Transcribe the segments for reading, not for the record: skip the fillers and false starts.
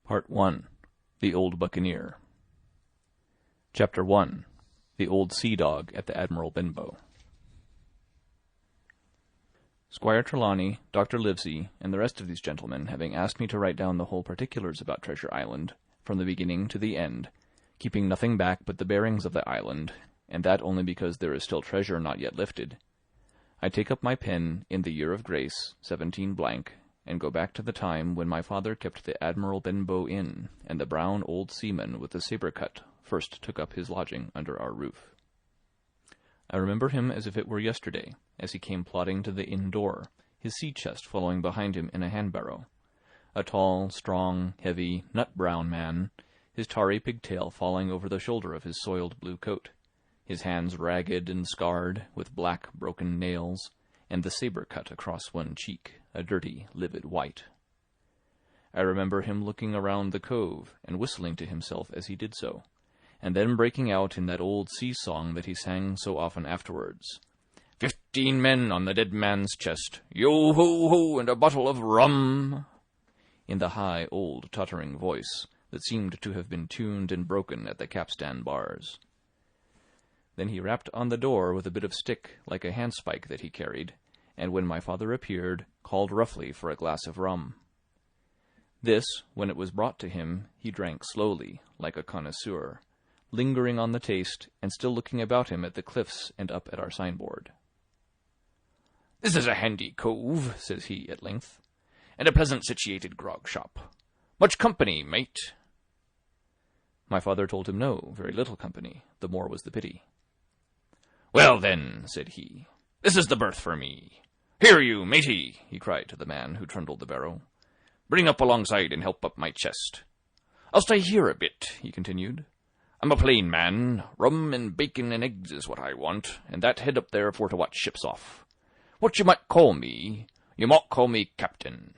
Part 1. The Old Buccaneer. Chapter 1. The Old Sea-Dog at the Admiral Benbow. Squire Trelawney, Dr. Livesey, and the rest of these gentlemen having asked me to write down the whole particulars about Treasure Island, from the beginning to the end, keeping nothing back but the bearings of the island, and that only because there is still treasure not yet lifted, I take up my pen in the year of grace, 17 blank, and go back to the time when my father kept the Admiral Benbow Inn, and the brown old seaman with the sabre-cut first took up his lodging under our roof. I remember him as if it were yesterday, as he came plodding to the inn door, his sea-chest following behind him in a hand-barrow, a tall, strong, heavy, nut-brown man, his tarry pigtail falling over the shoulder of his soiled blue coat, his hands ragged and scarred, with black, broken nails, and the sabre-cut across one cheek, a dirty, livid white. I remember him looking around the cove, and whistling to himself as he did so, and then breaking out in that old sea-song that he sang so often afterwards. 15 men on the dead man's chest, yo-ho-ho, and a bottle of rum, in the high, old, tottering voice that seemed to have been tuned and broken at the capstan bars. Then he rapped on the door with a bit of stick like a handspike that he carried, and when my father appeared, called roughly for a glass of rum. This, when it was brought to him, he drank slowly, like a connoisseur, lingering on the taste, and still looking about him at the cliffs and up at our signboard. "This is a handy cove," says he at length, "and a pleasant-situated grog-shop. Much company, mate?" My father told him no, very little company, the more was the pity. "Well, then," said he, "this is the berth for me. Here, you, matey," he cried to the man who trundled the barrow. "Bring up alongside and help up my chest. I'll stay here a bit," he continued. "I'm a plain man. Rum and bacon and eggs is what I want, and that head up there for to watch ships off. What you might call me? You might call me captain.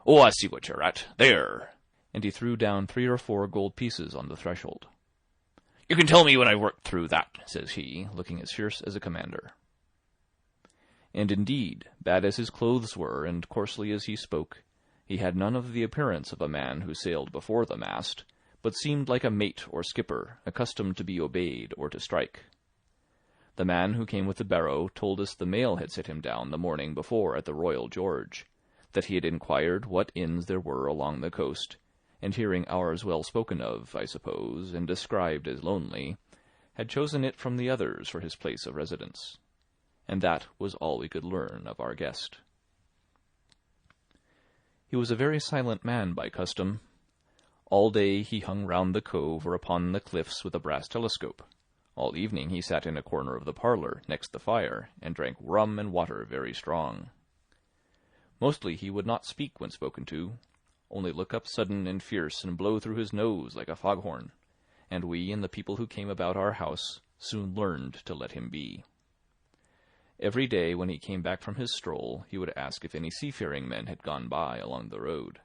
Oh, I see what you're at. There." And he threw down 3 or 4 gold pieces on the threshold. "You can tell me when I've worked through that," says he, looking as fierce as a commander. And indeed, bad as his clothes were, and coarsely as he spoke, he had none of the appearance of a man who sailed before the mast, but seemed like a mate or skipper, accustomed to be obeyed or to strike. The man who came with the barrow told us the mail had set him down the morning before at the Royal George, that he had inquired what inns there were along the coast, and hearing ours well spoken of, I suppose, and described as lonely, had chosen it from the others for his place of residence. And that was all we could learn of our guest. He was a very silent man by custom. All day he hung round the cove or upon the cliffs with a brass telescope. All evening he sat in a corner of the parlour, next the fire, and drank rum and water very strong. Mostly he would not speak when spoken to, only look up sudden and fierce and blow through his nose like a foghorn, and we and the people who came about our house soon learned to let him be. Every day when he came back from his stroll, he would ask if any seafaring men had gone by along the road.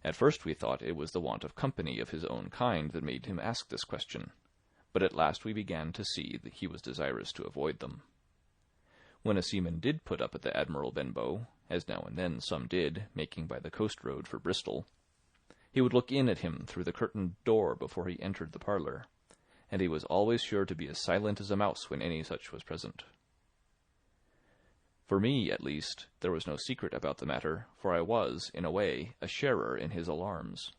At first we thought it was the want of company of his own kind that made him ask this question, but at last we began to see that he was desirous to avoid them. When a seaman did put up at the Admiral Benbow, as now and then some did, making by the coast road for Bristol, he would look in at him through the curtained door before he entered the parlour, and he was always sure to be as silent as a mouse when any such was present. For me, at least, there was no secret about the matter, for I was, in a way, a sharer in his alarms.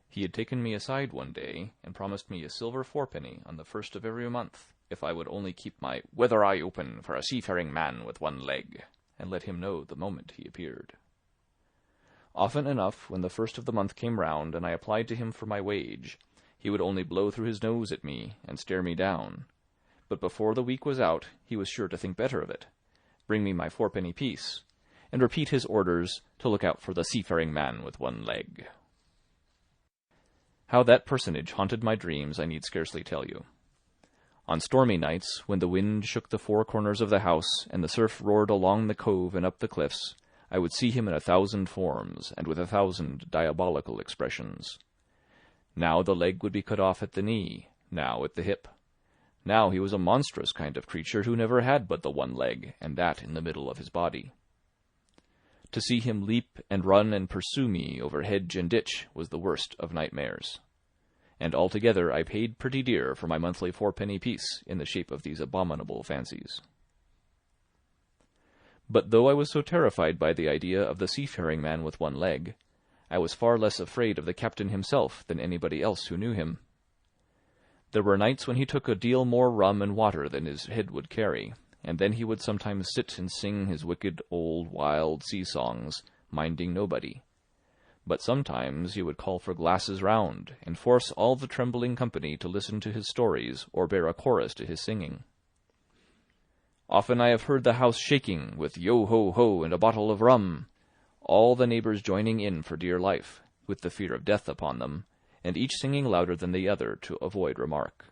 He had taken me aside one day, and promised me a silver 4penny on the 1st of every month, if I would only keep my weather eye open for a seafaring man with one leg, and let him know the moment he appeared. Often enough, when the 1st of the month came round, and I applied to him for my wage, he would only blow through his nose at me, and stare me down. But before the week was out, he was sure to think better of it, bring me my 4penny piece, and repeat his orders to look out for the seafaring man with one leg. How that personage haunted my dreams I need scarcely tell you. On stormy nights, when the wind shook the 4 corners of the house, and the surf roared along the cove and up the cliffs, I would see him in 1,000 forms, and with 1,000 diabolical expressions. Now the leg would be cut off at the knee, now at the hip. Now he was a monstrous kind of creature who never had but the one leg, and that in the middle of his body. To see him leap and run and pursue me over hedge and ditch was the worst of nightmares. And altogether I paid pretty dear for my monthly fourpenny piece in the shape of these abominable fancies. But though I was so terrified by the idea of the seafaring man with one leg, I was far less afraid of the captain himself than anybody else who knew him. There were nights when he took a deal more rum and water than his head would carry, and then he would sometimes sit and sing his wicked old wild sea-songs, minding nobody. But sometimes he would call for glasses round, and force all the trembling company to listen to his stories or bear a chorus to his singing. Often I have heard the house shaking with yo-ho-ho and a bottle of rum, all the neighbours joining in for dear life, with the fear of death upon them, and each singing louder than the other to avoid remark.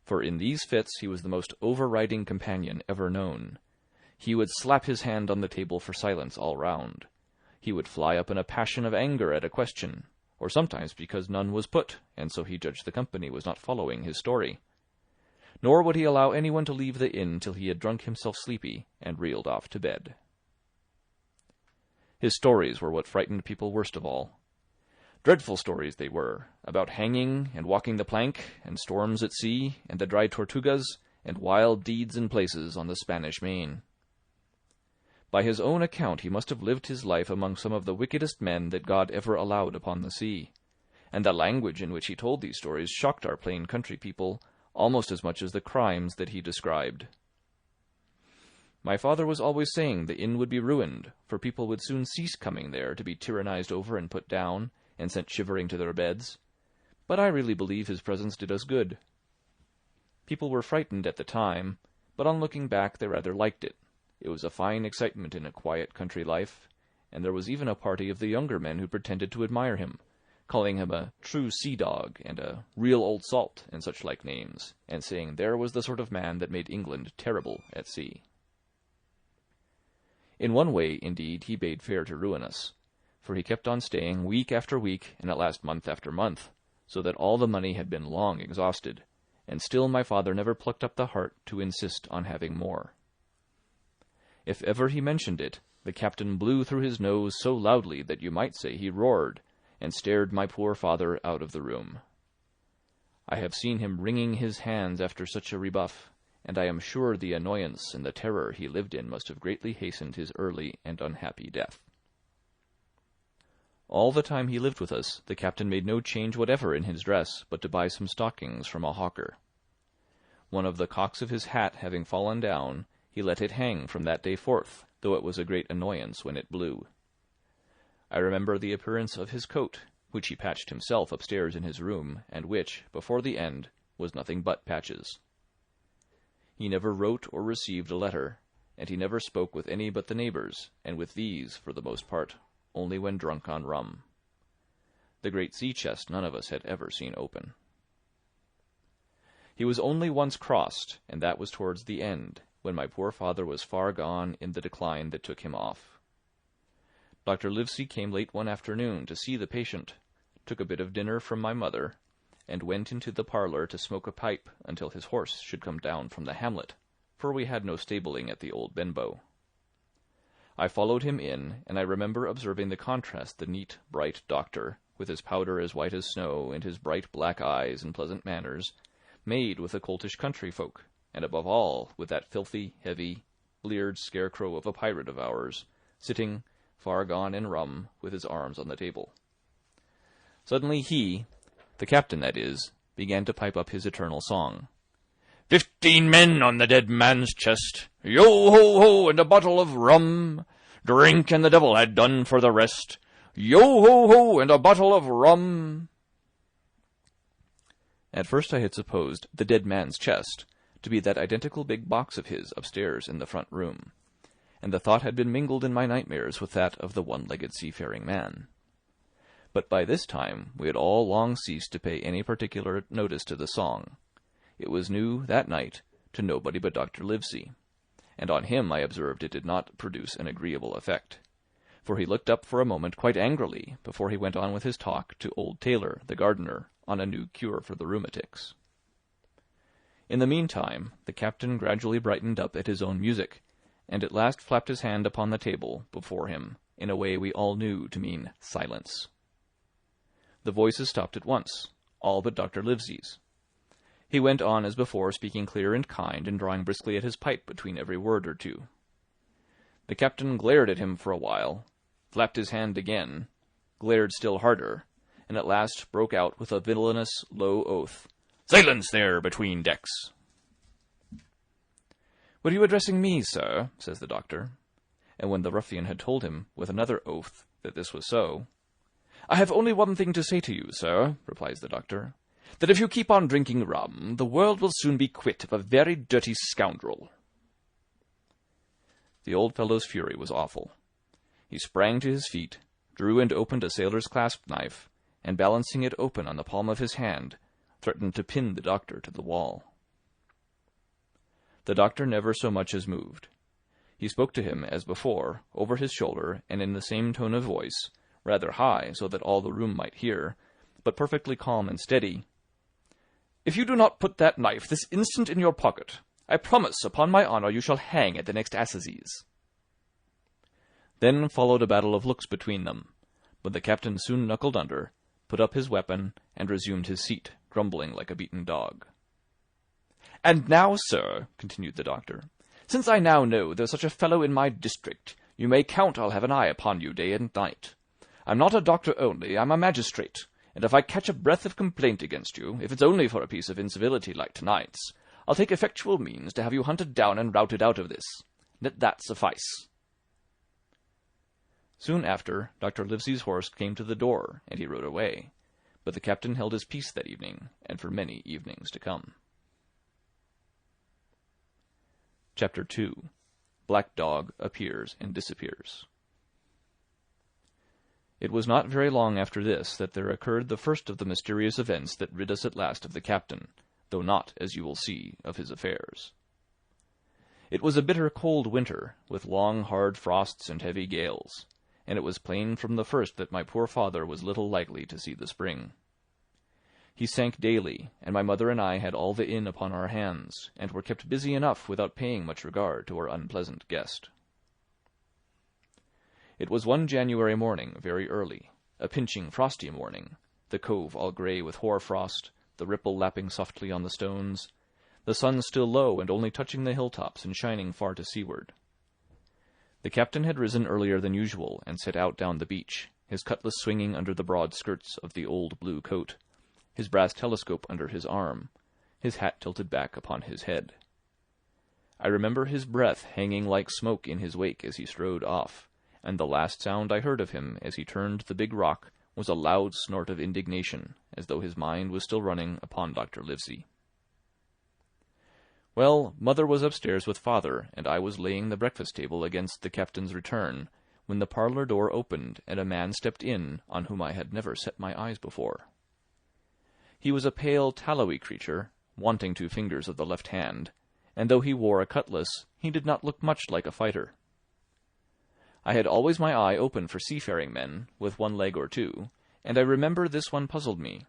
For in these fits he was the most overriding companion ever known. He would slap his hand on the table for silence all round. He would fly up in a passion of anger at a question, or sometimes because none was put, and so he judged the company was not following his story. Nor would he allow anyone to leave the inn till he had drunk himself sleepy and reeled off to bed. His stories were what frightened people worst of all. Dreadful stories they were, about hanging and walking the plank, and storms at sea, and the dry Tortugas, and wild deeds in places on the Spanish Main. By his own account he must have lived his life among some of the wickedest men that God ever allowed upon the sea, and the language in which he told these stories shocked our plain country people almost as much as the crimes that he described. My father was always saying the inn would be ruined, for people would soon cease coming there to be tyrannized over and put down, and sent shivering to their beds. But I really believe his presence did us good. People were frightened at the time, but on looking back they rather liked it. It was a fine excitement in a quiet country life, and there was even a party of the younger men who pretended to admire him, calling him a true sea-dog and a real old salt and such like names, and saying there was the sort of man that made England terrible at sea. In one way, indeed, he bade fair to ruin us, for he kept on staying week after week, and at last month after month, so that all the money had been long exhausted, and still my father never plucked up the heart to insist on having more. If ever he mentioned it, the captain blew through his nose so loudly that you might say he roared, and stared my poor father out of the room. I have seen him wringing his hands after such a rebuff, and I am sure the annoyance and the terror he lived in must have greatly hastened his early and unhappy death. All the time he lived with us, the captain made no change whatever in his dress, but to buy some stockings from a hawker. One of the cocks of his hat having fallen down, he let it hang from that day forth, though it was a great annoyance when it blew. I remember the appearance of his coat, which he patched himself upstairs in his room, and which, before the end, was nothing but patches. He never wrote or received a letter, and he never spoke with any but the neighbours, and with these, for the most part, only when drunk on rum. The great sea-chest none of us had ever seen open. He was only once crossed, and that was towards the end, when my poor father was far gone in the decline that took him off. Dr. Livesey came late one afternoon to see the patient, took a bit of dinner from my mother, and went into the parlour to smoke a pipe until his horse should come down from the hamlet, for we had no stabling at the old Benbow. I followed him in, and I remember observing the contrast the neat, bright doctor, with his powder as white as snow, and his bright black eyes and pleasant manners, made with the coltish country folk, and above all with that filthy, heavy, bleared scarecrow of a pirate of ours, sitting, far gone in rum, with his arms on the table. Suddenly he, the captain that is, began to pipe up his eternal song. 15 men on the dead man's chest, yo-ho-ho, and a bottle of rum. Drink and the devil had done for the rest, yo-ho-ho, and a bottle of rum. At first I had supposed the dead man's chest to be that identical big box of his upstairs in the front room, and the thought had been mingled in my nightmares with that of the one-legged seafaring man. But by this time we had all long ceased to pay any particular notice to the song. It was new, that night, to nobody but Dr. Livesey, and on him I observed it did not produce an agreeable effect, for he looked up for a moment quite angrily before he went on with his talk to old Taylor, the gardener, on a new cure for the rheumatics. In the meantime, the captain gradually brightened up at his own music, and at last flapped his hand upon the table before him in a way we all knew to mean silence. The voices stopped at once, all but Dr. Livesey's. He went on as before, speaking clear and kind, and drawing briskly at his pipe between every word or two. The captain glared at him for a while, flapped his hand again, glared still harder, and at last broke out with a villainous low oath. "Silence there between decks!" "Were you addressing me, sir?" says the doctor. And when the ruffian had told him, with another oath, that this was so, "I have only one thing to say to you, sir," replies the doctor, "that if you keep on drinking rum, the world will soon be quit of a very dirty scoundrel." The old fellow's fury was awful. He sprang to his feet, drew and opened a sailor's clasp knife, and balancing it open on the palm of his hand, threatened to pin the doctor to the wall. The doctor never so much as moved. He spoke to him, as before, over his shoulder, and in the same tone of voice, rather high, so that all the room might hear, but perfectly calm and steady. "If you do not put that knife this instant in your pocket, I promise upon my honour you shall hang at the next assizes." Then followed a battle of looks between them, but the captain soon knuckled under, put up his weapon, and resumed his seat, grumbling like a beaten dog. "And now, sir," continued the doctor, "since I now know there's such a fellow in my district, you may count I'll have an eye upon you day and night. I'm not a doctor only, I'm a magistrate, and if I catch a breath of complaint against you, if it's only for a piece of incivility like tonight's, I'll take effectual means to have you hunted down and routed out of this. Let that suffice." Soon after, Dr. Livesey's horse came to the door, and he rode away, but the captain held his peace that evening, and for many evenings to come. Chapter 2. Black Dog Appears and Disappears. It was not very long after this that there occurred the first of the mysterious events that rid us at last of the captain, though not, as you will see, of his affairs. It was a bitter cold winter, with long hard frosts and heavy gales, and it was plain from the first that my poor father was little likely to see the spring. He sank daily, and my mother and I had all the inn upon our hands, and were kept busy enough without paying much regard to our unpleasant guest. It was one January morning, very early, a pinching, frosty morning, the cove all grey with hoar-frost, the ripple lapping softly on the stones, the sun still low and only touching the hilltops and shining far to seaward. The captain had risen earlier than usual and set out down the beach, his cutlass swinging under the broad skirts of the old blue coat, his brass telescope under his arm, his hat tilted back upon his head. I remember his breath hanging like smoke in his wake as he strode off, and the last sound I heard of him as he turned the big rock was a loud snort of indignation, as though his mind was still running upon Dr. Livesey. Well, mother was upstairs with father, and I was laying the breakfast table against the captain's return, when the parlour door opened, and a man stepped in on whom I had never set my eyes before. He was a pale, tallowy creature, wanting 2 fingers of the left hand, and though he wore a cutlass, he did not look much like a fighter. I had always my eye open for seafaring men, with 1 leg or 2, and I remember this one puzzled me.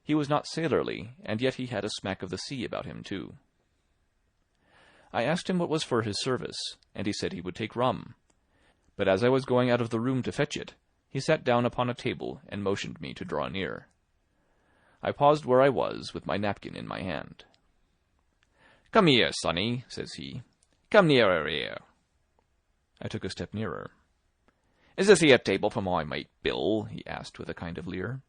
He was not sailorly, and yet he had a smack of the sea about him too. I asked him what was for his service, and he said he would take rum. But as I was going out of the room to fetch it, he sat down upon a table and motioned me to draw near. I paused where I was, with my napkin in my hand. "Come here, sonny," says he. "Come nearer here." I took a step nearer. "Is this here table for my mate Bill?" he asked with a kind of leer.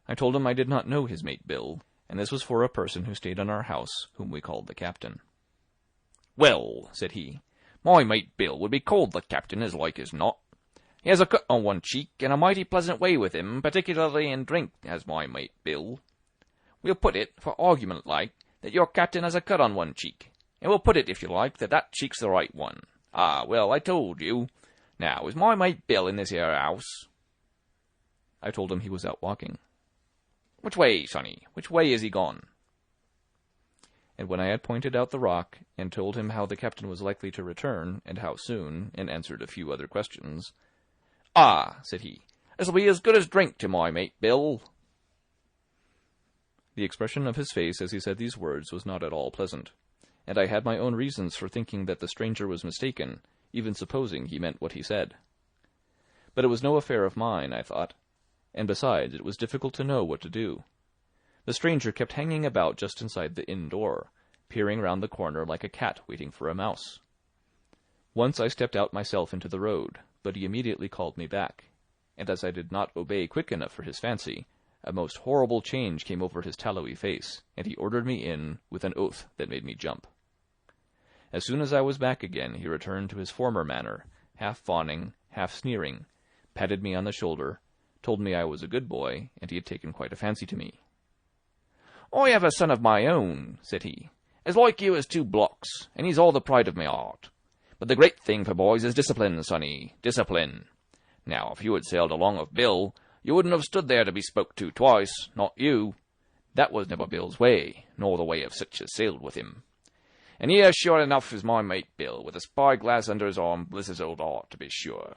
I told him I did not know his mate Bill, and this was for a person who stayed on our house, whom we called the captain. "Well," said he, "my mate Bill would be called the captain as like as not. He has a cut on one cheek, and a mighty pleasant way with him, particularly in drink, has my mate Bill. We'll put it, for argument like, that your captain has a cut on one cheek, and we'll put it, if you like, that that cheek's the right one. Ah, well, I told you. Now, is my mate Bill in this here house?" I told him he was out walking. "Which way, sonny? Which way is he gone?" And when I had pointed out the rock, and told him how the captain was likely to return, and how soon, and answered a few other questions, "Ah," said he, "this'll be as good as drink to my mate Bill." The expression of his face as he said these words was not at all pleasant, and I had my own reasons for thinking that the stranger was mistaken, even supposing he meant what he said. But it was no affair of mine, I thought, and besides it was difficult to know what to do. The stranger kept hanging about just inside the inn door, peering round the corner like a cat waiting for a mouse. Once I stepped out myself into the road, but he immediately called me back, and as I did not obey quick enough for his fancy, a most horrible change came over his tallowy face, and he ordered me in with an oath that made me jump. As soon as I was back again, he returned to his former manner, half fawning, half sneering, patted me on the shoulder, told me I was a good boy, and he had taken quite a fancy to me. "I have a son of my own," said he, "as like you as two blocks, and he's all the pride of my heart. But the great thing for boys is discipline, sonny, discipline. Now, if you had sailed along with Bill, you wouldn't have stood there to be spoke to twice, not you. That was never Bill's way, nor the way of such as sailed with him. And here, sure enough, is my mate Bill, with a spy-glass under his arm, bless his old heart, to be sure.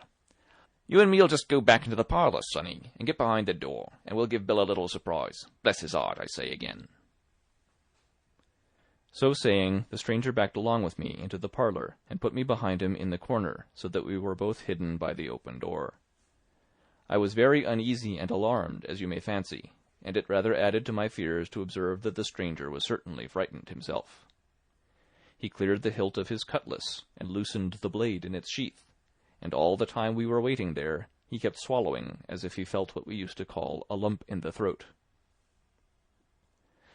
You and me'll just go back into the parlour, sonny, and get behind the door, and we'll give Bill a little surprise. Bless his heart, I say again." So saying, the stranger backed along with me into the parlour, and put me behind him in the corner, so that we were both hidden by the open door. I was very uneasy and alarmed, as you may fancy, and it rather added to my fears to observe that the stranger was certainly frightened himself. He cleared the hilt of his cutlass, and loosened the blade in its sheath, and all the time we were waiting there, he kept swallowing, as if he felt what we used to call a lump in the throat.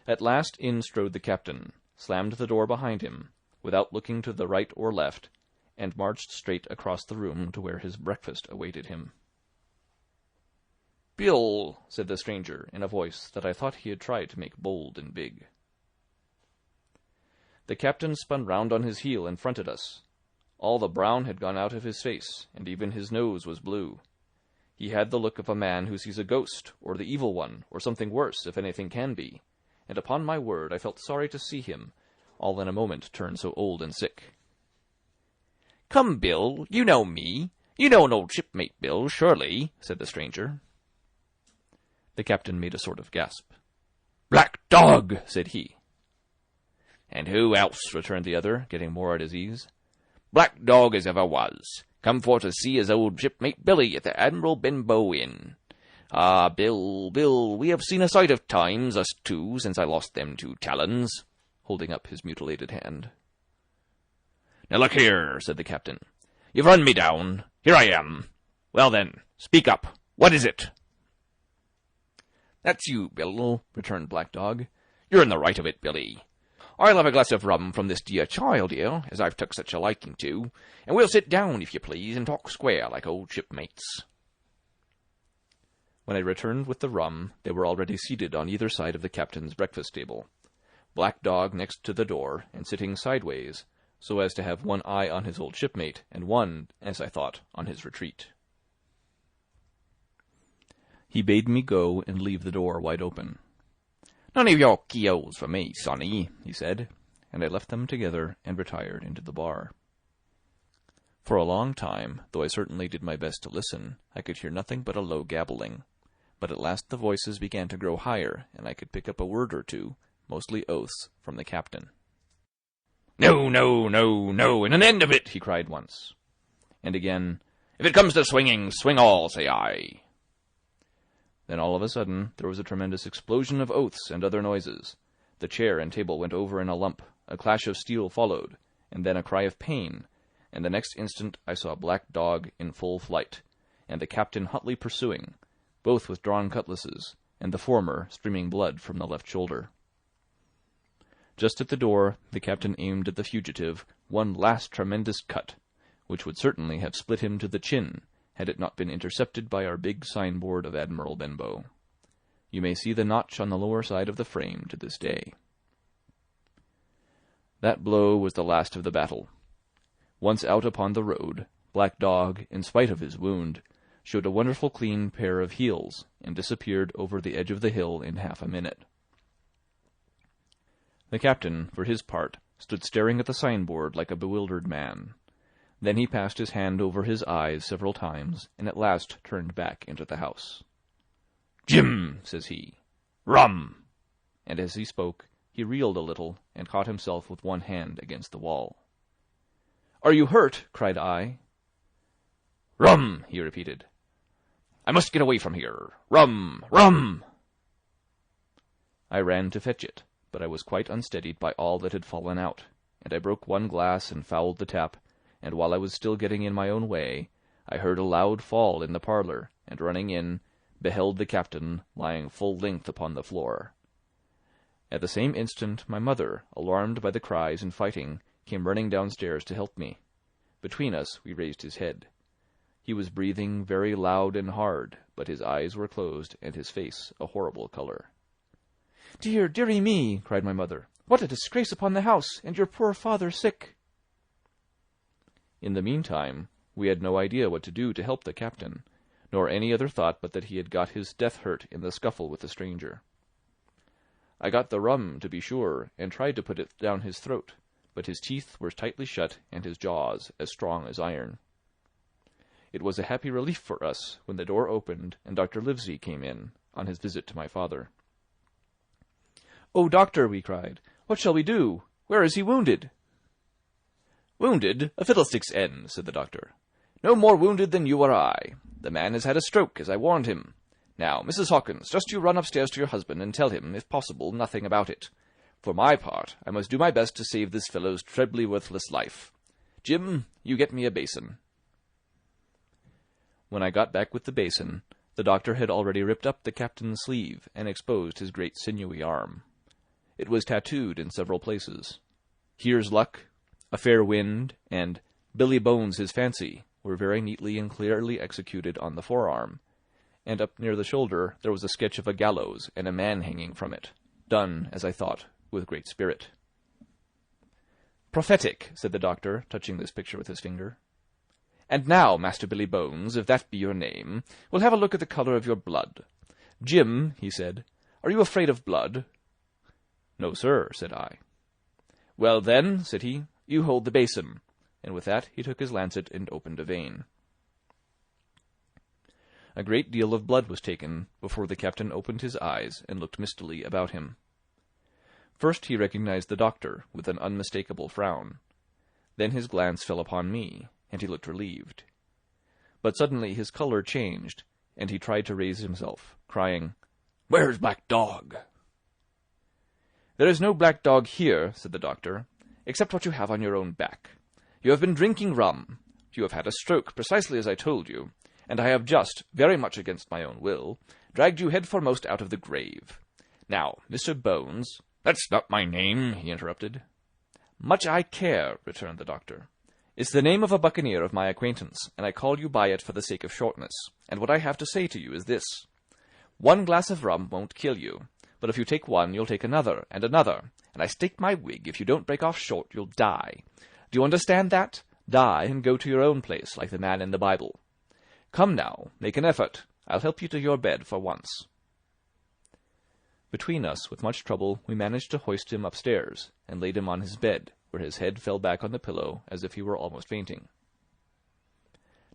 At last in strode the captain, slammed the door behind him, without looking to the right or left, and marched straight across the room to where his breakfast awaited him. "Bill," said the stranger, in a voice that I thought he had tried to make bold and big. The captain spun round on his heel and fronted us. All the brown had gone out of his face, and even his nose was blue. He had the look of a man who sees a ghost, or the evil one, or something worse, if anything can be, and upon my word I felt sorry to see him, all in a moment turned so old and sick. "Come, Bill, you know me. You know an old shipmate, Bill, surely," said the stranger. The captain made a sort of gasp. "Black dog!" said he. "And who else?" returned the other, getting more at his ease. "Black dog as ever was. Come for to see his old shipmate Billy at the Admiral Benbow Inn. Ah, Bill, we have seen a sight of times, us two, since I lost them 2 talons," holding up his mutilated hand. "Now look here," said the captain. "You've run me down. Here I am. Well then, speak up. What is it?" "That's you, Bill," returned Black Dog. "You're in the right of it, Billy. I'll have a glass of rum from this dear child here, as I've took such a liking to, and we'll sit down, if you please, and talk square like old shipmates." When I returned with the rum, they were already seated on either side of the captain's breakfast table, Black Dog next to the door, and sitting sideways, so as to have one eye on his old shipmate, and one, as I thought, on his retreat. He bade me go and leave the door wide open. "None of your keels for me, sonny," he said, and I left them together and retired into the bar. For a long time, though I certainly did my best to listen, I could hear nothing but a low gabbling, but at last the voices began to grow higher, and I could pick up a word or two, mostly oaths, from the captain. "No, no, no, no, and an end of it," he cried once. And again, "If it comes to swinging, swing all, say I." Then all of a sudden there was a tremendous explosion of oaths and other noises. The chair and table went over in a lump, a clash of steel followed, and then a cry of pain, and the next instant I saw Black Dog in full flight, and the captain hotly pursuing, both with drawn cutlasses, and the former streaming blood from the left shoulder. Just at the door the captain aimed at the fugitive one last tremendous cut, which would certainly have split him to the chin, had it not been intercepted by our big signboard of Admiral Benbow. You may see the notch on the lower side of the frame to this day. That blow was the last of the battle. Once out upon the road, Black Dog, in spite of his wound, showed a wonderful clean pair of heels, and disappeared over the edge of the hill in half a minute. The captain, for his part, stood staring at the signboard like a bewildered man. Then he passed his hand over his eyes several times, and at last turned back into the house. "Jim," says he, "rum!" And as he spoke, He reeled a little, and caught himself with one hand against the wall. "Are you hurt?" cried I. "Rum!" he repeated. "I must get away from here. Rum! Rum!" I ran to fetch it, but I was quite unsteadied by all that had fallen out, and I broke one glass and fouled the tap, and while I was still getting in my own way, I heard a loud fall in the parlour, and running in, beheld the captain lying full length upon the floor. At the same instant my mother, alarmed by the cries and fighting, came running downstairs to help me. Between us we raised his head. He was breathing very loud and hard, but his eyes were closed and his face a horrible colour. "Dear, dearie me!" cried my mother. "What a disgrace upon the house, and your poor father sick!" In the meantime we had no idea what to do to help the captain, nor any other thought but that he had got his death hurt in the scuffle with the stranger. I got the rum, to be sure, and tried to put it down his throat, but his teeth were tightly shut and his jaws as strong as iron. It was a happy relief for us when the door opened and Dr. Livesey came in, on his visit to my father. "Oh, doctor," we cried, "what shall we do? Where is he wounded?" "Wounded? A fiddlestick's end," said the doctor. "No more wounded than you or I. The man has had a stroke, as I warned him. Now, Mrs. Hawkins, just you run upstairs to your husband and tell him, if possible, nothing about it. For my part, I must do my best to save this fellow's trebly worthless life. Jim, you get me a basin." When I got back with the basin, the doctor had already ripped up the captain's sleeve and exposed his great sinewy arm. It was tattooed in several places. "Here's luck," "A fair wind," and "Billy Bones his fancy" were very neatly and clearly executed on the forearm, and up near the shoulder there was a sketch of a gallows and a man hanging from it, done, as I thought, with great spirit. "Prophetic," said the doctor, touching this picture with his finger. "And now, Master Billy Bones, if that be your name, we'll have a look at the colour of your blood. Jim," he said, "are you afraid of blood?" "No, sir," said I. "Well, then," said he, "you hold the basin," and with that he took his lancet and opened a vein. A great deal of blood was taken before the captain opened his eyes and looked mistily about him. First he recognized the doctor with an unmistakable frown. Then his glance fell upon me, and he looked relieved. But suddenly his colour changed, and he tried to raise himself, crying, "Where's Black Dog?" "There is no black dog here," said the doctor, "except what you have on your own back. You have been drinking rum. You have had a stroke, precisely as I told you, and I have just, very much against my own will, dragged you head foremost out of the grave. Now, Mr. Bones—" "That's not my name," he interrupted. "Much I care," returned the doctor. "It's the name of a buccaneer of my acquaintance, and I call you by it for the sake of shortness, and what I have to say to you is this. One glass of rum won't kill you, but if you take one, you'll take another, and I stake my wig, if you don't break off short, you'll die. Do you understand that? Die and go to your own place, like the man in the Bible. Come now, make an effort. I'll help you to your bed for once." Between us, with much trouble, we managed to hoist him upstairs, and laid him on his bed, where his head fell back on the pillow as if he were almost fainting.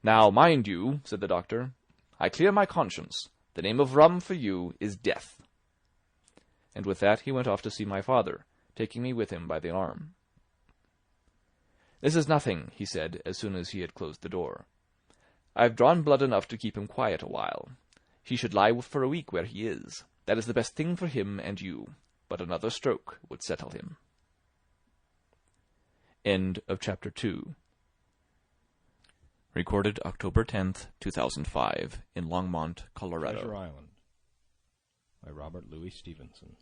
"Now, mind you," said the doctor, "I clear my conscience. The name of rum for you is death." And with that he went off to see my father, taking me with him by the arm. "This is nothing," he said, as soon as he had closed the door. "I've drawn blood enough to keep him quiet a while. He should lie for a week where he is. That is the best thing for him and you, but another stroke would settle him." End of Chapter 2. Recorded October 10th, 2005, in Longmont, Colorado. Treasure Island by Robert Louis Stevenson.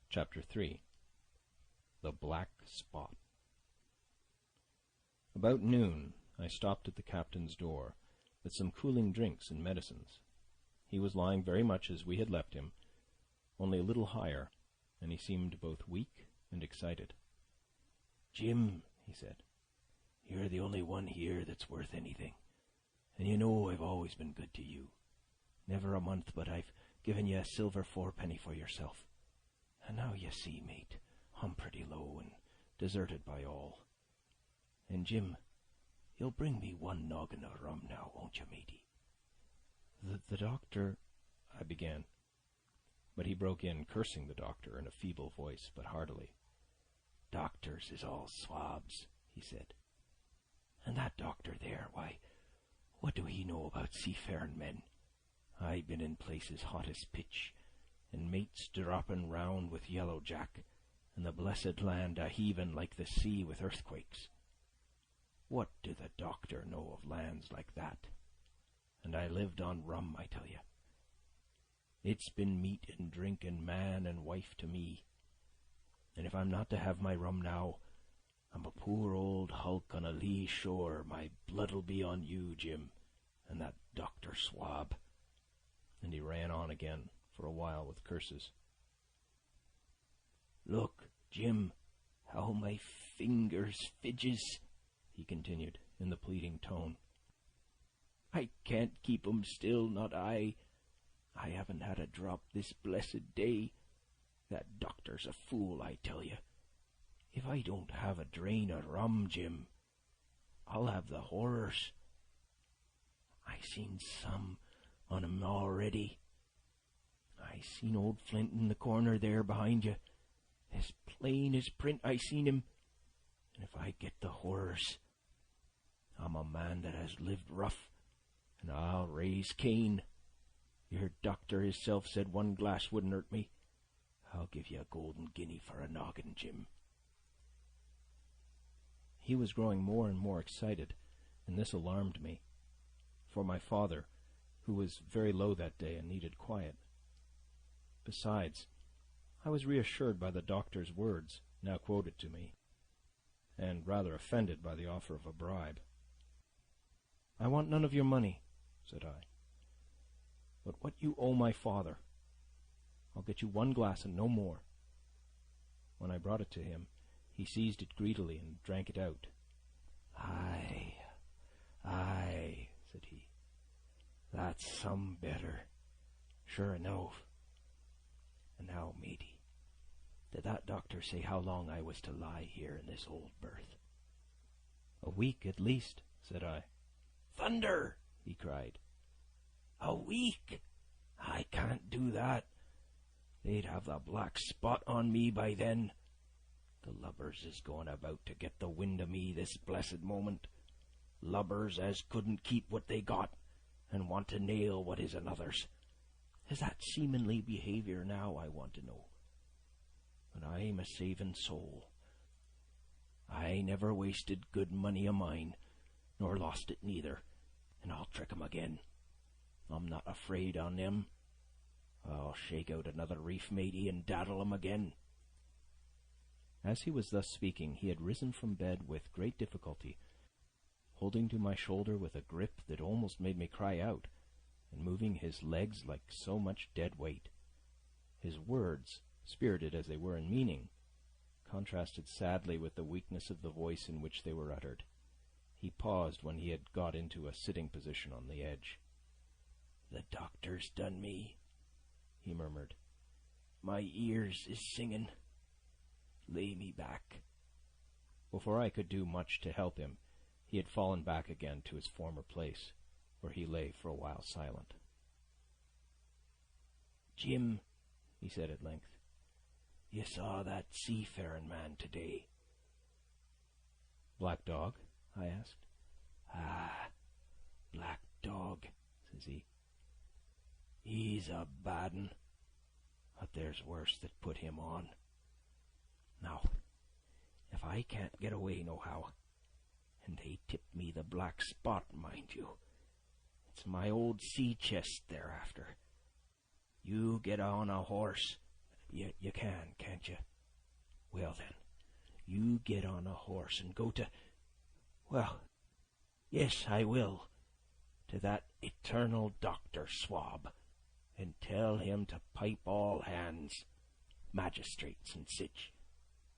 Chapter 3. The Black Spot. About noon, I stopped at the captain's door with some cooling drinks and medicines. He was lying very much as we had left him, only a little higher, and he seemed both weak and excited. "Jim," he said, "you're the only one here that's worth anything, and you know I've always been good to you. Never a month but I've given you a silver fourpenny for yourself. And now you see, mate, I'm pretty low and deserted by all. And Jim, you'll bring me one noggin of rum now, won't you, matey?" The doctor—" I began. But he broke in, cursing the doctor in a feeble voice, but heartily. "Doctors is all swabs," he said. "And that doctor there, why, what do he know about seafaring men? I been in places hot as pitch, and mates dropping round with Yellow Jack, and the blessed land a-heaving like the sea with earthquakes. What do the doctor know of lands like that? And I lived on rum, I tell you. It's been meat and drink and man and wife to me. And if I'm not to have my rum now, I'm a poor old hulk on a lee shore. My blood'll be on you, Jim, and that Dr. Swab." And he ran on again for a while with curses. "Look, Jim, how my fingers fidges," he continued, in the pleading tone. "I can't keep 'em still, not I. I haven't had a drop this blessed day. That doctor's a fool, I tell you. If I don't have a drain of rum, Jim, I'll have the horrors. I seen some on 'em already. I seen old Flint in the corner there behind you. As plain as print I seen him. And if I get the horrors, I'm a man that has lived rough, and I'll raise Cain. Your doctor hisself said one glass wouldn't hurt me. I'll give you a golden guinea for a noggin, Jim." He was growing more and more excited, and this alarmed me, for my father, who was very low that day and needed quiet. Besides, I was reassured by the doctor's words, now quoted to me, and rather offended by the offer of a bribe. "I want none of your money," said I, "but what you owe my father. I'll get you one glass and no more." When I brought it to him, he seized it greedily and drank it out. Aye, said he, "that's some better, sure enough. And now, matey, did that doctor say how long I was to lie here in this old berth?" "A week at least," said I. "Thunder!" he cried. "A week? I can't do that. They'd have the black spot on me by then. The lubbers is going about to get the wind of me this blessed moment. Lubbers as couldn't keep what they got, and want to nail what is another's. Is that seamanly behaviour now, I want to know? But I'm a saving soul. I never wasted good money of mine, nor lost it neither, and I'll trick 'em again. I'm not afraid on them. I'll shake out another reef, matey, and daddle 'em again." As he was thus speaking, he had risen from bed with great difficulty, holding to my shoulder with a grip that almost made me cry out, and moving his legs like so much dead weight. His words, spirited as they were in meaning, contrasted sadly with the weakness of the voice in which they were uttered. He paused when he had got into a sitting position on the edge. "The doctor's done me," he murmured. "My ears is singing. Lay me back." Before I could do much to help him, he had fallen back again to his former place, where he lay for a while silent. "Jim," he said at length, "you saw that seafaring man today?" "Black Dog?" I asked. "Ah, Black Dog," says he. "He's a bad 'un, but there's worse that put him on. Now, if I can't get away nohow, and they tip me the black spot, mind you, it's my old sea chest they're after. You get on a horse. You can, can't you? Well then, you get on a horse and go to... Well, yes, I will. To that eternal Dr. Swab, and tell him to pipe all hands, magistrates and sich,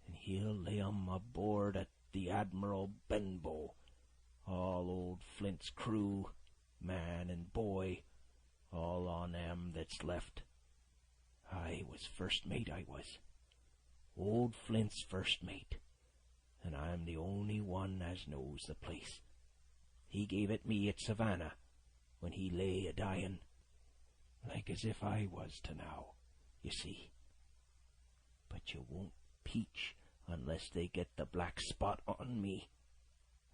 and he'll lay 'em aboard at the Admiral Benbow, all old Flint's crew, man and boy, all on 'em that's left. I was first mate, I was. Old Flint's first mate, and I'm the only one as knows the place. He gave it me at Savannah, when he lay a-dying, like as if I was to now. you see. But you won't peach unless they get the black spot on me,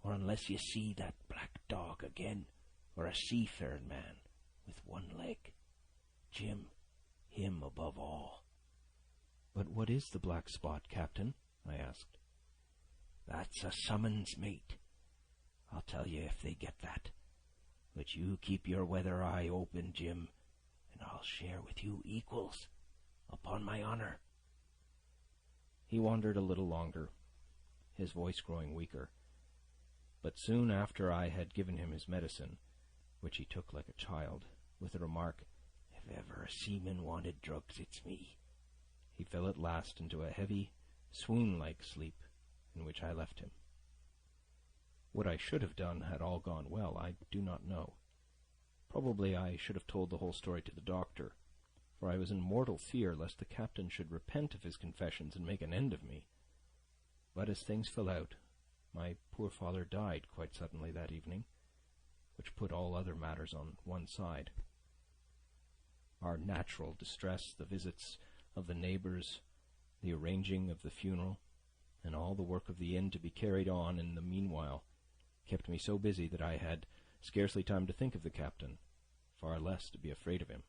or unless you see that black dog again, or a seafaring man with one leg. Jim, him above all." "But what is the black spot, Captain?" I asked. "That's a summons, mate. I'll tell you if they get that. But you keep your weather eye open, Jim, and I'll share with you equals, upon my honor." He wandered a little longer, his voice growing weaker. But soon after I had given him his medicine, which he took like a child, with the remark, "If ever a seaman wanted drugs, it's me," he fell at last into a heavy, swoon-like sleep, in which I left him. What I should have done had all gone well, I do not know. Probably I should have told the whole story to the doctor, for I was in mortal fear lest the captain should repent of his confessions and make an end of me. But as things fell out, my poor father died quite suddenly that evening, which put all other matters on one side. Our natural distress, the visits of the neighbours, the arranging of the funeral, and all the work of the inn to be carried on in the meanwhile, kept me so busy that I had scarcely time to think of the captain, far less to be afraid of him.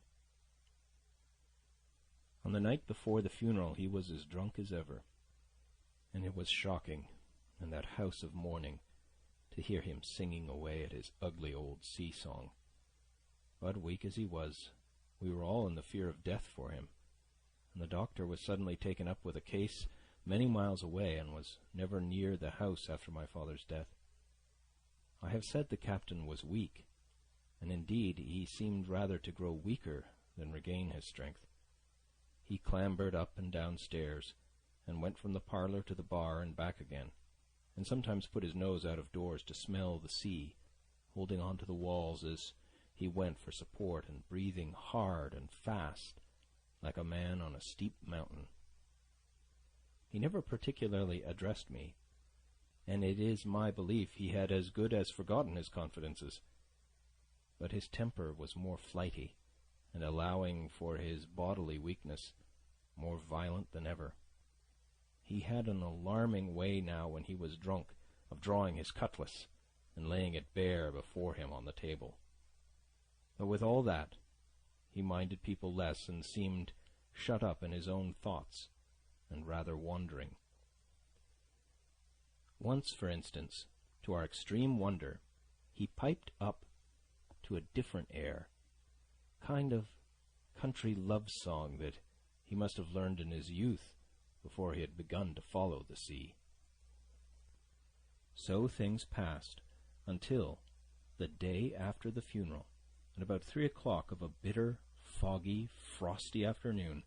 On the night before the funeral he was as drunk as ever, and it was shocking, in that house of mourning, to hear him singing away at his ugly old sea-song. But weak as he was, we were all in the fear of death for him, and the doctor was suddenly taken up with a case many miles away and was never near the house after my father's death. I have said the captain was weak, and indeed he seemed rather to grow weaker than regain his strength. He clambered up and down stairs, and went from the parlour to the bar and back again, and sometimes put his nose out of doors to smell the sea, holding on to the walls as he went for support, and breathing hard and fast, like a man on a steep mountain. He never particularly addressed me, and it is my belief he had as good as forgotten his confidences. But his temper was more flighty, and allowing for his bodily weakness, more violent than ever. He had an alarming way now when he was drunk of drawing his cutlass and laying it bare before him on the table. But with all that, he minded people less and seemed shut up in his own thoughts and rather wandering. Once, for instance, to our extreme wonder, he piped up to a different air, kind of country love song that he must have learned in his youth before he had begun to follow the sea. So things passed until the day after the funeral, at about 3 o'clock of a bitter, foggy, frosty afternoon,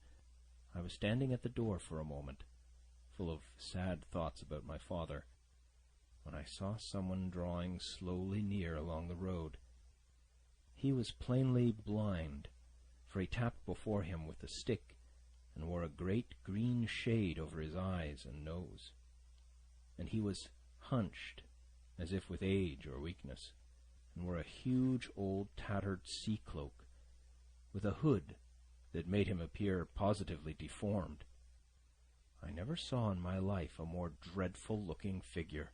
I was standing at the door for a moment, full of sad thoughts about my father, when I saw someone drawing slowly near along the road. He was plainly blind, for he tapped before him with a stick, and wore a great green shade over his eyes and nose, and he was hunched, as if with age or weakness, and wore a huge old tattered sea-cloak, with a hood that made him appear positively deformed. I never saw in my life a more dreadful-looking figure.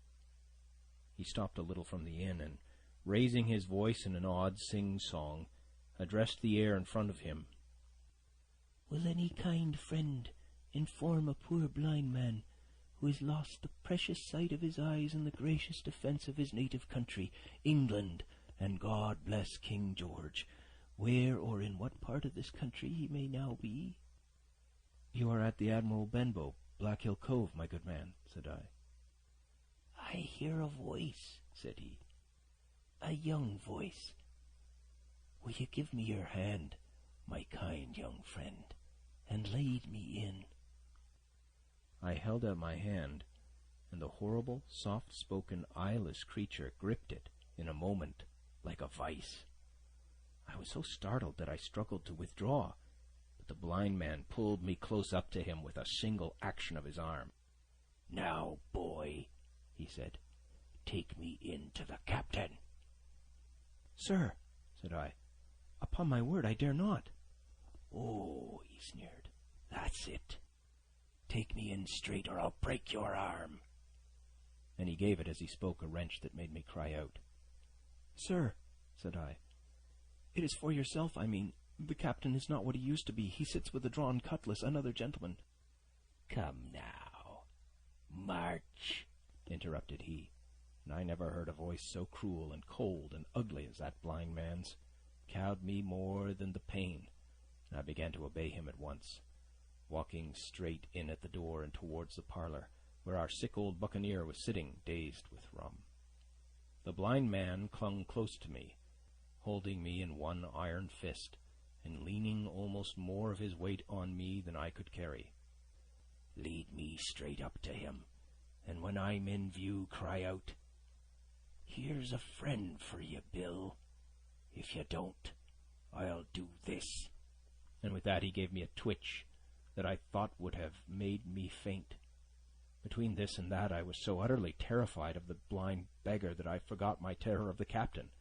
He stopped a little from the inn, and, raising his voice in an odd sing-song, addressed the air in front of him. "Will any kind friend inform a poor blind man who has lost the precious sight of his eyes in the gracious defence of his native country, England, and God bless King George, where or in what part of this country he may now be?" "You are at the Admiral Benbow, Black Hill Cove, my good man," said I. "I hear a voice," said he, "a young voice. Will you give me your hand, my kind young friend, and lead me in?" I held out my hand, and the horrible, soft-spoken, eyeless creature gripped it in a moment like a vice. I was so startled that I struggled to withdraw, but the blind man pulled me close up to him with a single action of his arm. "Now, boy," he said, "take me in to the captain." "Sir," said I, "upon my word I dare not." "Oh," he sneered, That's it. Take me in straight, or I'll break your arm." And he gave it as he spoke a wrench that made me cry out. "Sir," said I, "it is for yourself, I mean. The captain is not what he used to be. He sits with a drawn cutlass, another gentleman." "Come now, march," interrupted he, and I never heard a voice so cruel and cold and ugly as that blind man's. Cowed me more than the pain, and I began to obey him at once, walking straight in at the door and towards the parlour, where our sick old buccaneer was sitting, dazed with rum. The blind man clung close to me, holding me in one iron fist, and leaning almost more of his weight on me than I could carry. "Lead me straight up to him, and when I'm in view, cry out, 'Here's a friend for you, Bill. If you don't, I'll do this.'" And with that he gave me a twitch that I thought would have made me faint. Between this and that I was so utterly terrified of the blind beggar that I forgot my terror of the captain,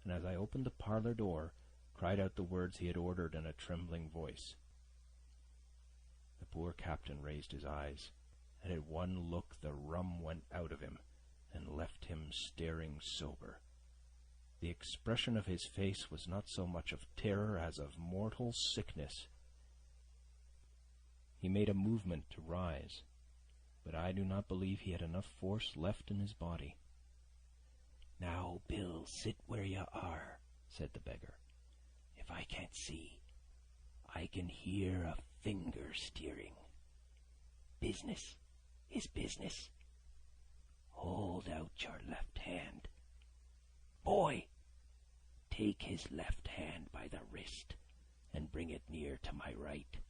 and as I opened the parlour door, cried out the words he had ordered in a trembling voice. The poor captain raised his eyes, and at one look the rum went out of him and left him staring sober. The expression of his face was not so much of terror as of mortal sickness. He made a movement to rise, but I do not believe he had enough force left in his body. "Now, Bill, sit where you are," said the beggar. "If I can't see, I can hear a finger steering. Business is business. Hold out your left hand. Boy, take his left hand by the wrist and bring it near to my right."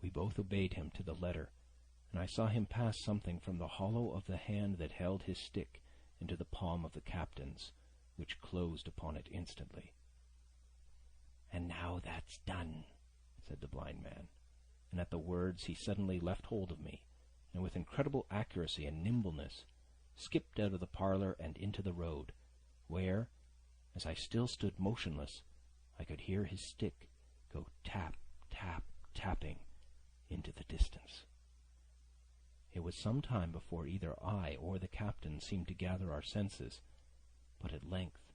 We both obeyed him to the letter, and I saw him pass something from the hollow of the hand that held his stick into the palm of the captain's, which closed upon it instantly. "And now that's done," said the blind man, and at the words he suddenly left hold of me, and with incredible accuracy and nimbleness skipped out of the parlour and into the road, where, as I still stood motionless, I could hear his stick go tap, tap, tapping into the distance. It was some time before either I or the captain seemed to gather our senses, but at length,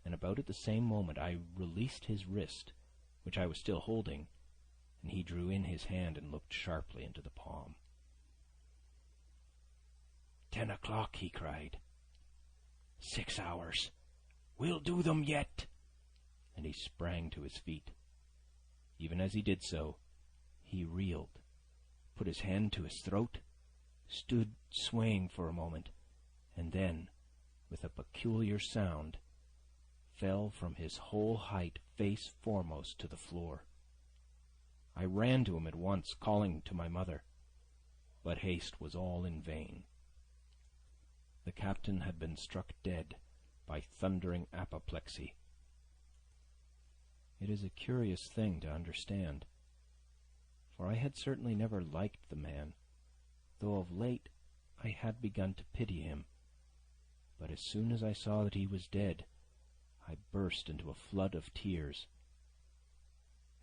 and about at the same moment, I released his wrist, which I was still holding, and he drew in his hand and looked sharply into the palm. 10 o'clock, he cried. 6 hours. We'll do them yet. And he sprang to his feet. Even as he did so, he reeled, put his hand to his throat, stood swaying for a moment, and then, with a peculiar sound, fell from his whole height face foremost to the floor. I ran to him at once, calling to my mother, but haste was all in vain. The captain had been struck dead by thundering apoplexy. It is a curious thing to understand, for I had certainly never liked the man, though of late I had begun to pity him. But as soon as I saw that he was dead, I burst into a flood of tears.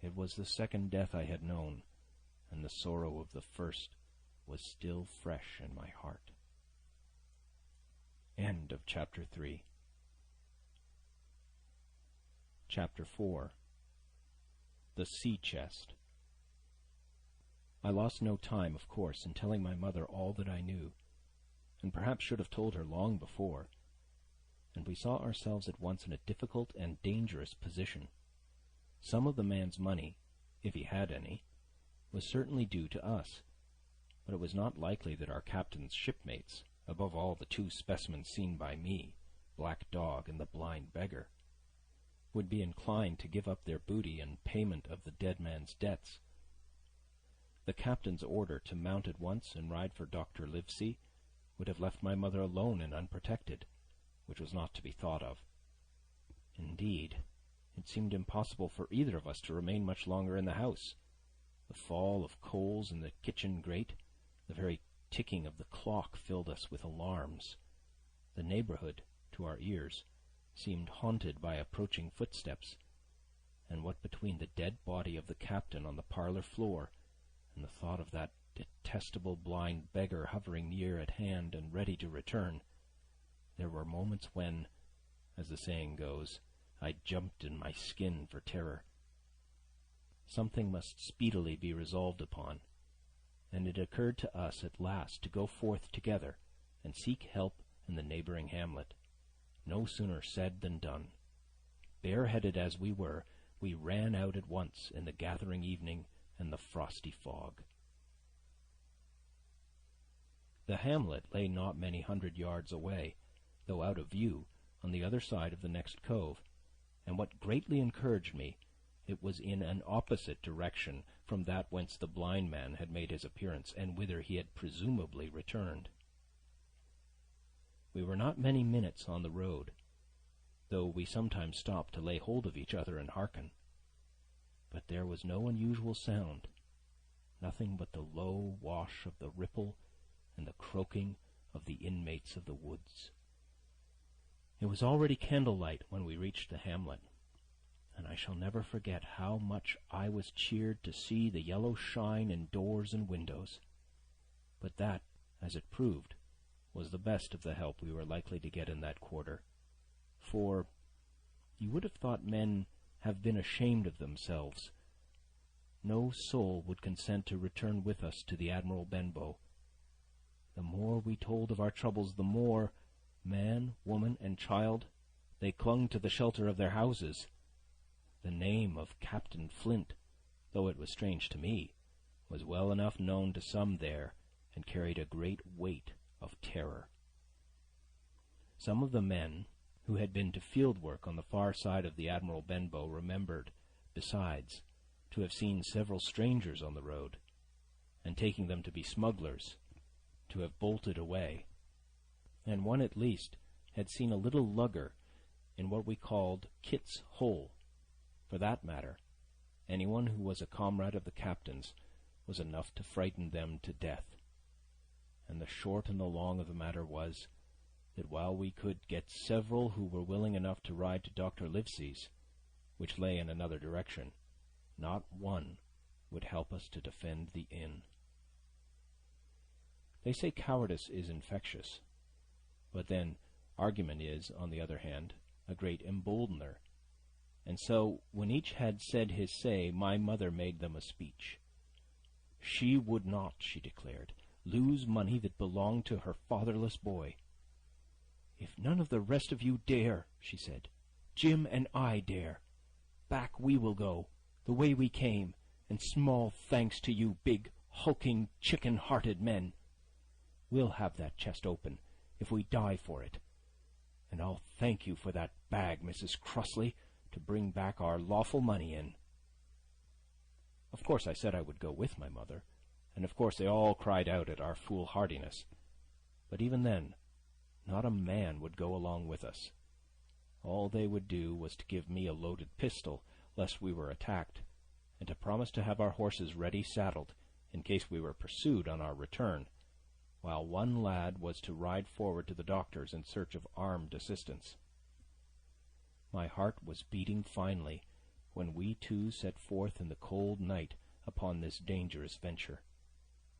It was the second death I had known, and the sorrow of the first was still fresh in my heart. End of Chapter 3. Chapter 4. The Sea Chest. I lost no time, of course, in telling my mother all that I knew, and perhaps should have told her long before, and we saw ourselves at once in a difficult and dangerous position. Some of the man's money, if he had any, was certainly due to us, but it was not likely that our captain's shipmates, above all the 2 specimens seen by me, Black Dog and the blind beggar, would be inclined to give up their booty in payment of the dead man's debts. The captain's order to mount at once and ride for Dr. Livesey would have left my mother alone and unprotected, which was not to be thought of. Indeed, it seemed impossible for either of us to remain much longer in the house. The fall of coals in the kitchen grate, the very ticking of the clock filled us with alarms. The neighbourhood, to our ears, seemed haunted by approaching footsteps, and what between the dead body of the captain on the parlour floor and the thought of that detestable blind beggar hovering near at hand and ready to return, there were moments when, as the saying goes, I jumped in my skin for terror. Something must speedily be resolved upon, and it occurred to us at last to go forth together and seek help in the neighbouring hamlet. No sooner said than done. Bareheaded as we were, we ran out at once in the gathering evening and the frosty fog. The hamlet lay not many 100 yards away, though out of view, on the other side of the next cove, and what greatly encouraged me, it was in an opposite direction from that whence the blind man had made his appearance, and whither he had presumably returned. We were not many minutes on the road, though we sometimes stopped to lay hold of each other and hearken. But there was no unusual sound, nothing but the low wash of the ripple and the croaking of the inmates of the woods. It was already candlelight when we reached the hamlet, and I shall never forget how much I was cheered to see the yellow shine in doors and windows. But that, as it proved, was the best of the help we were likely to get in that quarter, for you would have thought men have been ashamed of themselves. No soul would consent to return with us to the Admiral Benbow. The more we told of our troubles, the more, man, woman, and child, they clung to the shelter of their houses. The name of Captain Flint, though it was strange to me, was well enough known to some there, and carried a great weight of terror. Some of the men who had been to field work on the far side of the Admiral Benbow remembered, besides, to have seen several strangers on the road, and taking them to be smugglers, to have bolted away, and one at least had seen a little lugger in what we called Kit's Hole. For that matter, anyone who was a comrade of the captain's was enough to frighten them to death. And the short and the long of the matter was, that while we could get several who were willing enough to ride to Dr. Livesey's, which lay in another direction, not one would help us to defend the inn. They say cowardice is infectious, but then argument is, on the other hand, a great emboldener. And so, when each had said his say, my mother made them a speech. She would not, she declared, lose money that belonged to her fatherless boy. "If none of the rest of you dare," she said, "Jim and I dare. Back we will go, the way we came, and small thanks to you big, hulking, chicken-hearted men. We'll have that chest open, if we die for it. And I'll thank you for that bag, Mrs. Crossley, to bring back our lawful money in." Of course I said I would go with my mother, and of course they all cried out at our foolhardiness. But even then, not a man would go along with us. All they would do was to give me a loaded pistol, lest we were attacked, and to promise to have our horses ready saddled, in case we were pursued on our return, while one lad was to ride forward to the doctor's in search of armed assistance. My heart was beating finely when we two set forth in the cold night upon this dangerous venture.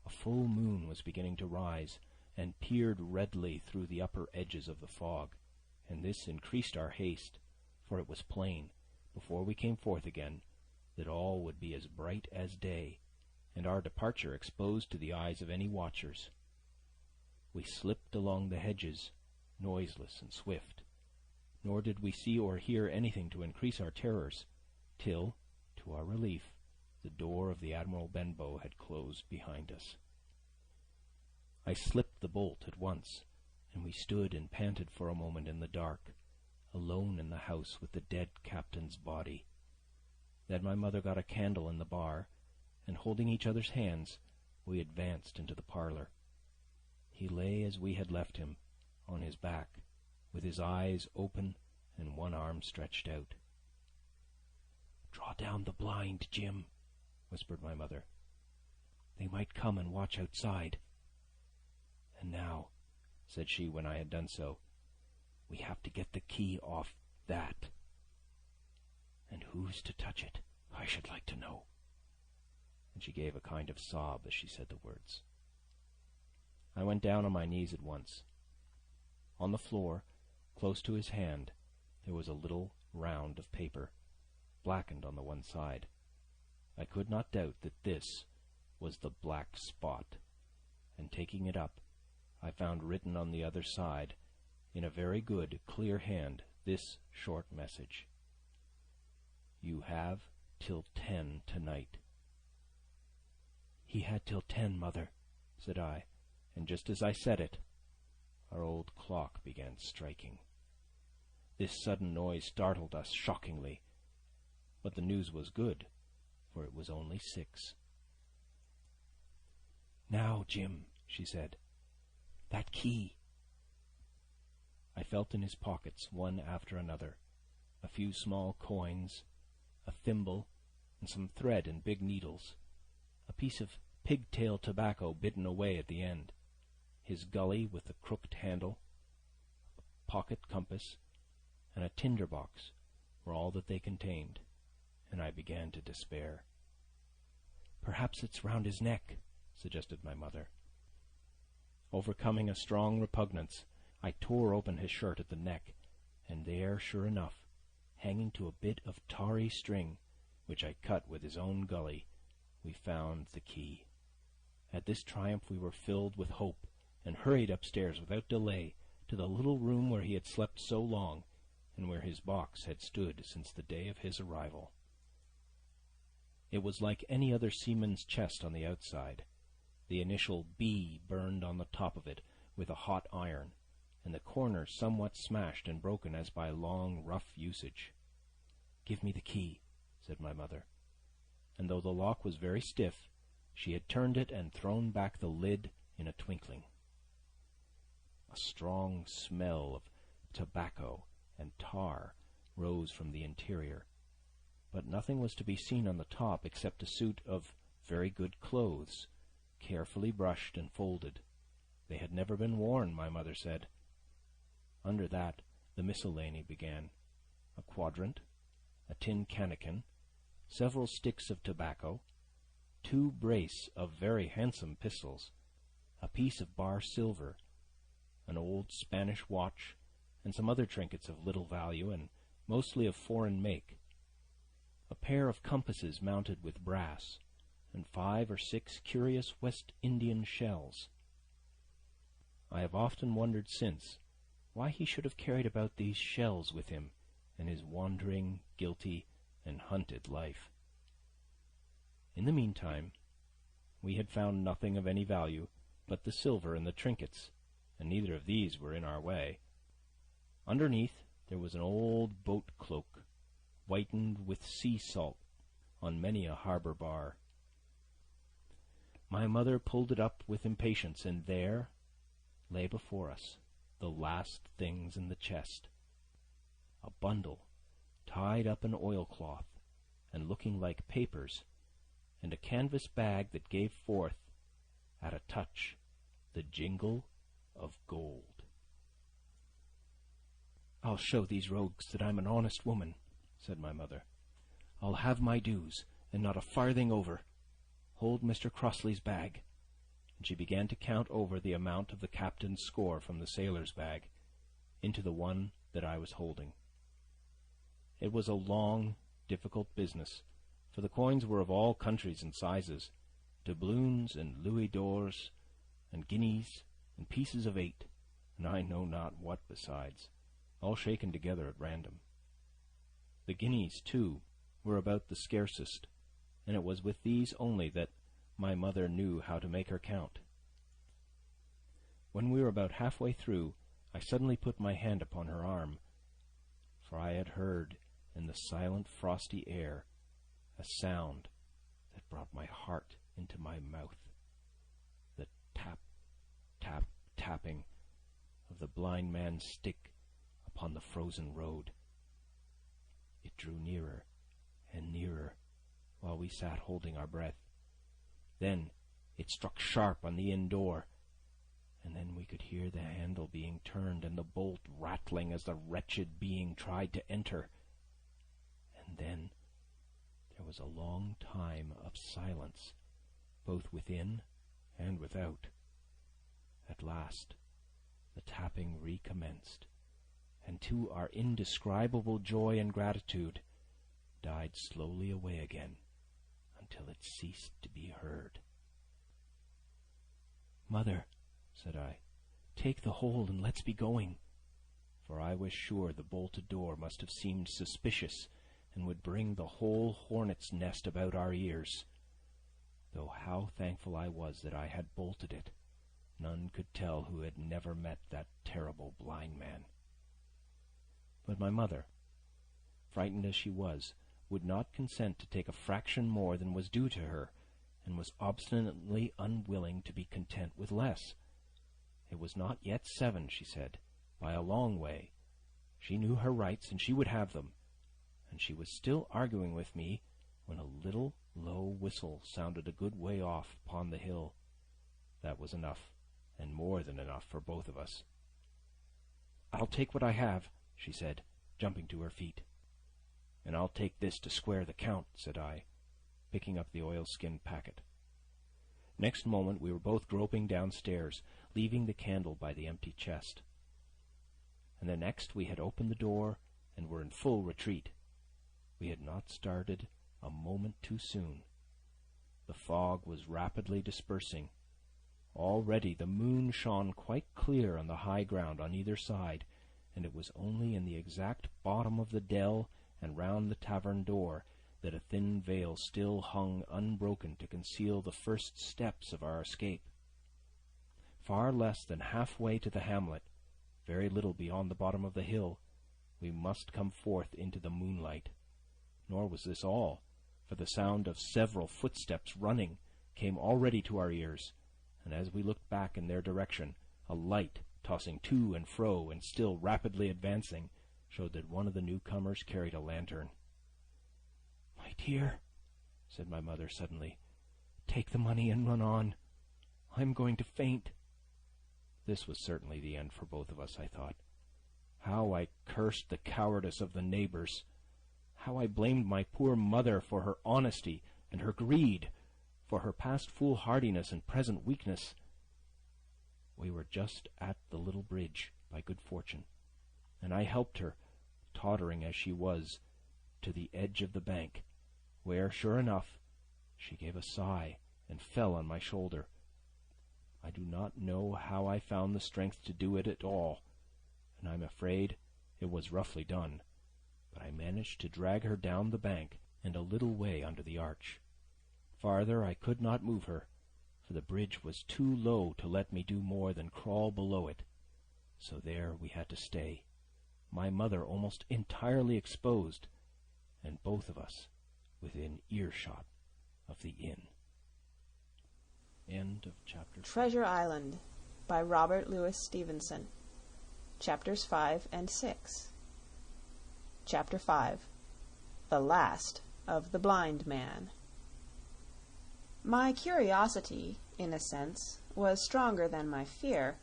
A full moon was beginning to rise, and peered redly through the upper edges of the fog, and this increased our haste, for it was plain, before we came forth again, that all would be as bright as day, and our departure exposed to the eyes of any watchers. We slipped along the hedges, noiseless and swift, nor did we see or hear anything to increase our terrors, till, to our relief, the door of the Admiral Benbow had closed behind us. I slipped the bolt at once, and we stood and panted for a moment in the dark, alone in the house with the dead captain's body. Then my mother got a candle in the bar, and holding each other's hands, we advanced into the parlour. He lay as we had left him, on his back, with his eyes open and one arm stretched out. "Draw down the blind, Jim," whispered my mother. "They might come and watch outside. And now," said she when I had done so, "we have to get the key off that." And who's to touch it, I should like to know?" And she gave a kind of sob as she said the words. I went down on my knees at once. On the floor, close to his hand, there was a little round of paper, blackened on the one side. I could not doubt that this was the black spot, and taking it up, I found written on the other side, in a very good, clear hand, this short message: "You have till 10 tonight." "He had till 10, Mother," said I, and just as I said it, our old clock began striking. This sudden noise startled us shockingly, but the news was good, for it was only 6. "Now, Jim," she said, "that key." I felt in his pockets, one after another, a few small coins, a thimble, and some thread and big needles, a piece of pigtail tobacco bitten away at the end, his gully with the crooked handle, a pocket compass, and a tinder box were all that they contained, and I began to despair. "Perhaps it's round his neck," suggested my mother. Overcoming a strong repugnance, I tore open his shirt at the neck, and there, sure enough, hanging to a bit of tarry string, which I cut with his own gully, we found the key. At this triumph we were filled with hope, and hurried upstairs without delay to the little room where he had slept so long, and where his box had stood since the day of his arrival. It was like any other seaman's chest on the outside, the initial B burned on the top of it with a hot iron, and the corners somewhat smashed and broken as by long, rough usage. "Give me the key," said my mother, and though the lock was very stiff, she had turned it and thrown back the lid in a twinkling. A strong smell of tobacco and tar rose from the interior, but nothing was to be seen on the top except a suit of very good clothes, carefully brushed and folded. They had never been worn, my mother said. Under that the miscellany began: a quadrant, a tin cannikin, several sticks of tobacco, 2 brace of very handsome pistols, a piece of bar silver, an old Spanish watch, and some other trinkets of little value and mostly of foreign make, a pair of compasses mounted with brass, and 5 or 6 curious West Indian shells. I have often wondered since why he should have carried about these shells with him in his wandering, guilty, and hunted life. In the meantime, we had found nothing of any value but the silver and the trinkets, and neither of these were in our way. Underneath there was an old boat cloak, whitened with sea salt on many a harbour bar. My mother pulled it up with impatience, and there lay before us the last things in the chest: a bundle tied up in oilcloth and looking like papers, and a canvas bag that gave forth, at a touch, the jingle of gold. "I'll show these rogues that I'm an honest woman," said my mother. "I'll have my dues, and not a farthing over. Hold Mr. Crossley's bag." And she began to count over the amount of the captain's score from the sailor's bag into the one that I was holding. It was a long, difficult business, for the coins were of all countries and sizes, doubloons and louis d'ors, and guineas, and pieces of 8, and I know not what besides, all shaken together at random. The guineas, too, were about the scarcest, and it was with these only that my mother knew how to make her count. When we were about halfway through, I suddenly put my hand upon her arm, for I had heard in the silent frosty air a sound that brought my heart into my mouth, the tap, tap, tapping of the blind man's stick upon the frozen road. It drew nearer and nearer, while we sat holding our breath. Then it struck sharp on the inn door, and then we could hear the handle being turned and the bolt rattling as the wretched being tried to enter. And And then there was a long time of silence, both within and without. At last the tapping recommenced, and to our indescribable joy and gratitude died slowly away again until it ceased to be heard. "Mother," said I, "take the hold and let's be going," for I was sure the bolted door must have seemed suspicious and would bring the whole hornet's nest about our ears. Though how thankful I was that I had bolted it, none could tell who had never met that terrible blind man. But my mother, frightened as she was, would not consent to take a fraction more than was due to her, and was obstinately unwilling to be content with less. It was not yet 7, she said, by a long way. She knew her rights, and she would have them. And she was still arguing with me when a little low whistle sounded a good way off upon the hill. That was enough, and more than enough for both of us. "I'll take what I have," she said, jumping to her feet. "And I'll take this to square the count," said I, picking up the oilskin packet. Next moment we were both groping downstairs, leaving the candle by the empty chest. And the next we had opened the door and were in full retreat. We had not started a moment too soon. The fog was rapidly dispersing. Already the moon shone quite clear on the high ground on either side, and it was only in the exact bottom of the dell and round the tavern door that a thin veil still hung unbroken to conceal the first steps of our escape. Far less than half-way to the hamlet, very little beyond the bottom of the hill, we must come forth into the moonlight. Nor was this all, for the sound of several footsteps running came already to our ears, and as we looked back in their direction, a light tossing to and fro and still rapidly advancing showed that one of the newcomers carried a lantern. "My dear," said my mother suddenly, "take the money and run on. I'm going to faint." This was certainly the end for both of us, I thought. How I cursed the cowardice of the neighbors! How I blamed my poor mother for her honesty and her greed, for her past foolhardiness and present weakness. We were just at the little bridge, by good fortune, and I helped her, tottering as she was, to the edge of the bank, where, sure enough, she gave a sigh and fell on my shoulder. I do not know how I found the strength to do it at all, and I'm afraid it was roughly done, but I managed to drag her down the bank and a little way under the arch. Farther I could not move her, for the bridge was too low to let me do more than crawl below it. So there we had to stay, my mother almost entirely exposed, and both of us within earshot of the inn. End of chapter. Treasure Island by Robert Louis Stevenson. Chapters 5 and 6. Chapter 5. The Last of the Blind Man. My curiosity, in a sense, was stronger than my fear,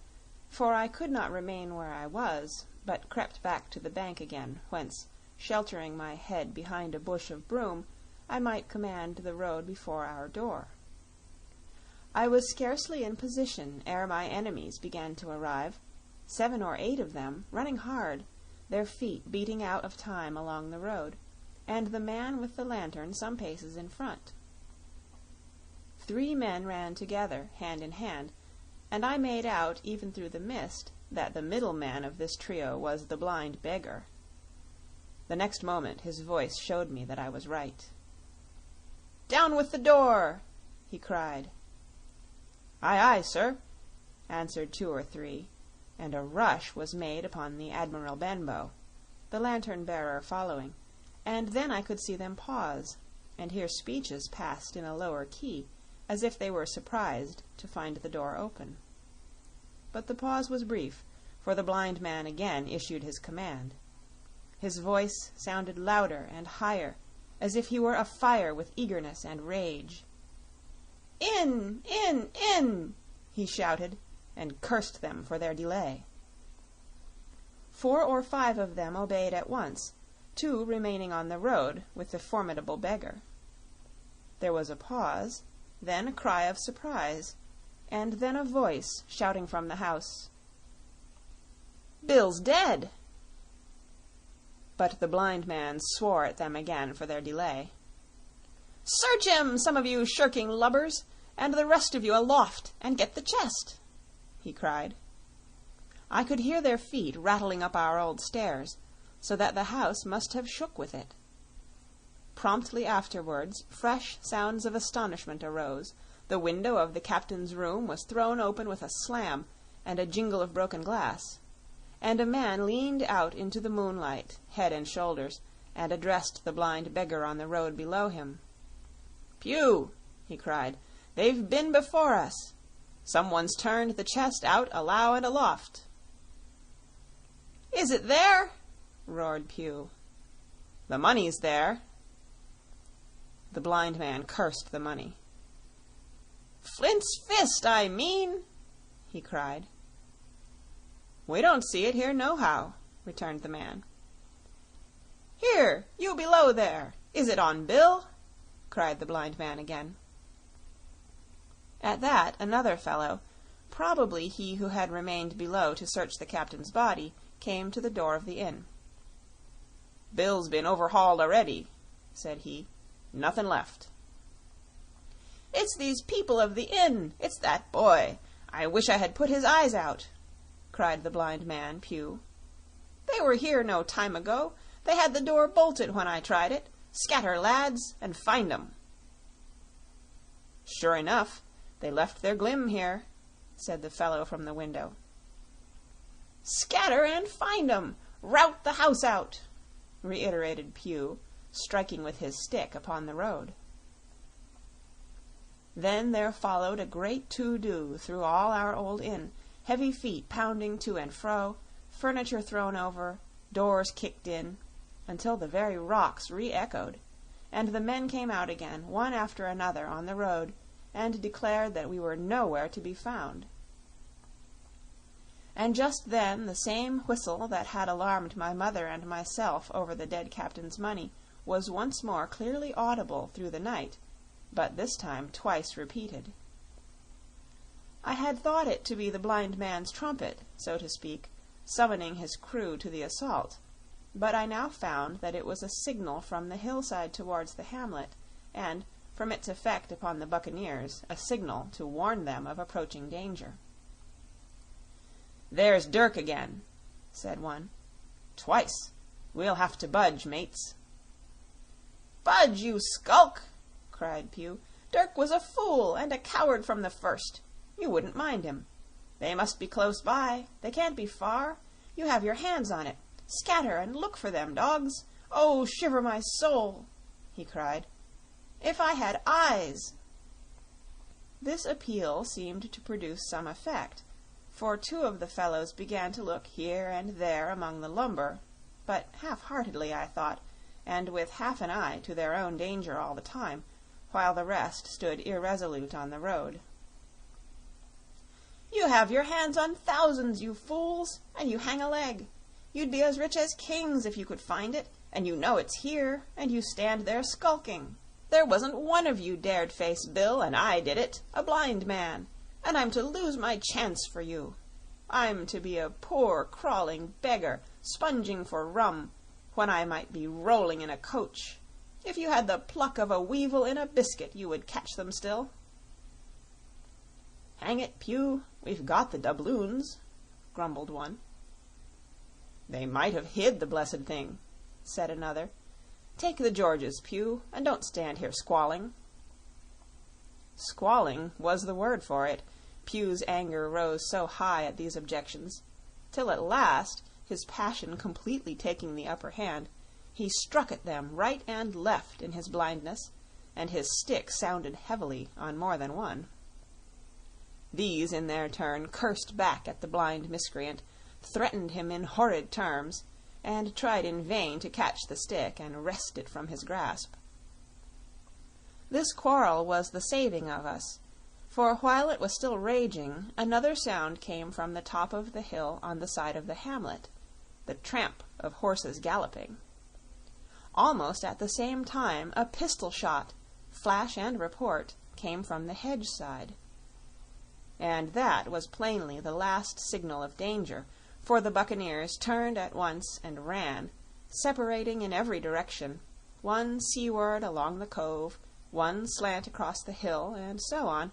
for I could not remain where I was, but crept back to the bank again, whence, sheltering my head behind a bush of broom, I might command the road before our door. I was scarcely in position ere my enemies began to arrive, 7 or 8 of them, running hard, their feet beating out of time along the road, and the man with the lantern some paces in front. 3 men ran together, hand in hand, and I made out, even through the mist, that the middle man of this trio was the blind beggar. The next moment his voice showed me that I was right. "Down with the door!" he cried. "Aye, aye, sir," answered 2 or 3, and a rush was made upon the Admiral Benbow, the lantern-bearer following, and then I could see them pause, and hear speeches passed in a lower key, as if they were surprised to find the door open. But the pause was brief, for the blind man again issued his command. His voice sounded louder and higher, as if he were afire with eagerness and rage. "In, in, in!" he shouted, and cursed them for their delay. 4 or 5 of them obeyed at once, two remaining on the road with the formidable Beggar. There was a pause, then a cry of surprise, and then a voice shouting from the house, "Bill's dead!" But the blind man swore at them again for their delay. "Search him, some of you shirking lubbers, and the rest of you aloft, and get the chest!" he cried. I could hear their feet rattling up our old stairs, so that the house must have shook with it. Promptly afterwards, fresh sounds of astonishment arose. The window of the captain's room was thrown open with a slam and a jingle of broken glass, and a man leaned out into the moonlight, head and shoulders, and addressed the blind beggar on the road below him. "Pew!" he cried. "They've been before us. Someone's turned the chest out alow and aloft." "Is it there?" roared Pew. "The money's there." The blind man cursed the money. "Flint's fist, I mean!" he cried. "We don't see it here nohow," returned the man. "Here, you below there! Is it on Bill?" cried the blind man again. At that, another fellow, probably he who had remained below to search the captain's body, came to the door of the inn. "Bill's been overhauled already," said he. "Nothin' left." "It's these people of the inn! It's that boy! I wish I had put his eyes out!" cried the blind man, Pew. "They were here no time ago. They had the door bolted when I tried it. Scatter, lads, and find 'em." "Sure enough, they left their glim here," said the fellow from the window. "Scatter and find 'em! Rout the house out!" reiterated Pew, striking with his stick upon the road. Then there followed a great to-do through all our old inn, heavy feet pounding to and fro, furniture thrown over, doors kicked in, until the very rocks re-echoed, and the men came out again, one after another, on the road, and declared that we were nowhere to be found. And just then the same whistle that had alarmed my mother and myself over the dead captain's money was once more clearly audible through the night, but this time twice repeated. I had thought it to be the blind man's trumpet, so to speak, summoning his crew to the assault, but I now found that it was a signal from the hillside towards the hamlet, and, from its effect upon the buccaneers, a signal to warn them of approaching danger. "There's Dirk again," said one. "Twice. We'll have to budge, mates." "Budge, you skulk!" cried Pew. "Dirk was a fool and a coward from the first. You wouldn't mind him. They must be close by. They can't be far. You have your hands on it. Scatter and look for them, dogs. Oh, shiver my soul!" he cried. "If I had eyes!" This appeal seemed to produce some effect, for two of the fellows began to look here and there among the lumber, but half-heartedly, I thought, and with half an eye to their own danger all the time, while the rest stood irresolute on the road. "You have your hands on thousands, you fools, and you hang a leg. You'd be as rich as kings if you could find it, and you know it's here, and you stand there skulking. There wasn't one of you dared face Bill, and I did it, a blind man, and I'm to lose my chance for you. I'm to be a poor, crawling beggar, sponging for rum, when I might be rolling in a coach. If you had the pluck of a weevil in a biscuit, you would catch them still." "Hang it, Pew, we've got the doubloons," grumbled one. "They might have hid the blessed thing," said another. "Take the Georges, Pew, and don't stand here squalling." Squalling was the word for it. Pew's anger rose so high at these objections, till at last, his passion completely taking the upper hand, he struck at them right and left in his blindness, and his stick sounded heavily on more than one. These, in their turn, cursed back at the blind miscreant, threatened him in horrid terms, and tried in vain to catch the stick and wrest it from his grasp. This quarrel was the saving of us, for while it was still raging, another sound came from the top of the hill on the side of the hamlet, the tramp of horses galloping. almost at the same time a pistol shot, flash and report, came from the hedge side. And that was plainly the last signal of danger, for the buccaneers turned at once and ran, separating in every direction, one seaward along the cove, one slant across the hill, and so on,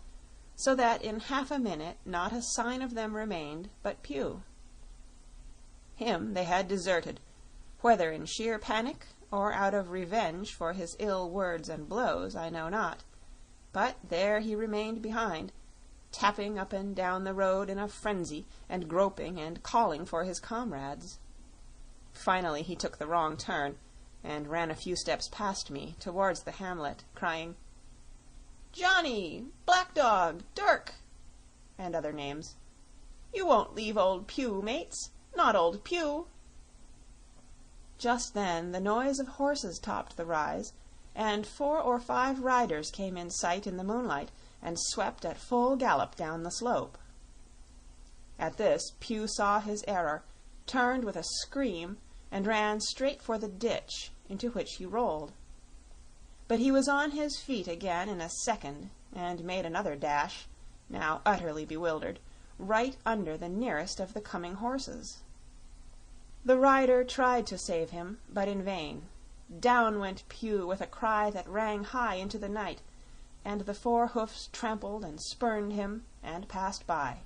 so that in half a minute not a sign of them remained but Pew. Him they had deserted, whether in sheer panic or out of revenge for his ill words and blows, I know not, but there he remained behind, tapping up and down the road in a frenzy, and groping and calling for his comrades. Finally he took the wrong turn, and ran a few steps past me towards the hamlet, crying, "Johnny! Black Dog! Dirk!" and other names. "You won't leave old Pew, mates! Not old Pew!" Just then the noise of horses topped the rise, and 4 or 5 riders came in sight in the moonlight, and swept at full gallop down the slope. At this Pew saw his error, turned with a scream, and ran straight for the ditch, into which he rolled. But he was on his feet again in a second, and made another dash, now utterly bewildered, right under the nearest of the coming horses. The rider tried to save him, but in vain. Down went Pew with a cry that rang high into the night, and the 4 hoofs trampled and spurned him and passed by.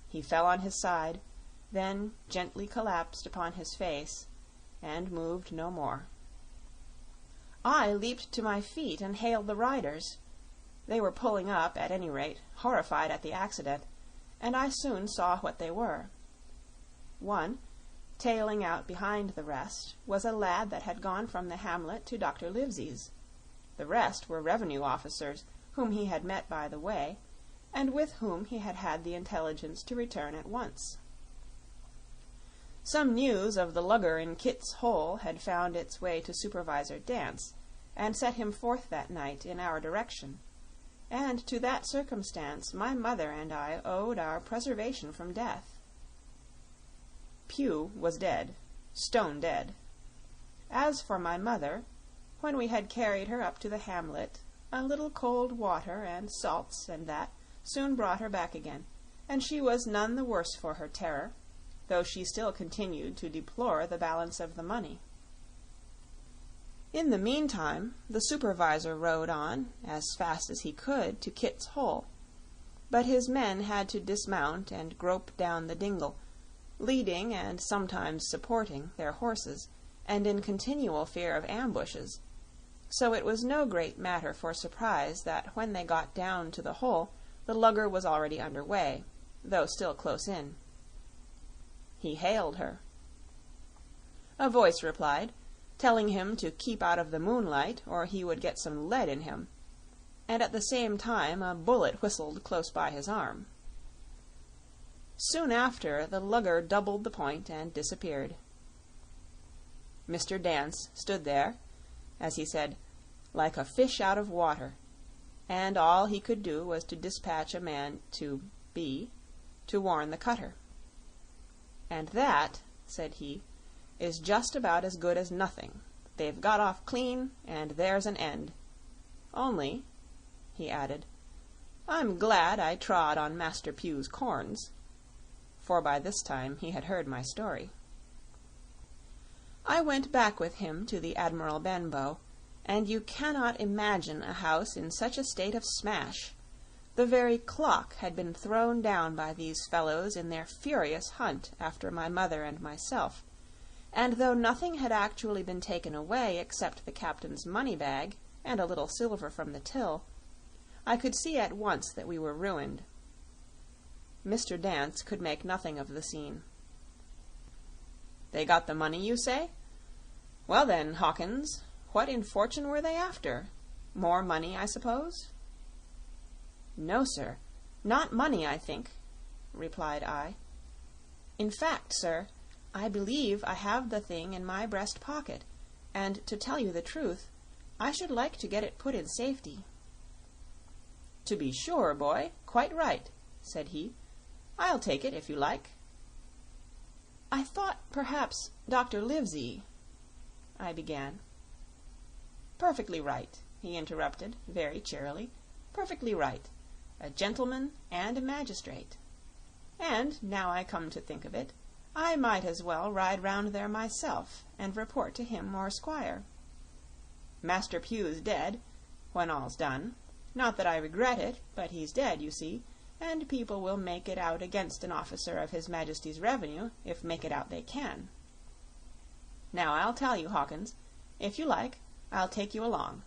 He fell on his side, then gently collapsed upon his face, and moved no more. I leaped to my feet and hailed the riders. They were pulling up, at any rate, horrified at the accident, and I soon saw what they were. One, tailing out behind the rest, was a lad that had gone from the hamlet to Dr. Livesey's. The rest were revenue officers, whom he had met by the way, and with whom he had had the intelligence to return at once. Some news of the lugger in Kit's Hole had found its way to Supervisor Dance, and set him forth that night in our direction, and to that circumstance my mother and I owed our preservation from death. Pew was dead, stone dead. As for my mother, when we had carried her up to the hamlet, a little cold water and salts and that soon brought her back again, and she was none the worse for her terror, though she still continued to deplore the balance of the money. In the meantime, the supervisor rode on, as fast as he could, to Kit's Hole, but his men had to dismount and grope down the dingle, leading and sometimes supporting their horses, and in continual fear of ambushes, so it was no great matter for surprise that when they got down to the hole the lugger was already under way, though still close in. He hailed her. A voice replied, telling him to keep out of the moonlight or he would get some lead in him, and at the same time a bullet whistled close by his arm. Soon after the lugger doubled the point and disappeared. Mr. Dance stood there, as he said, like a fish out of water, and all he could do was to dispatch a man to B to warn the cutter. "And that," said he, "is just about as good as nothing. They've got off clean, and there's an end. Only," he added, "I'm glad I trod on Master Pew's corns," for by this time he had heard my story. I went back with him to the Admiral Benbow, and you cannot imagine a house in such a state of smash. The very clock had been thrown down by these fellows in their furious hunt after my mother and myself, and though nothing had actually been taken away except the captain's money-bag and a little silver from the till, I could see at once that we were ruined. Mr. Dance could make nothing of the scene. "They got the money, you say? Well then, Hawkins, what in fortune were they after? More money, I suppose?" "No, sir, not money, I think," replied I. "In fact, sir, I believe I have the thing in my breast pocket, and to tell you the truth, I should like to get it put in safety." "To be sure, boy, quite right," said he. "I'll take it if you like." "I thought perhaps Dr. Livesey," I began. Perfectly right," he interrupted, very cheerily. "Perfectly right. A gentleman and a magistrate. And, now I come to think of it, I might as well ride round there myself and report to him or Squire. Master Pugh's dead, when all's done. Not that I regret it, but he's dead, you see, and people will make it out against an officer of His Majesty's revenue, if make it out they can. Now I'll tell you, Hawkins, if you like, I'll take you along."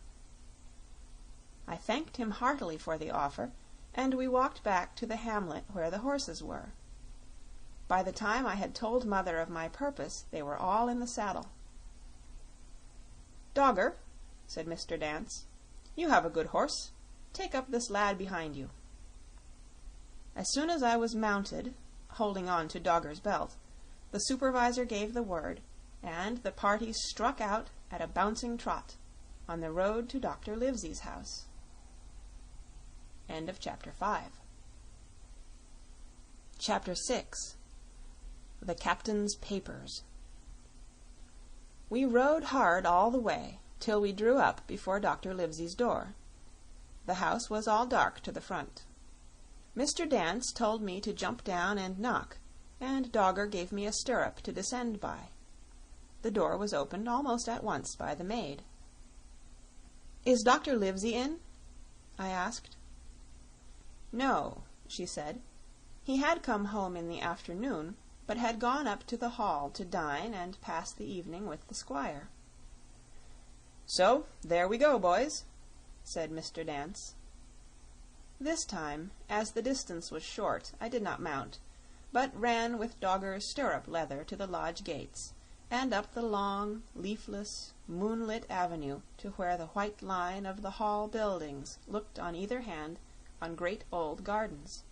I thanked him heartily for the offer, and we walked back to the hamlet where the horses were. By the time I had told Mother of my purpose, they were all in the saddle. "Dogger," said Mr. Dance, "you have a good horse. Take up this lad behind you." As soon as I was mounted, holding on to Dogger's belt, the supervisor gave the word, and the party struck out at a bouncing trot on the road to Dr. Livesey's house. End of Chapter 5. Chapter 6. The Captain's Papers. We rode hard all the way, till we drew up before Dr. Livesey's door. The house was all dark to the front. Mr. Dance told me to jump down and knock, and Dogger gave me a stirrup to descend by. The door was opened almost at once by the maid. "Is Dr. Livesey in?" I asked. "No," she said. "He had come home in the afternoon, but had gone up to the hall to dine and pass the evening with the Squire." "So there we go, boys," said Mr. Dance. This time, as the distance was short, I did not mount, but ran with Dogger's stirrup leather to the lodge gates, and up the long, leafless, moonlit avenue to where the white line of the hall buildings looked on either hand on great old gardens.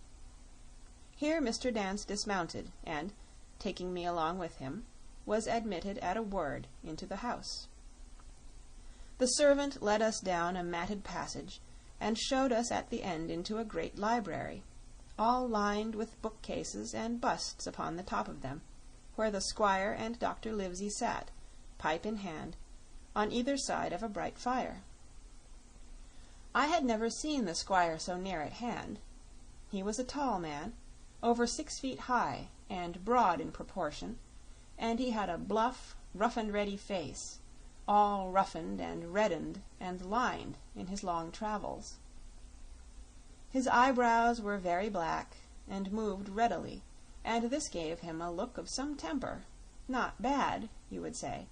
Here Mr. Dance dismounted, and, taking me along with him, was admitted at a word into the house. The servant led us down a matted passage, and showed us at the end into a great library, all lined with bookcases and busts upon the top of them, where the Squire and Dr. Livesey sat, pipe in hand, on either side of a bright fire. I had never seen the Squire so near at hand. He was a tall man, over 6 feet high, and broad in proportion, and he had a bluff, rough-and-ready face, all roughened and reddened and lined in his long travels. His eyebrows were very black, and moved readily, and this gave him a look of some temper, not bad, you would say,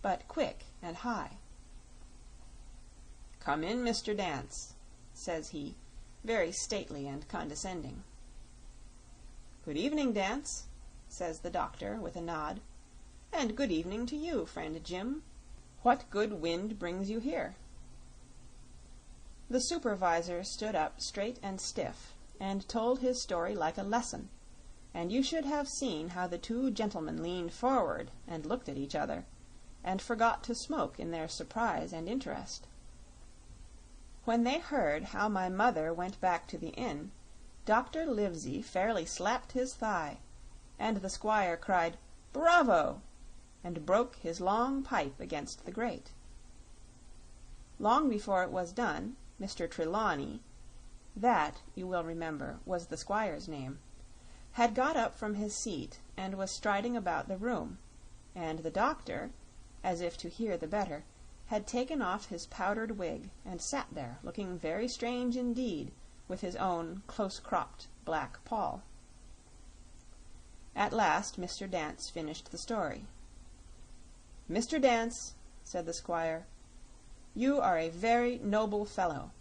but quick and high. "Come in, Mr. Dance," says he, very stately and condescending. "Good evening, Dance," says the doctor, with a nod. "And good evening to you, friend Jim. What good wind brings you here?" The supervisor stood up straight and stiff, and told his story like a lesson, and you should have seen how the two gentlemen leaned forward and looked at each other, and forgot to smoke in their surprise and interest. When they heard how my mother went back to the inn, Dr. Livesey fairly slapped his thigh, and the Squire cried "Bravo!" and broke his long pipe against the grate. Long before it was done, Mr. Trelawney, that, you will remember, was the Squire's name, had got up from his seat and was striding about the room, and the doctor, as if to hear the better, had taken off his powdered wig and sat there looking very strange indeed with his own close-cropped black poll. At last Mr. Dance finished the story. "Mr. Dance," said the Squire, "you are a very noble fellow,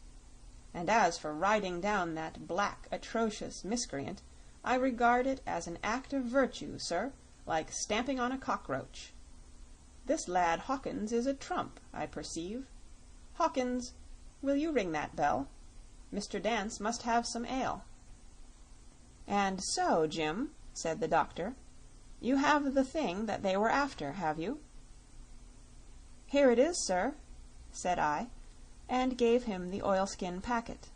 and as for riding down that black, atrocious miscreant, I regard it as an act of virtue, sir, like stamping on a cockroach. This lad Hawkins is a trump, I perceive. Hawkins, will you ring that bell? Mr. Dance must have some ale." "And so, Jim," said the doctor, "you have the thing that they were after, have you?" "Here it is, sir," said I, and gave him the oilskin packet.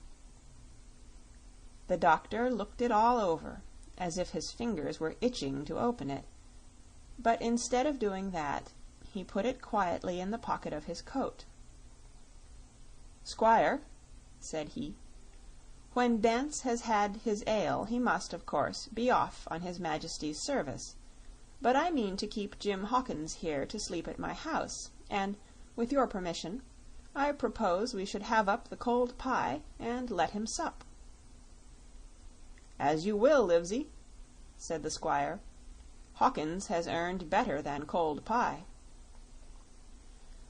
The doctor looked it all over, as if his fingers were itching to open it, but instead of doing that, he put it quietly in the pocket of his coat. "Squire," said he, "when Dance has had his ale he must, of course, be off on his Majesty's service. But I mean to keep Jim Hawkins here to sleep at my house, and, with your permission, I propose we should have up the cold pie and let him sup." "As you will, Livesey," said the squire. "Hawkins has earned better than cold pie."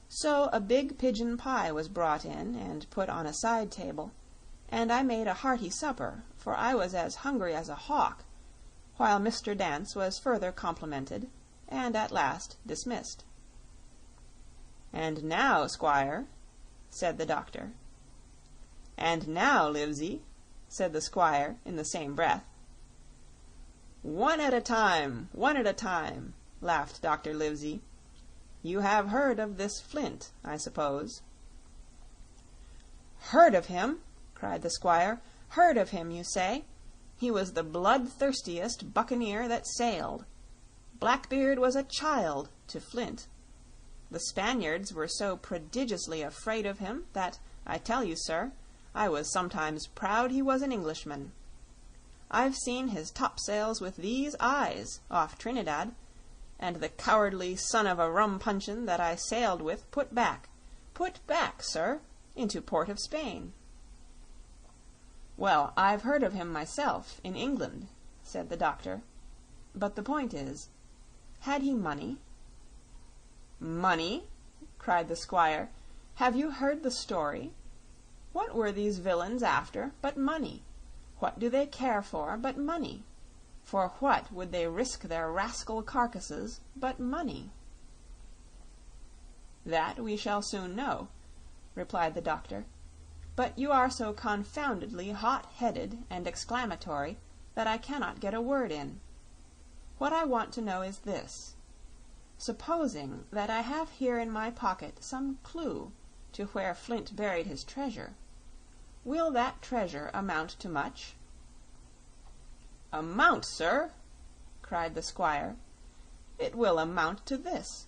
So a big pigeon pie was brought in and put on a side table, and I made a hearty supper, for I was as hungry as a hawk, while Mr. Dance was further complimented, and at last dismissed. "And now, Squire," said the doctor. "And now, Livesey," said the squire in the same breath. "One at a time, one at a time," laughed Dr. Livesey. "You have heard of this Flint, I suppose?" "Heard of him!" cried the squire. "Heard of him, you say? He was the bloodthirstiest buccaneer that sailed. Blackbeard was a child to Flint. The Spaniards were so prodigiously afraid of him that, I tell you, sir, I was sometimes proud he was an Englishman. I've seen his topsails with these eyes off Trinidad, and the cowardly son of a rum puncheon that I sailed with put back, sir, into Port of Spain." "Well, I've heard of him myself, in England," said the doctor. "But the point is, had he money?" "Money?" cried the squire. "Have you heard the story? What were these villains after but money? What do they care for but money? For what would they risk their rascal carcasses but money?" "That we shall soon know," replied the doctor. "But you are so confoundedly hot-headed and exclamatory that I cannot get a word in. What I want to know is this. Supposing that I have here in my pocket some clue to where Flint buried his treasure, will that treasure amount to much?" "Amount, sir!" cried the squire. "It will amount to this.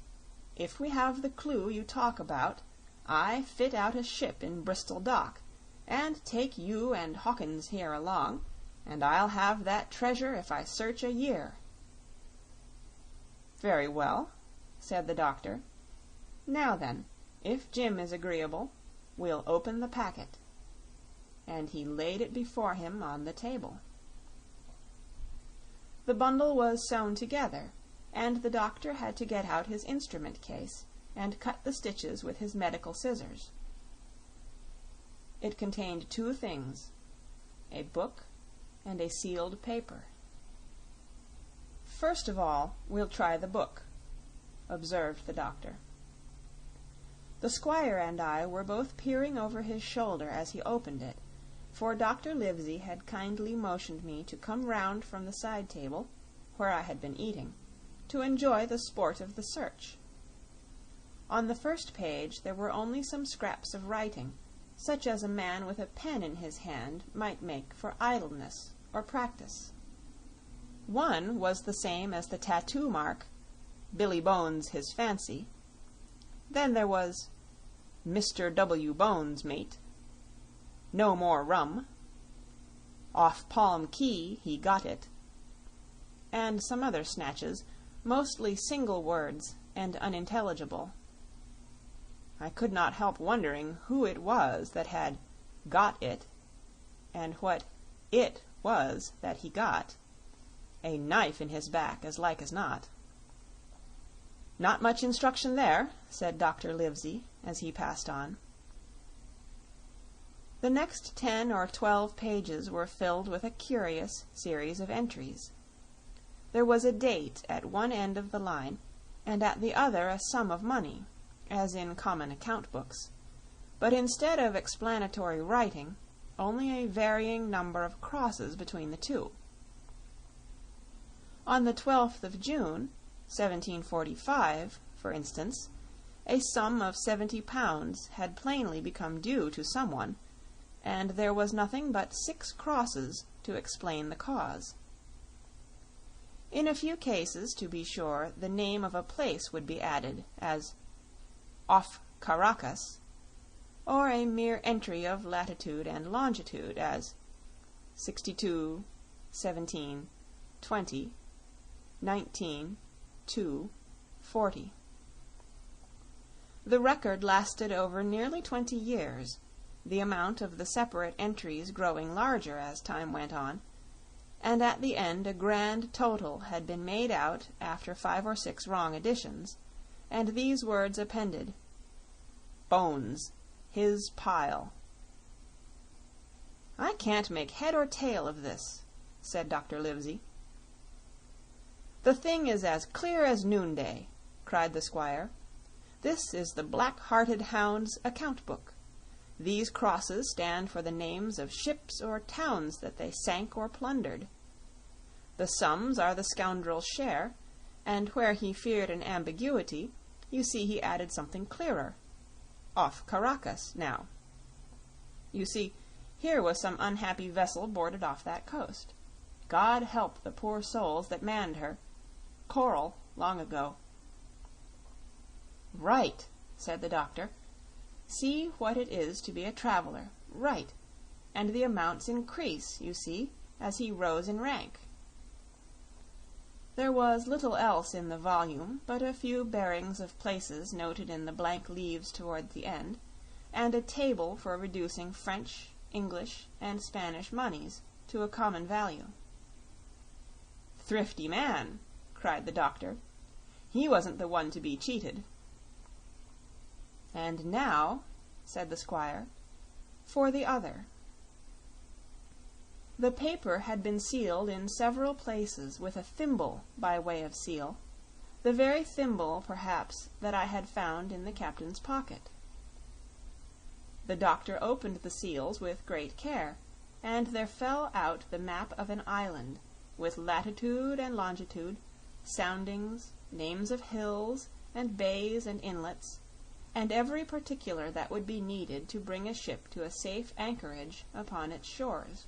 If we have the clue you talk about, I fit out a ship in Bristol dock, and take you and Hawkins here along, and I'll have that treasure if I search a year." "Very well," said the doctor. "Now then, if Jim is agreeable, we'll open the packet." And he laid it before him on the table. The bundle was sewn together, and the doctor had to get out his instrument case and cut the stitches with his medical scissors. It contained two things, a book and a sealed paper. "First of all, we'll try the book," observed the doctor. The squire and I were both peering over his shoulder as he opened it, for Dr. Livesey had kindly motioned me to come round from the side table, where I had been eating, to enjoy the sport of the search. On the first page there were only some scraps of writing, such as a man with a pen in his hand might make for idleness or practice. One was the same as the tattoo mark, "Billy Bones his fancy." Then there was "Mr. W. Bones, mate," "No more rum," "Off Palm Key he got it," and some other snatches, mostly single words and unintelligible. I could not help wondering who it was that had "got it," and what "it" was that he got. A knife in his back, as like as not. "Not much instruction there," said Dr. Livesey, as he passed on. The next 10 or 12 pages were filled with a curious series of entries. There was a date at one end of the line, and at the other a sum of money, as in common account books, but instead of explanatory writing, only a varying number of crosses between the two. On the 12th of June, 1745, for instance, a sum of £70 had plainly become due to someone, and there was nothing but 6 crosses to explain the cause. In a few cases, to be sure, the name of a place would be added, as "off Caracas," or a mere entry of latitude and longitude, as 62, 17, 20, 19, 2, 40. The record lasted over nearly 20 years, the amount of the separate entries growing larger as time went on, and at the end a grand total had been made out after 5 or 6 wrong additions, and these words appended: "Bones, his pile." "I can't make head or tail of this," said Dr. Livesey. "The thing is as clear as noonday," cried the squire. "This is the Black-Hearted Hound's account book. These crosses stand for the names of ships or towns that they sank or plundered. The sums are the scoundrel's share, and where he feared an ambiguity, you see he added something clearer. Off Caracas, now. You see, here was some unhappy vessel boarded off that coast. God help the poor souls that manned her. Coral, long ago." "Right," said the doctor. "See what it is to be a traveler. Right. And the amounts increase, you see, as he rose in rank." There was little else in the volume but a few bearings of places noted in the blank leaves toward the end, and a table for reducing French, English, and Spanish moneys to a common value. "Thrifty man!" cried the doctor. "He wasn't the one to be cheated." "And now," said the squire, "for the other." The paper had been sealed in several places with a thimble by way of seal, the very thimble, perhaps, that I had found in the captain's pocket. The doctor opened the seals with great care, and there fell out the map of an island, with latitude and longitude, soundings, names of hills, and bays and inlets, and every particular that would be needed to bring a ship to a safe anchorage upon its shores.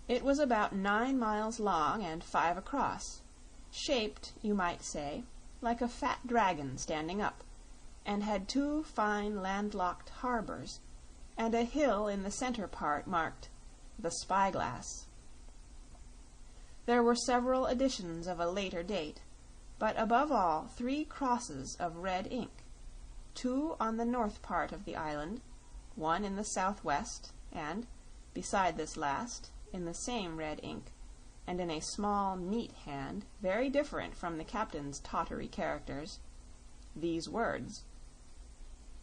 It was about 9 miles long and 5 across, shaped, you might say, like a fat dragon standing up, and had 2 fine landlocked harbors, and a hill in the center part marked "The Spyglass." There were several editions of a later date, but above all 3 crosses of red ink, 2 on the north part of the island, 1 in the southwest, and, beside this last, in the same red ink, and in a small, neat hand, very different from the captain's tottery characters, these words: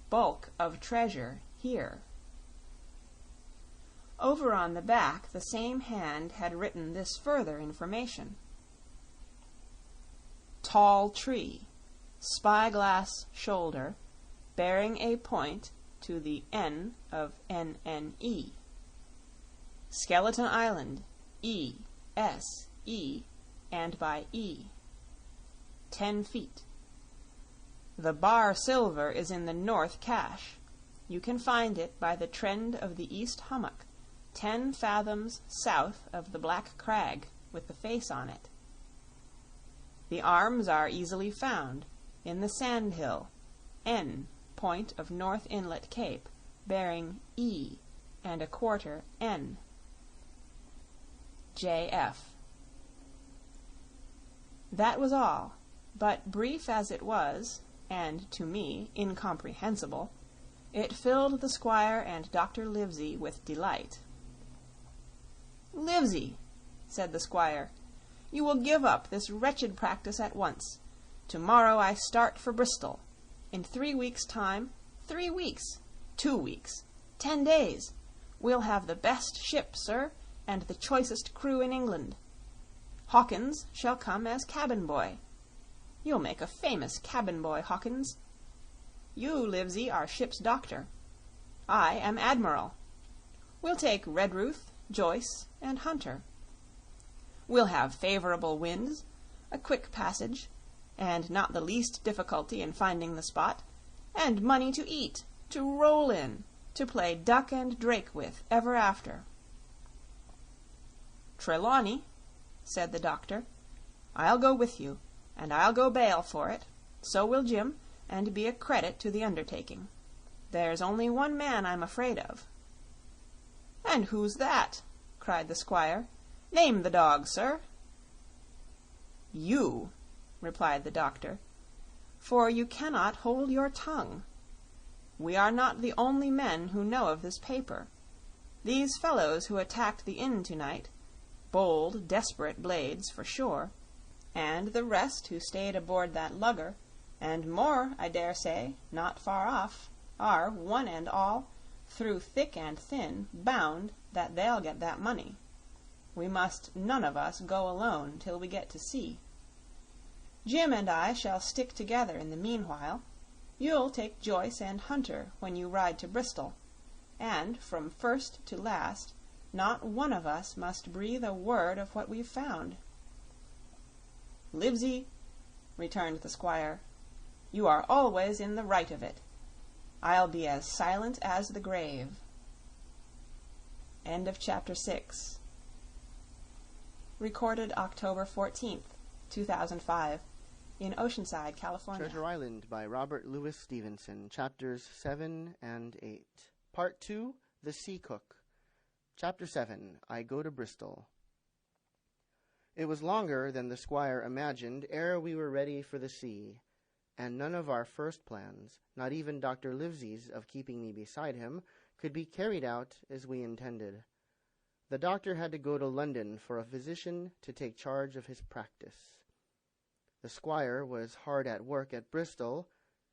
"Bulk of treasure here." Over on the back the same hand had written this further information: "Tall tree, spyglass shoulder, bearing a point to the N of NNE. Skeleton Island, E, S, E, and by E. 10 feet. The bar silver is in the north cache. You can find it by the trend of the east hummock, 10 fathoms south of the black crag, with the face on it. The arms are easily found in the sand hill, N, point of North Inlet Cape, bearing E, and a quarter N. J.F." That was all, but brief as it was, and to me incomprehensible, it filled the squire and Dr. Livesey with delight. "Livesey," said the squire, "you will give up this wretched practice at once. Tomorrow I start for Bristol. In 3 weeks' time, 3 weeks, 2 weeks, 10 days, we'll have the best ship, sir, and the choicest crew in England. Hawkins shall come as cabin boy. You'll make a famous cabin boy, Hawkins. You, Livesey, are ship's doctor. I am admiral. We'll take Redruth, Joyce, and Hunter. We'll have favorable winds, a quick passage, and not the least difficulty in finding the spot, and money to eat, to roll in, to play duck and drake with ever after." "Trelawney," said the doctor, "I'll go with you, and I'll go bail for it, so will Jim, and be a credit to the undertaking. There's only one man I'm afraid of." "And who's that?" cried the squire. "Name the dog, sir." "You," replied the doctor, "for you cannot hold your tongue. We are not the only men who know of this paper. These fellows who attacked the inn tonight, bold, desperate blades, for sure, and the rest who stayed aboard that lugger, and more, I dare say, not far off, are, one and all, through thick and thin, bound that they'll get that money. We must none of us go alone till we get to sea. Jim and I shall stick together in the meanwhile. You'll take Joyce and Hunter when you ride to Bristol, and from first to last not one of us must breathe a word of what we've found." "Livesey," returned the squire, "you are always in the right of it. I'll be as silent as the grave." End of chapter 6. Recorded October 14th, 2005, in Oceanside, California. Treasure Island by Robert Louis Stevenson, chapters 7 and 8. Part 2, The Sea Cook. Chapter 7, I Go to Bristol. It was longer than the squire imagined ere we were ready for the sea, and none of our first plans, not even Dr. Livesey's of keeping me beside him, could be carried out as we intended. The doctor had to go to London for a physician to take charge of his practice. The squire was hard at work at Bristol,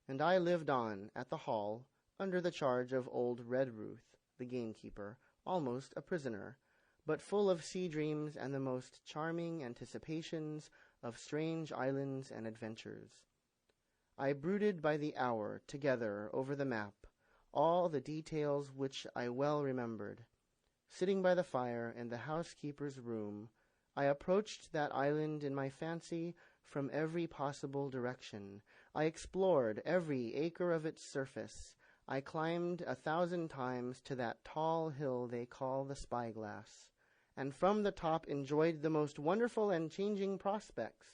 and I lived on at the Hall under the charge of old Redruth, the gamekeeper, almost a prisoner, but full of sea dreams and the most charming anticipations of strange islands and adventures. I brooded by the hour together over the map, all the details which I well remembered. Sitting by the fire in the housekeeper's room, I approached that island in my fancy from every possible direction. I explored every acre of its surface. I climbed 1,000 times to that tall hill they call the Spyglass, and from the top enjoyed the most wonderful and changing prospects.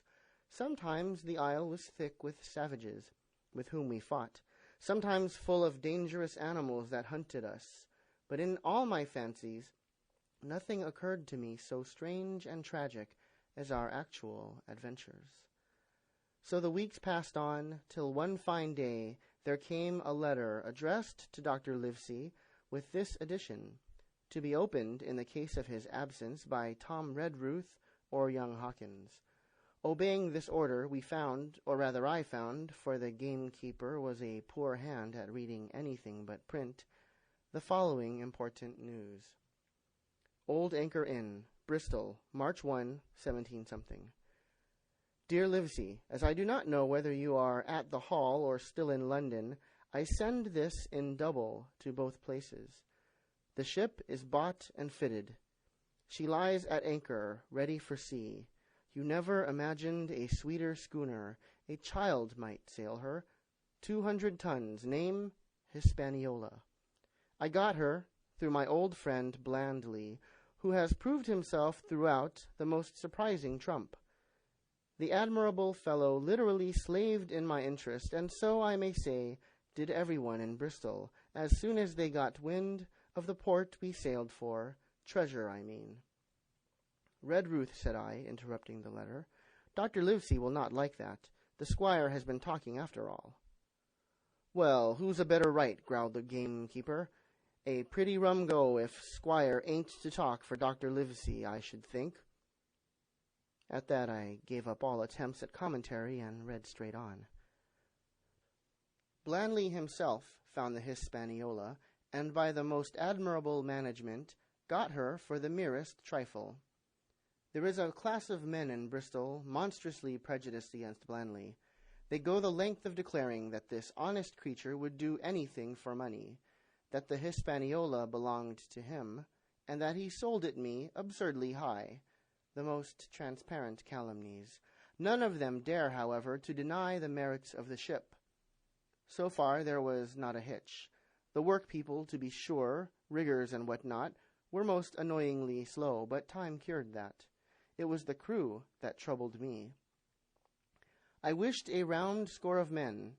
Sometimes the isle was thick with savages, with whom we fought, sometimes full of dangerous animals that hunted us. But in all my fancies, nothing occurred to me so strange and tragic as our actual adventures. So the weeks passed on, till one fine day there came a letter addressed to Dr. Livesey, with this addition, to be opened in the case of his absence by Tom Redruth or young Hawkins. Obeying this order, we found, or rather I found, for the gamekeeper was a poor hand at reading anything but print, the following important news. Old Anchor Inn, Bristol, March 1, 17-something. Dear Livesey, as I do not know whether you are at the Hall or still in London, I send this in double to both places. The ship is bought and fitted. She lies at anchor, ready for sea. You never imagined a sweeter schooner. A child might sail her. 200 tons, name Hispaniola. I got her through my old friend Blandly, who has proved himself throughout the most surprising trump. The admirable fellow literally slaved in my interest, and so, I may say, did everyone in Bristol, as soon as they got wind of the port we sailed for, treasure, I mean. Redruth, said I, interrupting the letter, Dr. Livesey will not like that. The squire has been talking after all. Well, who's a better right, growled the gamekeeper. A pretty rum go if squire ain't to talk for Dr. Livesey, I should think. At that I gave up all attempts at commentary and read straight on. Blandly himself found the Hispaniola, and by the most admirable management got her for the merest trifle. There is a class of men in Bristol monstrously prejudiced against Blandly. They go the length of declaring that this honest creature would do anything for money, that the Hispaniola belonged to him, and that he sold it me absurdly high. The most transparent calumnies. None of them dare, however, to deny the merits of the ship. So far there was not a hitch. The work-people, to be sure, riggers and what not, were most annoyingly slow, but time cured that. It was the crew that troubled me. I wished a round score of men,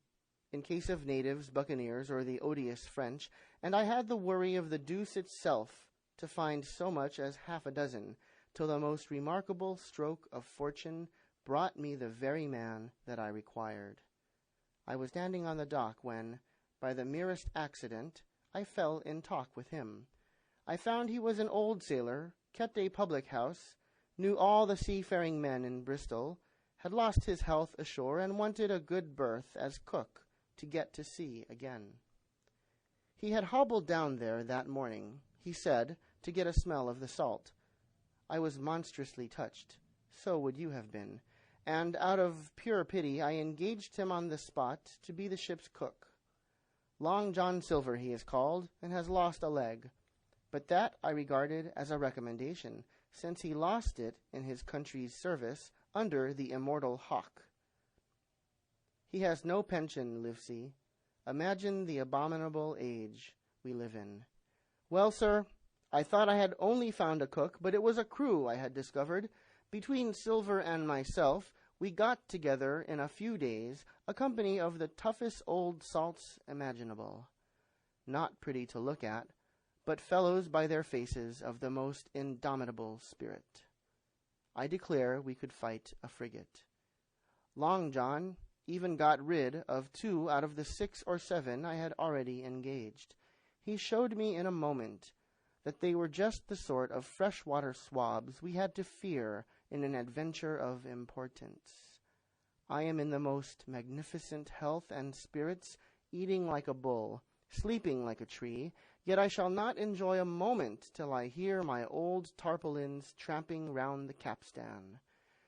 in case of natives, buccaneers, or the odious French, and I had the worry of the deuce itself to find so much as half a dozen, till the most remarkable stroke of fortune brought me the very man that I required. I was standing on the dock when, by the merest accident, I fell in talk with him. I found he was an old sailor, kept a public house, knew all the seafaring men in Bristol, had lost his health ashore, and wanted a good berth as cook to get to sea again. He had hobbled down there that morning, he said, to get a smell of the salt. I was monstrously touched. So would you have been. And out of pure pity I engaged him on the spot to be the ship's cook. Long John Silver he is called, and has lost a leg. But that I regarded as a recommendation, since he lost it in his country's service under the immortal Hawk. He has no pension, Livesey. Imagine the abominable age we live in. Well, sir, I thought I had only found a cook, but it was a crew I had discovered. Between Silver and myself, we got together in a few days a company of the toughest old salts imaginable. Not pretty to look at, but fellows by their faces of the most indomitable spirit. I declare we could fight a frigate. Long John even got rid of 2 out of the 6 or 7 I had already engaged. He showed me in a moment that they were just the sort of freshwater swabs we had to fear in an adventure of importance. I am in the most magnificent health and spirits, eating like a bull, sleeping like a tree, yet I shall not enjoy a moment till I hear my old tarpaulins tramping round the capstan.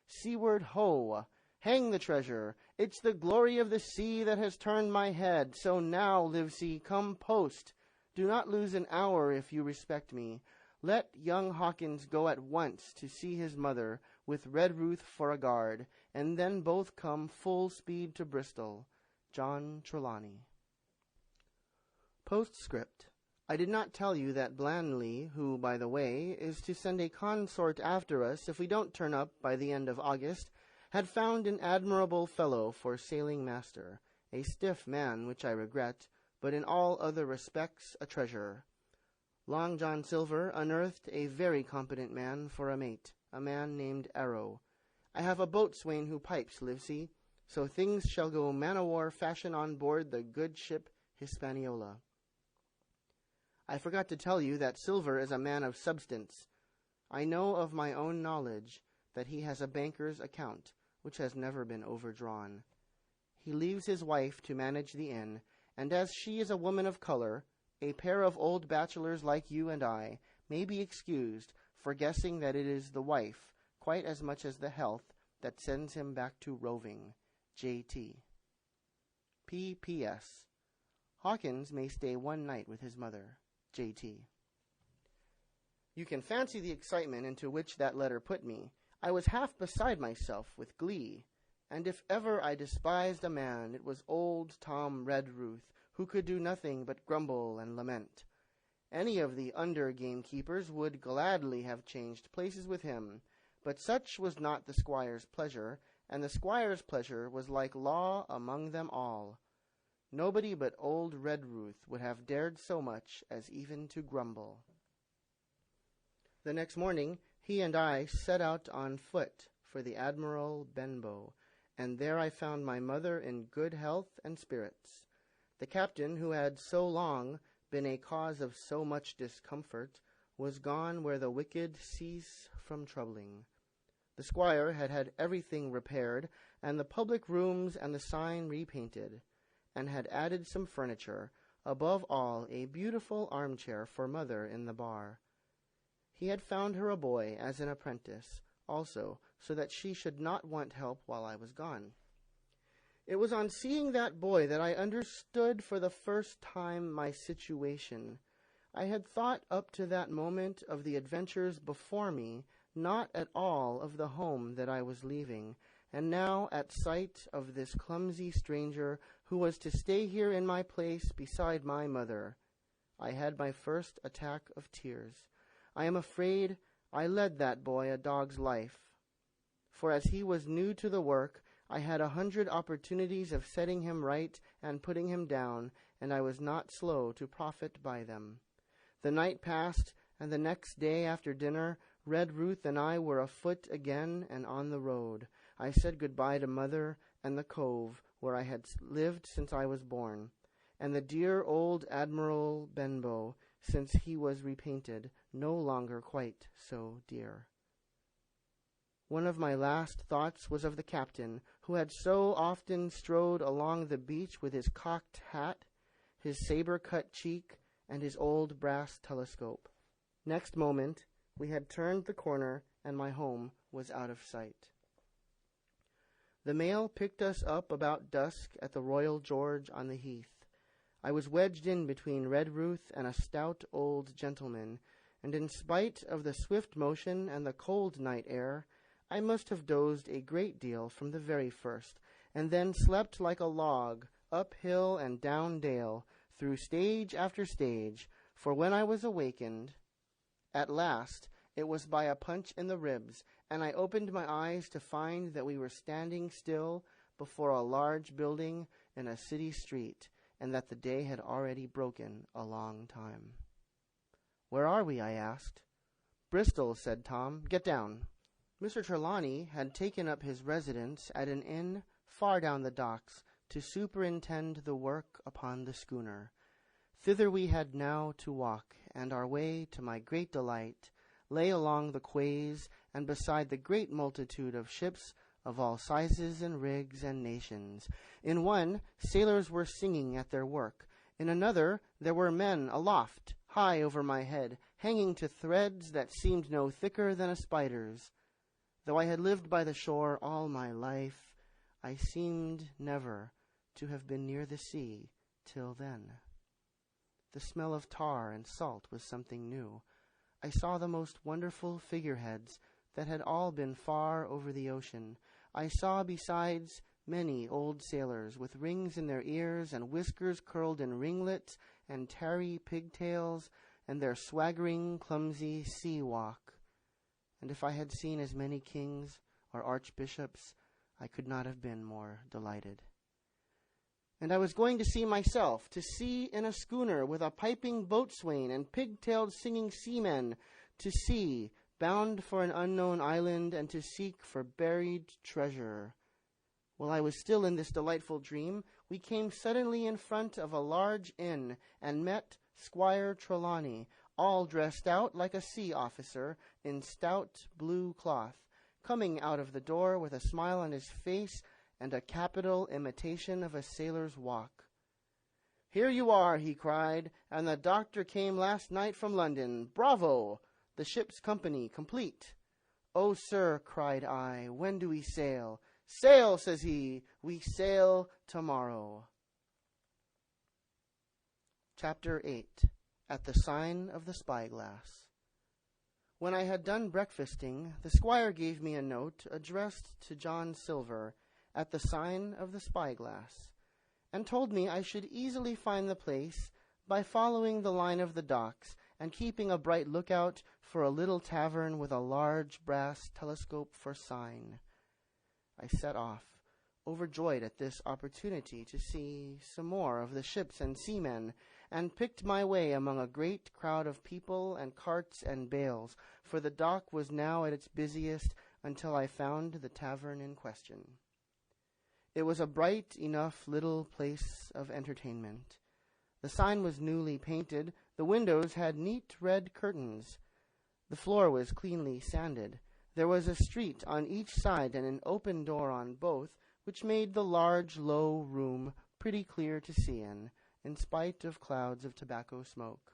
Seaward ho! Hang the treasure! It's the glory of the sea that has turned my head. So now, Livesey, come post. Do not lose an hour if you respect me. Let young Hawkins go at once to see his mother, with Redruth for a guard, and then both come full speed to Bristol. John Trelawney. Postscript. I did not tell you that Blandley, who, by the way, is to send a consort after us if we don't turn up by the end of August, had found an admirable fellow for sailing master, a stiff man, which I regret, but in all other respects a treasure. Long John Silver unearthed a very competent man for a mate, a man named Arrow. I have a boatswain who pipes, Livesey, so things shall go man-o'-war fashion on board the good ship Hispaniola. I forgot to tell you that Silver is a man of substance. I know of my own knowledge that he has a banker's account, which has never been overdrawn. He leaves his wife to manage the inn, and as she is a woman of color, a pair of old bachelors like you and I may be excused for guessing that it is the wife, quite as much as the health, that sends him back to roving. J.T. P.P.S. Hawkins may stay one night with his mother. J.T. You can fancy the excitement into which that letter put me. I was half beside myself with glee, and if ever I despised a man, it was old Tom Redruth, who could do nothing but grumble and lament. Any of the under gamekeepers would gladly have changed places with him, but such was not the squire's pleasure, and the squire's pleasure was like law among them all. Nobody but old Redruth would have dared so much as even to grumble. The next morning he and I set out on foot for the Admiral Benbow, and there I found my mother in good health and spirits. The captain, who had so long been a cause of so much discomfort, was gone where the wicked cease from troubling. The squire had had everything repaired, and the public rooms and the sign repainted, and had added some furniture, above all a beautiful armchair for mother in the bar. He had found her a boy as an apprentice, also, so that she should not want help while I was gone. It was on seeing that boy that I understood for the first time my situation. I had thought up to that moment of the adventures before me, not at all of the home that I was leaving, and now at sight of this clumsy stranger who was to stay here in my place beside my mother, I had my first attack of tears. I am afraid I led that boy a dog's life, for as he was new to the work, I had 100 opportunities of setting him right and putting him down, and I was not slow to profit by them. The night passed, and the next day after dinner, Red Ruth and I were afoot again and on the road. I said goodbye to Mother and the cove where I had lived since I was born, and the dear old Admiral Benbow, since he was repainted, no longer quite so dear. One of my last thoughts was of the captain, who had so often strode along the beach with his cocked hat, his saber-cut cheek, and his old brass telescope. Next moment, we had turned the corner, and my home was out of sight. The mail picked us up about dusk at the Royal George on the Heath. I was wedged in between Red Ruth and a stout old gentleman, and in spite of the swift motion and the cold night air, I must have dozed a great deal from the very first, and then slept like a log, up hill and down dale, through stage after stage, for when I was awakened, at last, it was by a punch in the ribs, and I opened my eyes to find that we were standing still before a large building in a city street, and that the day had already broken a long time. "Where are we?" I asked. "Bristol," said Tom. "Get down." Mr. Trelawney had taken up his residence at an inn far down the docks to superintend the work upon the schooner. Thither we had now to walk, and our way, to my great delight, lay along the quays and beside the great multitude of ships of all sizes and rigs and nations. In one, sailors were singing at their work. In another, there were men aloft, high over my head, hanging to threads that seemed no thicker than a spider's. Though I had lived by the shore all my life, I seemed never to have been near the sea till then. The smell of tar and salt was something new. I saw the most wonderful figureheads that had all been far over the ocean. I saw, besides, many old sailors with rings in their ears and whiskers curled in ringlets and tarry pigtails and their swaggering, clumsy sea walk. And if I had seen as many kings or archbishops, I could not have been more delighted. And I was going to see myself, to sea in a schooner with a piping boatswain and pig-tailed singing seamen, to sea, bound for an unknown island, and to seek for buried treasure. While I was still in this delightful dream, we came suddenly in front of a large inn, and met Squire Trelawney, all dressed out like a sea officer, in stout blue cloth, coming out of the door with a smile on his face and a capital imitation of a sailor's walk. "Here you are," he cried, "and the doctor came last night from London. Bravo! The ship's company complete." "Oh, sir," cried I, "when do we sail?" "Sail," says he, "we sail tomorrow." Chapter 8. At the Sign of the Spyglass. When I had done breakfasting, the squire gave me a note addressed to John Silver, at the Sign of the Spyglass, and told me I should easily find the place by following the line of the docks and keeping a bright lookout for a little tavern with a large brass telescope for sign. I set off, overjoyed at this opportunity to see some more of the ships and seamen, and picked my way among a great crowd of people and carts and bales, for the dock was now at its busiest until I found the tavern in question. It was a bright enough little place of entertainment. The sign was newly painted, the windows had neat red curtains, the floor was cleanly sanded, there was a street on each side and an open door on both, which made the large, low room pretty clear to see in spite of clouds of tobacco smoke.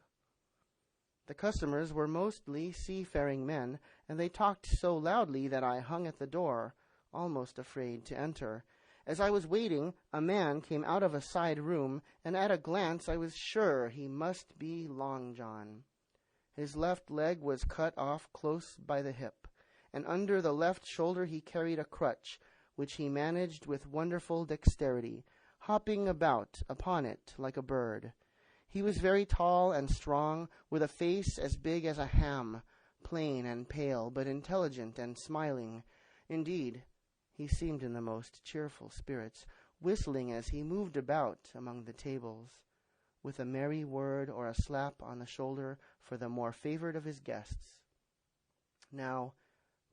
The customers were mostly seafaring men, and they talked so loudly that I hung at the door, almost afraid to enter. As I was waiting, a man came out of a side room, and at a glance I was sure he must be Long John. His left leg was cut off close by the hip, and under the left shoulder he carried a crutch, which he managed with wonderful dexterity, hopping about upon it like a bird. He was very tall and strong, with a face as big as a ham, plain and pale, but intelligent and smiling. Indeed, He seemed in the most cheerful spirits, whistling as he moved about among the tables, with a merry word or a slap on the shoulder for the more favored of his guests. Now,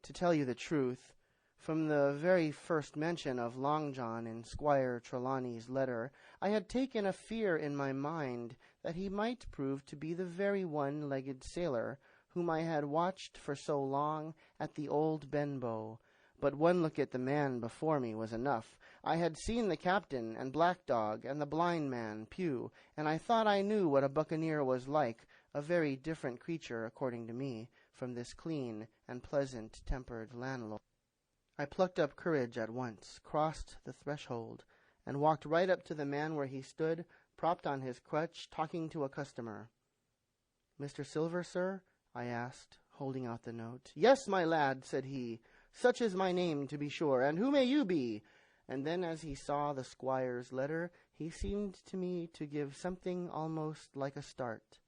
to tell you the truth, from the very first mention of Long John in Squire Trelawney's letter, I had taken a fear in my mind that he might prove to be the very one-legged sailor whom I had watched for so long at the old Benbow. But one look at the man before me was enough. I had seen the captain and Black Dog and the blind man, Pew, and I thought I knew what a buccaneer was like, a very different creature, according to me, from this clean and pleasant-tempered landlord. I plucked up courage at once, crossed the threshold, and walked right up to the man where he stood, propped on his crutch, talking to a customer. "Mr. Silver, sir?" I asked, holding out the note. "Yes, my lad," said he. "Such is my name, to be sure. And who may you be?" And then, as he saw the squire's letter, he seemed to me to give something almost like a start.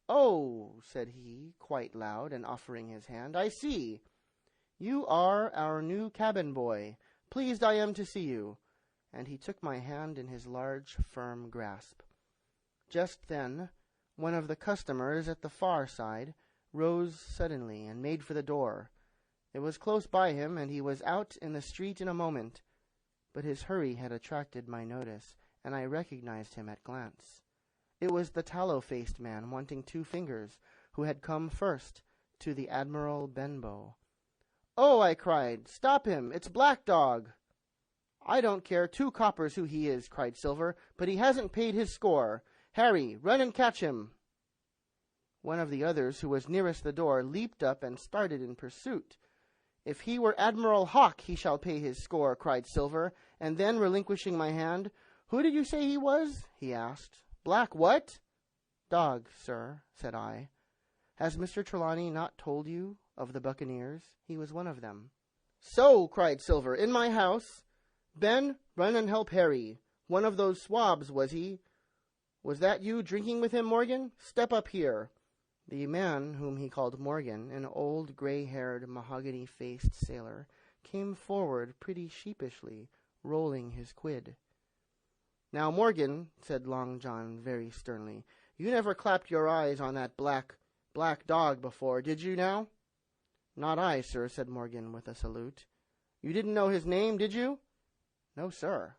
"Oh," said he, quite loud, and offering his hand, "I see. You are our new cabin boy. Pleased I am to see you." And he took my hand in his large, firm grasp. Just then, one of the customers at the far side rose suddenly and made for the door. It was close by him, and he was out in the street in a moment. But his hurry had attracted my notice, and I recognized him at glance. It was the tallow-faced man wanting 2 fingers, who had come first to the Admiral Benbow. "Oh," I cried, "stop him! It's Black Dog!" "I don't care 2 coppers who he is," cried Silver, "but he hasn't paid his score. Harry, run and catch him." One of the others, who was nearest the door, leaped up and started in pursuit. "If he were Admiral Hawke, he shall pay his score," cried Silver, and then, relinquishing my hand, "Who did you say he was?" he asked. "Black what?" "Dog, sir," said I. "Has Mr. Trelawney not told you of the buccaneers? He was one of them." "So," cried Silver, "in my house? Ben, run and help Harry. One of those swabs, was he? Was that you drinking with him, Morgan? Step up here." The man, whom he called Morgan, an old gray-haired, mahogany-faced sailor, came forward pretty sheepishly, rolling his quid. "Now, Morgan," said Long John very sternly, "you never clapped your eyes on that black dog before, did you now?" "Not I, sir," said Morgan with a salute. "You didn't know his name, did you?" "No, sir."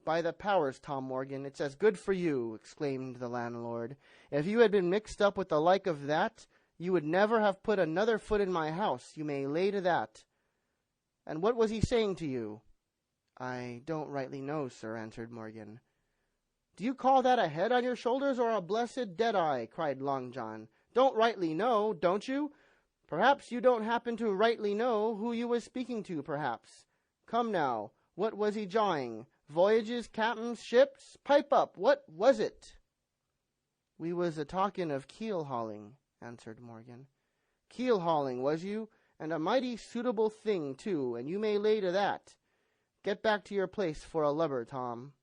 "By the powers, Tom Morgan, it's as good for you," exclaimed the landlord. "If you had been mixed up with the like of that, you would never have put another foot in my house, you may lay to that. And what was he saying to you?" "I don't rightly know, sir," answered Morgan. "Do you call that a head on your shoulders or a blessed dead-eye?" cried Long John. "Don't rightly know, don't you? Perhaps you don't happen to rightly know who you was speaking to, perhaps. Come now, what was he jawing? Voyages, captains, ships? Pipe up, what was it?" "We was a-talking of keel-hauling," answered Morgan. "Keel-hauling, was you? And a mighty suitable thing, too, and you may lay to that. Get back to your place for a lubber, Tom."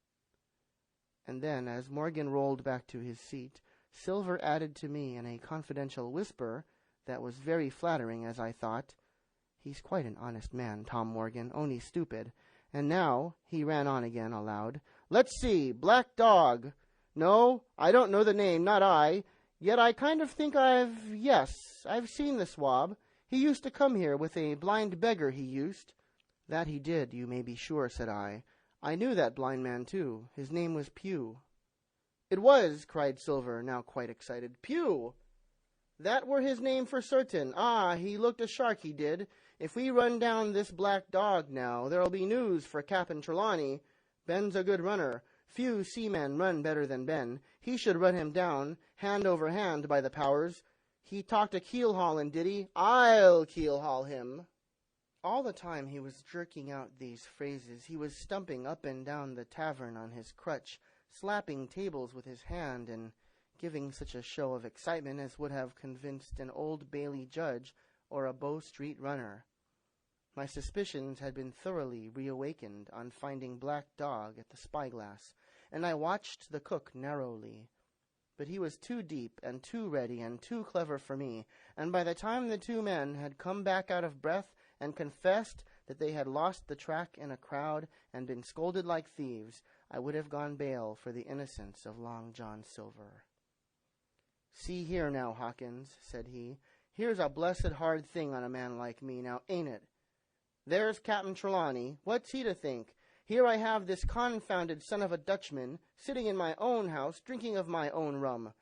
And then, as Morgan rolled back to his seat, Silver added to me in a confidential whisper that was very flattering, as I thought, "He's quite an honest man, Tom Morgan, only stupid. And now," he ran on again aloud, "let's see, Black Dog. No, I don't know the name, not I. Yet I kind of think I've seen the swab. He used to come here with a blind beggar, he used." "That he did, you may be sure," said I. "I knew that blind man, too. His name was Pew." "It was," cried Silver, now quite excited. "Pew! That were his name for certain. Ah, he looked a shark, he did. If we run down this Black Dog now, there'll be news for Captain Trelawney. Ben's a good runner. Few seamen run better than Ben. He should run him down, hand over hand, by the powers. He talked a keel-haulin', did he? I'll keel-haul him." All the time he was jerking out these phrases, he was stumping up and down the tavern on his crutch, slapping tables with his hand, and giving such a show of excitement as would have convinced an Old Bailey judge or a Bow Street runner. My suspicions had been thoroughly reawakened on finding Black Dog at the spyglass, and I watched the cook narrowly. But he was too deep and too ready and too clever for me, and by the time the 2 men had come back out of breath and confessed that they had lost the track in a crowd and been scolded like thieves, I would have gone bail for the innocence of Long John Silver. "See here now, Hawkins," said he. "Here's a blessed hard thing on a man like me, now ain't it? There's Captain Trelawney. What's he to think? Here I have this confounded son of a Dutchman sitting in my own house drinking of my own rum.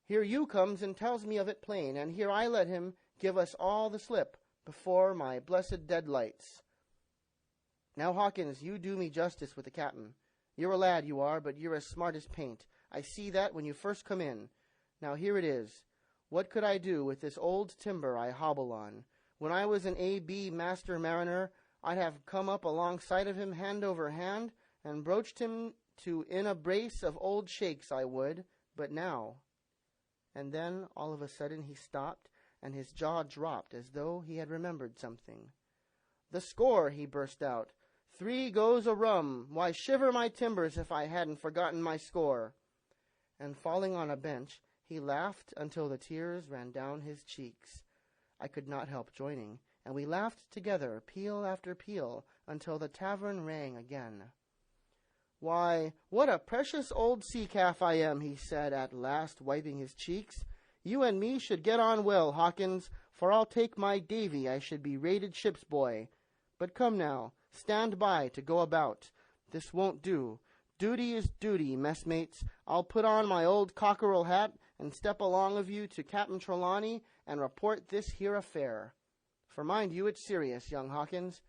Here you comes and tells me of it plain, and here I let him give us all the slip before my blessed deadlights. Now, Hawkins, you do me justice with the captain. You're a lad, you are, but you're as smart as paint. I see that when you first come in. Now here it is. What could I do with this old timber I hobble on? When I was an A.B. master mariner, I'd have come up alongside of him hand over hand and broached him to in a brace of old shakes, I would, but now. And then, all of a sudden, he stopped, and his jaw dropped as though he had remembered something. "The score," he burst out. "3 goes a rum. Why, shiver my timbers if I hadn't forgotten my score." And falling on a bench, he laughed until the tears ran down his cheeks. I could not help joining, and we laughed together, peal after peal, until the tavern rang again. "Why, what a precious old sea-calf I am," he said at last, wiping his cheeks. "You and me should get on well, Hawkins, for I'll take my davy I should be rated ship's boy. But come now, stand by to go about. This won't do. Duty is duty, messmates. I'll put on my old cockerel hat and step along of you to Captain Trelawney and report this here affair. For mind you, it's serious, young Hawkins,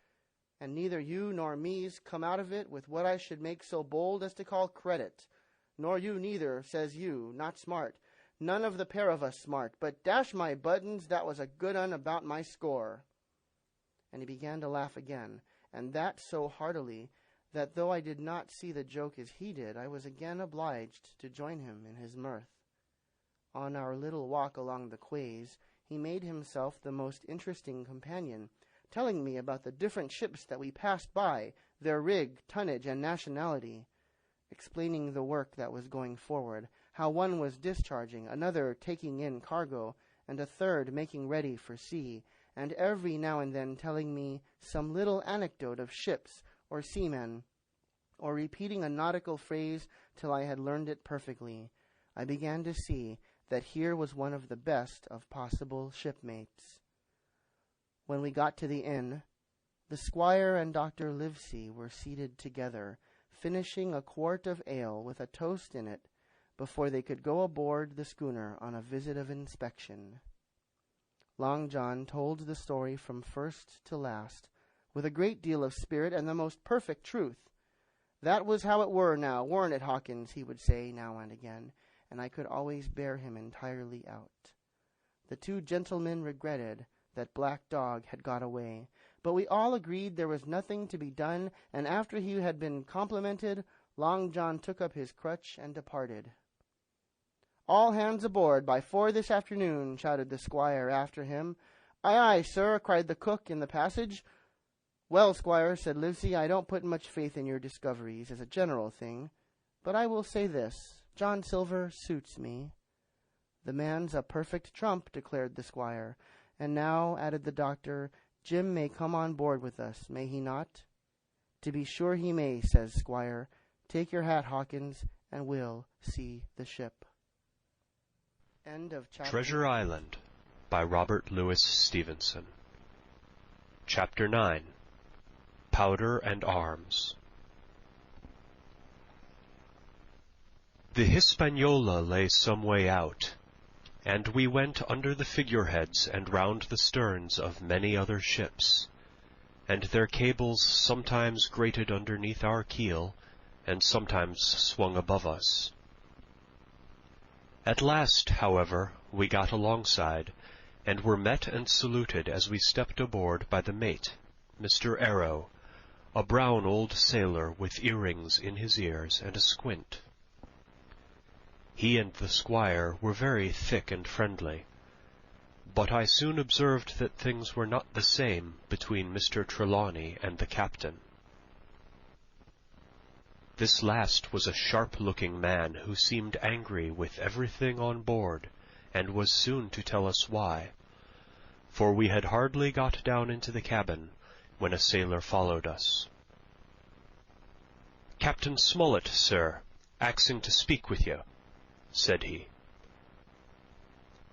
and neither you nor me's come out of it with what I should make so bold as to call credit. Nor you neither, says you, not smart. None of the pair of us smart, but dash my buttons, that was a good un about my score." And he began to laugh again, and that so heartily that though I did not see the joke as he did, I was again obliged to join him in his mirth. On our little walk along the quays, he made himself the most interesting companion, telling me about the different ships that we passed by, their rig, tonnage, and nationality, explaining the work that was going forward, how one was discharging, another taking in cargo, and a third making ready for sea, and every now and then telling me some little anecdote of ships or seamen, or repeating a nautical phrase till I had learned it perfectly. I began to see that here was one of the best of possible shipmates. When we got to the inn, the squire and Dr. Livesey were seated together, finishing a quart of ale with a toast in it before they could go aboard the schooner on a visit of inspection. Long John told the story from first to last, with a great deal of spirit and the most perfect truth. "That was how it were now, warn't it, Hawkins?" he would say now and again, and I could always bear him entirely out. The 2 gentlemen regretted that Black Dog had got away, but we all agreed there was nothing to be done, and after he had been complimented, Long John took up his crutch and departed. "All hands aboard by 4 this afternoon," shouted the squire after him. "Aye, aye, sir," cried the cook in the passage. "Well, squire," said Livesey, "I don't put much faith in your discoveries as a general thing, but I will say this, John Silver suits me." "The man's a perfect trump," declared the squire. "And now," added the doctor, "Jim may come on board with us, may he not?" "To be sure he may," says squire. "Take your hat, Hawkins, and we'll see the ship." End of chapter. Treasure Island by Robert Louis Stevenson. Chapter 9. Powder and Arms. The Hispaniola lay some way out, and we went under the figureheads and round the sterns of many other ships, and their cables sometimes grated underneath our keel, and sometimes swung above us. At last, however, we got alongside, and were met and saluted as we stepped aboard by the mate, Mr. Arrow, a brown old sailor with earrings in his ears and a squint. He and the squire were very thick and friendly, but I soon observed that things were not the same between Mr. Trelawney and the captain. This last was a sharp-looking man who seemed angry with everything on board, and was soon to tell us why, for we had hardly got down into the cabin when a sailor followed us. "Captain Smollett, sir, axing to speak with you," said he.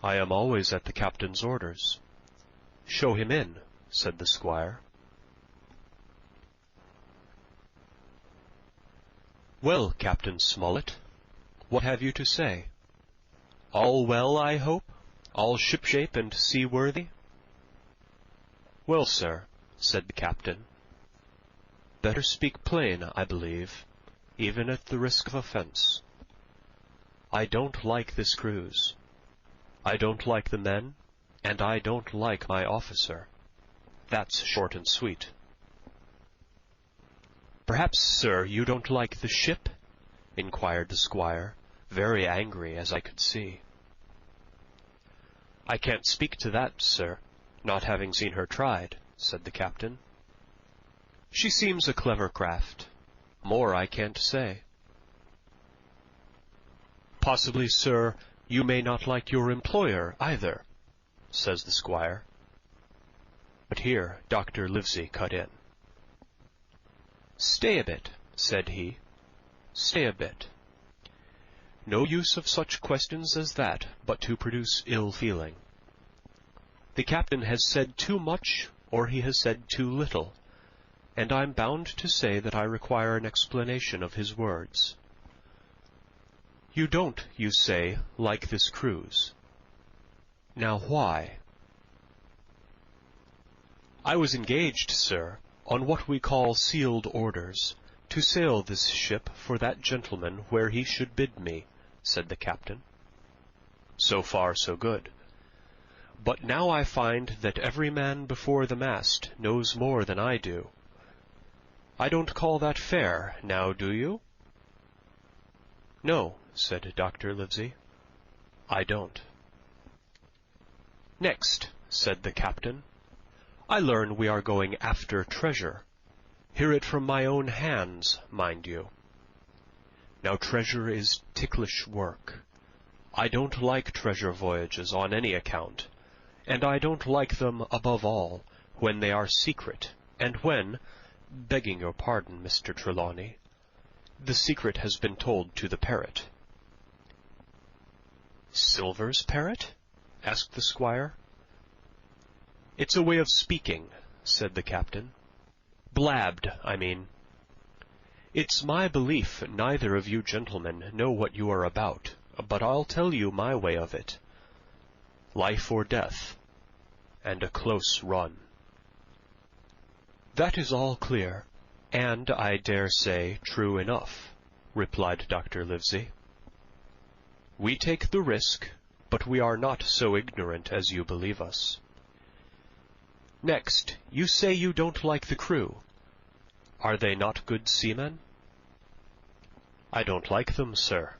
"I am always at the captain's orders." "Show him in," said the squire. "Well, Captain Smollett, what have you to say? All well, I hope? All shipshape and seaworthy?" "Well, sir," said the captain, "better speak plain, I believe, even at the risk of offence. I don't like this cruise. I don't like the men, and I don't like my officer. That's short and sweet." "Perhaps, sir, you don't like the ship?" inquired the squire, very angry, as I could see. "I can't speak to that, sir, not having seen her tried," said the captain. "She seems a clever craft. More I can't say." "Possibly, sir, you may not like your employer either," says the squire. But here Dr. Livesey cut in. "Stay a bit," said he. "Stay a bit. No use of such questions as that but to produce ill feeling. The captain has said too much, or he has said too little, and I'm bound to say that I require an explanation of his words. You don't, you say, like this cruise. Now why?" "I was engaged, sir, on what we call sealed orders, to sail this ship for that gentleman where he should bid me," said the captain. "So far so good. But now I find that every man before the mast knows more than I do. I don't call that fair, now do you?" "No," said Dr. Livesey, "I don't." "Next," said the captain, "I learn we are going after treasure. Hear it from my own hands, mind you. Now treasure is ticklish work. I don't like treasure voyages on any account, and I don't like them, above all, when they are secret, and when, begging your pardon, Mr. Trelawney, the secret has been told to the parrot." "Silver's parrot?" asked the squire. "It's a way of speaking," said the captain. "Blabbed, I mean. It's my belief neither of you gentlemen know what you are about, but I'll tell you my way of it. Life or death, and a close run." "That is all clear, and, I dare say, true enough," replied Dr. Livesey. "We take the risk, but we are not so ignorant as you believe us. Next, you say you don't like the crew. Are they not good seamen?" "I don't like them, sir,"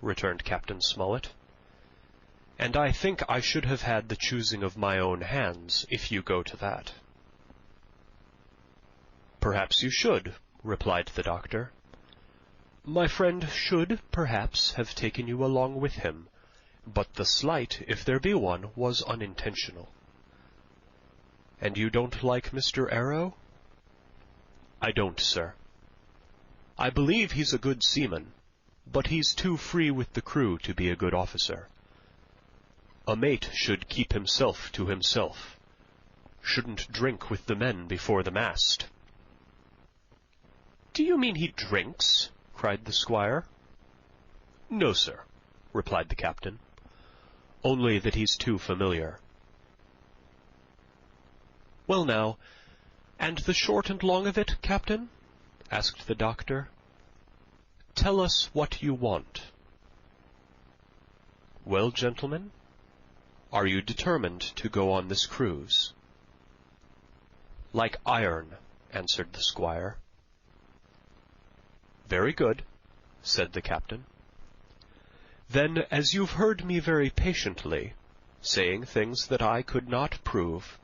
returned Captain Smollett, "and I think I should have had the choosing of my own hands, if you go to that." "Perhaps you should," replied the doctor. "My friend should, perhaps, have taken you along with him, but the slight, if there be one, was unintentional." "And you don't like Mr. Arrow?" "I don't, sir. I believe he's a good seaman, but he's too free with the crew to be a good officer. A mate should keep himself to himself, shouldn't drink with the men before the mast." "Do you mean he drinks?" cried the squire. "No, sir," replied the captain, "only that he's too familiar." "Well now, and the short and long of it, captain?" asked the doctor. "Tell us what you want." "Well, gentlemen, are you determined to go on this cruise?" "Like iron," answered the squire. "Very good," said the captain. "Then, as you've heard me very patiently, saying things that I could not prove,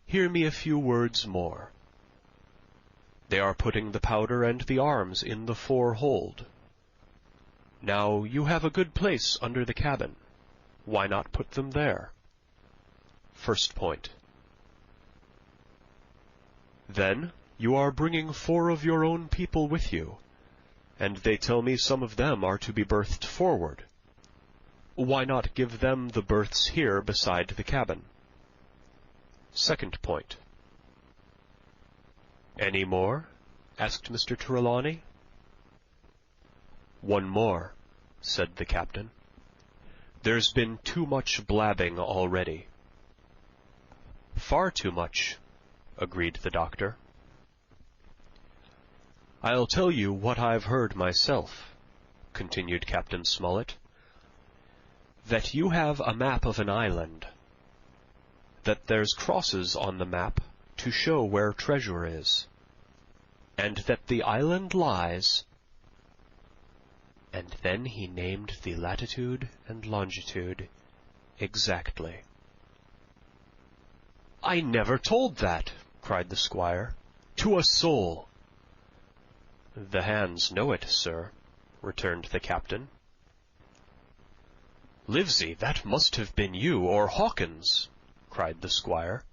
hear me a few words more. They are putting the powder and the arms in the fore-hold. Now, you have a good place under the cabin. Why not put them there? First point. Then you are bringing 4 of your own people with you, and they tell me some of them are to be berthed forward. Why not give them the berths here beside the cabin? Second point. Any more? Asked Mr. Trelawney. One more, said the captain. There's been too much blabbing already. Far too much, agreed the doctor. I'll tell you what I've heard myself, continued Captain Smollett, that you have a map of an island, that there's crosses on the map to show where treasure is, and that the island lies, and then he named the latitude and longitude exactly. I never told that, cried the squire, to a soul. The hands know it, sir, returned the captain. Livesey, that must have been you or Hawkins, cried the squire.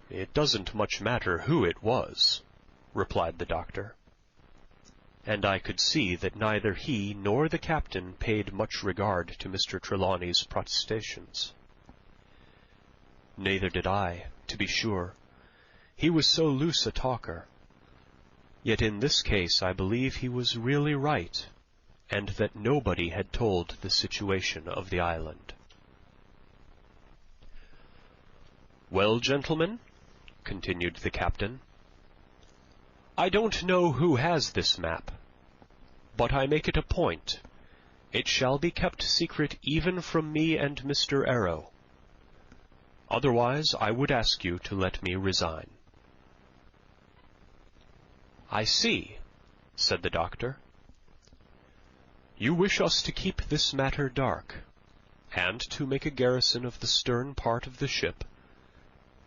It doesn't much matter who it was, replied the doctor, and I could see that neither he nor the captain paid much regard to Mr. Trelawney's protestations. Neither did I, to be sure. He was so loose a talker. Yet in this case I believe he was really right, and that nobody had told the situation of the island. Well, gentlemen, continued the captain, I don't know who has this map, but I make it a point. It shall be kept secret even from me and Mr. Arrow. Otherwise I would ask you to let me resign. I see, said the doctor. You wish us to keep this matter dark, and to make a garrison of the stern part of the ship,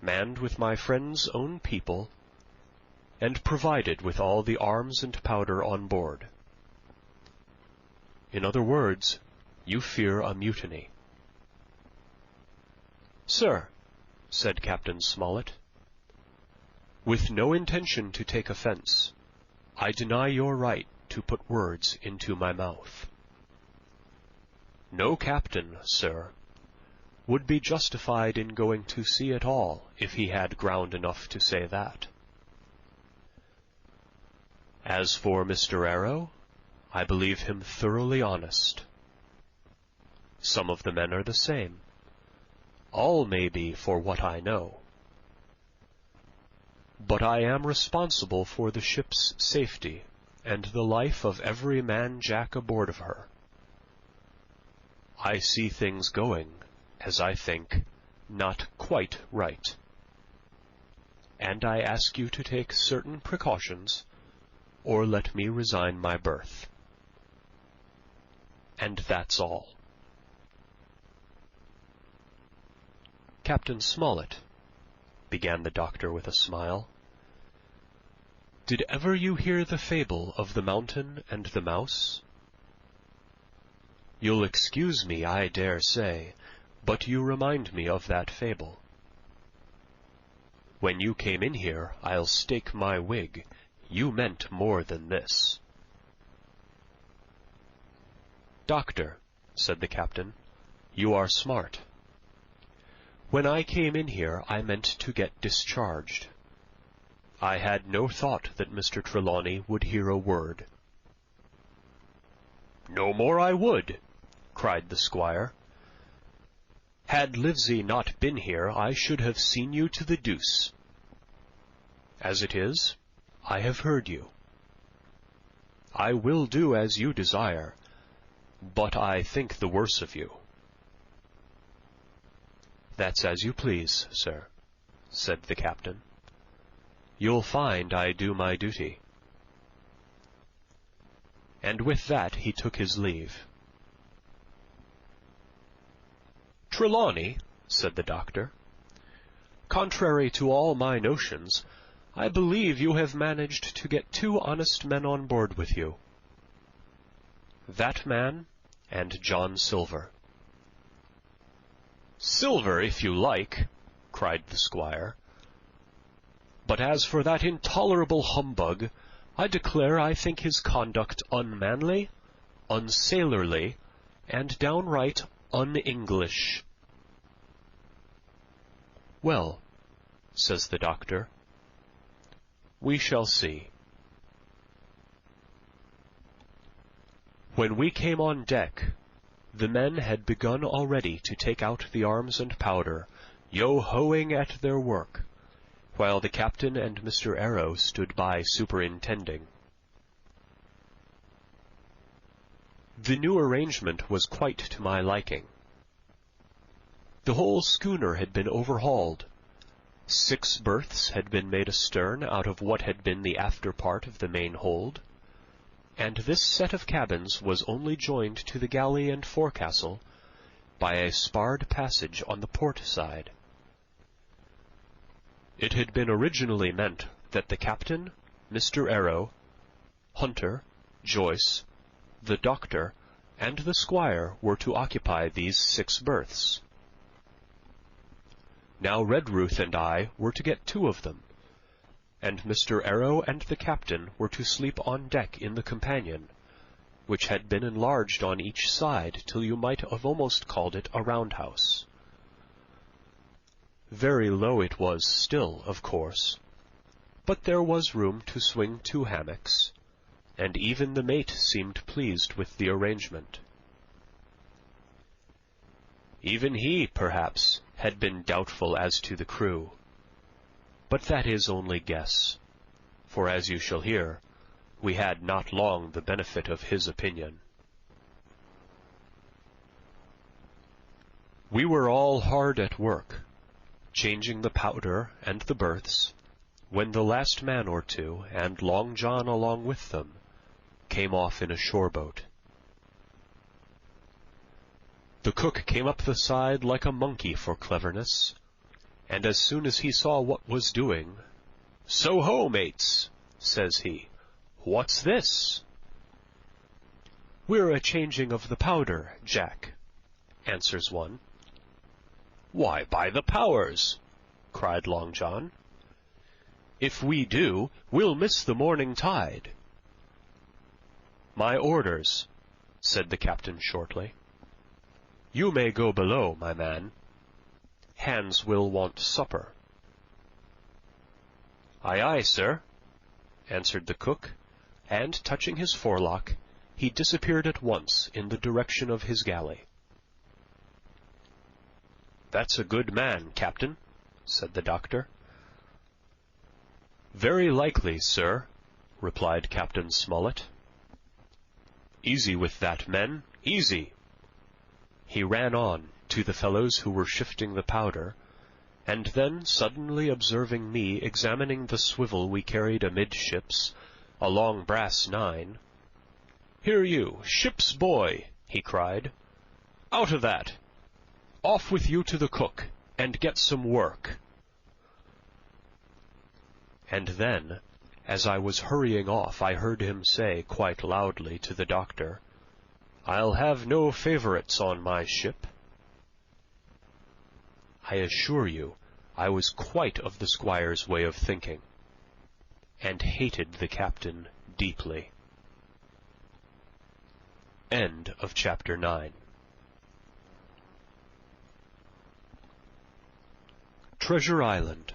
manned with my friend's own people, and provided with all the arms and powder on board. In other words, you fear a mutiny. Sir, said Captain Smollett, with no intention to take offence, I deny your right to put words into my mouth. No captain, sir, would be justified in going to sea at all if he had ground enough to say that. As for Mr. Arrow, I believe him thoroughly honest. Some of the men are the same. All may be, for what I know. But I am responsible for the ship's safety and the life of every man-jack aboard of her. I see things going, as I think, not quite right. And I ask you to take certain precautions, or let me resign my berth. And that's all. Captain Smollett, began the doctor with a smile, did ever you hear the fable of the mountain and the mouse? You'll excuse me, I dare say, but you remind me of that fable. When you came in here, I'll stake my wig, you meant more than this. Doctor, said the captain, you are smart. When I came in here, I meant to get discharged. I had no thought that Mr. Trelawney would hear a word. No more I would, cried the squire. Had Livesey not been here, I should have seen you to the deuce. As it is, I have heard you. I will do as you desire, but I think the worse of you. That's as you please, sir, said the captain. You'll find I do my duty. And with that he took his leave. Trelawney, said the doctor, contrary to all my notions, I believe you have managed to get 2 honest men on board with you. That man and John Silver. Silver, if you like, cried the squire. But as for that intolerable humbug, I declare I think his conduct unmanly, unsailorly, and downright un-English." "Well," says the doctor, "we shall see." When we came on deck, the men had begun already to take out the arms and powder, yo-hoing at their work, while the captain and Mr. Arrow stood by superintending. The new arrangement was quite to my liking. The whole schooner had been overhauled. 6 berths had been made astern out of what had been the after part of the main hold, and this set of cabins was only joined to the galley and forecastle by a sparred passage on the port side. It had been originally meant that the captain, Mr. Arrow, Hunter, Joyce, the doctor, and the squire were to occupy these 6 berths. Now Redruth and I were to get 2 of them, and Mr. Arrow and the captain were to sleep on deck in the companion, which had been enlarged on each side till you might have almost called it a roundhouse. Very low it was still, of course, but there was room to swing 2 hammocks, and even the mate seemed pleased with the arrangement. Even he, perhaps, had been doubtful as to the crew, but that is only guess, for as you shall hear, we had not long the benefit of his opinion. We were all hard at work, changing the powder and the berths, when the last man or 2, and Long John along with them, came off in a shore-boat. The cook came up the side like a monkey for cleverness, and as soon as he saw what was doing, "So ho, mates," says he, "what's this?" "We're a-changing of the powder, Jack," answers one. "Why, by the powers!" cried Long John. "If we do, we'll miss the morning tide." "My orders," said the captain shortly. "You may go below, my man. Hands will want supper." "Aye, aye, sir," answered the cook, and, touching his forelock, he disappeared at once in the direction of his galley. "That's a good man, captain," said the doctor. "Very likely, sir," replied Captain Smollett. "Easy with that, men, easy." He ran on to the fellows who were shifting the powder, and then, suddenly observing me examining the swivel we carried amidships, a long brass 9, "Here you, ship's boy," he cried, "out of that! Off with you to the cook, and get some work." And then, as I was hurrying off, I heard him say quite loudly to the doctor, "I'll have no favourites on my ship." I assure you I was quite of the squire's way of thinking, and hated the captain deeply. End of chapter 9. Treasure Island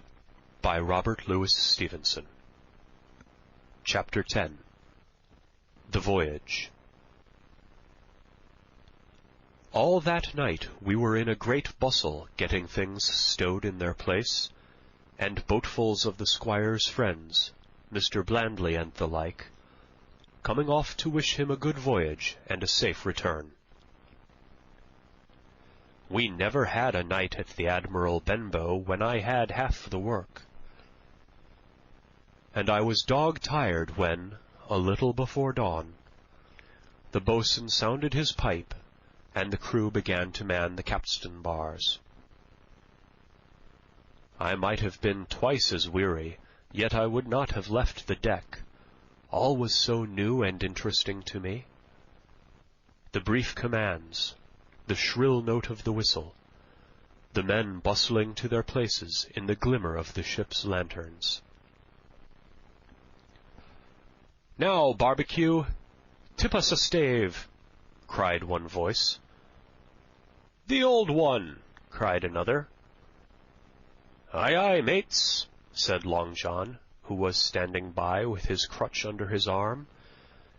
by Robert Louis Stevenson. Chapter 10. The Voyage. All that night we were in a great bustle getting things stowed in their place, and boatfuls of the squire's friends, Mr. Blandley and the like, coming off to wish him a good voyage and a safe return. We never had a night at the Admiral Benbow when I had half the work, and I was dog-tired when, a little before dawn, the boatswain sounded his pipe, and the crew began to man the capstan bars. I might have been twice as weary, yet I would not have left the deck. All was so new and interesting to me. The brief commands, the shrill note of the whistle, the men bustling to their places in the glimmer of the ship's lanterns, "Now, Barbecue, tip us a stave," cried one voice. "The old one," cried another. "Aye, aye, mates," said Long John, who was standing by with his crutch under his arm,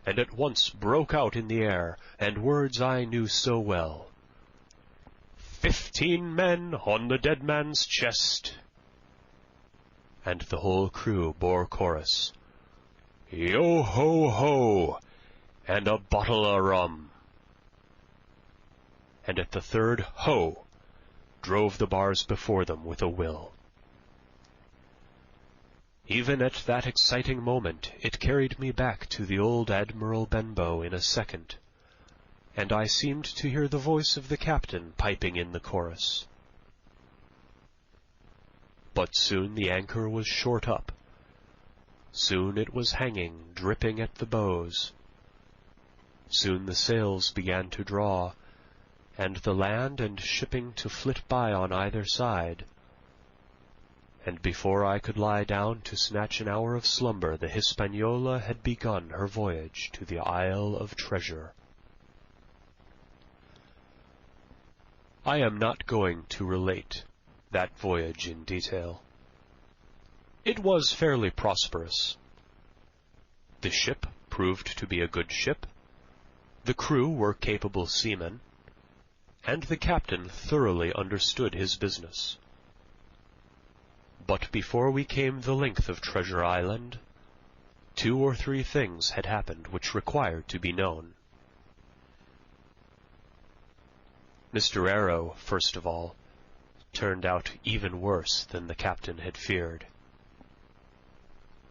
and at once broke out in the air, and words I knew so well. "15 men on the dead man's chest." And the whole crew bore chorus, "Yo ho ho, and a bottle o' rum." And at the third ho, drove the bars before them with a will. Even at that exciting moment it carried me back to the old Admiral Benbow in a second, and I seemed to hear the voice of the captain piping in the chorus. But soon the anchor was short up. Soon it was hanging, dripping at the bows. Soon the sails began to draw, and the land and shipping to flit by on either side. And before I could lie down to snatch an hour of slumber, the Hispaniola had begun her voyage to the Isle of Treasure. I am not going to relate that voyage in detail. It was fairly prosperous. The ship proved to be a good ship, the crew were capable seamen, and the captain thoroughly understood his business. But before we came the length of Treasure Island, 2 or 3 things had happened which required to be known. Mr. Arrow, first of all, turned out even worse than the captain had feared.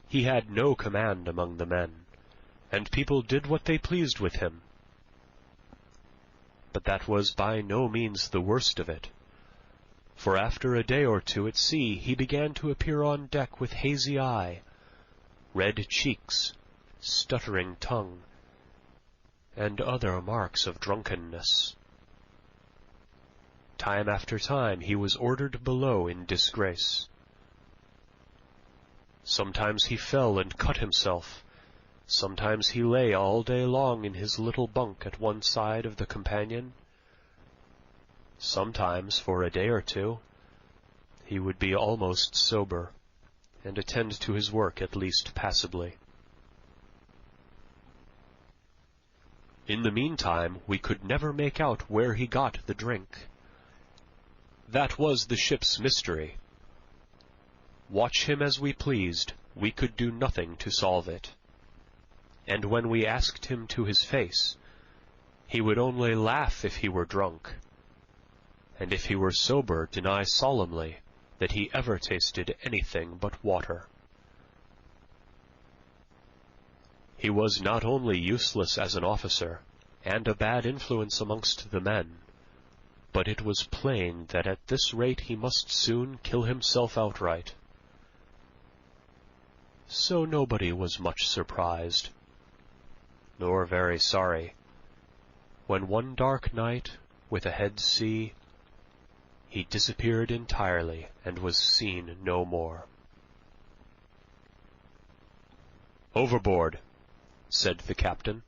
He had no command among the men, and people did what they pleased with him. But that was by no means the worst of it, for after a day or 2 at sea he began to appear on deck with hazy eye, red cheeks, stuttering tongue, and other marks of drunkenness. Time after time he was ordered below in disgrace. Sometimes he fell and cut himself. Sometimes he lay all day long in his little bunk at one side of the companion. Sometimes, for a day or 2, he would be almost sober, and attend to his work at least passably. In the meantime we could never make out where he got the drink. That was the ship's mystery. Watch him as we pleased, we could do nothing to solve it. And when we asked him to his face, he would only laugh if he were drunk, and if he were sober deny solemnly that he ever tasted anything but water. He was not only useless as an officer, and a bad influence amongst the men, but it was plain that at this rate he must soon kill himself outright. So nobody was much surprised, nor very sorry, when one dark night, with a head sea, he disappeared entirely and was seen no more. "Overboard," said the captain.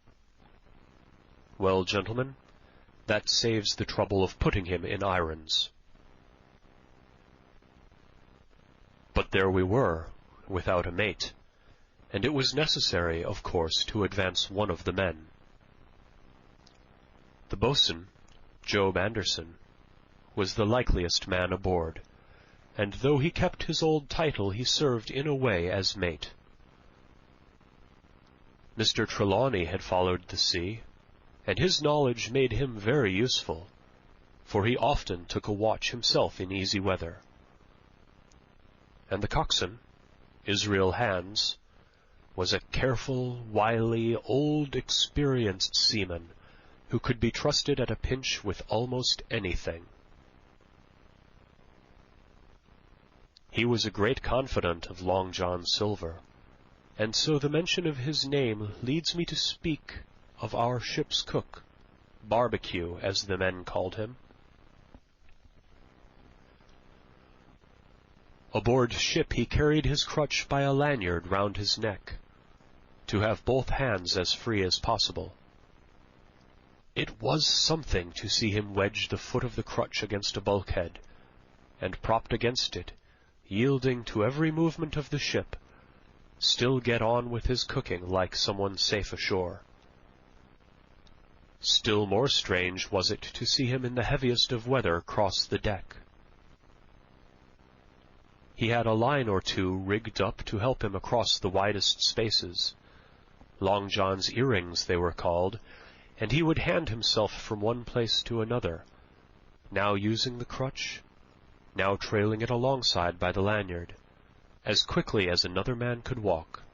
"Well, gentlemen, that saves the trouble of putting him in irons." But there we were, without a mate, and it was necessary, of course, to advance one of the men. The boatswain, Job Anderson, was the likeliest man aboard, and though he kept his old title, he served in a way as mate. Mr. Trelawney had followed the sea, and his knowledge made him very useful, for he often took a watch himself in easy weather. And the coxswain, Israel Hands, was a careful, wily, old, experienced seaman, who could be trusted at a pinch with almost anything. He was a great confidant of Long John Silver, and so the mention of his name leads me to speak of our ship's cook, Barbecue, as the men called him. Aboard ship he carried his crutch by a lanyard round his neck, to have both hands as free as possible. It was something to see him wedge the foot of the crutch against a bulkhead, and propped against it, yielding to every movement of the ship, still get on with his cooking like someone safe ashore. Still more strange was it to see him in the heaviest of weather cross the deck. He had a line or two rigged up to help him across the widest spaces. Long John's earrings they were called, and he would hand himself from one place to another, now using the crutch, now trailing it alongside by the lanyard, as quickly as another man could walk.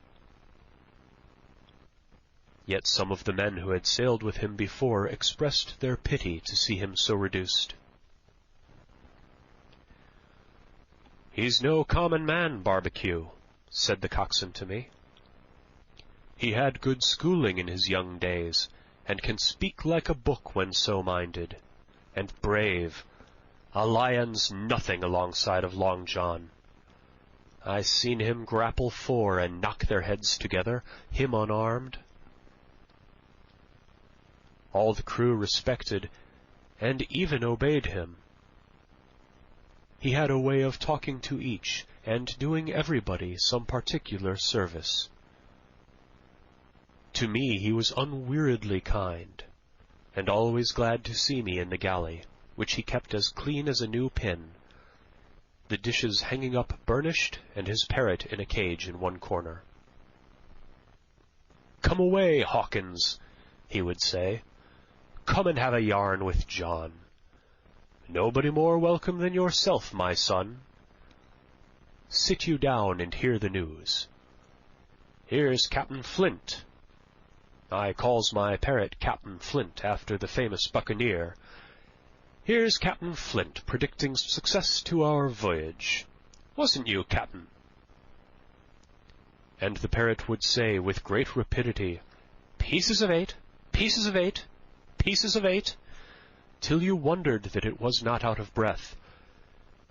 Yet some of the men who had sailed with him before expressed their pity to see him so reduced. "He's no common man, Barbecue," said the coxswain to me. "He had good schooling in his young days, and can speak like a book when so minded, and brave. A lion's nothing alongside of Long John. I seen him grapple four and knock their heads together, him unarmed." All the crew respected, and even obeyed him. He had a way of talking to each, and doing everybody some particular service. To me he was unweariedly kind, and always glad to see me in the galley, which he kept as clean as a new pin, the dishes hanging up burnished, and his parrot in a cage in one corner. "Come away, Hawkins," he would say. "Come and have a yarn with John. Nobody more welcome than yourself, my son. Sit you down and hear the news. Here's Captain Flint. I calls my parrot Captain Flint after the famous buccaneer. Here's Captain Flint predicting success to our voyage. Wasn't you, Captain?" And the parrot would say with great rapidity, "Pieces of 8, pieces of 8, pieces of 8, till you wondered that it was not out of breath,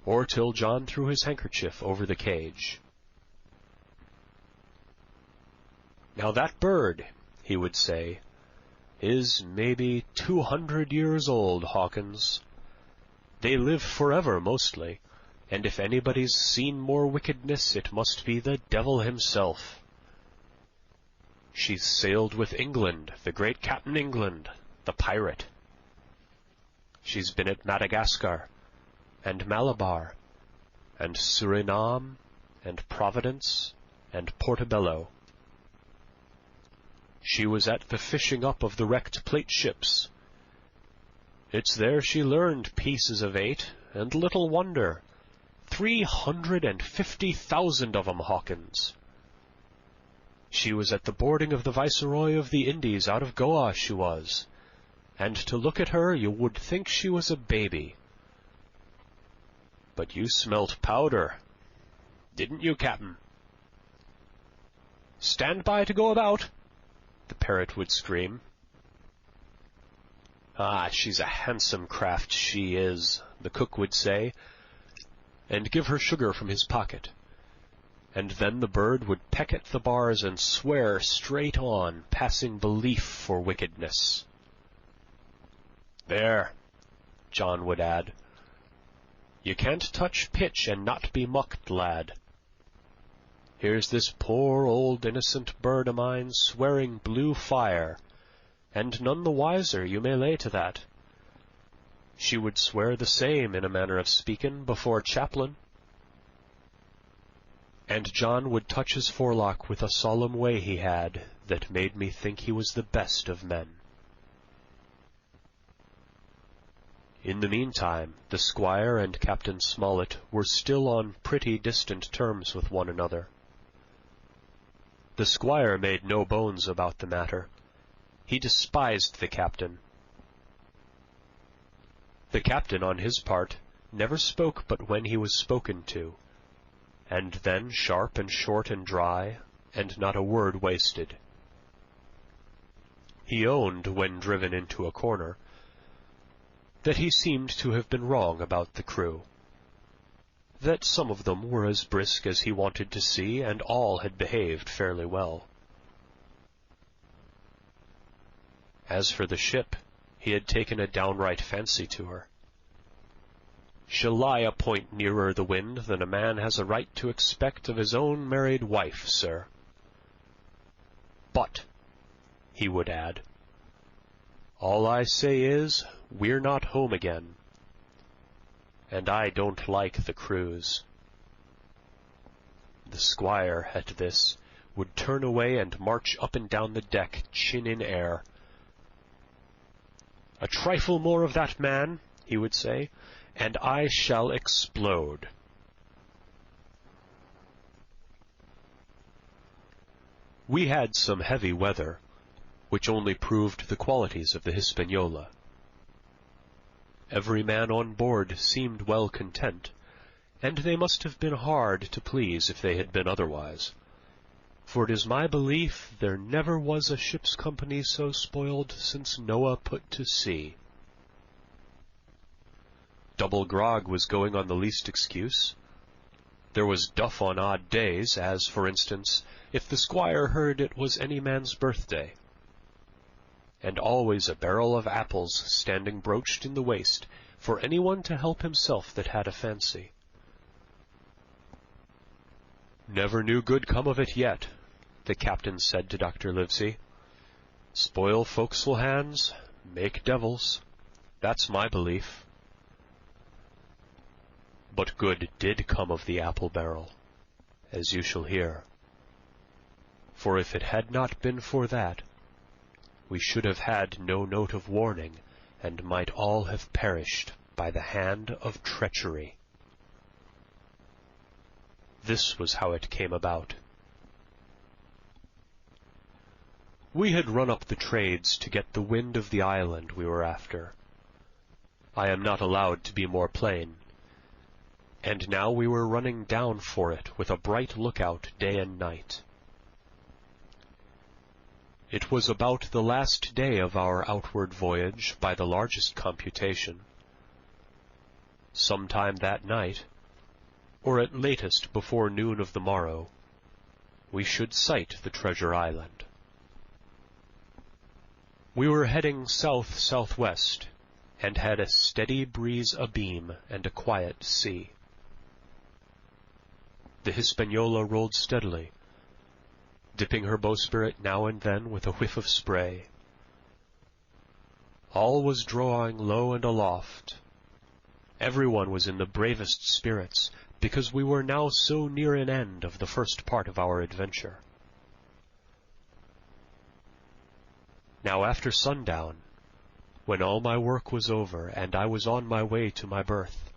or till John threw his handkerchief over the cage. "Now that bird," he would say, "is maybe 200 years old, Hawkins. They live forever mostly, and if anybody's seen more wickedness, it must be the devil himself. She's sailed with England, the great Captain England, the pirate. She's been at Madagascar, and Malabar, and Suriname, and Providence, and Portobello. She was at the fishing up of the wrecked plate ships. It's there she learned pieces of 8, and little wonder. 350,000 of 'em, Hawkins. She was at the boarding of the Viceroy of the Indies out of Goa, she was, and to look at her you would think she was a baby. But you smelt powder, didn't you, Captain? Stand by to go about," the parrot would scream. "Ah, she's a handsome craft, she is," the cook would say, and give her sugar from his pocket. And then the bird would peck at the bars and swear straight on, passing belief for wickedness. "There," John would add, "you can't touch pitch and not be mucked, lad. Here's this poor old innocent bird o' mine swearing blue fire, and none the wiser, you may lay to that. She would swear the same, in a manner of speaking, before Chaplain." And John would touch his forelock with a solemn way he had, that made me think he was the best of men. In the meantime, the squire and Captain Smollett were still on pretty distant terms with one another. The squire made no bones about the matter. He despised the captain. The captain, on his part, never spoke but when he was spoken to, and then sharp and short and dry, and not a word wasted. He owned, when driven into a corner, that he seemed to have been wrong about the crew, that some of them were as brisk as he wanted to see, and all had behaved fairly well. As for the ship, he had taken a downright fancy to her. She'll lie a point nearer the wind than a man has a right to expect of his own married wife, sir. But, he would add, all I say is, we're not home again, and I don't like the cruise. The squire, at this, would turn away and march up and down the deck, chin in air. A trifle more of that man, he would say, and I shall explode. We had some heavy weather, which only proved the qualities of the Hispaniola. Every man on board seemed well content, and they must have been hard to please if they had been otherwise, for it is my belief there never was a ship's company so spoiled since Noah put to sea. Double grog was going on the least excuse. There was duff on odd days, as, for instance, if the squire heard it was any man's birthday, and always a barrel of apples standing broached in the waist for anyone to help himself that had a fancy. Never knew good come of it yet, the captain said to Dr. Livesey. Spoil forecastle hands, make devils. That's my belief. But good did come of the apple barrel, as you shall hear. For if it had not been for that, we should have had no note of warning, and might all have perished by the hand of treachery. This was how it came about. We had run up the trades to get the wind of the island we were after. I am not allowed to be more plain. And now we were running down for it with a bright lookout day and night. It was about the last day of our outward voyage by the largest computation. Sometime that night, or at latest before noon of the morrow, we should sight the treasure island. We were heading south-southwest, and had a steady breeze abeam and a quiet sea. The Hispaniola rolled steadily, dipping her bowsprit now and then with a whiff of spray. All was drawing low and aloft. Everyone was in the bravest spirits, because we were now so near an end of the first part of our adventure. Now after sundown, when all my work was over and I was on my way to my berth,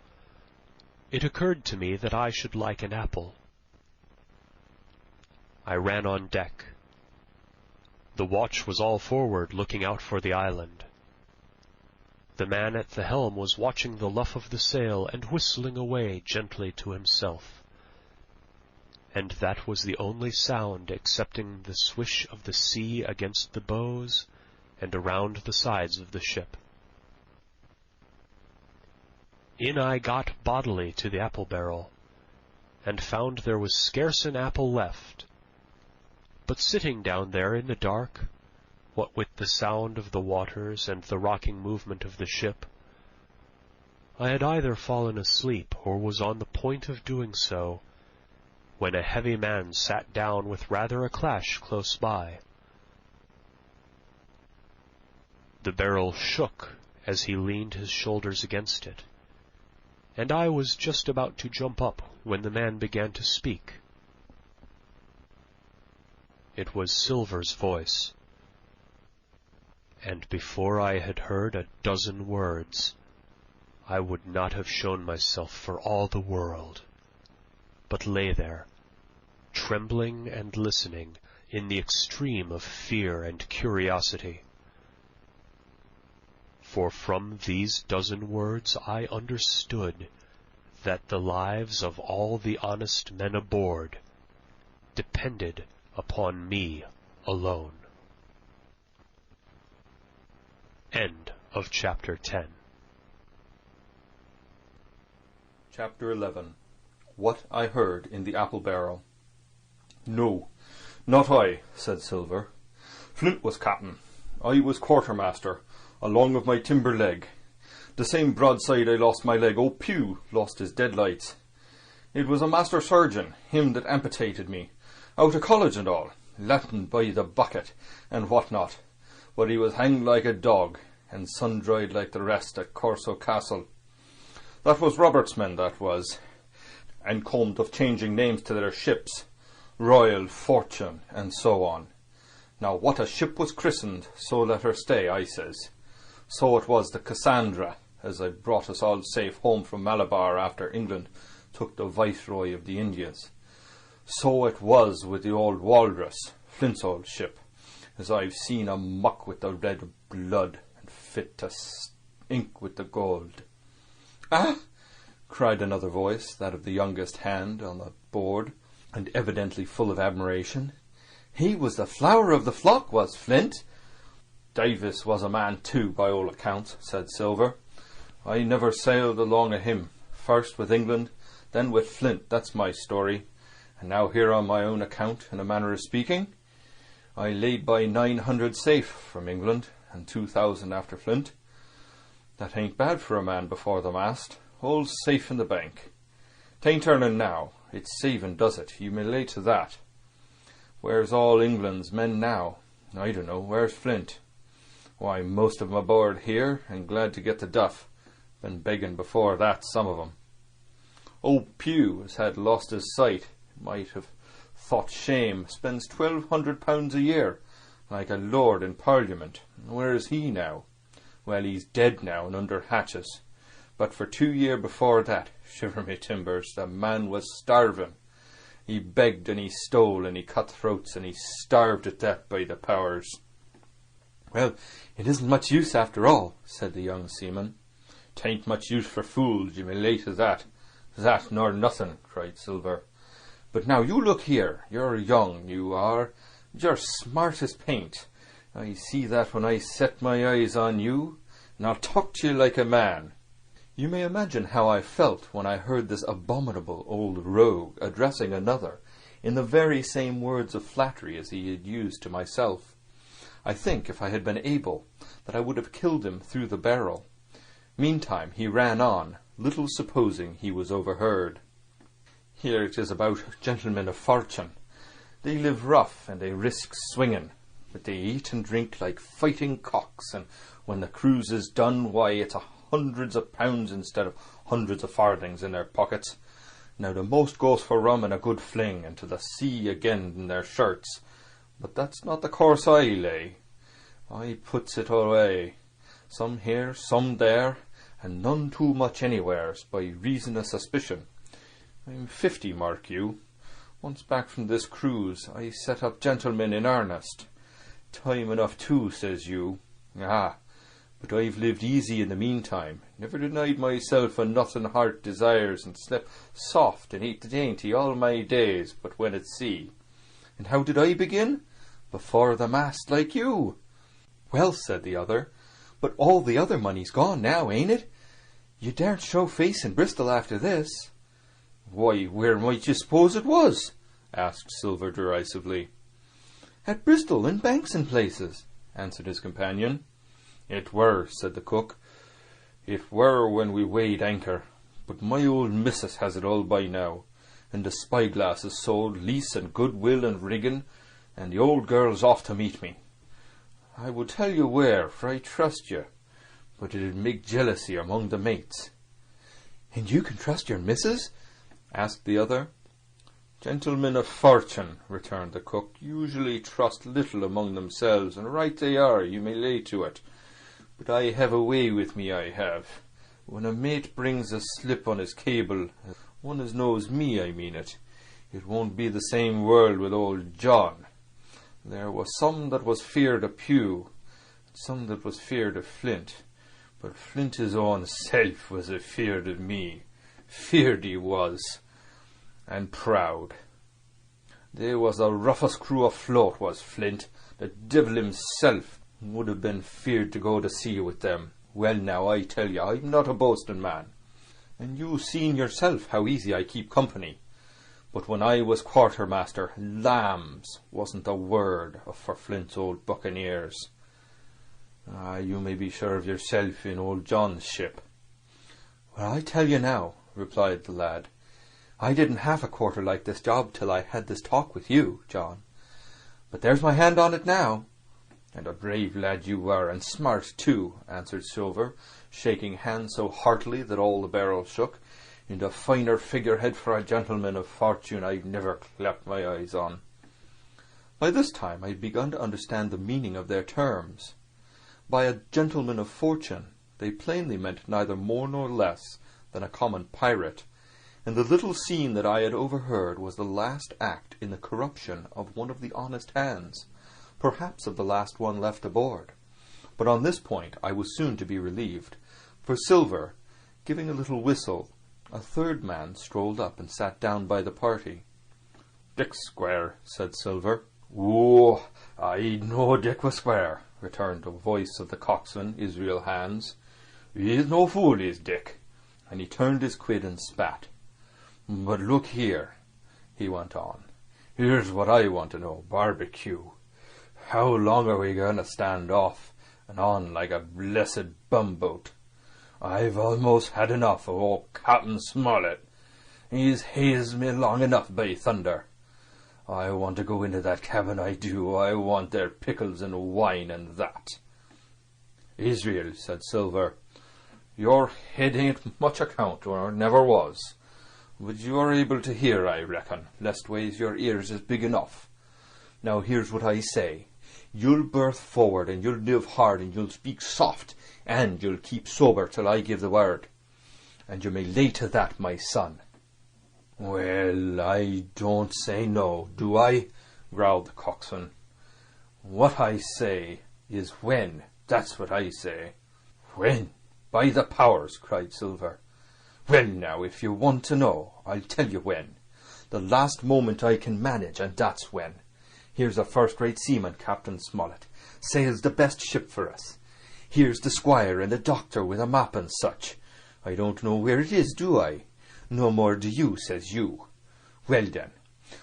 it occurred to me that I should like an apple. I ran on deck. The watch was all forward, looking out for the island. The man at the helm was watching the luff of the sail and whistling away gently to himself, and that was the only sound excepting the swish of the sea against the bows and around the sides of the ship. In I got bodily to the apple barrel, and found there was scarce an apple left. But sitting down there in the dark, what with the sound of the waters and the rocking movement of the ship, I had either fallen asleep or was on the point of doing so, when a heavy man sat down with rather a clash close by. The barrel shook as he leaned his shoulders against it, and I was just about to jump up when the man began to speak. It was Silver's voice, and before I had heard a dozen words, I would not have shown myself for all the world, but lay there, trembling and listening in the extreme of fear and curiosity. For from these dozen words I understood that the lives of all the honest men aboard depended upon me alone. End of Chapter 10. Chapter 11. What I Heard in the Apple Barrel. "No, not I," said Silver. "Flint was captain, I was quartermaster, along of my timber leg. The same broadside I lost my leg, old Pew lost his deadlights. It was a master surgeon, him that amputated me, out of college and all, Latin by the bucket, and what not. But he was hanged like a dog, and sun-dried like the rest at Corso Castle. That was Robert's men, that was, and combed of changing names to their ships, Royal, Fortune, and so on. Now what a ship was christened, so let her stay, I says. So it was the Cassandra, as I brought us all safe home from Malabar after England took the Viceroy of the Indias. So it was with the old Walrus, Flint's old ship, as I've seen a muck with the red blood, and fit to ink with the gold. Ah! Cried another voice, that of the youngest hand on the board, and evidently full of admiration. He was the flower of the flock, was Flint. Davis was a man too, by all accounts, said Silver. I never sailed along of him, first with England, then with Flint, that's my story, and now here on my own account, in a manner of speaking. I laid by 900 safe from England, and 2,000 after Flint. That ain't bad for a man before the mast, all safe in the bank. 'Tain't earning now, it's saving does it, you may lay to that. Where's all England's men now? I don't know, where's Flint? Why, most of 'em aboard here, and glad to get the duff. Been begging before that, some of 'em. Old Pew has had lost his sight, might have thought shame, spends £1,200 a year, like a lord in Parliament. Where is he now? Well, he's dead now and under hatches. But for 2 year before that, shiver me timbers, the man was starving. He begged and he stole and he cut throats and he starved at death by the powers. Well, it isn't much use after all, said the young seaman. 'Tain't much use for fools, you may lay to that. That nor nothing, cried Silver. But now you look here, you're young, you are. You're smart as paint. I see that when I set my eyes on you, and I'll talk to you like a man. You may imagine how I felt when I heard this abominable old rogue addressing another in the very same words of flattery as he had used to myself. I think, if I had been able, that I would have killed him through the barrel. Meantime he ran on, little supposing he was overheard. Here it is about gentlemen of fortune. They live rough, and they risk swinging, but they eat and drink like fighting cocks, and when the cruise is done, why, it's hundreds of pounds instead of hundreds of farthings in their pockets. Now the most goes for rum and a good fling, and to the sea again in their shirts. But that's not the course I lay. I puts it away, some here, some there, and none too much anywheres, by reason of suspicion. I'm 50, mark you. Once back from this cruise, I set up gentlemen in earnest. Time enough too, says you. Ah, but I've lived easy in the meantime, never denied myself a nothing heart desires, and slept soft and ate dainty all my days, but when at sea. And how did I begin? Before the mast, like you. Well, said the other, but all the other money's gone now, ain't it? You daren't show face in Bristol after this. Why, where might you suppose it was? Asked Silver derisively. At Bristol, in banks and places, answered his companion. It were, said the cook. It were when we weighed anchor, but my old missus has it all by now, and the spyglass is sold, lease and goodwill and rigging, and the old girl's off to meet me. I would tell you where, for I trust you, but it'd make jealousy among the mates. And you can trust your missus? Asked the other. Gentlemen of fortune, returned the cook, usually trust little among themselves, and right they are, you may lay to it. But I have a way with me, I have. When a mate brings a slip on his cable, one as knows me, I mean it won't be the same world with old John. There was some that was feared of Pew, and some that was feared of Flint, but Flint his own self was afeared of me. Feared he was, and proud. They was the roughest crew afloat, was Flint. The devil himself would have been feared to go to sea with them. Well now, I tell you, I'm not a boasting man, and you've seen yourself how easy I keep company. But when I was quartermaster, lambs wasn't a word for Flint's old buccaneers. You may be sure of yourself in old John's ship." "Well, I tell you now," replied the lad, "I didn't have a quarter like this job till I had this talk with you, John. But there's my hand on it now." "And a brave lad you were, and smart too," answered Silver, shaking hands so heartily that all the barrel shook. "And a finer figurehead for a gentleman of fortune I've never clapped my eyes on." By this time I had begun to understand the meaning of their terms. By a gentleman of fortune they plainly meant neither more nor less than a common pirate, and the little scene that I had overheard was the last act in the corruption of one of the honest hands, perhaps of the last one left aboard. But on this point I was soon to be relieved, for Silver, giving a little whistle, a third man strolled up and sat down by the party. "Dick Square," said Silver. "Oh, I know Dick was square," returned the voice of the coxswain, Israel Hands. "He's no fool, is Dick." And he turned his quid and spat. "But look here," he went on. "Here's what I want to know, barbecue. How long are we going to stand off and on like a blessed bumboat? I've almost had enough of old Captain Smollett. He's hazed me long enough, by thunder. I want to go into that cabin, I do. I want their pickles and wine and that." "Israel," said Silver, "your head ain't much account, or never was. But you're able to hear, I reckon, lestways your ears is big enough. Now here's what I say. You'll berth forward, and you'll live hard, and you'll speak soft, and you'll keep sober till I give the word. And you may lay to that, my son." "Well, I don't say no, do I?" growled the coxswain. "What I say is when, that's what I say." "When? By the powers!" cried Silver. "Well, now, if you want to know, I'll tell you when. The last moment I can manage, and that's when. Here's a first-rate seaman, Captain Smollett, sails the best ship for us. Here's the squire and the doctor with a map and such. I don't know where it is, do I? No more do you, says you. Well then,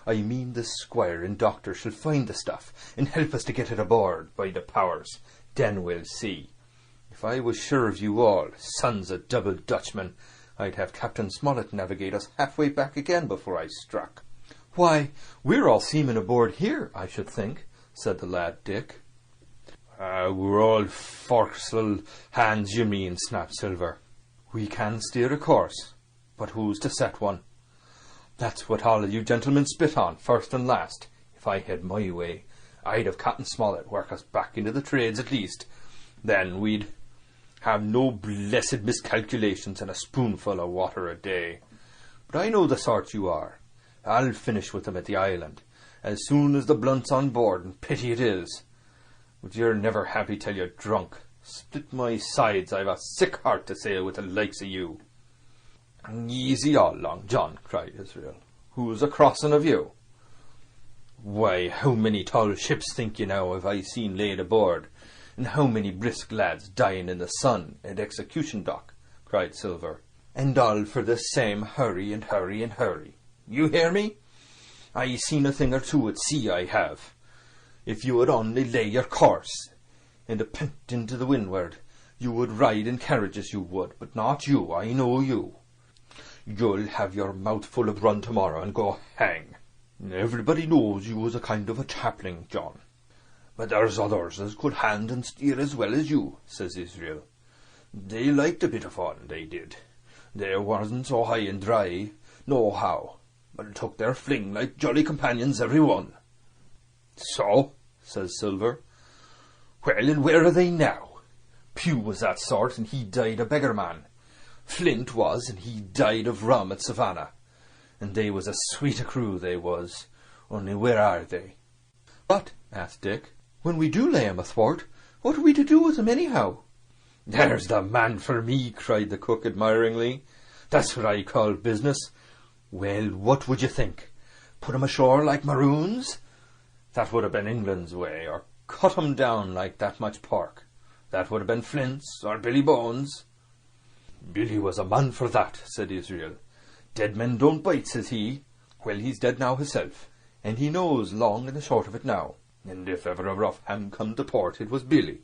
I mean the squire and doctor shall find the stuff and help us to get it aboard, by the powers. Then we'll see. If I was sure of you all, sons of double Dutchmen, I'd have Captain Smollett navigate us halfway back again before I struck." "Why, we're all seamen aboard here, I should think," said the lad Dick. "We're all forecastle hands, you mean," snapped Silver. "We can steer a course, but who's to set one? That's what all of you gentlemen spit on, first and last. If I had my way, I'd have Captain Smollett work us back into the trades at least. Then we'd have no blessed miscalculations and a spoonful of water a day. But I know the sort you are. I'll finish with them at the island, as soon as the blunt's on board, and pity it is. But you're never happy till you're drunk. Split my sides, I've a sick heart to sail with the likes of you." "Easy all, Long John," cried Israel. "Who's a crossing of you?" "Why, how many tall ships, think you now, have I seen laid aboard, and how many brisk lads dying in the sun at Execution Dock," cried Silver, "and all for the same hurry and hurry and hurry. You hear me? I seen a thing or two at sea, I have. If you would only lay your course, and a pint into the windward, you would ride in carriages, you would, but not you, I know you. You'll have your mouth full of run tomorrow, and go hang. Everybody knows you was a kind of a chaplain, John. But there's others as could hand and steer as well as you," says Israel. "They liked a bit of fun, they did. They wasn't so high and dry, nohow, but took their fling like jolly companions, every one." "So?" says Silver. "Well, and where are they now? Pugh was that sort, and he died a beggar man. Flint was, and he died of rum at Savannah. And they was a sweet a crew, they was. Only where are they?" "But," asked Dick, "when we do lay 'em athwart, what are we to do with 'em anyhow?" "There's the man for me," cried the cook admiringly. "That's what I call business. Well, what would you think? Put 'em ashore like maroons? That would have been England's way, or cut 'em down like that much pork. That would have been Flint's, or Billy Bones." "Billy was a man for that," said Israel. "Dead men don't bite," says he. Well, he's dead now himself, and he knows long and the short of it now. And if ever a rough hand come to port, it was Billy.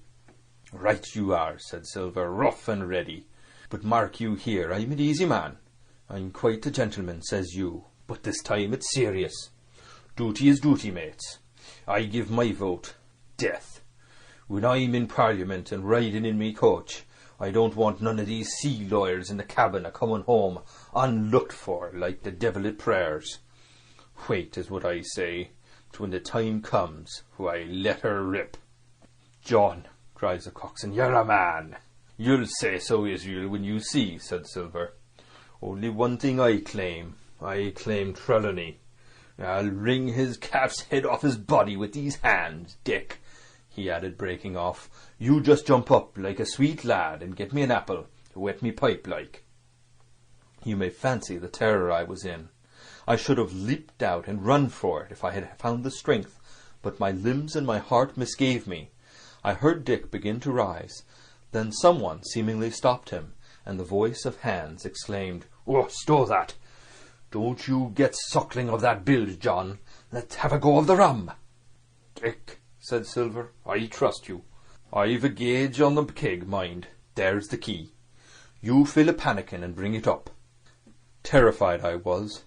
Right you are, said Silver, rough and ready. But mark you here, I'm an easy man. I'm quite a gentleman, says you, but this time it's serious. Duty is duty, mates. I give my vote. Death. When I'm in Parliament and riding in me coach, I don't want none of these sea lawyers in the cabin a-coming home unlooked for like the devil at prayers. Wait is what I say, but when the time comes, why let her rip. John, cries the coxswain, you're a man. You'll say so, Israel, when you see, said Silver. Only one thing I claim Trelawney. I'll wring his calf's head off his body with these hands, Dick, he added, breaking off. You just jump up like a sweet lad and get me an apple to wet me pipe like. You may fancy the terror I was in. I should have leaped out and run for it if I had found the strength, but my limbs and my heart misgave me. I heard Dick begin to rise. Then someone seemingly stopped him, and the voice of Hans exclaimed, "Oh, stow that! Don't you get suckling of that bilge, John. Let's have a go of the rum." "Dick," said Silver, "I trust you. I've a gauge on the keg, mind. There's the key. You fill a pannikin and bring it up." Terrified I was.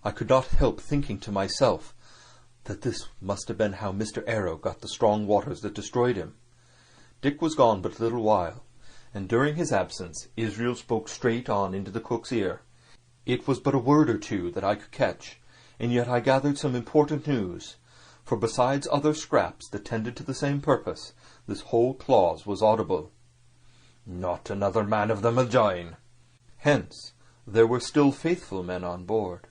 I could not help thinking to myself that this must have been how Mr. Arrow got the strong waters that destroyed him. Dick was gone but a little while, and during his absence Israel spoke straight on into the cook's ear. It was but a word or two that I could catch, and yet I gathered some important news, for besides other scraps that tended to the same purpose, this whole clause was audible. "Not another man of them will join." Hence, there were still faithful men on board.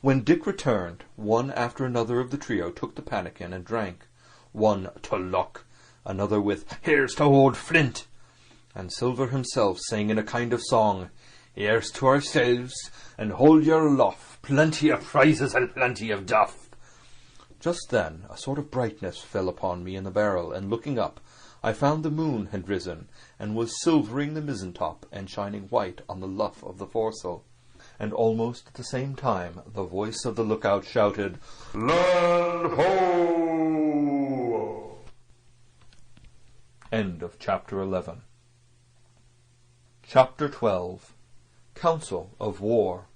When Dick returned, one after another of the trio took the pannikin and drank, one to luck, another with "Here's to old Flint," and Silver himself sang in a kind of song, "Here's to ourselves, and hold your luff, plenty of prizes and plenty of duff." Just then a sort of brightness fell upon me in the barrel, and looking up, I found the moon had risen, and was silvering the mizzen-top and shining white on the luff of the foresail. And almost at the same time the voice of the lookout shouted, "Land ho!" End of chapter 11. Chapter 12. Council of War.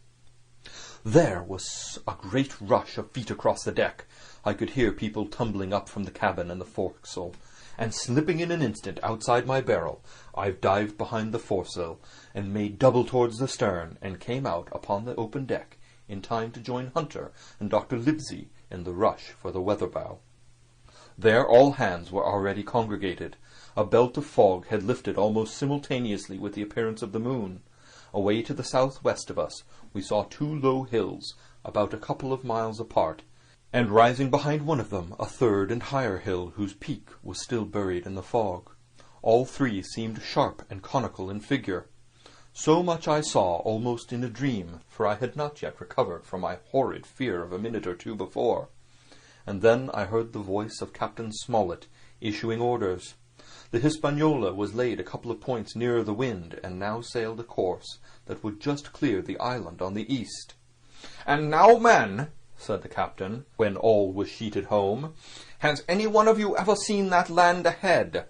There was a great rush of feet across the deck. I could hear people tumbling up from the cabin and the forecastle, and slipping in an instant outside my barrel, I dived behind the foresail, and made double towards the stern, and came out upon the open deck in time to join Hunter and Dr. Livesey in the rush for the weather bow. There all hands were already congregated. A belt of fog had lifted almost simultaneously with the appearance of the moon. Away to the southwest of us we saw two low hills, about a couple of miles apart, and rising behind one of them a third and higher hill whose peak was still buried in the fog. All three seemed sharp and conical in figure. So much I saw almost in a dream, for I had not yet recovered from my horrid fear of a minute or two before. And then I heard the voice of Captain Smollett issuing orders. The Hispaniola was laid a couple of points nearer the wind, and now sailed a course that would just clear the island on the east. "And now, men," said the captain, when all was sheeted home, "has any one of you ever seen that land ahead?"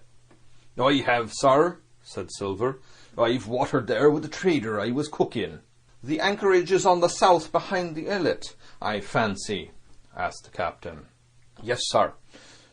"I have, sir," said Silver. "I've watered there with the trader I was cooking." "The anchorage is on the south behind the islet, I fancy?" asked the captain. "Yes, sir.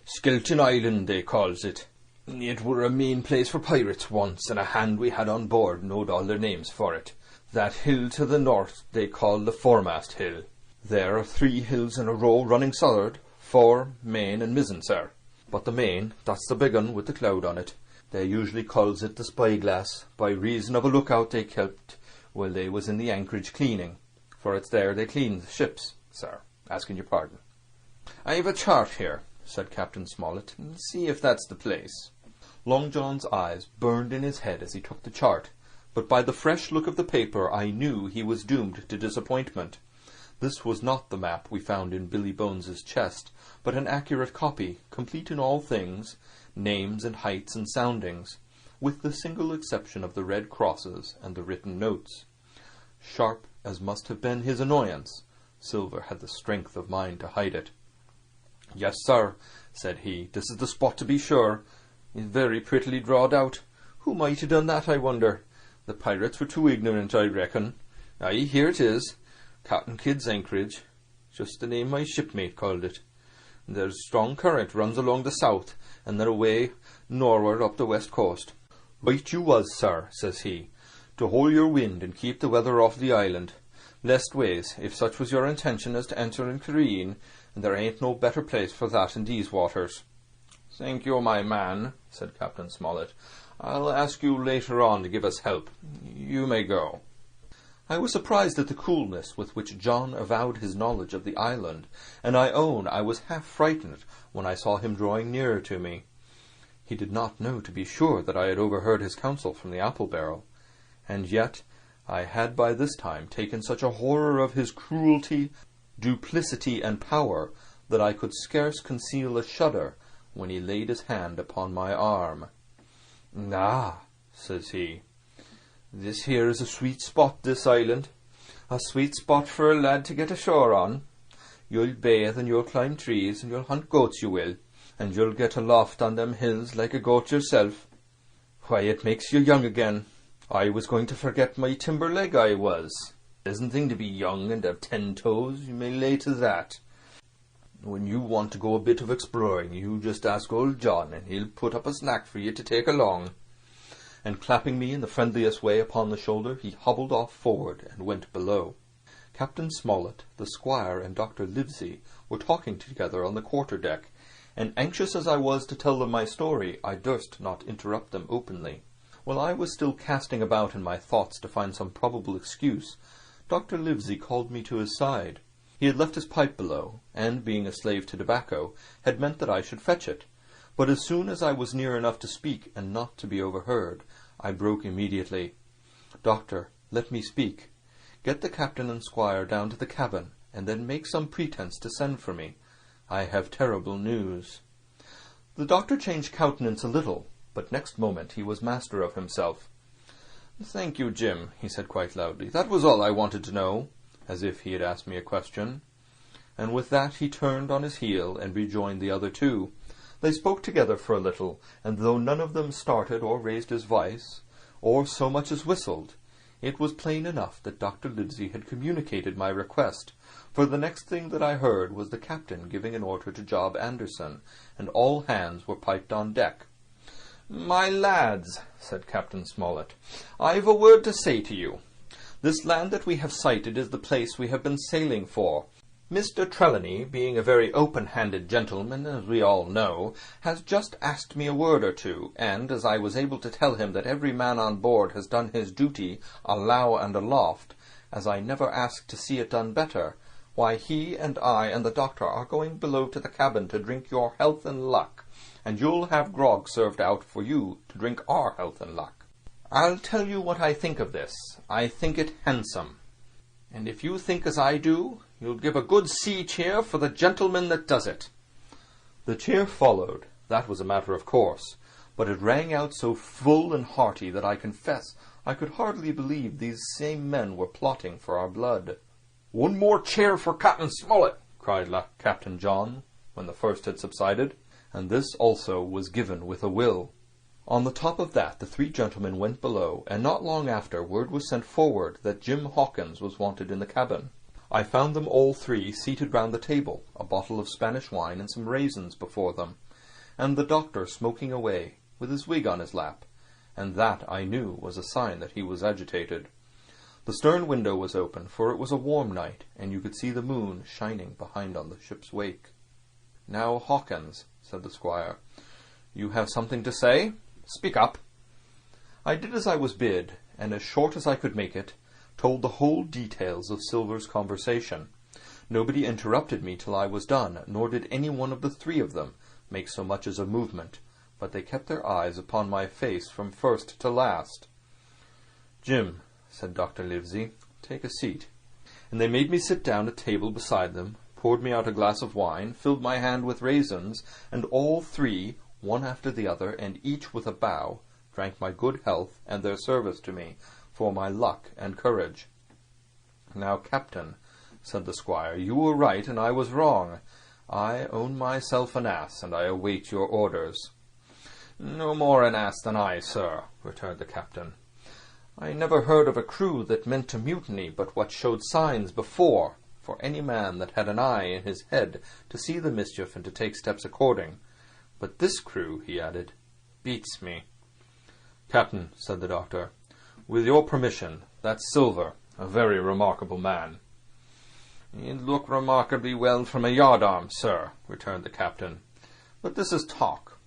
Skelton Island, they calls it. It were a main place for pirates once, and a hand we had on board knowed all their names for it. That hill to the north they call the foremast hill. There are 3 hills in a row running southward, fore, main, and mizzen, sir. But the main, that's the big un with the cloud on it. They usually calls it the spyglass, by reason of a lookout they kept while they was in the anchorage cleaning, for it's there they clean the ships, sir, asking your pardon." "I've a chart here," said Captain Smollett. "See if that's the place." Long John's eyes burned in his head as he took the chart, but by the fresh look of the paper I knew he was doomed to disappointment. This was not the map we found in Billy Bones's chest, but an accurate copy, complete in all things, names and heights and soundings, with the single exception of the red crosses and the written notes. Sharp as must have been his annoyance, Silver had the strength of mind to hide it. "Yes, sir," said he, "this is the spot to be sure. It's very prettily drawed out. Who might have done that, I wonder? The pirates were too ignorant, I reckon. Aye, here it is. Captain Kidd's anchorage. Just the name my shipmate called it. There's a strong current runs along the south, and then away nor'ward up the west coast. Right you was, sir, says he, to hold your wind and keep the weather off the island. Leastways, if such was your intention as to enter and careen, and there ain't no better place for that in these waters. Thank you, my man, said Captain Smollett. I'll ask you later on to give us help. You may go. I was surprised at the coolness with which John avowed his knowledge of the island, and I own I was half frightened when I saw him drawing nearer to me. He did not know, to be sure, that I had overheard his counsel from the apple-barrel, and yet I had by this time taken such a horror of his cruelty, duplicity, and power, that I could scarce conceal a shudder when he laid his hand upon my arm. "Ah," says he, "this here is a sweet spot, this island. A sweet spot for a lad to get ashore on. You'll bathe and you'll climb trees and you'll hunt goats, you will, and you'll get aloft on them hills like a goat yourself. Why, it makes you young again. I was going to forget my timber leg, I was. Pleasant thing to be young and have 10 toes, you may lay to that. When you want to go a bit of exploring, you just ask old John, and he'll put up a snack for you to take along." And clapping me in the friendliest way upon the shoulder, he hobbled off forward and went below. Captain Smollett, the squire, and Dr. Livesey were talking together on the quarter-deck, and anxious as I was to tell them my story, I durst not interrupt them openly. While I was still casting about in my thoughts to find some probable excuse, Dr. Livesey called me to his side. He had left his pipe below, and, being a slave to tobacco, had meant that I should fetch it. But as soon as I was near enough to speak and not to be overheard, I broke immediately. "Doctor, let me speak. Get the captain and squire down to the cabin, and then make some pretence to send for me. I have terrible news." The doctor changed countenance a little, but next moment he was master of himself. "Thank you, Jim," he said quite loudly. "That was all I wanted to know," as if he had asked me a question. And with that he turned on his heel and rejoined the other two. They spoke together for a little, and though none of them started or raised his voice, or so much as whistled, it was plain enough that Dr. Livesey had communicated my request, for the next thing that I heard was the captain giving an order to Job Anderson, and all hands were piped on deck. "My lads," said Captain Smollett, "I've a word to say to you. This land that we have sighted is the place we have been sailing for. Mr. Trelawney, being a very open-handed gentleman, as we all know, has just asked me a word or two, and as I was able to tell him that every man on board has done his duty alow and aloft, as I never asked to see it done better, why he and I and the doctor are going below to the cabin to drink your health and luck, and you'll have grog served out for you to drink our health and luck. I'll tell you what I think of this. I think it handsome. And if you think as I do, you'll give a good sea cheer for the gentleman that does it." The cheer followed. That was a matter of course, but it rang out so full and hearty that I confess I could hardly believe these same men were plotting for our blood. "One more cheer for Captain Smollett!" cried Captain John, when the first had subsided, and this also was given with a will. On the top of that the 3 gentlemen went below, and not long after word was sent forward that Jim Hawkins was wanted in the cabin. I found them all 3 seated round the table, a bottle of Spanish wine and some raisins before them, and the doctor smoking away, with his wig on his lap, and that, I knew, was a sign that he was agitated. The stern window was open, for it was a warm night, and you could see the moon shining behind on the ship's wake. "Now, Hawkins," said the squire, "you have something to say? Speak up." I did as I was bid, and as short as I could make it, told the whole details of Silver's conversation. Nobody interrupted me till I was done, nor did any one of the 3 of them make so much as a movement, but they kept their eyes upon my face from first to last. "Jim," said Dr. Livesey, "take a seat." And they made me sit down at table beside them, poured me out a glass of wine, filled my hand with raisins, and all 3, one after the other, and each with a bow, drank my good health and their service to me, for my luck and courage. "Now, Captain," said the squire, "you were right and I was wrong. I own myself an ass, and I await your orders." "No more an ass than I, sir," returned the captain. "I never heard of a crew that meant to mutiny but what showed signs before, for any man that had an eye in his head to see the mischief and to take steps according. But this crew," he added, "beats me." "Captain," said the doctor, "with your permission, that's Silver, a very remarkable man." "He'd look remarkably well from a yardarm, sir," returned the captain. "But this is talk.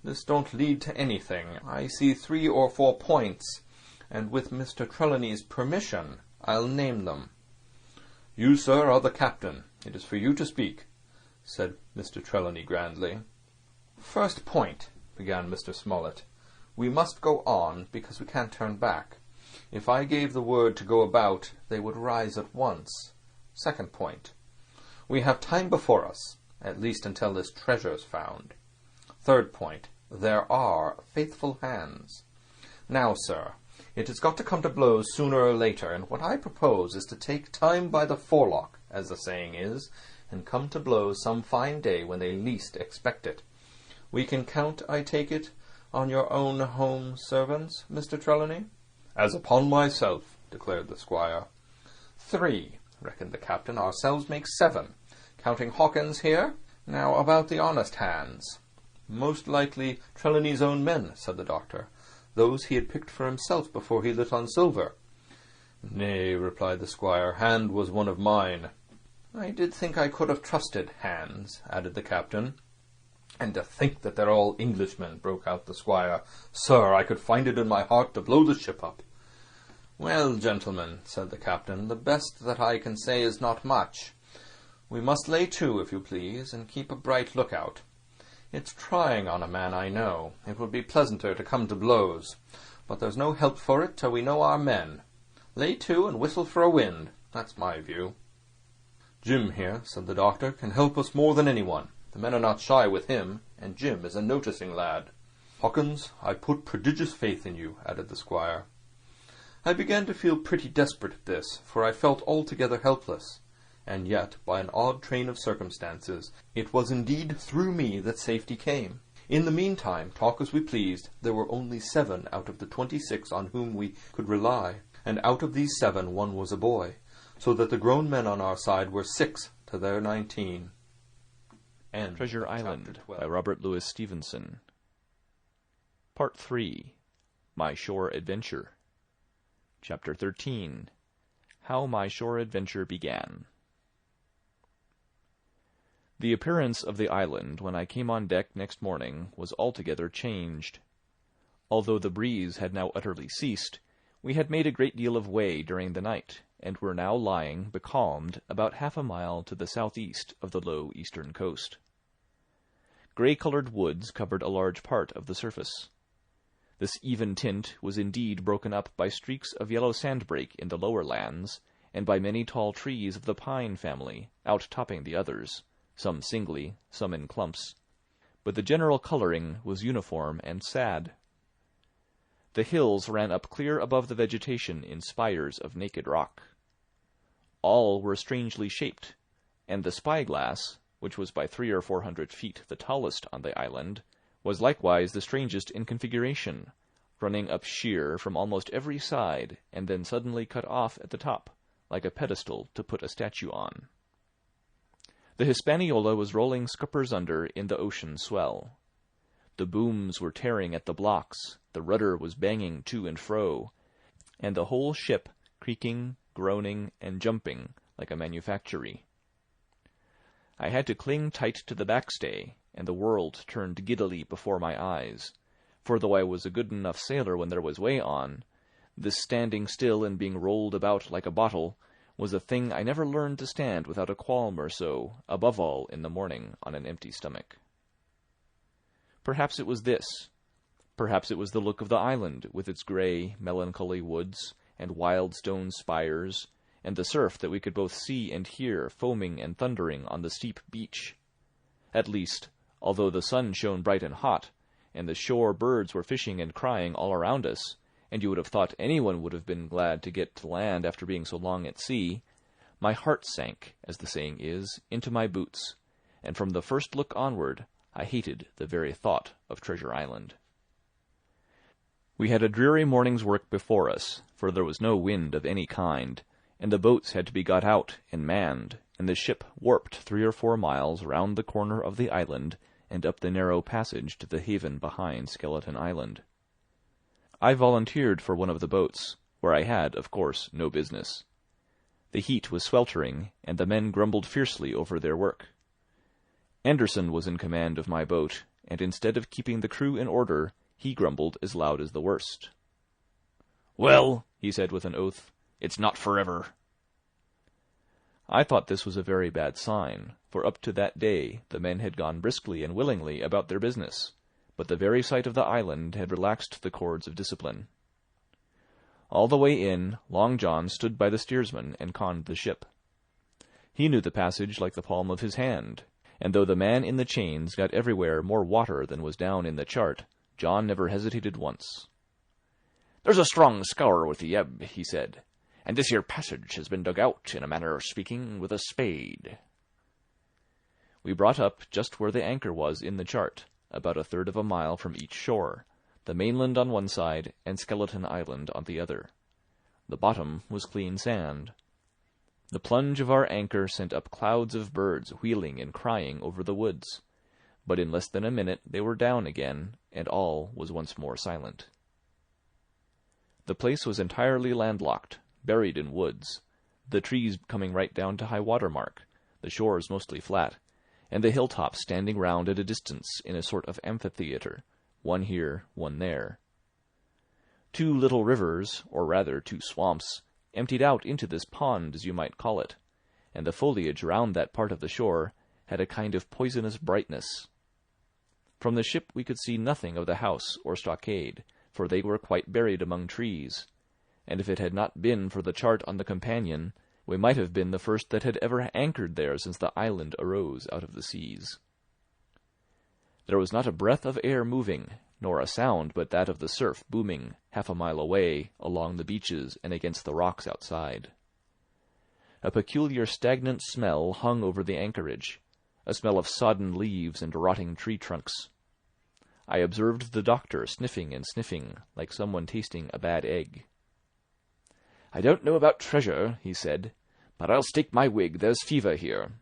This don't lead to anything. I see 3 or 4 points, and with Mr. Trelawney's permission, I'll name them." "You, sir, are the captain. It is for you to speak," said Mr. Trelawney grandly. "First point," began Mr. Smollett. "We must go on, because we can't turn back. If I gave the word to go about, they would rise at once. Second point. We have time before us, at least until this treasure's found. Third point. There are faithful hands. Now, sir, it has got to come to blows sooner or later, and what I propose is to take time by the forelock, as the saying is, and come to blows some fine day when they least expect it. We can count, I take it, on your own home servants, Mr. Trelawney?" "As upon myself," declared the squire. 3, reckoned the captain. "Ourselves make 7, counting Hawkins here. Now about the honest hands." "Most likely Trelawney's own men," said the doctor. "Those he had picked for himself before he lit on Silver." "Nay," replied the squire, "Hand was one of mine." "I did think I could have trusted Hands," added the captain. "And to think that they're all Englishmen," broke out the squire. "Sir, I could find it in my heart to blow the ship up." "Well, gentlemen," said the captain, "the best that I can say is not much. We must lay to, if you please, and keep a bright lookout. It's trying on a man, I know. It would be pleasanter to come to blows. But there's no help for it till we know our men. Lay to and whistle for a wind. That's my view." "Jim here," said the doctor, "can help us more than anyone. The men are not shy with him, and Jim is a noticing lad. Hawkins, I put prodigious faith in you," added the squire. I began to feel pretty desperate at this, for I felt altogether helpless. And yet, by an odd train of circumstances, it was indeed through me that safety came. In the meantime, talk as we pleased, there were only 7 out of the 26 on whom we could rely, and out of these 7 one was a boy, so that the grown men on our side were 6 to their 19. Treasure Island by Robert Louis Stevenson. Part 3. My Shore Adventure. Chapter 13. How My Shore Adventure Began. The appearance of the island when I came on deck next morning was altogether changed. Although the breeze had now utterly ceased, we had made a great deal of way during the night, and were now lying becalmed about half a mile to the southeast of the low eastern coast. Grey-coloured woods covered a large part of the surface. This even tint was indeed broken up by streaks of yellow sandbrake in the lower lands, and by many tall trees of the pine family, out-topping the others, some singly, some in clumps. But the general colouring was uniform and sad. The hills ran up clear above the vegetation in spires of naked rock. All were strangely shaped, and the spyglass, which was by 300 or 400 feet the tallest on the island, was likewise the strangest in configuration, running up sheer from almost every side, and then suddenly cut off at the top, like a pedestal to put a statue on. The Hispaniola was rolling scuppers under in the ocean swell. The booms were tearing at the blocks, the rudder was banging to and fro, and the whole ship creaking, groaning, and jumping like a manufactory. I had to cling tight to the backstay, and the world turned giddily before my eyes, for though I was a good enough sailor when there was way on, this standing still and being rolled about like a bottle was a thing I never learned to stand without a qualm or so, above all in the morning on an empty stomach. Perhaps it was this. Perhaps it was the look of the island, with its grey, melancholy woods, and wild stone spires, and the surf that we could both see and hear foaming and thundering on the steep beach. At least, although the sun shone bright and hot, and the shore birds were fishing and crying all around us, and you would have thought anyone would have been glad to get to land after being so long at sea, my heart sank, as the saying is, into my boots, and from the first look onward I hated the very thought of Treasure Island. We had a dreary morning's work before us, for there was no wind of any kind, and the boats had to be got out and manned, and the ship warped 3 or 4 miles round the corner of the island and up the narrow passage to the haven behind Skeleton Island. I volunteered for one of the boats, where I had, of course, no business. The heat was sweltering, and the men grumbled fiercely over their work. Anderson was in command of my boat, and instead of keeping the crew in order, he grumbled as loud as the worst. "Well," he said with an oath, "it's not forever." I thought this was a very bad sign, for up to that day the men had gone briskly and willingly about their business, but the very sight of the island had relaxed the cords of discipline. All the way in, Long John stood by the steersman and conned the ship. He knew the passage like the palm of his hand, and though the man in the chains got everywhere more water than was down in the chart, John never hesitated once. "There's a strong scour with the ebb," he said, "and this here passage has been dug out, in a manner of speaking, with a spade." We brought up just where the anchor was in the chart, about 1/3 of a mile from each shore, the mainland on one side and Skeleton Island on the other. The bottom was clean sand. The plunge of our anchor sent up clouds of birds wheeling and crying over the woods, but in less than a minute they were down again, and all was once more silent. The place was entirely landlocked, buried in woods, the trees coming right down to high water mark, the shores mostly flat, and the hilltops standing round at a distance in a sort of amphitheatre, one here, one there. 2 little rivers, or rather 2 swamps, emptied out into this pond, as you might call it, and the foliage round that part of the shore had a kind of poisonous brightness. From the ship we could see nothing of the house or stockade, for they were quite buried among trees, and if it had not been for the chart on the companion, we might have been the first that had ever anchored there since the island arose out of the seas. There was not a breath of air moving, nor a sound but that of the surf booming 1/2 a mile away along the beaches and against the rocks outside. A peculiar stagnant smell hung over the anchorage, a smell of sodden leaves and rotting tree trunks. I observed the doctor sniffing and sniffing, like someone tasting a bad egg. "I don't know about treasure," he said, "but I'll stake my wig there's fever here."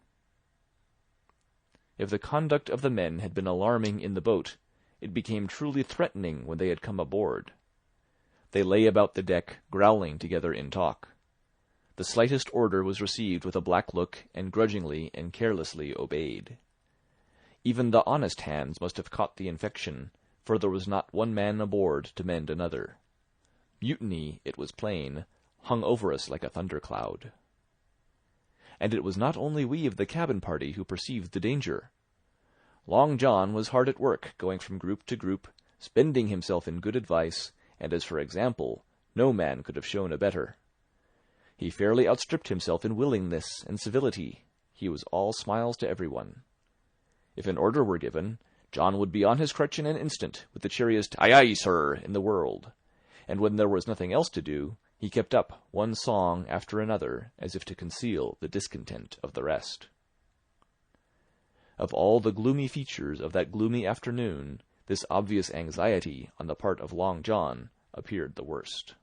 If the conduct of the men had been alarming in the boat, it became truly threatening when they had come aboard. They lay about the deck, growling together in talk. The slightest order was received with a black look and grudgingly and carelessly obeyed. Even the honest hands must have caught the infection, for there was not one man aboard to mend another. Mutiny, it was plain, hung over us like a thundercloud. And it was not only we of the cabin party who perceived the danger. Long John was hard at work, going from group to group, spending himself in good advice, and as for example, no man could have shown a better. He fairly outstripped himself in willingness and civility. He was all smiles to everyone. If an order were given, John would be on his crutch in an instant, with the cheeriest "Aye, aye, sir," in the world, and when there was nothing else to do, he kept up one song after another, as if to conceal the discontent of the rest. Of all the gloomy features of that gloomy afternoon, this obvious anxiety on the part of Long John appeared the worst.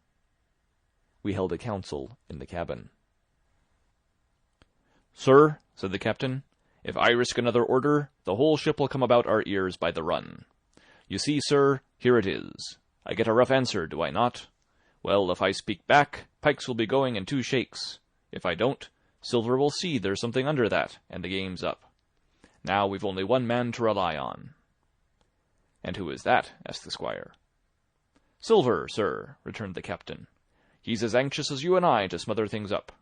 We held a council in the cabin. "Sir," said the captain, "if I risk another order, the whole ship will come about our ears by the run. You see, sir, here it is. I get a rough answer, do I not? Well, if I speak back, Pikes will be going in 2 shakes. If I don't, Silver will see there's something under that, and the game's up. Now we've only one man to rely on." "And who is that?" asked the squire. "Silver, sir," returned the captain. "He's as anxious as you and I to smother things up.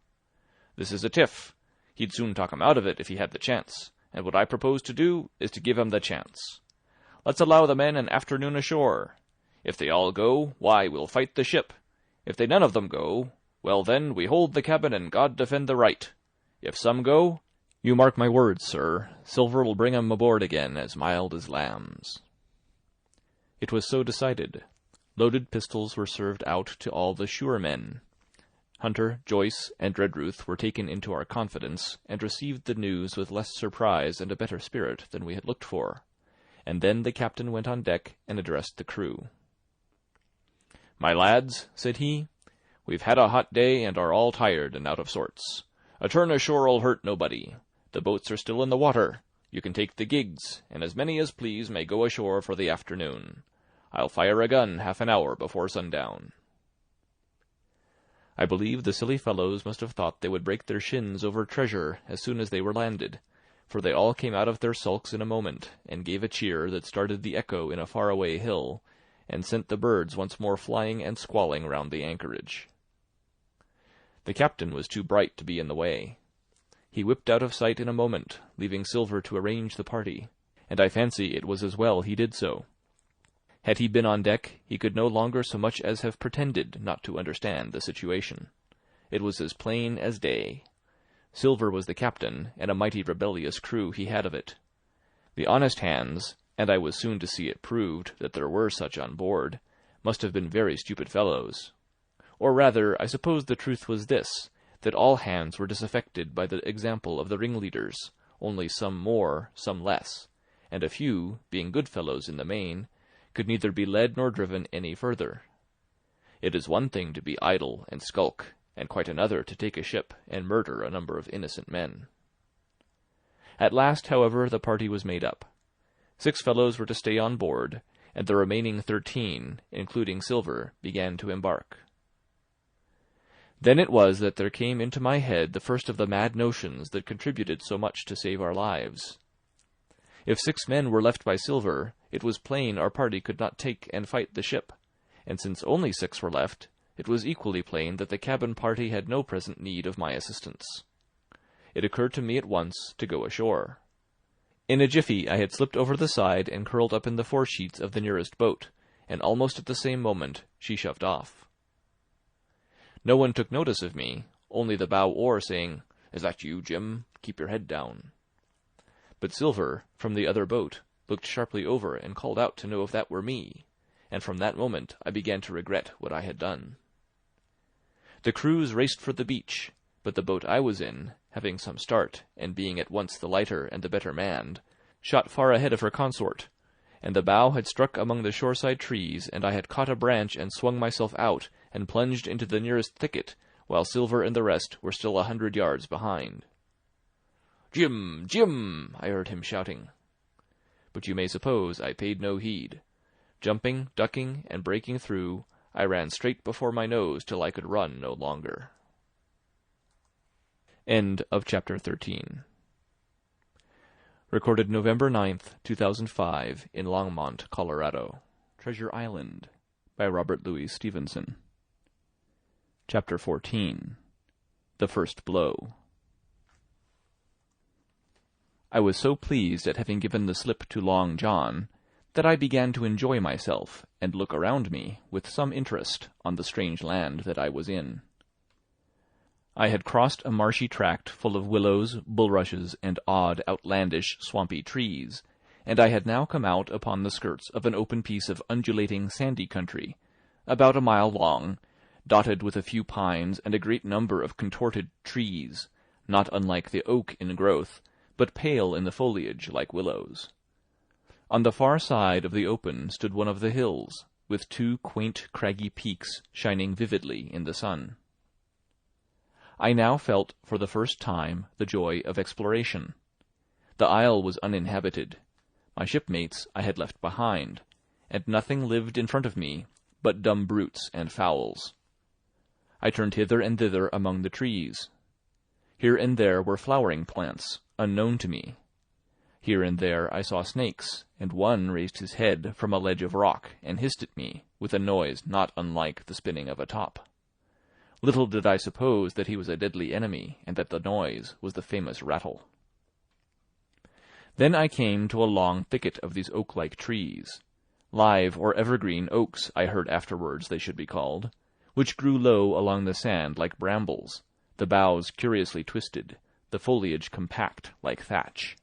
This is a tiff. He'd soon talk him out of it if he had the chance, and what I propose to do is to give him the chance. Let's allow the men an afternoon ashore. If they all go, why, we'll fight the ship. If they none of them go, well then, we hold the cabin and God defend the right. If some go, you mark my words, sir, Silver will bring 'em aboard again as mild as lambs." It was so decided. Loaded pistols were served out to all the sure men. Hunter, Joyce, and Redruth were taken into our confidence, and received the news with less surprise and a better spirit than we had looked for, and then the captain went on deck and addressed the crew. "My lads," said he, "we've had a hot day and are all tired and out of sorts. A turn ashore'll hurt nobody. The boats are still in the water. You can take the gigs, and as many as please may go ashore for the afternoon. I'll fire a gun half an hour before sundown." I believe the silly fellows must have thought they would break their shins over treasure as soon as they were landed, for they all came out of their sulks in a moment, and gave a cheer that started the echo in a far-away hill, and sent the birds once more flying and squalling round the anchorage. The captain was too bright to be in the way. He whipped out of sight in a moment, leaving Silver to arrange the party, and I fancy it was as well he did so. Had he been on deck, he could no longer so much as have pretended not to understand the situation. It was as plain as day. Silver was the captain, and a mighty rebellious crew he had of it. The honest hands, and I was soon to see it proved that there were such on board, must have been very stupid fellows. Or rather, I suppose the truth was this, that all hands were disaffected by the example of the ringleaders, only some more, some less, and a few, being good fellows in the main, could neither be led nor driven any further. It is one thing to be idle and skulk, and quite another to take a ship and murder a number of innocent men. At last, however, the party was made up. 6 fellows were to stay on board, and the remaining 13, including Silver, began to embark. Then it was that there came into my head the first of the mad notions that contributed so much to save our lives. If 6 men were left by Silver, it was plain our party could not take and fight the ship, and since only 6 were left, it was equally plain that the cabin party had no present need of my assistance. It occurred to me at once to go ashore. In a jiffy I had slipped over the side and curled up in the foresheets of the nearest boat, and almost at the same moment she shoved off. No one took notice of me, only the bow oar saying, "Is that you, Jim? Keep your head down." But Silver, from the other boat, looked sharply over and called out to know if that were me, and from that moment I began to regret what I had done. The crews raced for the beach, but the boat I was in, having some start, and being at once the lighter and the better manned, shot far ahead of her consort, and the bow had struck among the shoreside trees, and I had caught a branch and swung myself out, and plunged into the nearest thicket, while Silver and the rest were still 100 yards behind. "Jim! Jim!" I heard him shouting. But you may suppose I paid no heed. Jumping, ducking, and breaking through, I ran straight before my nose till I could run no longer. End of chapter 13. Recorded November 9th, 2005, in Longmont, Colorado. Treasure Island, by Robert Louis Stevenson. Chapter 14. The First Blow. I was so pleased at having given the slip to Long John that I began to enjoy myself and look around me with some interest on the strange land that I was in. I had crossed a marshy tract full of willows, bulrushes, and odd, outlandish, swampy trees, and I had now come out upon the skirts of an open piece of undulating sandy country, about a mile long, dotted with a few pines and a great number of contorted trees, not unlike the oak in growth, but pale in the foliage like willows. On the far side of the open stood one of the hills, with 2 quaint craggy peaks shining vividly in the sun. I now felt for the first time the joy of exploration. The isle was uninhabited. My shipmates I had left behind, and nothing lived in front of me but dumb brutes and fowls. I turned hither and thither among the trees. Here and there were flowering plants, unknown to me. Here and there I saw snakes, and one raised his head from a ledge of rock and hissed at me with a noise not unlike the spinning of a top. Little did I suppose that he was a deadly enemy, and that the noise was the famous rattle. Then I came to a long thicket of these oak-like trees, live or evergreen oaks I heard afterwards they should be called, which grew low along the sand like brambles, the boughs curiously twisted, the foliage compact like thatch.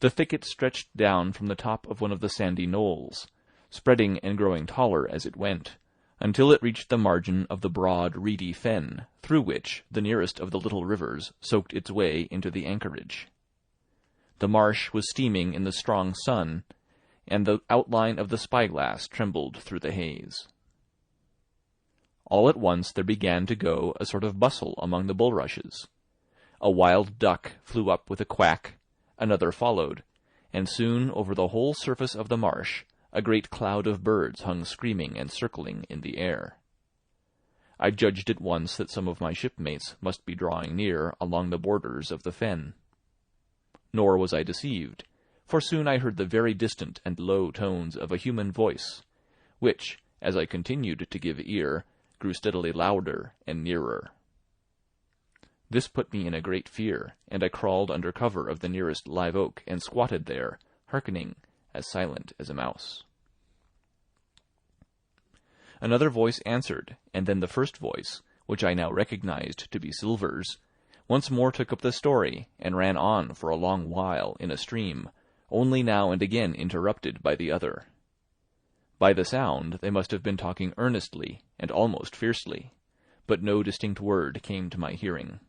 The thicket stretched down from the top of one of the sandy knolls, spreading and growing taller as it went, until it reached the margin of the broad, reedy fen, through which the nearest of the little rivers soaked its way into the anchorage. The marsh was steaming in the strong sun, and the outline of the spyglass trembled through the haze. all at once there began to go a sort of bustle among the bulrushes. A wild duck flew up with a quack, another followed, and soon over the whole surface of the marsh a great cloud of birds hung screaming and circling in the air. I judged at once that some of my shipmates must be drawing near along the borders of the fen. Nor was I deceived, for soon I heard the very distant and low tones of a human voice, which, as I continued to give ear, grew steadily louder and nearer. This put me in a great fear, and I crawled under cover of the nearest live oak and squatted there, hearkening, as silent as a mouse. Another voice answered, and then the first voice, which I now recognized to be Silver's, once more took up the story, and ran on for a long while in a stream, only now and again interrupted by the other. By the sound they must have been talking earnestly and almost fiercely, but no distinct word came to my hearing.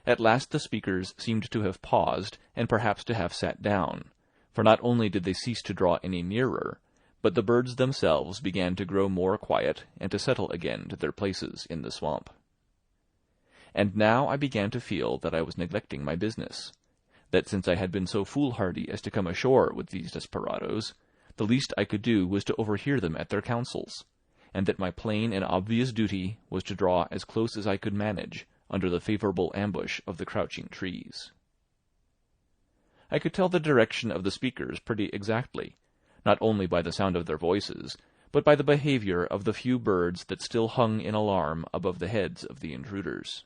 At last the speakers seemed to have paused, and perhaps to have sat down, for not only did they cease to draw any nearer, but the birds themselves began to grow more quiet and to settle again to their places in the swamp. And now I began to feel that I was neglecting my business, that since I had been so foolhardy as to come ashore with these desperadoes, the least I could do was to overhear them at their councils, and that my plain and obvious duty was to draw as close as I could manage under the favourable ambush of the crouching trees. I could tell the direction of the speakers pretty exactly, not only by the sound of their voices, but by the behaviour of the few birds that still hung in alarm above the heads of the intruders.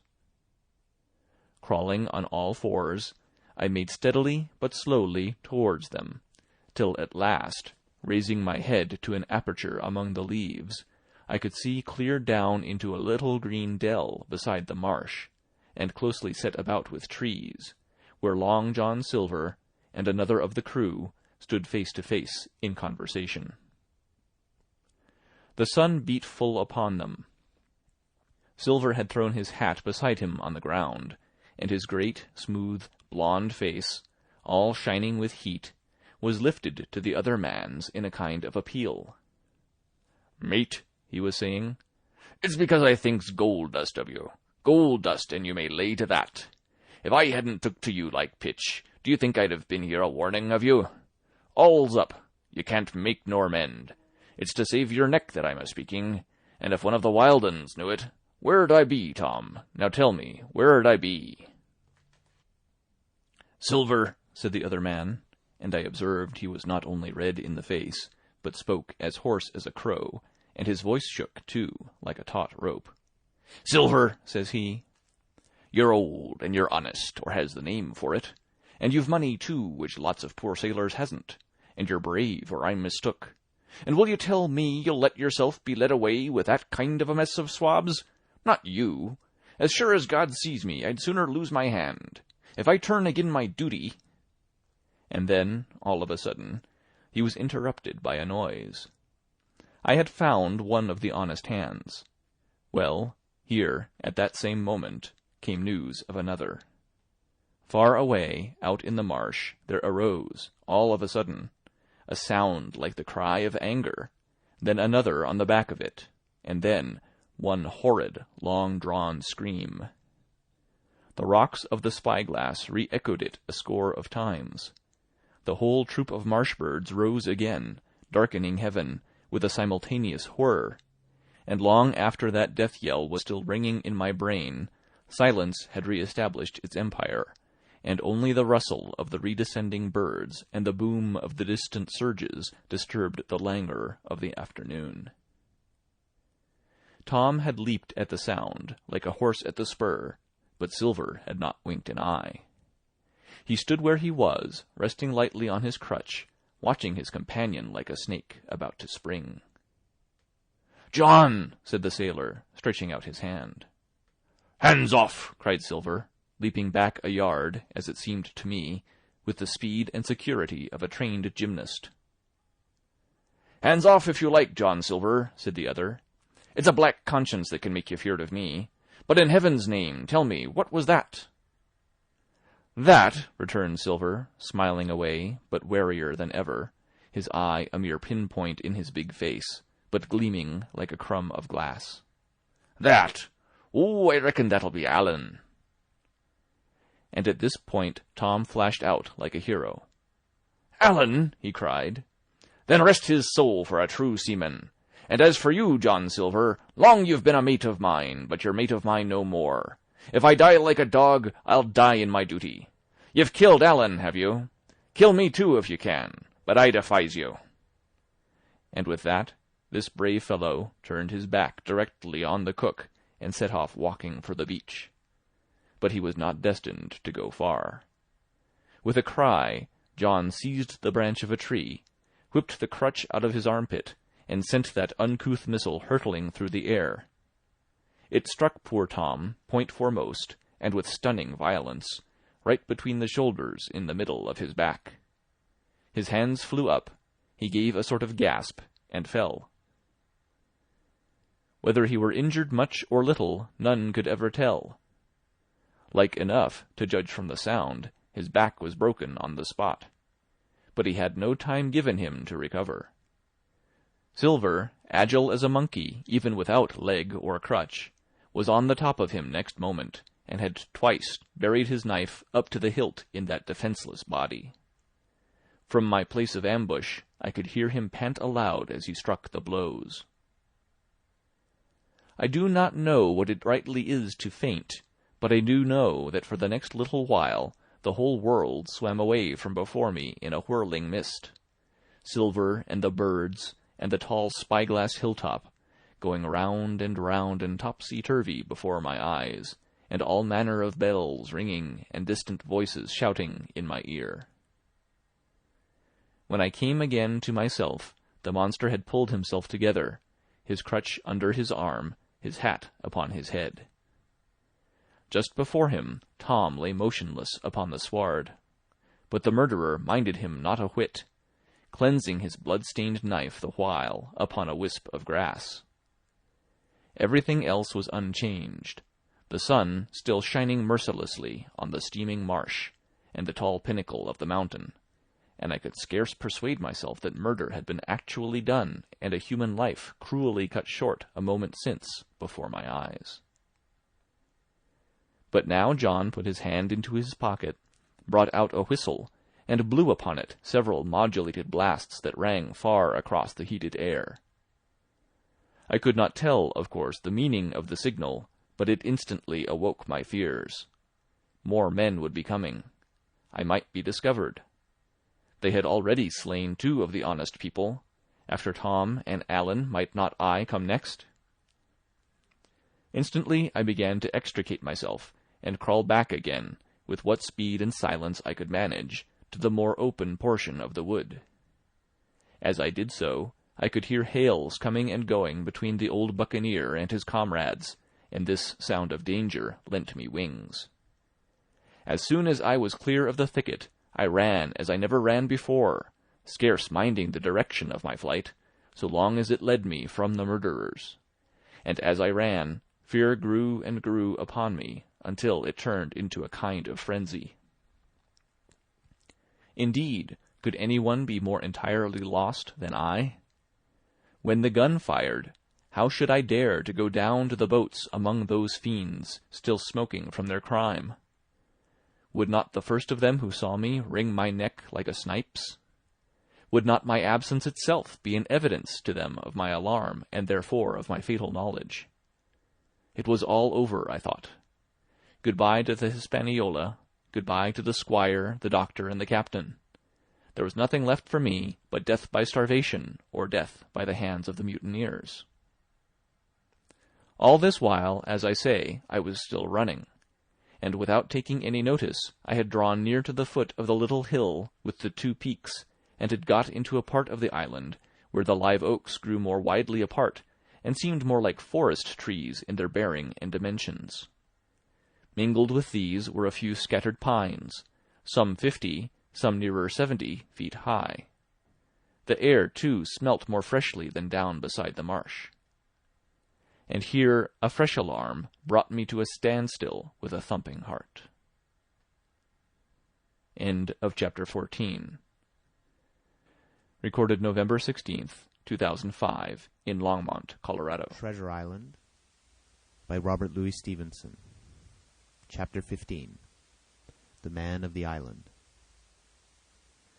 Crawling on all fours, I made steadily but slowly towards them, till at last, raising my head to an aperture among the leaves, I could see clear down into a little green dell beside the marsh, and closely set about with trees, where Long John Silver and another of the crew stood face to face in conversation. The sun beat full upon them. Silver had thrown his hat beside him on the ground, and his great, smooth, blond face, all shining with heat, was lifted to the other man's in a kind of appeal. "Mate," he was saying, "it's because I thinks gold dust of you. Gold dust, and you may lay to that. If I hadn't took to you like pitch, do you think I'd have been here a warning of you? All's up. You can't make nor mend. It's to save your neck that I'm a-speaking, and if one of the wild uns knew it, where'd I be, Tom? Now tell me, where'd I be?" "Silver," said the other man, and I observed he was not only red in the face, but spoke as hoarse as a crow, and his voice shook, too, like a taut rope. "Silver," says he, "you're old, and you're honest, or has the name for it, and you've money, too, which lots of poor sailors hasn't, and you're brave, or I'm mistook. And will you tell me you'll let yourself be led away with that kind of a mess of swabs? Not you. As sure as God sees me, I'd sooner lose my hand. If I turn agin my duty—" And then, all of a sudden, he was interrupted by a noise. I had found one of the honest hands. Well, here, at that same moment, came news of another. Far away, out in the marsh, there arose, all of a sudden, a sound like the cry of anger, then another on the back of it, and then one horrid, long-drawn scream. The rocks of the spyglass re-echoed it a score of times. The whole troop of marsh birds rose again, darkening heaven, with a simultaneous whir, and long after that death yell was still ringing in my brain, silence had re-established its empire, and only the rustle of the redescending birds and the boom of the distant surges disturbed the languor of the afternoon. Tom had leaped at the sound, like a horse at the spur, but Silver had not winked an eye. He stood where he was, resting lightly on his crutch, watching his companion like a snake about to spring. "John!" said the sailor, stretching out his hand. "Hands off!" cried Silver, leaping back a yard, as it seemed to me, with the speed and security of a trained gymnast. "Hands off if you like, John Silver," said the other. "It's a black conscience that can make you feared of me. But in heaven's name, tell me, what was that?" "That," returned Silver, smiling away, but warier than ever, his eye a mere pin-point in his big face, but gleaming like a crumb of glass. "That! Oh, I reckon that'll be Allen." And at this point Tom flashed out like a hero. "Allen!" he cried. "Then rest his soul for a true seaman. And as for you, John Silver, long you've been a mate of mine, but you're mate of mine no more. If I die like a dog, I'll die in my duty. You've killed Allen, have you? Kill me too if you can, but I defies you." And with that, this brave fellow turned his back directly on the cook and set off walking for the beach. But he was not destined to go far. With a cry, John seized the branch of a tree, whipped the crutch out of his armpit, and sent that uncouth missile hurtling through the air. It struck poor Tom, point foremost, and with stunning violence, right between the shoulders in the middle of his back. His hands flew up, he gave a sort of gasp, and fell. Whether he were injured much or little, none could ever tell. Like enough, to judge from the sound, his back was broken on the spot. But he had no time given him to recover. Silver, agile as a monkey, even without leg or crutch, was on the top of him next moment, and had twice buried his knife up to the hilt in that defenseless body. From my place of ambush, I could hear him pant aloud as he struck the blows. I do not know what it rightly is to faint, but I do know that for the next little while the whole world swam away from before me in a whirling mist. Silver and the birds, and the tall spyglass hilltop, going round and topsy-turvy before my eyes, and all manner of bells ringing and distant voices shouting in my ear. When I came again to myself, the monster had pulled himself together, his crutch under his arm, his hat upon his head. Just before him, Tom lay motionless upon the sward, but the murderer minded him not a whit, cleansing his blood-stained knife the while upon a wisp of grass. Everything else was unchanged, the sun still shining mercilessly on the steaming marsh and the tall pinnacle of the mountain, and I could scarce persuade myself that murder had been actually done and a human life cruelly cut short a moment since before my eyes. But now John put his hand into his pocket, brought out a whistle, and blew upon it several modulated blasts that rang far across the heated air. I could not tell, of course, the meaning of the signal, but it instantly awoke my fears. More men would be coming. I might be discovered. They had already slain 2 of the honest people. After Tom and Allen, might not I come next? Instantly I began to extricate myself, and crawl back again, with what speed and silence I could manage, to the more open portion of the wood. As I did so, I could hear hails coming and going between the old buccaneer and his comrades, and this sound of danger lent me wings. As soon as I was clear of the thicket, I ran as I never ran before, scarce minding the direction of my flight, so long as it led me from the murderers. And as I ran, fear grew and grew upon me, until it turned into a kind of frenzy. Indeed, could anyone be more entirely lost than I? When the gun fired, how should I dare to go down to the boats among those fiends, still smoking from their crime? Would not the first of them who saw me wring my neck like a snipe's? Would not my absence itself be an evidence to them of my alarm, and therefore of my fatal knowledge? It was all over, I thought. Goodbye to the Hispaniola, goodbye to the squire, the doctor, and the captain. There was nothing left for me but death by starvation, or death by the hands of the mutineers. All this while, as I say, I was still running, and without taking any notice, I had drawn near to the foot of the little hill with the 2 peaks, and had got into a part of the island where the live oaks grew more widely apart, and seemed more like forest trees in their bearing and dimensions. Mingled with these were a few scattered pines, some 50, some nearer 70 feet high. The air, too, smelt more freshly than down beside the marsh. And here a fresh alarm brought me to a standstill with a thumping heart. End of chapter 14. Recorded November 16th, 2005, in Longmont, Colorado. Treasure Island by Robert Louis Stevenson. Chapter 15. The Man of the Island.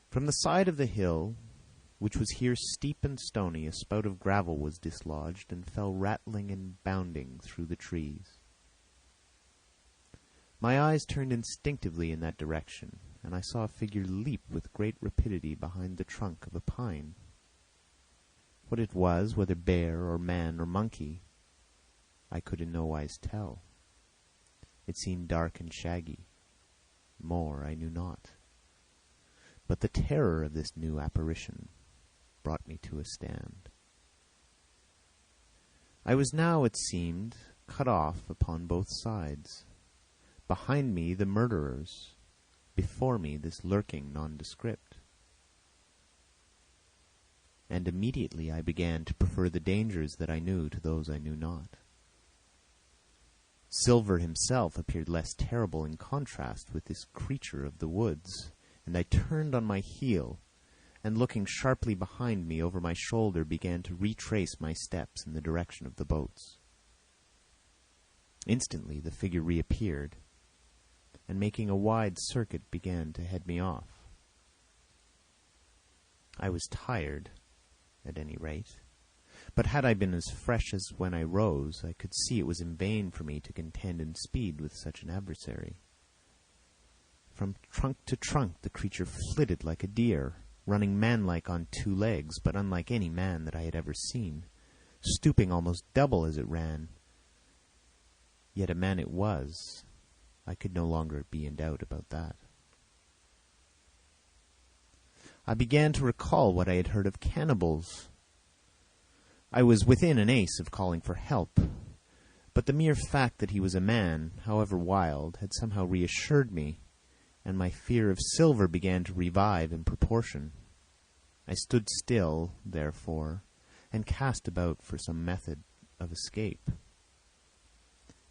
From the side of the hill, which was here steep and stony, a spout of gravel was dislodged, and fell rattling and bounding through the trees. My eyes turned instinctively in that direction, and I saw a figure leap with great rapidity behind the trunk of a pine. What it was, whether bear or man or monkey, I could in no wise tell. It seemed dark and shaggy. More I knew not. But the terror of this new apparition brought me to a stand. I was now, it seemed, cut off upon both sides. Behind me the murderers, before me this lurking nondescript. And immediately I began to prefer the dangers that I knew to those I knew not. Silver himself appeared less terrible in contrast with this creature of the woods, and I turned on my heel, and looking sharply behind me over my shoulder began to retrace my steps in the direction of the boats. Instantly the figure reappeared, and making a wide circuit began to head me off. I was tired, at any rate, but had I been as fresh as when I rose, I could see it was in vain for me to contend in speed with such an adversary. From trunk to trunk the creature flitted like a deer, running manlike on two legs, but unlike any man that I had ever seen, stooping almost double as it ran. Yet a man it was. I could no longer be in doubt about that. I began to recall what I had heard of cannibals. I was within an ace of calling for help, but the mere fact that he was a man, however wild, had somehow reassured me, and my fear of Silver began to revive in proportion. I stood still, therefore, and cast about for some method of escape.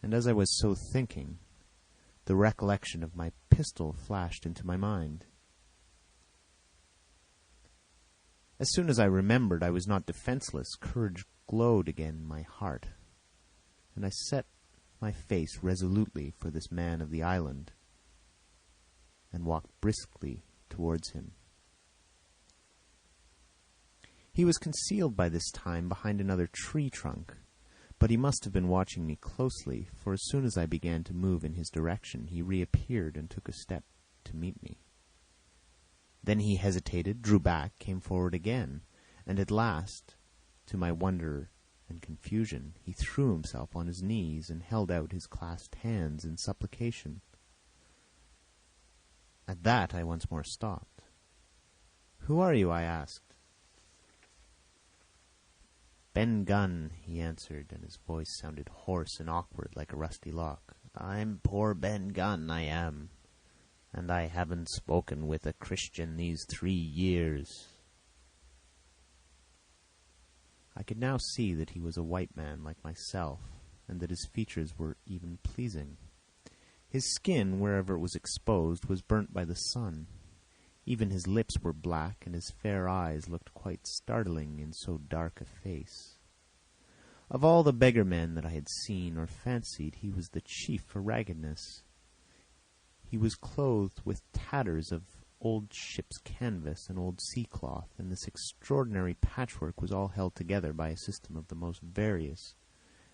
And as I was so thinking, the recollection of my pistol flashed into my mind. As soon as I remembered I was not defenseless, courage glowed again in my heart, and I set my face resolutely for this man of the island, and walked briskly towards him. He was concealed by this time behind another tree trunk, but he must have been watching me closely, for as soon as I began to move in his direction, he reappeared and took a step to meet me. Then he hesitated, drew back, came forward again, and at last, to my wonder and confusion, he threw himself on his knees and held out his clasped hands in supplication. At that I once more stopped. "Who are you?" I asked. "Ben Gunn," he answered, and his voice sounded hoarse and awkward like a rusty lock. "I'm poor Ben Gunn, I am, and I haven't spoken with a Christian these 3 years." I could now see that he was a white man like myself, and that his features were even pleasing. His skin, wherever it was exposed, was burnt by the sun. Even his lips were black, and his fair eyes looked quite startling in so dark a face. Of all the beggar men that I had seen or fancied, he was the chief for raggedness. He was clothed with tatters of old ship's canvas and old sea-cloth, and this extraordinary patchwork was all held together by a system of the most various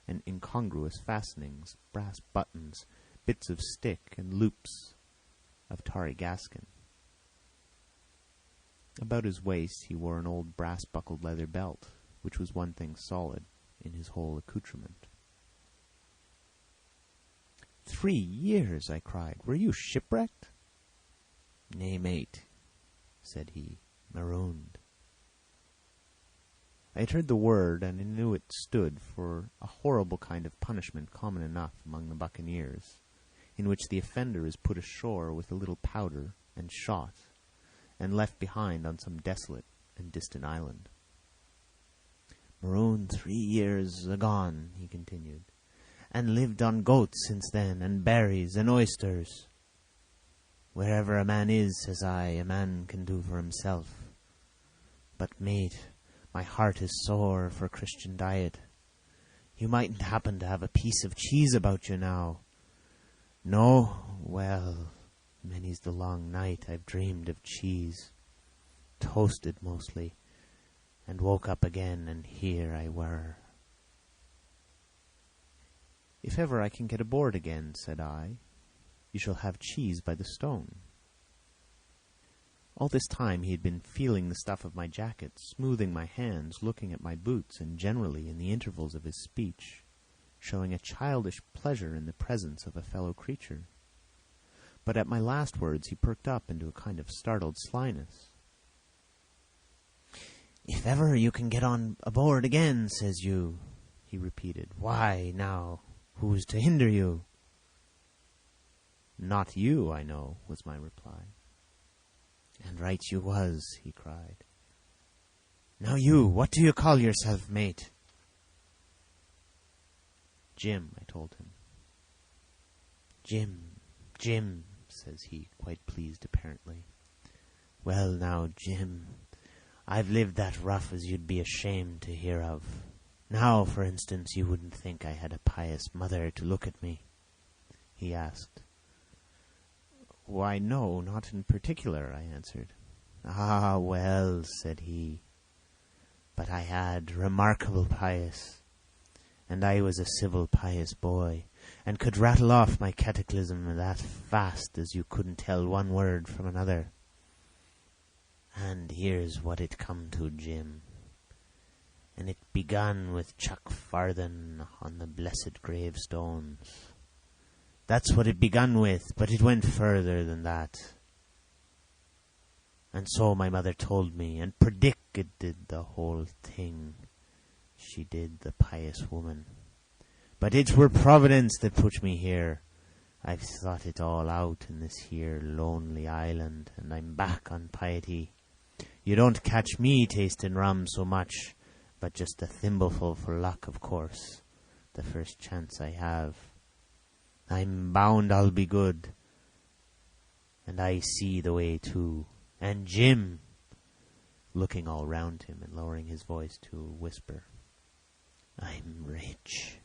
and incongruous fastenings, brass buttons, bits of stick, and loops of tarry gaskin. About his waist he wore an old brass-buckled leather belt, which was one thing solid in his whole accoutrement. 3 years, I cried. "Were you shipwrecked?" "Nay, mate," said he, "marooned." I had heard the word, and I knew it stood for a horrible kind of punishment common enough among the buccaneers, in which the offender is put ashore with a little powder and shot, and left behind on some desolate and distant island. "Marooned 3 years agone," he continued, "and lived on goats since then, and berries, and oysters. Wherever a man is, says I, a man can do for himself. But, mate, My heart is sore for Christian diet. You mightn't happen to have a piece of cheese about you now. No? Well, many's the long night I've dreamed of cheese. Toasted mostly, and woke up again, and here I were. If ever I can get aboard again, said I, you shall have cheese by the stone. All this time he had been feeling the stuff of my jacket, smoothing my hands, looking at my boots, and generally, in the intervals of his speech, showing a childish pleasure in the presence of a fellow creature. But at my last words he perked up into a kind of startled slyness. "If ever you can get on aboard again, says you," he repeated. "Why, now, who's to hinder you?" "Not you, I know," was my reply. "And right you was," he cried. "Now you, what do you call yourself, mate?" "Jim," I told him. Jim, says he, quite pleased apparently. "Well now, Jim, I've lived that rough as you'd be ashamed to hear of. Now, for instance, you wouldn't think I had a pious mother to look at me?" he asked. "Why, no, not in particular," I answered. "Ah, well," said he, "but I had remarkable pious, and I was a civil pious boy, and could rattle off my catechism that fast as you couldn't tell one word from another. And here's what it come to, Jim. And it begun with Chuck Farthen on the blessed gravestones. That's what it begun with, but it went further than that. And so my mother told me, and predicted the whole thing. She did, the pious woman. But it were Providence that put me here. I've thought it all out in this here lonely island, and I'm back on piety. You don't catch me tasting rum so much, but just a thimbleful for luck, of course, the first chance I have. I'm bound I'll be good, and I see the way too. And Jim," looking all round him and lowering his voice to a whisper, "I'm rich."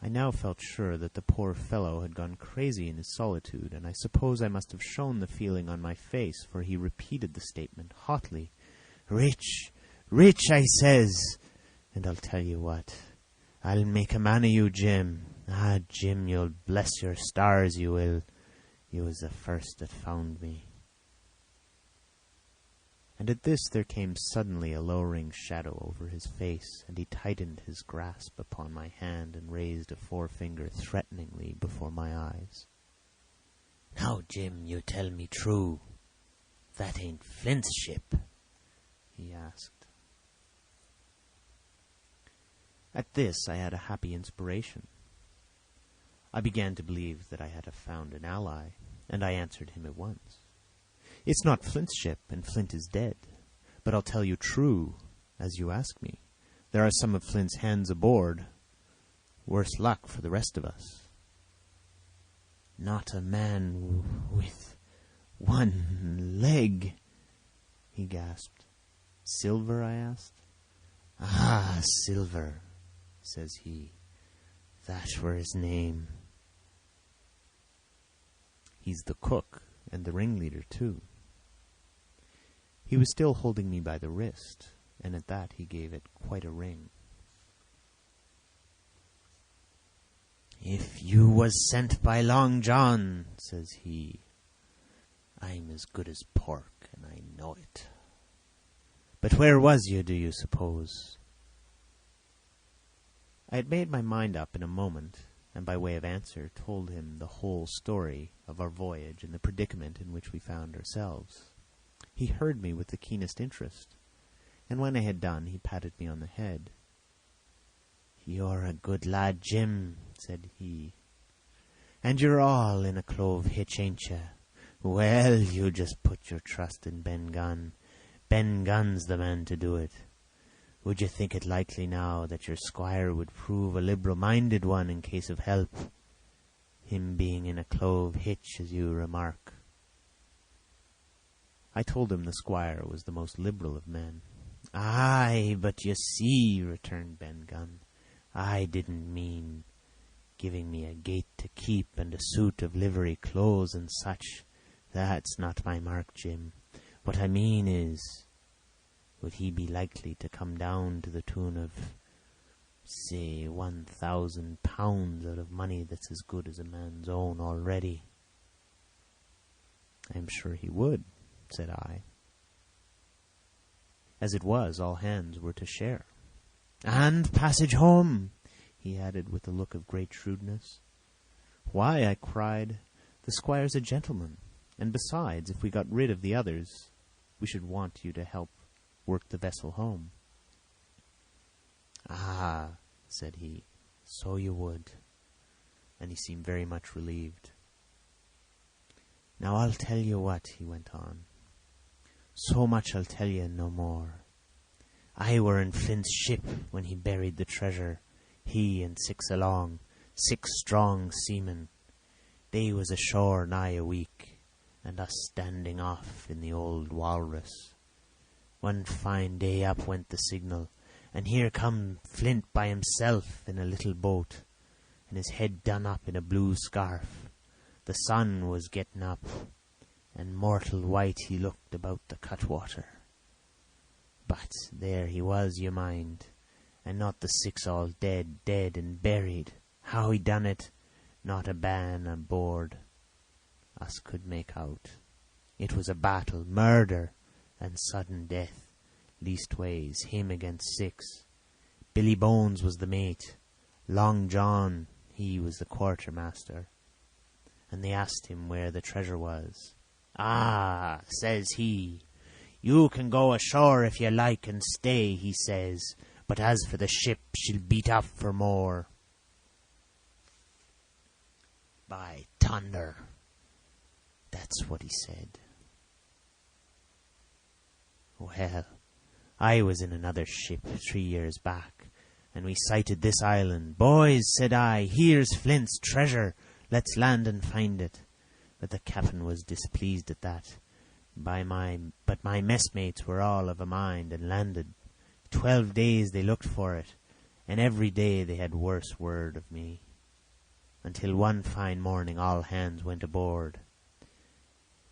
I now felt sure that the poor fellow had gone crazy in his solitude, and I suppose I must have shown the feeling on my face, for he repeated the statement hotly. "Rich, rich, I says, and I'll tell you what, I'll make a man of you, Jim. Ah, Jim, you'll bless your stars, you will. You was the first that found me." And at this there came suddenly a lowering shadow over his face, and he tightened his grasp upon my hand and raised a forefinger threateningly before my eyes. "Now, Jim, you tell me true. That ain't Flint's ship?" he asked. At this I had a happy inspiration. I began to believe that I had found an ally, and I answered him at once. "It's not Flint's ship, and Flint is dead. But I'll tell you true, as you ask me. There are some of Flint's hands aboard. Worse luck for the rest of us." "Not a man with one leg," he gasped. "Silver?" I asked. "Ah, Silver," says he. "That were his name." He's the cook, and the ringleader, too. He was still holding me by the wrist, and at that he gave it quite a wring. "If you was sent by Long John," says he, "I'm as good as pork, and I know it. But where was you, do you suppose?" I had made my mind up in a moment, and by way of answer told him the whole story of our voyage and the predicament in which we found ourselves. He heard me with the keenest interest, and when I had done he patted me on the head. "You're a good lad, Jim," said he. "And you're all in a clove hitch, ain't you? Well, you just put your trust in Ben Gunn. Ben Gunn's the man to do it. Would you think it likely now that your squire would prove a liberal-minded one in case of help, him being in a clove hitch, as you remark?" I told him the squire was the most liberal of men, "Aye, but you see," returned Ben Gunn, "I didn't mean giving me a gate to keep and a suit of livery clothes and such. That's not my mark, Jim. What I mean is, would he be likely to come down to the tune of, say, £1,000 out of money that's as good as a man's own already?" "I'm sure he would," said I. As it was, all hands were to share. "And passage home," he added with a look of great shrewdness. "Why," I cried, "the squire's a gentleman, and besides, if we got rid of the others, we should want you to help work the vessel home." "Ah," said he, "so you would," and he seemed very much relieved. "Now I'll tell you what," he went on. "So much I'll tell you, no more. I were in Flint's ship when he buried the treasure, he and 6 along, 6 strong seamen. They was ashore nigh a week, and us standing off in the old Walrus. One fine day up went the signal, and here come Flint by himself in a little boat, and his head done up in a blue scarf. The sun was getting up, and mortal white he looked about the cutwater. But there he was, you mind, and not the 6 all dead and buried. How he done it, not a man aboard us could make out. It was a battle, murder, and sudden death, leastways him against 6. Billy Bones was the mate, Long John, he was the quartermaster. And they asked him where the treasure was. "Ah," says he, "you can go ashore if you like and stay," he says, "but as for the ship, she'll beat up for more." By thunder, that's what he said. Well, I was in another ship 3 years back, and we sighted this island. "Boys," said I, "here's Flint's treasure. Let's land and find it." But the captain was displeased at that. But my messmates were all of a mind and landed. 12 days they looked for it, and every day they had worse word of me. Until one fine morning all hands went aboard.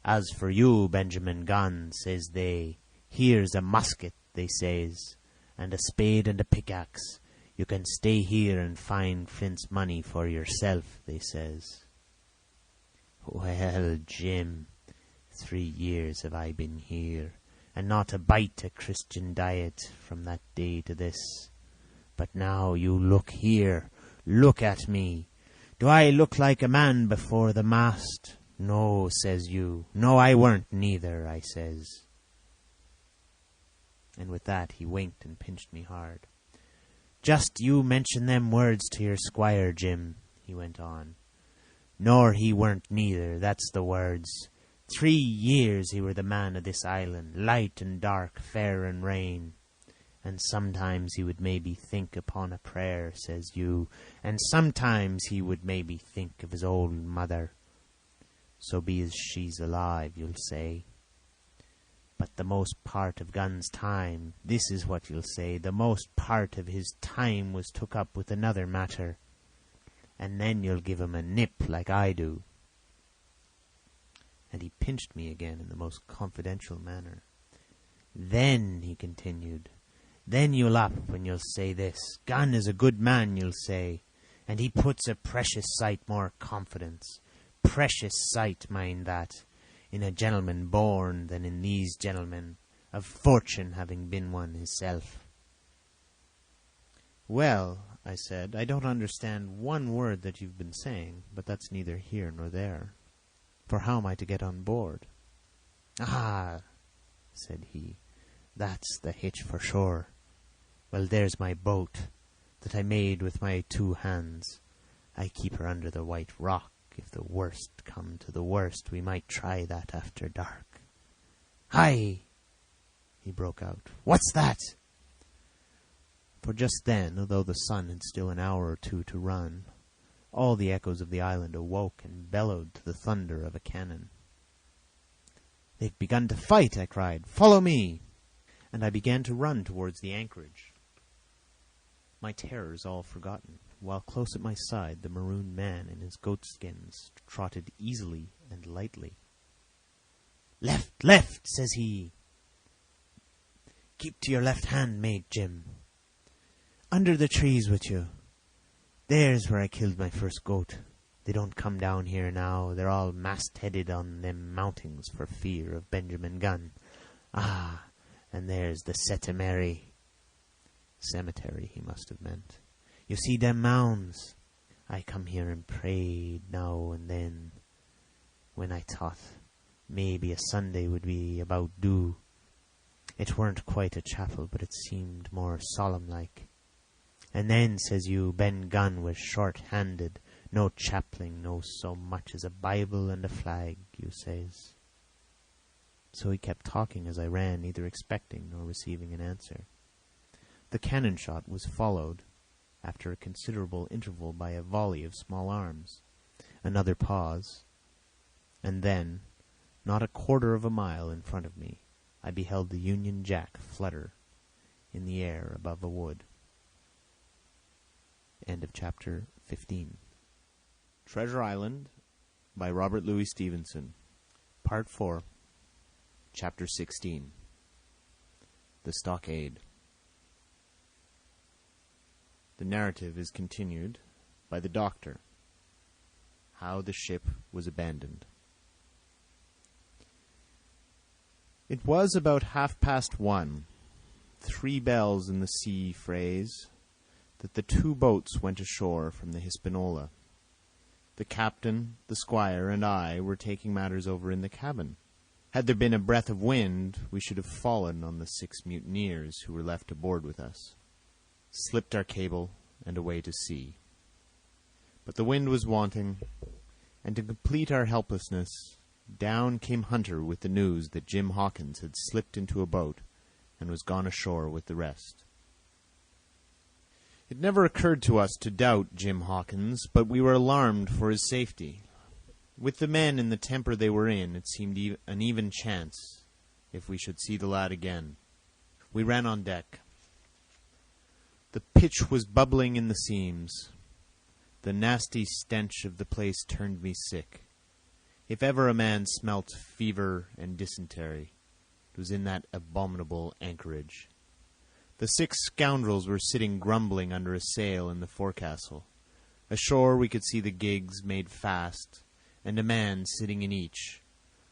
"As for you, Benjamin Gunn," says they, "here's a musket," they says, "and a spade and a pickaxe. You can stay here and find Flint's money for yourself," they says. Well, Jim, 3 years have I been here, and not a bite of Christian diet from that day to this. But now you look here, look at me. Do I look like a man before the mast? No, says you. No, I weren't neither, I says. And with that he winked and pinched me hard. "Just you mention them words to your squire, Jim," he went on. "Nor he weren't neither, that's the words. 3 years he were the man of this island, light and dark, fair and rain. And sometimes he would maybe think upon a prayer, says you, and sometimes he would maybe think of his old mother. So be as she's alive, you'll say. But the most part of Gunn's time, this is what you'll say, the most part of his time was took up with another matter. And then you'll give him a nip like I do." And he pinched me again in the most confidential manner. "Then," he continued, "then you'll up when you'll say this. Gunn is a good man, you'll say, and he puts a precious sight more confidence. Precious sight, mind that, in a gentleman born than in these gentlemen, of fortune having been one himself." "Well," I said, "I don't understand one word that you've been saying, but that's neither here nor there. For how am I to get on board?" "Ah," said he, "that's the hitch for sure. Well, there's my boat, that I made with my 2 hands. I keep her under the White Rock. If the worst come to the worst, we might try that after dark." "Hi!" he broke out. "What's that?" For just then, although the sun had still an hour or 2 to run, all the echoes of the island awoke and bellowed to the thunder of a cannon. "They've begun to fight," I cried. "Follow me!" and I began to run towards the anchorage. My terrors all forgotten, while close at my side the maroon man in his goatskins trotted easily and lightly. "Left, left," says he. "Keep to your left hand, mate Jim. Under the trees with you. There's where I killed my first goat. They don't come down here now. They're all mast-headed on them mountings for fear of Benjamin Gunn. Ah, and there's the Setemary." Cemetery, he must have meant. "You see them mounds? I come here and prayed now and then, when I thought maybe a Sunday would be about due. It weren't quite a chapel, but it seemed more solemn-like. And then, says you, Ben Gunn was short-handed, no chaplain, no so much as a Bible and a flag, you says." So he kept talking as I ran, neither expecting nor receiving an answer. The cannon shot was followed, after a considerable interval, by a volley of small arms. Another pause, and then, not a quarter of a mile in front of me, I beheld the Union Jack flutter in the air above a wood. End of chapter 15. Treasure Island by Robert Louis Stevenson. Part 4. Chapter 16. The Stockade. The narrative is continued by the Doctor. How the ship was abandoned. It was about 1:30, 3 bells in the sea phrase, that the 2 boats went ashore from the Hispaniola. The captain, the squire, and I were taking matters over in the cabin. Had there been a breath of wind, we should have fallen on the 6 mutineers who were left aboard with us, slipped our cable, and away to sea. But the wind was wanting, and to complete our helplessness, down came Hunter with the news that Jim Hawkins had slipped into a boat and was gone ashore with the rest. It never occurred to us to doubt Jim Hawkins, but we were alarmed for his safety. With the men in the temper they were in, it seemed an even chance if we should see the lad again. We ran on deck. The pitch was bubbling in the seams. The nasty stench of the place turned me sick. If ever a man smelt fever and dysentery, it was in that abominable anchorage. The 6 scoundrels were sitting grumbling under a sail in the forecastle. Ashore we could see the gigs made fast, and a man sitting in each,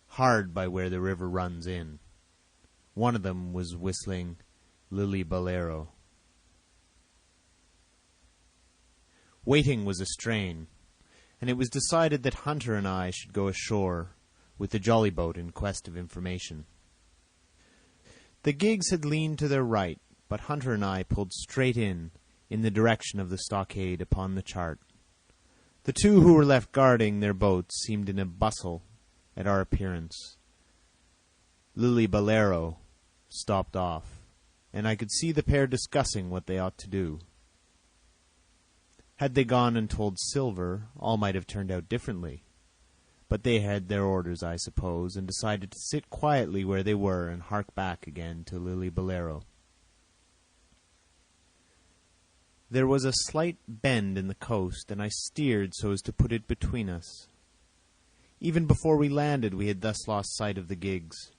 hard by where the river runs in. One of them was whistling Lily Bolero. Waiting was a strain, and it was decided that Hunter and I should go ashore with the jolly boat in quest of information. The gigs had leaned to their right, but Hunter and I pulled straight in the direction of the stockade upon the chart. The 2 who were left guarding their boats seemed in a bustle at our appearance. Lily Bolero stopped off, and I could see the pair discussing what they ought to do. Had they gone and told Silver, all might have turned out differently. But they had their orders, I suppose, and decided to sit quietly where they were and hark back again to Lily Bolero. There was a slight bend in the coast, and I steered so as to put it between us. Even before we landed, we had thus lost sight of the gigs.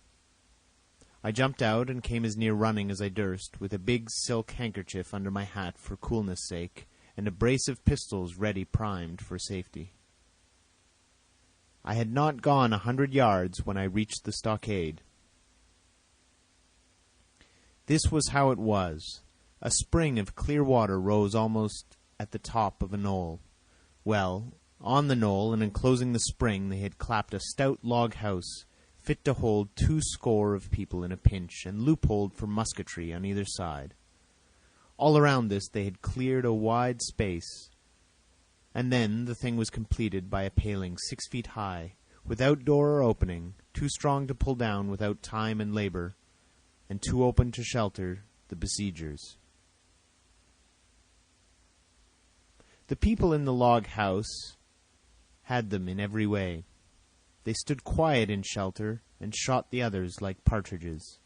I jumped out and came as near running as I durst, with a big silk handkerchief under my hat for coolness' sake, and a brace of pistols ready primed for safety. I had not gone 100 yards when I reached the stockade. This was how it was. A spring of clear water rose almost at the top of a knoll. Well, on the knoll and enclosing the spring they had clapped a stout log house, fit to hold 20 of people in a pinch, and loopholed for musketry on either side. All around this they had cleared a wide space, and then the thing was completed by a paling 6 feet high, without door or opening, too strong to pull down without time and labor, and too open to shelter the besiegers. The people in the log house had them in every way. They stood quiet in shelter and shot the others like partridges.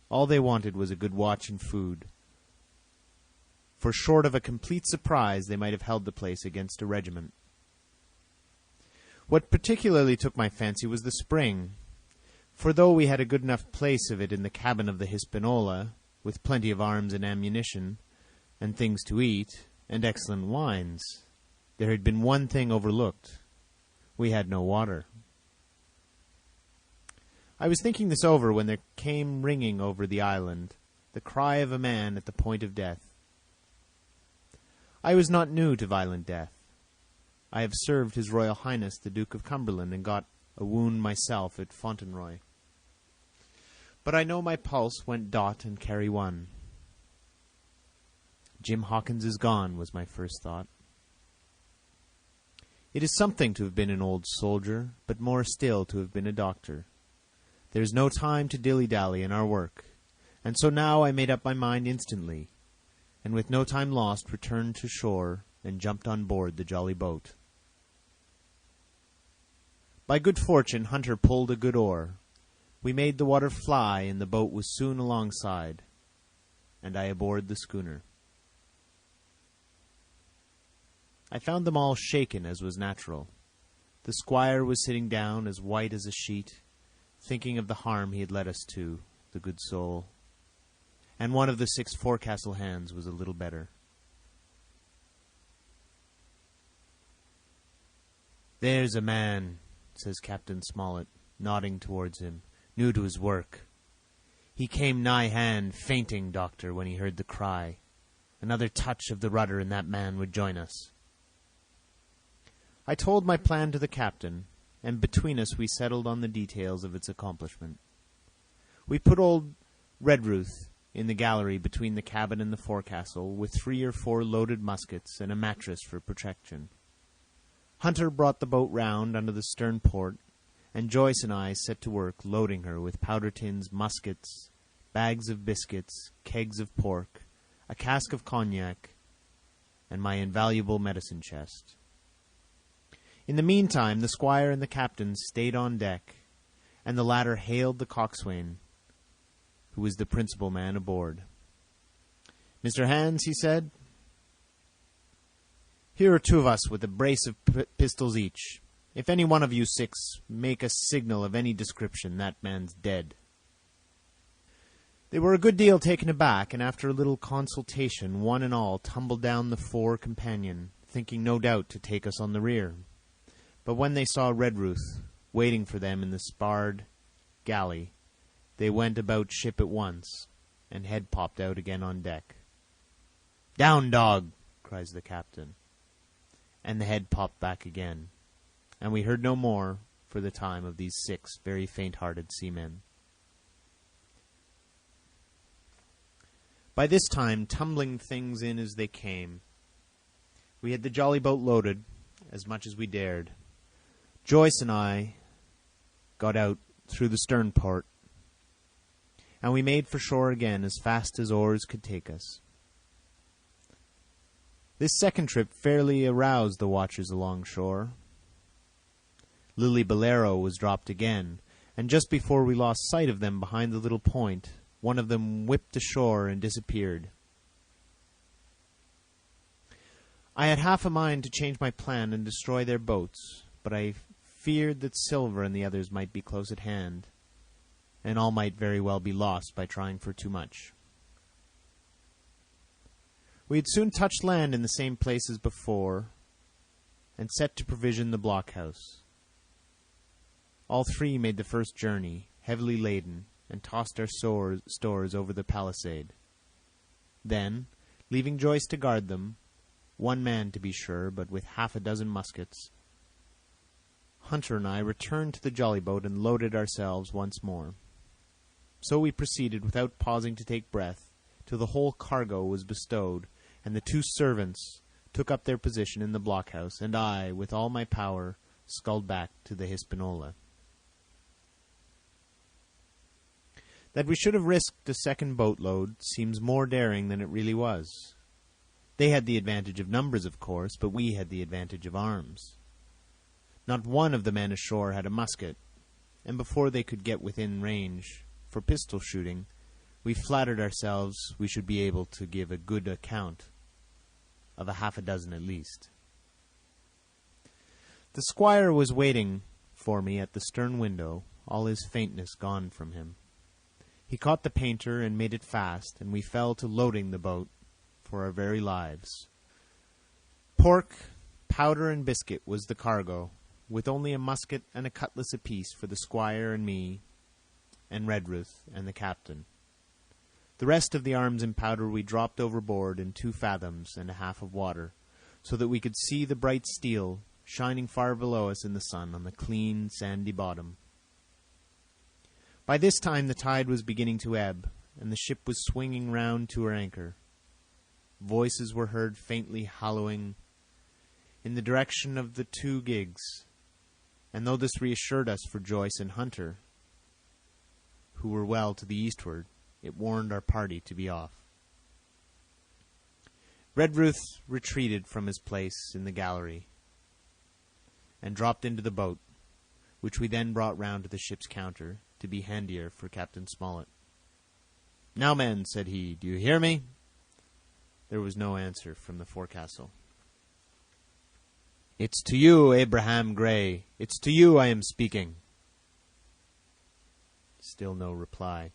All they wanted was a good watch and food. For short of a complete surprise, they might have held the place against a regiment. What particularly took my fancy was the spring, for though we had a good enough place of it in the cabin of the Hispaniola, with plenty of arms and ammunition, and things to eat, and excellent wines, there had been one thing overlooked. We had no water. I was thinking this over when there came ringing over the island the cry of a man at the point of death. I was not new to violent death. I have served His Royal Highness the Duke of Cumberland and got a wound myself at Fontenoy. But I know my pulse went dot and carry one. Jim Hawkins is gone, was my first thought. It is something to have been an old soldier, but more still to have been a doctor. There is no time to dilly-dally in our work, and so now I made up my mind instantly, and with no time lost returned to shore and jumped on board the jolly boat. By good fortune Hunter pulled a good oar. We made the water fly, and the boat was soon alongside, and I aboard the schooner. I found them all shaken, as was natural. The squire was sitting down as white as a sheet, thinking of the harm he had led us to, the good soul, and one of the 6 forecastle hands was a little better. "There's a man," says Captain Smollett, nodding towards him, "new to his work. He came nigh hand, fainting, Doctor, when he heard the cry. Another touch of the rudder and that man would join us." I told my plan to the captain, and between us we settled on the details of its accomplishment. We put old Redruth in the gallery between the cabin and the forecastle, with 3 or 4 loaded muskets and a mattress for protection. Hunter brought the boat round under the stern port, and Joyce and I set to work loading her with powder tins, muskets, bags of biscuits, kegs of pork, a cask of cognac, and my invaluable medicine chest. In the meantime, the squire and the captain stayed on deck, and the latter hailed the coxswain, who was the principal man aboard. "Mr. Hands," he said, "here are 2 of us with a brace of pistols each. If any one of you 6 make a signal of any description, that man's dead." They were a good deal taken aback, and after a little consultation, one and all tumbled down the fore companion, thinking no doubt to take us on the rear. But when they saw Redruth waiting for them in the sparred galley, they went about ship at once, and head popped out again on deck. "Down, dog!" cries the captain, and the head popped back again, and we heard no more for the time of these 6 very faint-hearted seamen. By this time, tumbling things in as they came, we had the jolly boat loaded, as much as we dared. Joyce and I got out through the stern port, and we made for shore again as fast as oars could take us. This second trip fairly aroused the watchers alongshore. Lily Bolero was dropped again, and just before we lost sight of them behind the little point, one of them whipped ashore and disappeared. I had half a mind to change my plan and destroy their boats, but I feared that Silver and the others might be close at hand, and all might very well be lost by trying for too much. We had soon touched land in the same place as before, and set to provision the blockhouse. All 3 made the first journey, heavily laden, and tossed our stores over the palisade. Then, leaving Joyce to guard them, 1 man to be sure, but with 6 muskets, Hunter and I returned to the jolly boat and loaded ourselves once more. So we proceeded without pausing to take breath, till the whole cargo was bestowed, and the 2 servants took up their position in the blockhouse, and I, with all my power, sculled back to the Hispaniola. That we should have risked a second boatload seems more daring than it really was. They had the advantage of numbers, of course, but we had the advantage of arms. Not one of the men ashore had a musket, and before they could get within range for pistol shooting, we flattered ourselves we should be able to give a good account of half a dozen at least. The squire was waiting for me at the stern window, all his faintness gone from him. He caught the painter and made it fast, and we fell to loading the boat for our very lives. Pork, powder, and biscuit was the cargo, with only a musket and a cutlass apiece for the squire and me, and Redruth and the captain. The rest of the arms and powder we dropped overboard in 2 fathoms and a half of water, so that we could see the bright steel shining far below us in the sun on the clean, sandy bottom. By this time the tide was beginning to ebb, and the ship was swinging round to her anchor. Voices were heard faintly hallooing in the direction of the 2 gigs, and though this reassured us for Joyce and Hunter, who were well to the eastward, it warned our party to be off. Redruth retreated from his place in the gallery and dropped into the boat, which we then brought round to the ship's counter to be handier for Captain Smollett. "Now, men," said he, "do you hear me?" There was no answer from the forecastle. "It's to you, Abraham Gray. It's to you I am speaking." Still no reply.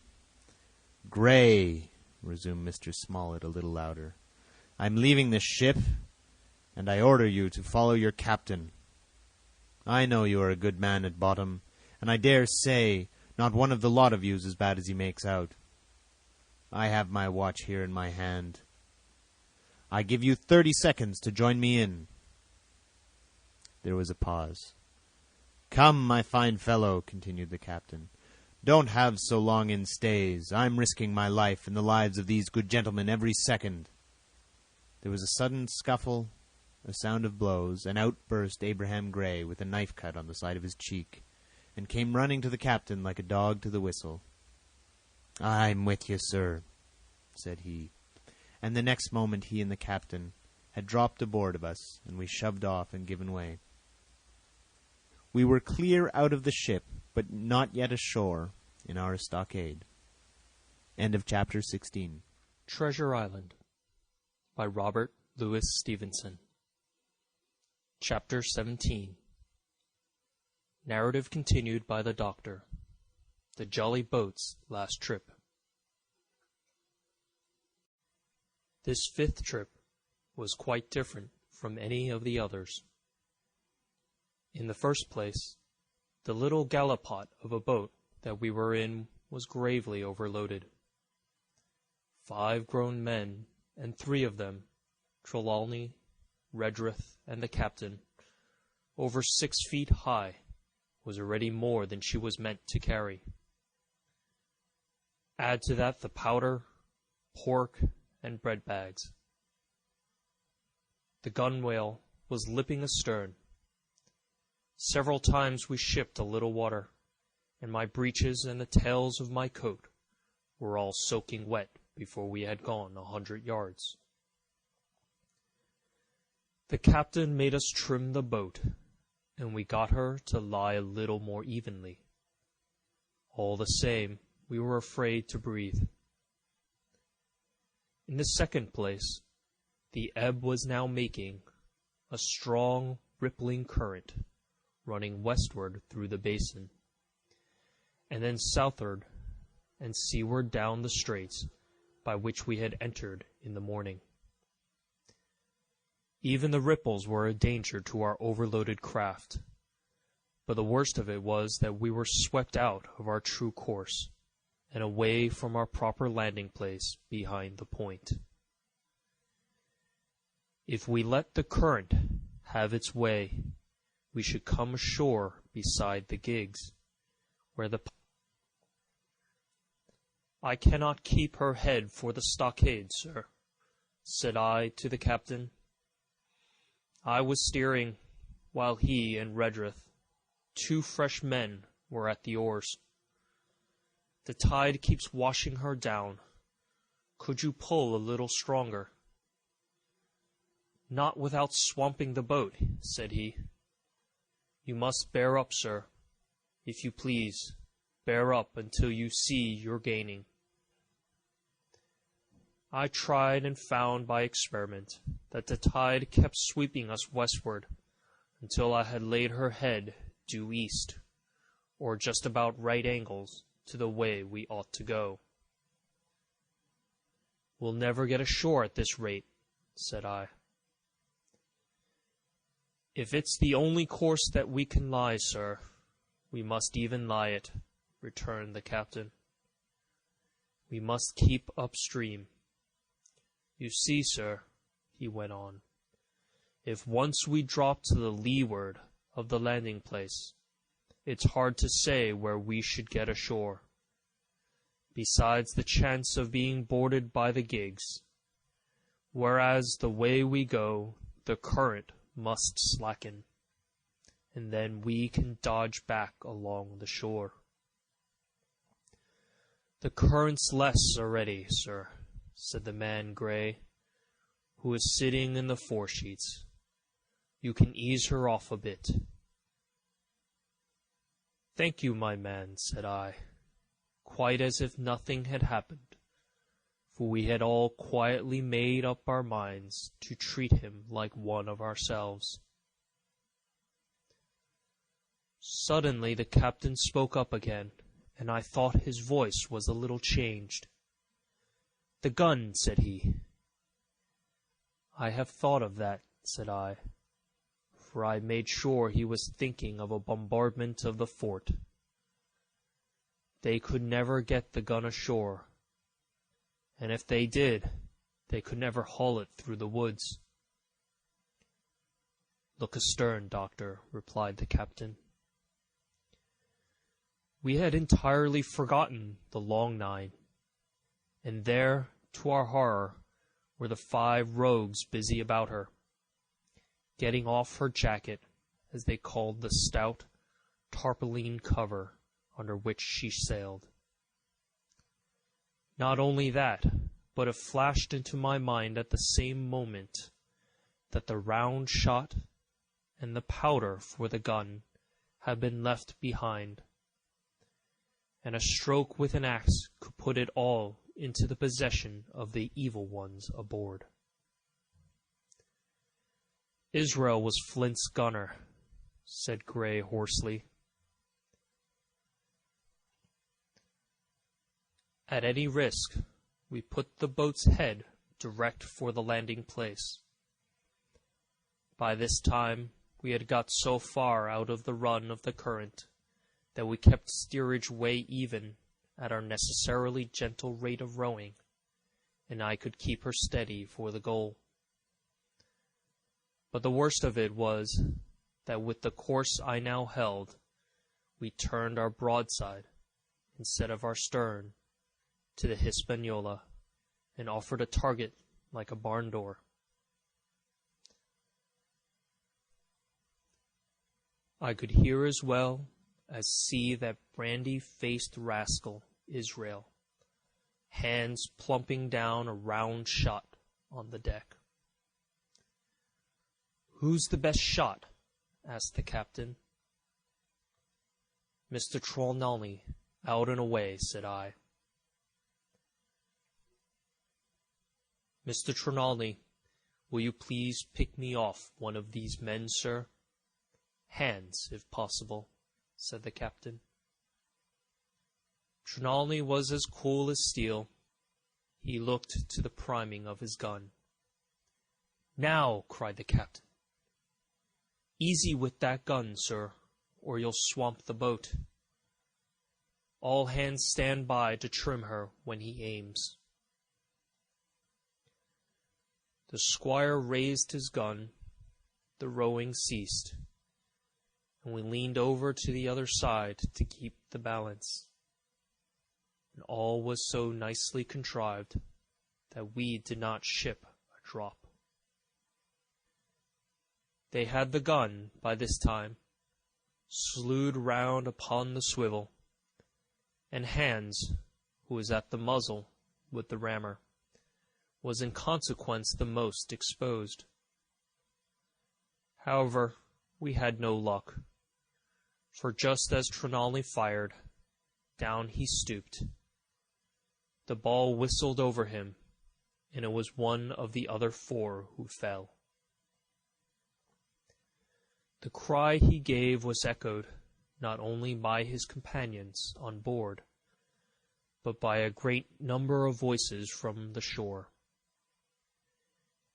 "Gray," resumed Mr. Smollett a little louder, "I'm leaving this ship, and I order you to follow your captain. I know you are a good man at bottom, and I dare say not one of the lot of you's as bad as he makes out. I have my watch here in my hand. I give you 30 seconds to join me in." There was a pause. "Come, my fine fellow," continued the captain. "Don't have so long in stays. I'm risking my life and the lives of these good gentlemen every second." There was a sudden scuffle, a sound of blows, and out burst Abraham Gray with a knife cut on the side of his cheek, and came running to the captain like a dog to the whistle. "I'm with you, sir," said he, and the next moment he and the captain had dropped aboard of us, and we shoved off and given way. We were clear out of the ship, but not yet ashore in our stockade. End of chapter 16. Treasure Island by Robert Louis Stevenson. Chapter 17. Narrative continued by the Doctor. The Jolly Boat's last trip. This 5th trip was quite different from any of the others. In the first place, the little gallipot of a boat that we were in was gravely overloaded. 5 grown men, and 3 of them, Trelawney, Redruth, and the captain, over 6 feet high, was already more than she was meant to carry. Add to that the powder, pork, and bread bags. The gunwale was lipping astern. Several times we shipped a little water, and my breeches and the tails of my coat were all soaking wet before we had gone 100 yards. The captain made us trim the boat, and we got her to lie a little more evenly. All the same, we were afraid to breathe. In the second place, the ebb was now making a strong, rippling current, running westward through the basin, and then southward and seaward down the straits by which we had entered in the morning. Even the ripples were a danger to our overloaded craft, but the worst of it was that we were swept out of our true course and away from our proper landing place behind the point. If we let the current have its way, we should come ashore beside the gigs, where the... "I cannot keep her head for the stockade, sir," said I to the captain. I was steering, while he and Redruth, 2 fresh men, were at the oars. "The tide keeps washing her down. Could you pull a little stronger?" "Not without swamping the boat," said he. "You must bear up, sir. If you please, bear up until you see you're gaining." I tried and found by experiment that the tide kept sweeping us westward until I had laid her head due east, or just about right angles to the way we ought to go. "We'll never get ashore at this rate," said I. "If it's the only course that we can lie, sir, we must even lie it," returned the captain. "We must keep upstream. You see, sir," he went on, "if once we drop to the leeward of the landing place, it's hard to say where we should get ashore, besides the chance of being boarded by the gigs, whereas the way we go, the current must slacken, and then we can dodge back along the shore." "The current's less already, sir," said the man Gray, who was sitting in the foresheets. "You can ease her off a bit." "Thank you, my man," said I, quite as if nothing had happened, for we had all quietly made up our minds to treat him like one of ourselves. Suddenly the captain spoke up again, and I thought his voice was a little changed. "The gun," said he. "I have thought of that," said I, for I made sure he was thinking of a bombardment of the fort. "They could never get the gun ashore, and if they did, they could never haul it through the woods." "Look astern, Doctor," replied the captain. We had entirely forgotten the long nine, and there, to our horror, were the 5 rogues busy about her, getting off her jacket, as they called the stout tarpaulin cover under which she sailed. Not only that, but it flashed into my mind at the same moment that the round shot and the powder for the gun had been left behind, and a stroke with an axe could put it all into the possession of the evil ones aboard. "Israel was Flint's gunner," said Gray hoarsely. At any risk, we put the boat's head direct for the landing place. By this time, we had got so far out of the run of the current that we kept steerage way even at our necessarily gentle rate of rowing, and I could keep her steady for the goal. But the worst of it was that with the course I now held, we turned our broadside, instead of our stern, to the Hispaniola, and offered a target like a barn door. I could hear as well as see that brandy-faced rascal, Israel, hands plumping down a round shot on the deck. "Who's the best shot?" asked the captain. "Mr. Trelawney, out and away," said I. "Mr. Trelawney, will you please pick me off one of these men, sir? Hands, if possible," said the captain. Trelawney was as cool as steel. He looked to the priming of his gun. "Now," cried the captain. "Easy with that gun, sir, or you'll swamp the boat. All hands stand by to trim her when he aims." The squire raised his gun, the rowing ceased, and we leaned over to the other side to keep the balance. And all was so nicely contrived that we did not ship a drop. They had the gun, by this time, slewed round upon the swivel, and Hans, who was at the muzzle with the rammer, was in consequence the most exposed. However, we had no luck, for just as Trelawney fired, down he stooped. The ball whistled over him, and it was one of the other 4 who fell. The cry he gave was echoed not only by his companions on board, but by a great number of voices from the shore.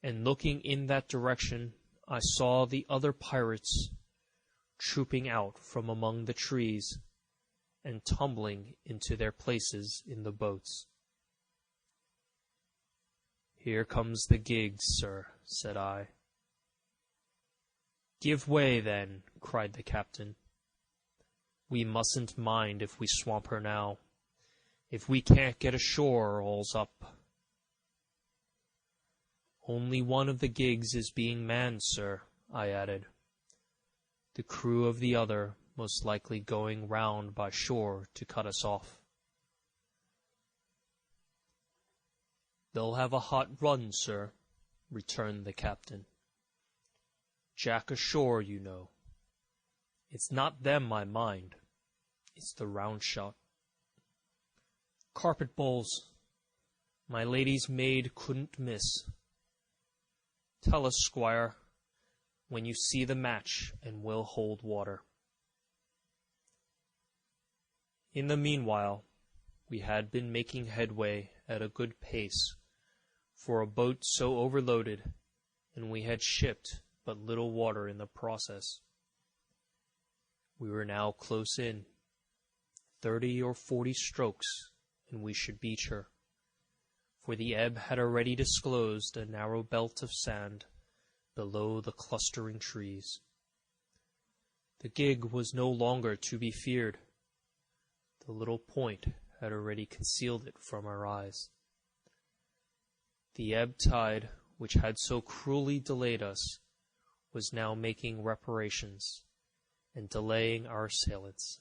And looking in that direction, I saw the other pirates trooping out from among the trees and tumbling into their places in the boats. "Here comes the gig, sir," said I. "Give way, then," cried the captain. "We mustn't mind if we swamp her now. If we can't get ashore, all's up." "Only one of the gigs is being manned, sir," I added. "The crew of the other most likely going round by shore to cut us off." "They'll have a hot run, sir," returned the captain. "Jack ashore, you know. It's not them I mind. It's the round shot. Carpet bowls! My lady's maid couldn't miss. Tell us, squire, when you see the match, and we'll hold water." In the meanwhile, we had been making headway at a good pace for a boat so overloaded, and we had shipped but little water in the process. We were now close in, 30 or 40 strokes, and we should beach her, for the ebb had already disclosed a narrow belt of sand below the clustering trees. The gig was no longer to be feared. The little point had already concealed it from our eyes. The ebb tide, which had so cruelly delayed us, was now making reparations and delaying our assailants.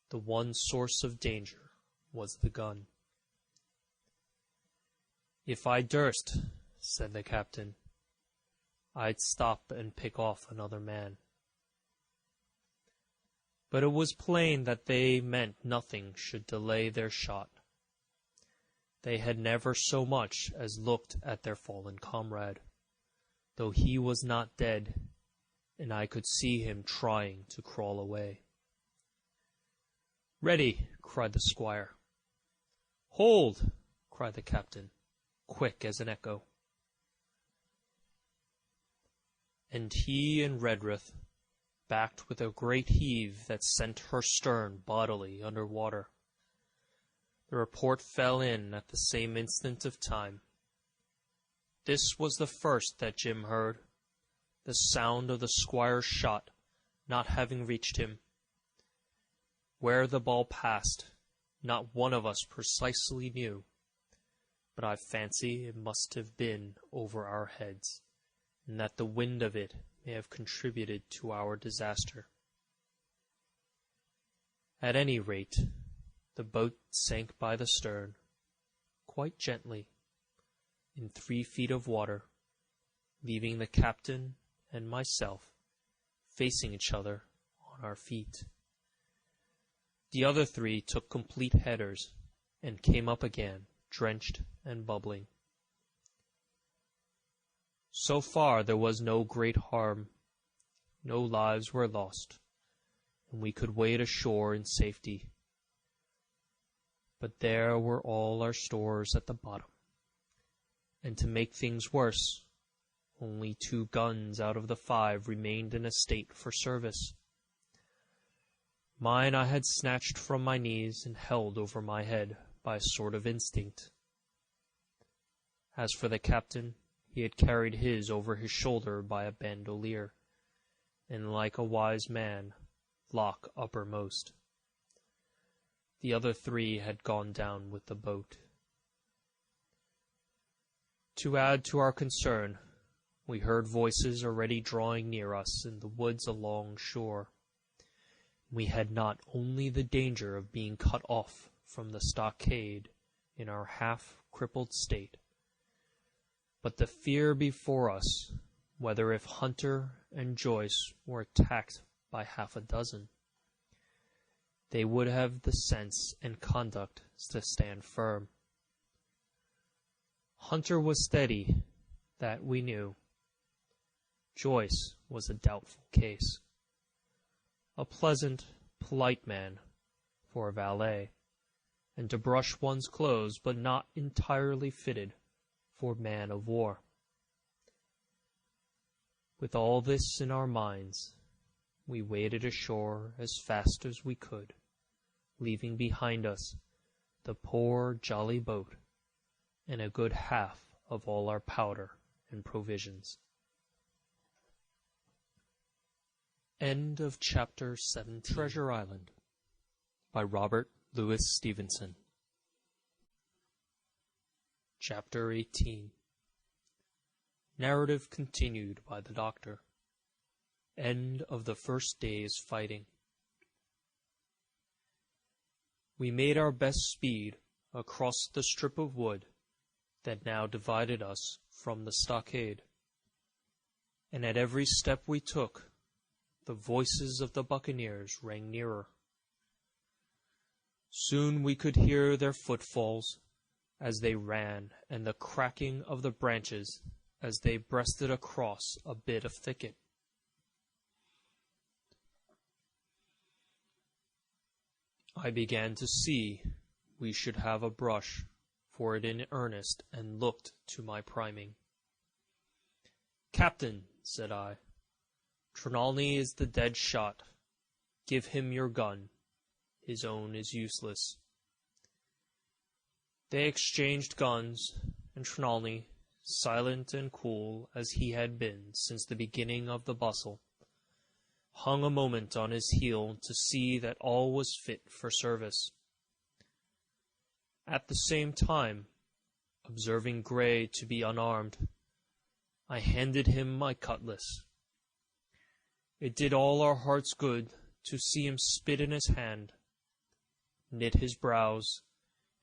The one source of danger was the gun. "If I durst," said the captain, "I'd stop and pick off another man." But it was plain that they meant nothing should delay their shot. They had never so much as looked at their fallen comrade, though he was not dead, and I could see him trying to crawl away. "Ready!" cried the squire. "Hold!" cried the captain, quick as an echo. And he and Redruth backed with a great heave that sent her stern bodily under water. The report fell in at the same instant of time. This was the first that Jim heard, the sound of the squire's shot not having reached him. Where the ball passed, not one of us precisely knew, but I fancy it must have been over our heads, and that the wind of it may have contributed to our disaster. At any rate, the boat sank by the stern, quite gently, in 3 feet of water, leaving the captain and myself facing each other on our feet. The other 3 took complete headers and came up again, drenched and bubbling. So far there was no great harm. No lives were lost, and we could wade ashore in safety. But there were all our stores at the bottom, and to make things worse, only 2 guns out of the 5 remained in a state for service. Mine I had snatched from my knees and held over my head by a sort of instinct. As for the captain, he had carried his over his shoulder by a bandolier, and like a wise man, lock uppermost. The other 3 had gone down with the boat. To add to our concern, we heard voices already drawing near us in the woods along shore. We had not only the danger of being cut off from the stockade in our half-crippled state, but the fear before us, whether if Hunter and Joyce were attacked by 6, they would have the sense and conduct to stand firm. Hunter was steady, that we knew. Joyce was a doubtful case. A pleasant, polite man for a valet, and to brush one's clothes, but not entirely fitted for man-of-war. With all this in our minds, we waded ashore as fast as we could, leaving behind us the poor jolly boat and a good half of all our powder and provisions. End of Chapter 17. Treasure Island by Robert Louis Stevenson. Chapter 18. Narrative continued by the Doctor. End of the first day's fighting. We made our best speed across the strip of wood that now divided us from the stockade, and at every step we took, the voices of the buccaneers rang nearer. Soon we could hear their footfalls as they ran, and the cracking of the branches as they breasted across a bit of thicket. I began to see we should have a brush for it in earnest, and looked to my priming. "Captain," said I, "Trelawney is the dead shot. Give him your gun. His own is useless." They exchanged guns, and Trelawney, silent and cool as he had been since the beginning of the bustle, hung a moment on his heel to see that all was fit for service. At the same time, observing Gray to be unarmed, I handed him my cutlass. It did all our hearts good to see him spit in his hand, knit his brows,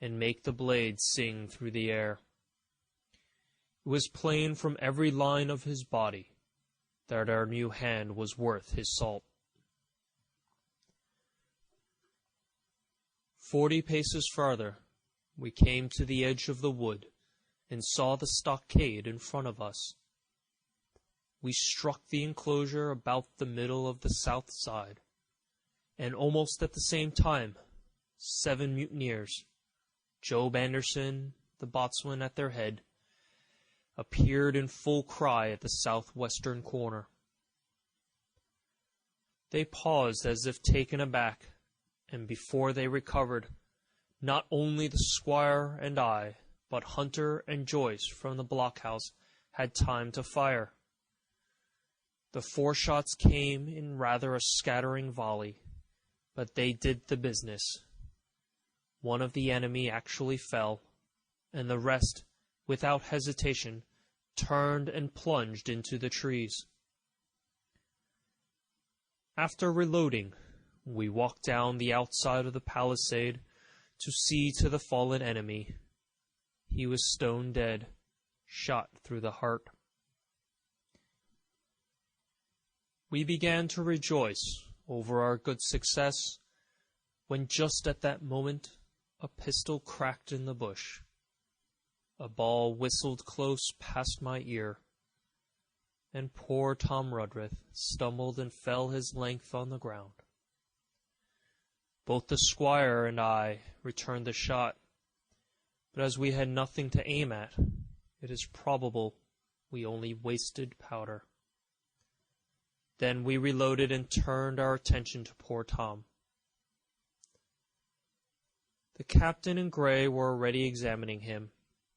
and make the blade sing through the air. It was plain from every line of his body that our new hand was worth his salt. 40 paces farther, we came to the edge of the wood, and saw the stockade in front of us. We struck the enclosure about the middle of the south side, and almost at the same time 7 mutineers, Job Anderson, the boatswain at their head, appeared in full cry at the southwestern corner. They paused as if taken aback, and before they recovered, not only the squire and I, but Hunter and Joyce from the blockhouse had time to fire. The 4 shots came in rather a scattering volley, but they did the business. One of the enemy actually fell, and the rest, without hesitation, turned and plunged into the trees. After reloading, we walked down the outside of the palisade to see to the fallen enemy. He was stone dead, shot through the heart. We began to rejoice over our good success, when just at that moment a pistol cracked in the bush. A ball whistled close past my ear, and poor Tom Rudrith stumbled and fell his length on the ground. Both the squire and I returned the shot, but as we had nothing to aim at, it is probable we only wasted powder. Then we reloaded and turned our attention to poor Tom. The captain and Gray were already examining him,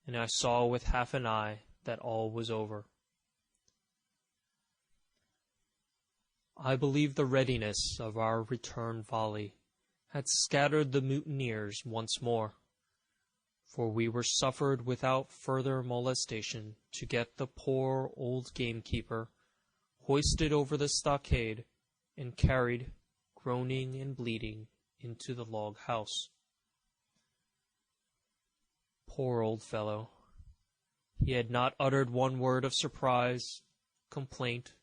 and I saw with half an eye that all was over. I believe the readiness of our return volley had scattered the mutineers once more, for we were suffered without further molestation to get the poor old gamekeeper hoisted over the stockade and carried, groaning and bleeding, into the log house. Poor old fellow! He had not uttered one word of surprise, complaint,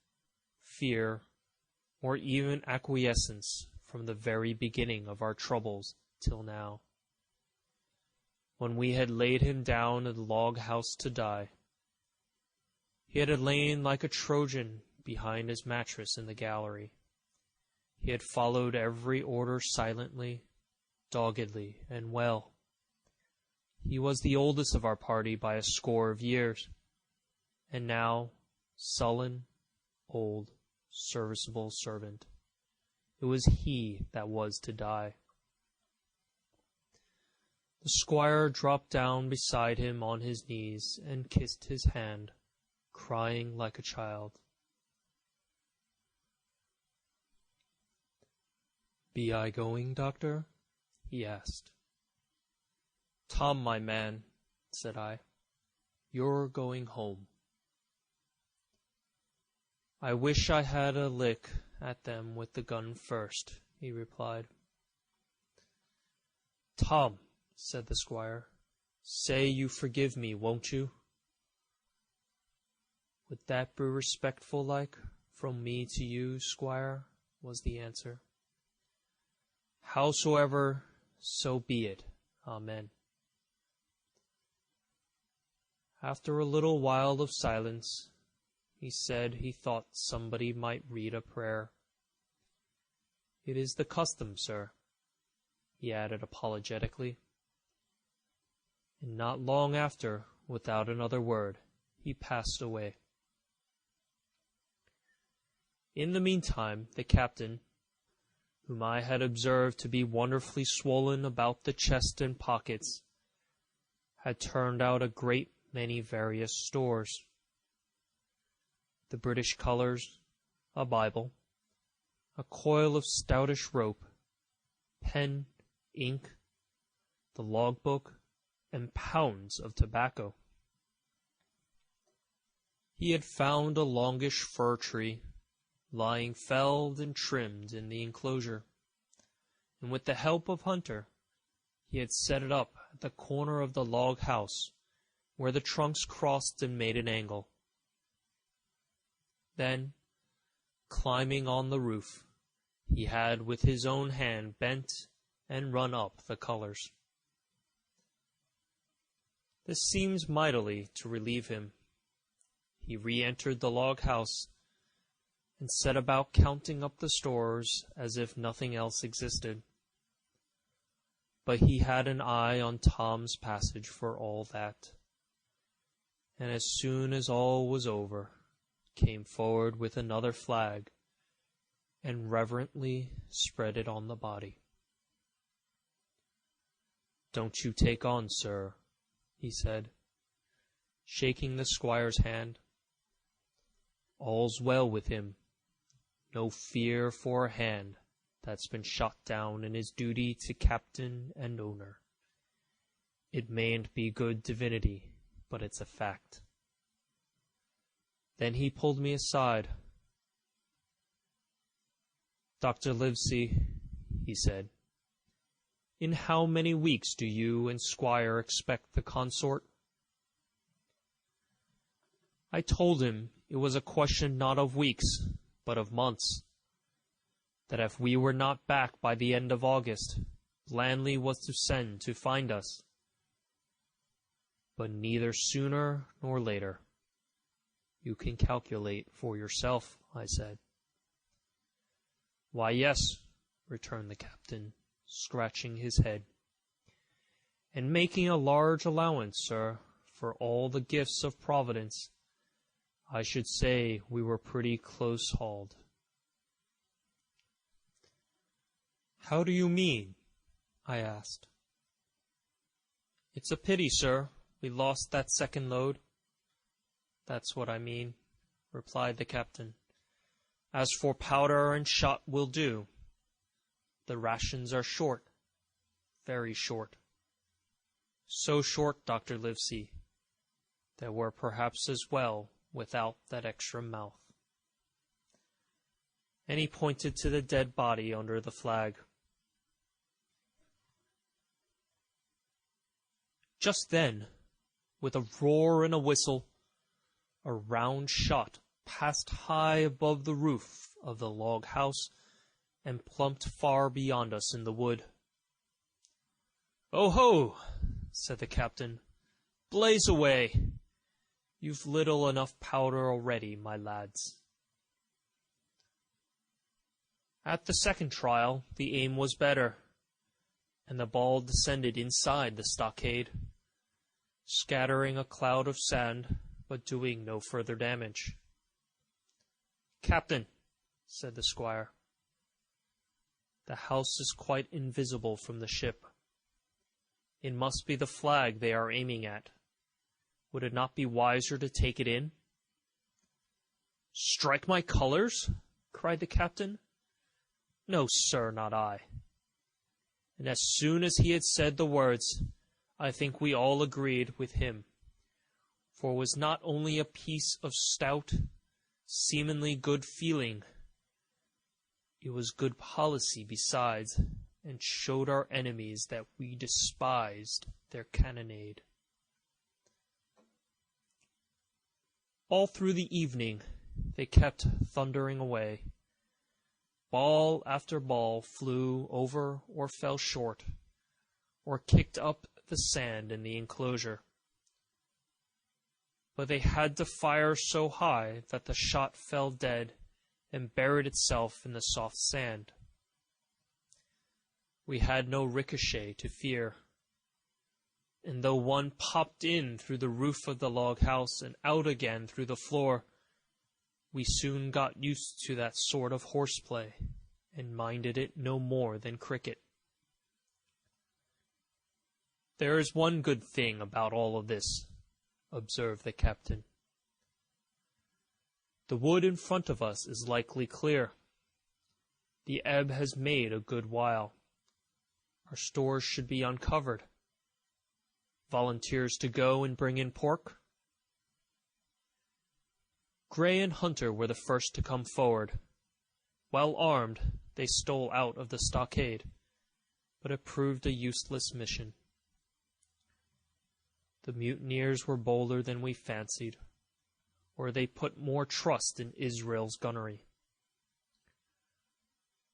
fear, or even acquiescence from the very beginning of our troubles till now. when we had laid him down in the log house to die. He had lain like a Trojan behind his mattress in the gallery. He had followed every order silently, doggedly, and well. He was the oldest of our party by a score of years, and now, sullen, old, serviceable servant, it was he that was to die. The squire dropped down beside him on his knees and kissed his hand, crying like a child. "Be I going, doctor?" he asked. "Tom, my man," said I, "you're going home." "I wish I had a lick at them with the gun first," he replied. "Tom," said the squire, "say you forgive me, won't you?" "Would that be respectful like, from me to you, squire?" was the answer. "Howsoever, so be it. Amen." After a little while of silence, he said he thought somebody might read a prayer. "It is the custom, sir," he added apologetically. And not long after, without another word, he passed away. In the meantime, the captain, whom I had observed to be wonderfully swollen about the chest and pockets, had turned out a great many various stores. The British colours, a Bible, a coil of stoutish rope, pen, ink, the logbook, and pounds of tobacco. He had found a longish fir tree, lying felled and trimmed in the enclosure, and with the help of Hunter, he had set it up at the corner of the log house, where the trunks crossed and made an angle. Then, climbing on the roof, he had with his own hand bent and run up the colours. This seemed mightily to relieve him. He re-entered the log house and set about counting up the stores as if nothing else existed. But he had an eye on Tom's passage for all that, and as soon as all was over, came forward with another flag and reverently spread it on the body. "Don't you take on, sir," he said, shaking the squire's hand. "All's well with him. No fear for a hand that's been shot down in his duty to captain and owner. It mayn't be good divinity, but it's a fact." Then he pulled me aside. "Dr. Livesey," he said, "in how many weeks do you and Squire expect the consort?" I told him it was a question not of weeks, but of months, that if we were not back by the end of August, Blandley was to send to find us. But neither sooner nor later. "You can calculate for yourself," I said. "Why, yes," returned the captain, scratching his head, "and making a large allowance, sir, for all the gifts of Providence, I should say we were pretty close-hauled." "How do you mean?" I asked. "It's a pity, sir, we lost that second load." "That's what I mean," replied the captain. "As for powder and shot will do. The rations are short, very short. So short, Dr. Livesey, that we're perhaps as well without that extra mouth." And he pointed to the dead body under the flag. Just then, with a roar and a whistle, a round shot passed high above the roof of the log house and plumped far beyond us in the wood. "Oh ho!" said the captain. "Blaze away. You've little enough powder already, my lads." At the second trial, the aim was better, and the ball descended inside the stockade, scattering a cloud of sand, but doing no further damage. "Captain," said the squire, "the house is quite invisible from the ship. It must be the flag they are aiming at. Would it not be wiser to take it in?" "Strike my colours?" cried the captain. "No, sir, not I." And as soon as he had said the words, I think we all agreed with him, for it was not only a piece of stout, seemingly good feeling, it was good policy besides, and showed our enemies that we despised their cannonade. All through the evening they kept thundering away. Ball after ball flew over or fell short, or kicked up the sand in the enclosure. But they had to fire so high that the shot fell dead and buried itself in the soft sand. We had no ricochet to fear, and though one popped in through the roof of the log house and out again through the floor, we soon got used to that sort of horseplay, and minded it no more than cricket. "There is one good thing about all of this," observed the captain. "The wood in front of us is likely clear. The ebb has made a good while. Our stores should be uncovered. Volunteers to go and bring in pork?" Gray and Hunter were the first to come forward. Well armed, they stole out of the stockade, but it proved a useless mission. The mutineers were bolder than we fancied, or they put more trust in Israel's gunnery.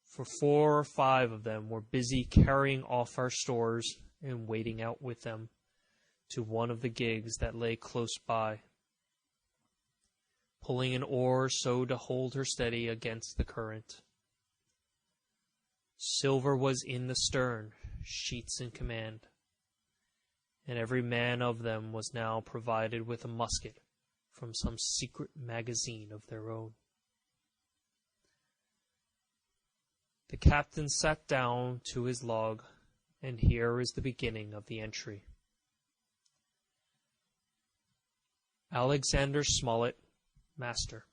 For 4 or 5 of them were busy carrying off our stores and wading out with them to one of the gigs that lay close by, pulling an oar so to hold her steady against the current. Silver was in the stern, sheets in command, and every man of them was now provided with a musket from some secret magazine of their own. The captain sat down to his log, and here is the beginning of the entry. Alexander Smollett, master.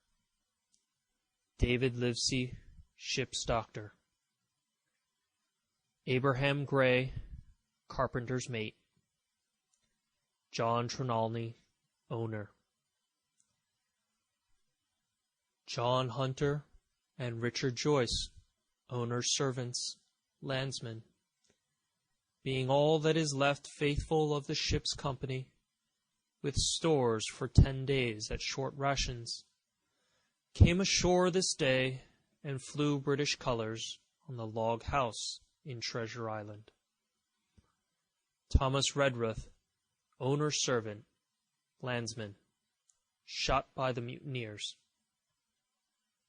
David Livesey, ship's doctor. Abraham Gray, carpenter's mate. John Trelawney, owner. John Hunter and Richard Joyce, owner's servants, landsmen, being all that is left faithful of the ship's company, with stores for 10 days at short rations, came ashore this day and flew British colors on the log house in Treasure Island. Thomas Redruth, owner's servant, landsman, shot by the mutineers.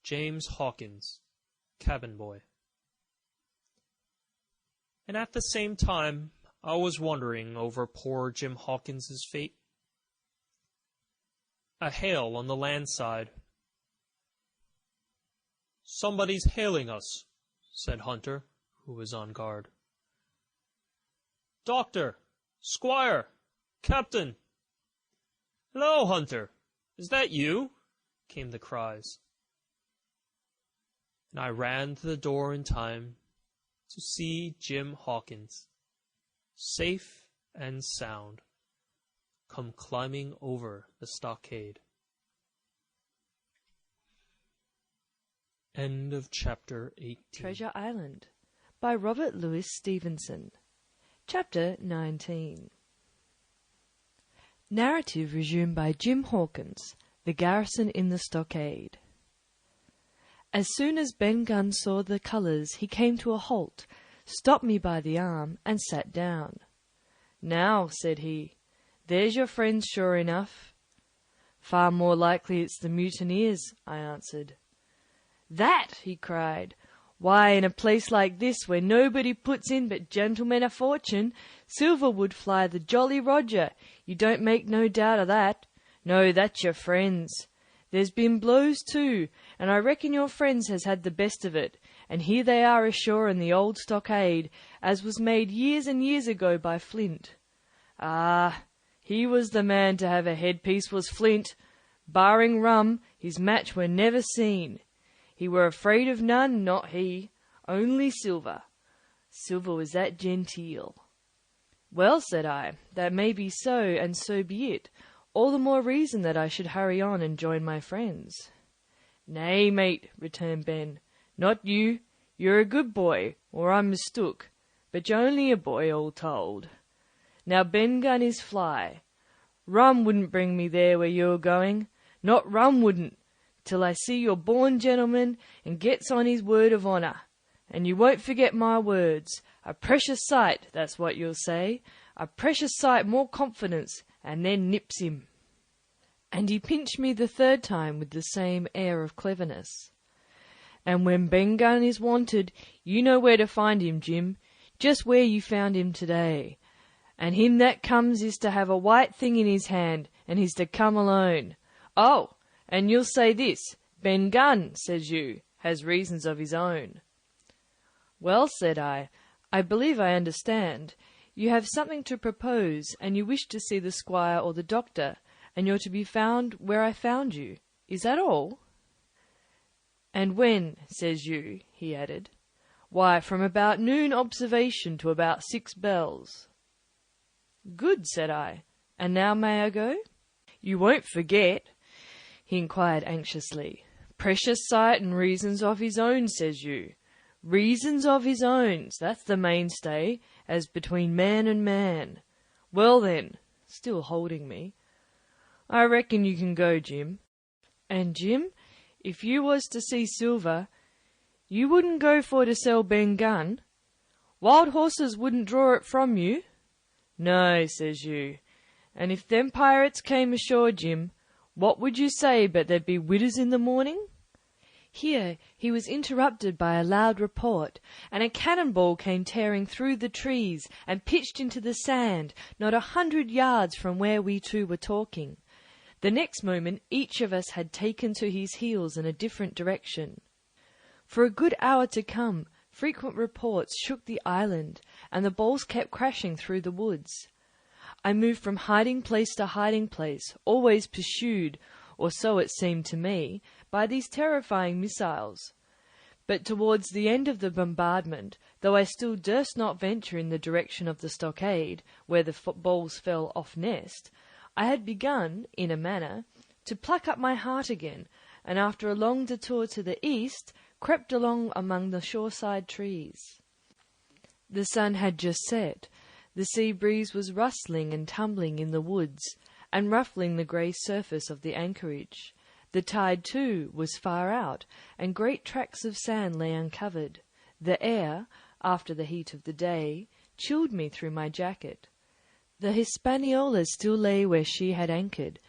James Hawkins, cabin boy. And at the same time, I was wondering over poor Jim Hawkins's fate. A hail on the land side. "Somebody's hailing us," said Hunter, who was on guard. "Doctor! Squire! Captain!" "Hello, Hunter! Is that you?" came the cries. And I ran to the door in time to see Jim Hawkins, safe and sound, come climbing over the stockade. End of chapter 18. Treasure Island by Robert Louis Stevenson. Chapter 19. Narrative resumed by Jim Hawkins, The Garrison in the Stockade. As soon as Ben Gunn saw the colours, he came to a halt, stopped me by the arm, and sat down. "Now," said he, "there's your friends sure enough." "Far more likely it's the mutineers," I answered. "That!" he cried. "Why, in a place like this, where nobody puts in but gentlemen of fortune, silver would fly the Jolly Roger. You don't make no doubt of that. No, that's your friends. There's been blows too, and I reckon your friends has had the best of it, and here they are ashore in the old stockade, as was made years and years ago by Flint. Ah, he was the man to have a headpiece, was Flint. Barring rum, his match were never seen. He were afraid of none, not he, only silver. Silver was that genteel." "Well," said I, "that may be so, and so be it. All the more reason that I should hurry on and join my friends." "Nay, mate," returned Ben, "not you. You're a good boy, or I'm mistook. But you're only a boy, all told. Now Ben Gunn is fly. Rum wouldn't bring me there where you're going. Not rum wouldn't, till I see you're born gentleman and gets on his word of honour. And you won't forget my words. A precious sight, that's what you'll say. A precious sight more confidence, and then nips him." And he pinched me the third time with the same air of cleverness. "And when Ben Gunn is wanted, you know where to find him, Jim, just where you found him today. And him that comes is to have a white thing in his hand, and he's to come alone. Oh, and you'll say this, Ben Gunn, says you, has reasons of his own." "Well," said I believe I understand. You have something to propose, and you wish to see the squire or the doctor, and you're to be found where I found you. Is that all?" "And when, says you," he added. "Why, from about noon observation to about 6 bells." "Good," said I. "And now may I go?" "You won't forget?" he inquired anxiously. "Precious sight and reasons of his own, says you. Reasons of his own, that's the mainstay, as between man and man. Well then," still holding me, "I reckon you can go, Jim. And Jim, if you was to see silver, you wouldn't go for to sell Ben Gunn? Wild horses wouldn't draw it from you?" "No," says you. "And if them pirates came ashore, Jim, what would you say but there'd be widders in the morning?" Here he was interrupted by a loud report, and a cannonball came tearing through the trees and pitched into the sand not 100 yards from where we two were talking. The next moment each of us had taken to his heels in a different direction. For a good hour to come, frequent reports shook the island, and the balls kept crashing through the woods. I moved from hiding place to hiding place, always pursued, or so it seemed to me, by these terrifying missiles. But towards the end of the bombardment, though I still durst not venture in the direction of the stockade, where the balls fell off nest, I had begun, in a manner, to pluck up my heart again, and after a long detour to the east, crept along among the shoreside trees. The sun had just set. The sea breeze was rustling and tumbling in the woods, and ruffling the grey surface of the anchorage. The tide, too, was far out, and great tracts of sand lay uncovered. The air, after the heat of the day, chilled me through my jacket. The Hispaniola still lay where she had anchored,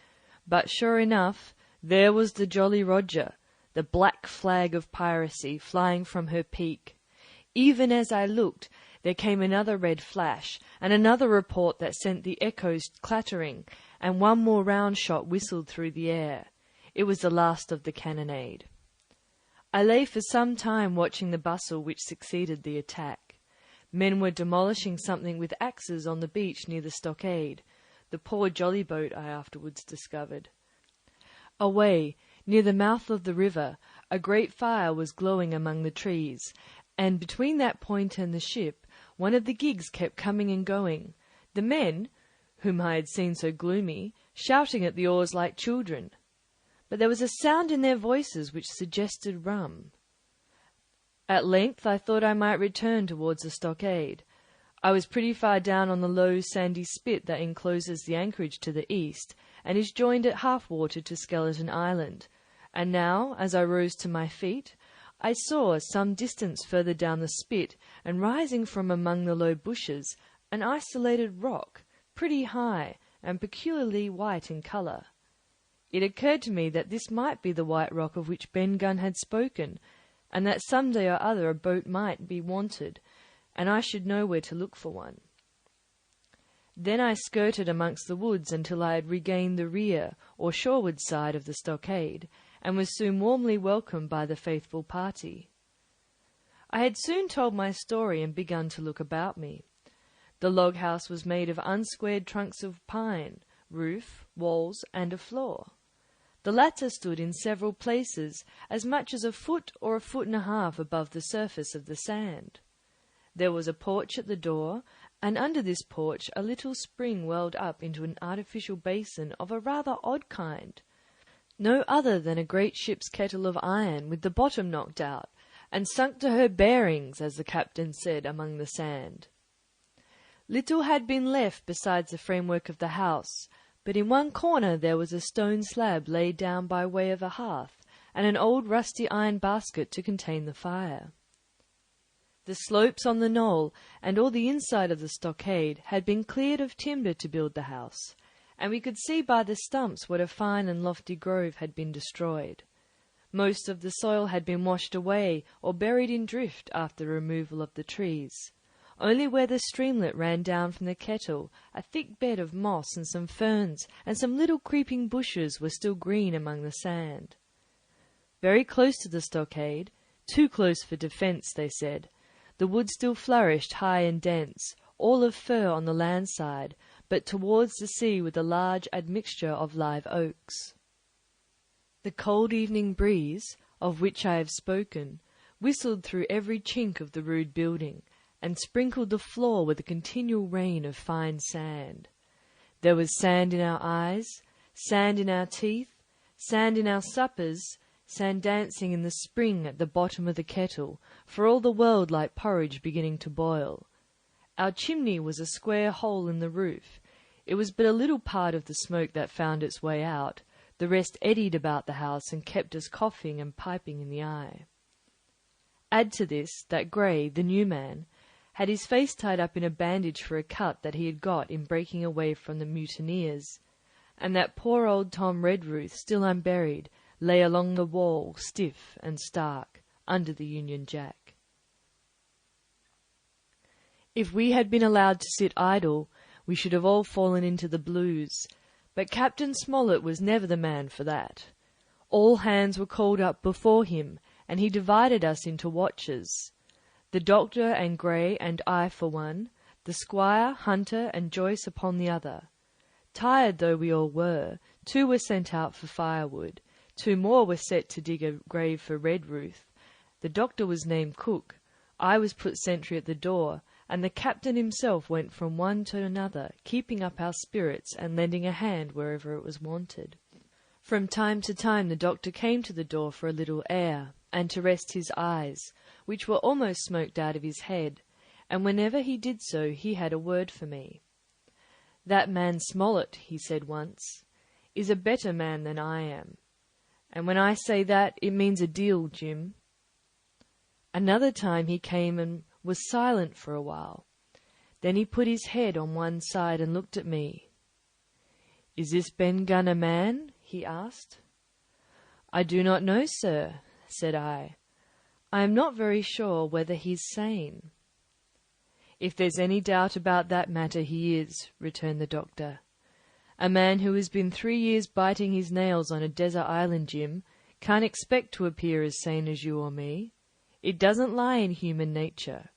but sure enough, there was the Jolly Roger, the black flag of piracy, flying from her peak. Even as I looked, there came another red flash, and another report that sent the echoes clattering, and one more round shot whistled through the air. It was the last of the cannonade. I lay for some time watching the bustle which succeeded the attack. Men were demolishing something with axes on the beach near the stockade, the poor jolly boat, I afterwards discovered. Away, near the mouth of the river, a great fire was glowing among the trees, and between that point and the ship, one of the gigs kept coming and going, the men, whom I had seen so gloomy, shouting at the oars like children. But there was a sound in their voices which suggested rum. At length I thought I might return towards the stockade. I was pretty far down on the low sandy spit that encloses the anchorage to the east, and is joined at half-water to Skeleton Island, and now, as I rose to my feet, I saw, some distance further down the spit, and rising from among the low bushes, an isolated rock, pretty high and peculiarly white in colour. It occurred to me that this might be the white rock of which Ben Gunn had spoken, and that some day or other a boat might be wanted, and I should know where to look for one. Then I skirted amongst the woods until I had regained the rear or shoreward side of the stockade, and was soon warmly welcomed by the faithful party. I had soon told my story and begun to look about me. The log house was made of unsquared trunks of pine, roof, walls, and a floor. The latter stood in several places as much as a foot or a foot and a half above the surface of the sand. There was a porch at the door, and under this porch a little spring welled up into an artificial basin of a rather odd kind, no other than a great ship's kettle of iron with the bottom knocked out, and sunk to her bearings, as the captain said, among the sand. Little had been left besides the framework of the house, but in one corner there was a stone slab laid down by way of a hearth, and an old rusty iron basket to contain the fire. The slopes on the knoll and all the inside of the stockade had been cleared of timber to build the house, and we could see by the stumps what a fine and lofty grove had been destroyed. Most of the soil had been washed away or buried in drift after the removal of the trees. Only where the streamlet ran down from the kettle, a thick bed of moss and some ferns and some little creeping bushes were still green among the sand. Very close to the stockade, too close for defence, they said, the wood still flourished high and dense, all of fir on the land side, but towards the sea with a large admixture of live oaks. The cold evening breeze, of which I have spoken, whistled through every chink of the rude building, and sprinkled the floor with a continual rain of fine sand. There was sand in our eyes, sand in our teeth, sand in our suppers, sand dancing in the spring at the bottom of the kettle, for all the world like porridge beginning to boil. Our chimney was a square hole in the roof. It was but a little part of the smoke that found its way out. The rest eddied about the house and kept us coughing and piping in the eye. Add to this that Gray, the new man, had his face tied up in a bandage for a cut that he had got in breaking away from the mutineers, and that poor old Tom Redruth, still unburied, lay along the wall, stiff and stark, under the Union Jack. If we had been allowed to sit idle, we should have all fallen into the blues, but Captain Smollett was never the man for that. All hands were called up before him, and he divided us into watches. The doctor and Gray and I for one, the squire, Hunter, and Joyce upon the other. Tired though we all were, 2 were sent out for firewood, 2 more were set to dig a grave for Redruth. The doctor was named Cook, I was put sentry at the door, and the captain himself went from one to another, keeping up our spirits and lending a hand wherever it was wanted. From time to time the doctor came to the door for a little air, and to rest his eyes, which were almost smoked out of his head, and whenever he did so he had a word for me. "That man Smollett," he said once, "is a better man than I am. And when I say that, it means a deal, Jim." Another time he came and was silent for a while. Then he put his head on one side and looked at me. "Is this Ben Gunn a man?" he asked. "I do not know, sir," said I. "I am not very sure whether he's sane." "If there's any doubt about that matter, he is," returned the doctor. "A man who has been 3 years biting his nails on a desert island, Jim, can't expect to appear as sane as you or me. It doesn't lie in human nature.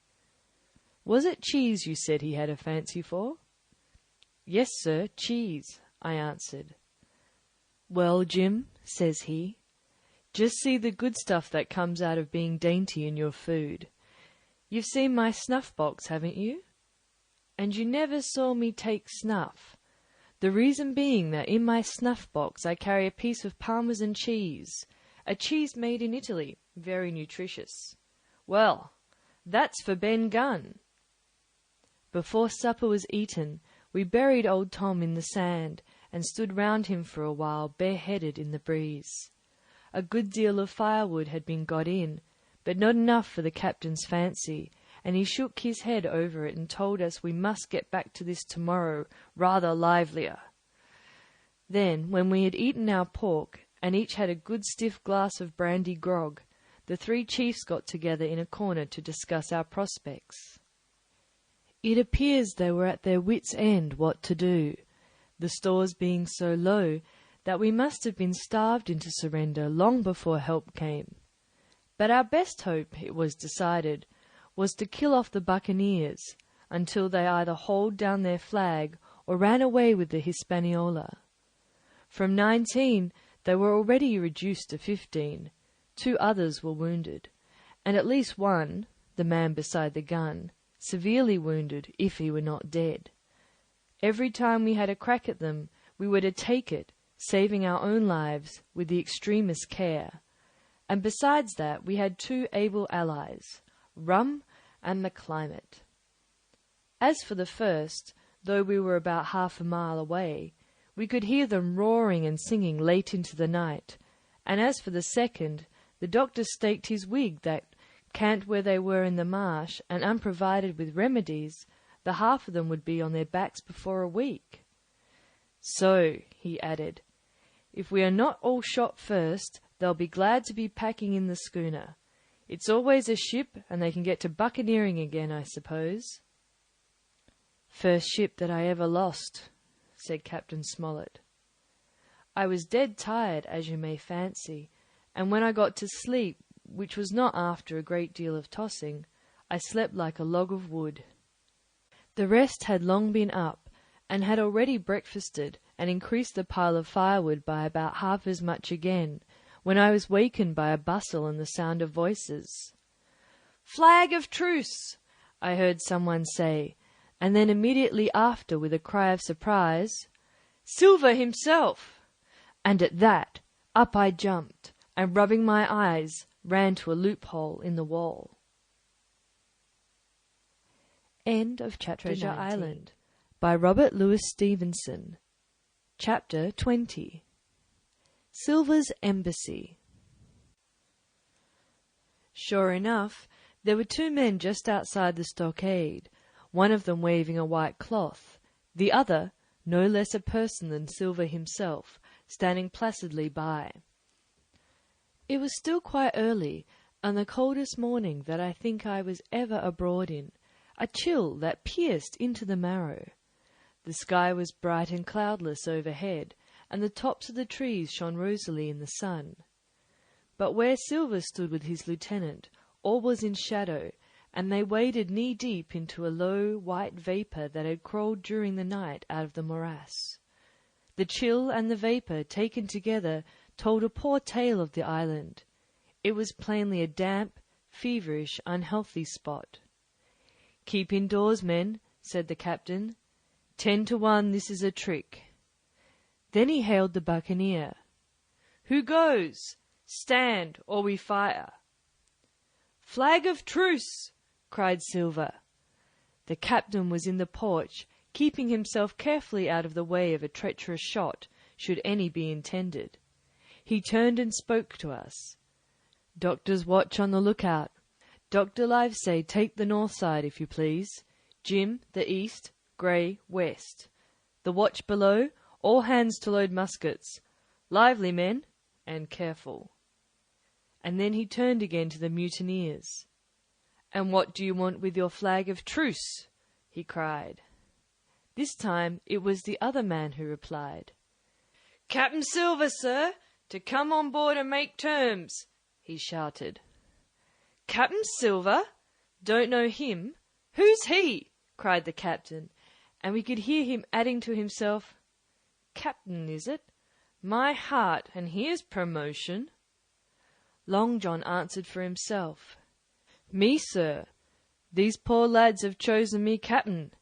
Was it cheese you said he had a fancy for?" "Yes, sir, cheese," I answered. "Well, Jim," says he, "just see the good stuff that comes out of being dainty in your food. You've seen my snuff-box, haven't you? And you never saw me take snuff. The reason being that in my snuff-box I carry a piece of Parmesan cheese, a cheese made in Italy, very nutritious. Well, that's for Ben Gunn." Before supper was eaten, we buried old Tom in the sand, and stood round him for a while bareheaded in the breeze. A good deal of firewood had been got in, but not enough for the captain's fancy, and he shook his head over it and told us we must get back to this tomorrow rather livelier. Then, when we had eaten our pork, and each had a good stiff glass of brandy grog, the 3 chiefs got together in a corner to discuss our prospects. It appears they were at their wits' end what to do, the stores being so low that we must have been starved into surrender long before help came. But our best hope, it was decided, was to kill off the buccaneers until they either hauled down their flag or ran away with the Hispaniola. From 19 they were already reduced to 15. 2 others were wounded, and at least one, the man beside the gun, severely wounded if he were not dead. Every time we had a crack at them, we were to take it, saving our own lives with the extremest care. And besides that, we had 2 able allies, rum and the climate. As for the first, though we were about half a mile away, we could hear them roaring and singing late into the night, and as for the second, the doctor staked his wig that, camped where they were in the marsh, and unprovided with remedies, the half of them would be on their backs before a week. So, he added, if we are not all shot first, they'll be glad to be packing in the schooner. It's always a ship, and they can get to buccaneering again, I suppose. First ship that I ever lost, said Captain Smollett. I was dead tired, as you may fancy, and when I got to sleep, which was not after a great deal of tossing, I slept like a log of wood. The rest had long been up, and had already breakfasted, and increased the pile of firewood by about half as much again, when I was wakened by a bustle and the sound of voices. "Flag of truce!" I heard someone say, and then immediately after, with a cry of surprise, "Silver himself!" And at that, up I jumped, and rubbing my eyes, ran to a loophole in the wall. End of Chapter Treasure 19. Island by Robert Louis Stevenson. Chapter 20. Silver's Embassy. Sure enough, there were 2 men just outside the stockade, one of them waving a white cloth, the other, no less a person than Silver himself, standing placidly by. It was still quite early, and the coldest morning that I think I was ever abroad in, a chill that pierced into the marrow. The sky was bright and cloudless overhead, and the tops of the trees shone rosily in the sun. But where Silver stood with his lieutenant, all was in shadow, and they waded knee-deep into a low, white vapour that had crawled during the night out of the morass. The chill and the vapour, taken together, told a poor tale of the island. It was plainly a damp, feverish, unhealthy spot. "Keep indoors, men," said the captain. 10 to 1 this is a trick. Then he hailed the buccaneer. "Who goes? Stand, or we fire." "Flag of truce!" cried Silver. The captain was in the porch, keeping himself carefully out of the way of a treacherous shot, should any be intended. He turned and spoke to us. "Doctor's watch on the lookout. Dr. Livesey, take the north side, if you please. Jim, the east. Grey, west. The watch below, all hands to load muskets. Lively, men, and careful." And then he turned again to the mutineers. "And what do you want with your flag of truce?" he cried. This time it was the other man who replied. "Captain Silver, sir, to come on board and make terms," he shouted. "Captain Silver? Don't know him? Who's he?" cried the captain, and we could hear him adding to himself, "Captain, is it? My heart, and here's promotion." Long John answered for himself. "Me, sir. These poor lads have chosen me captain,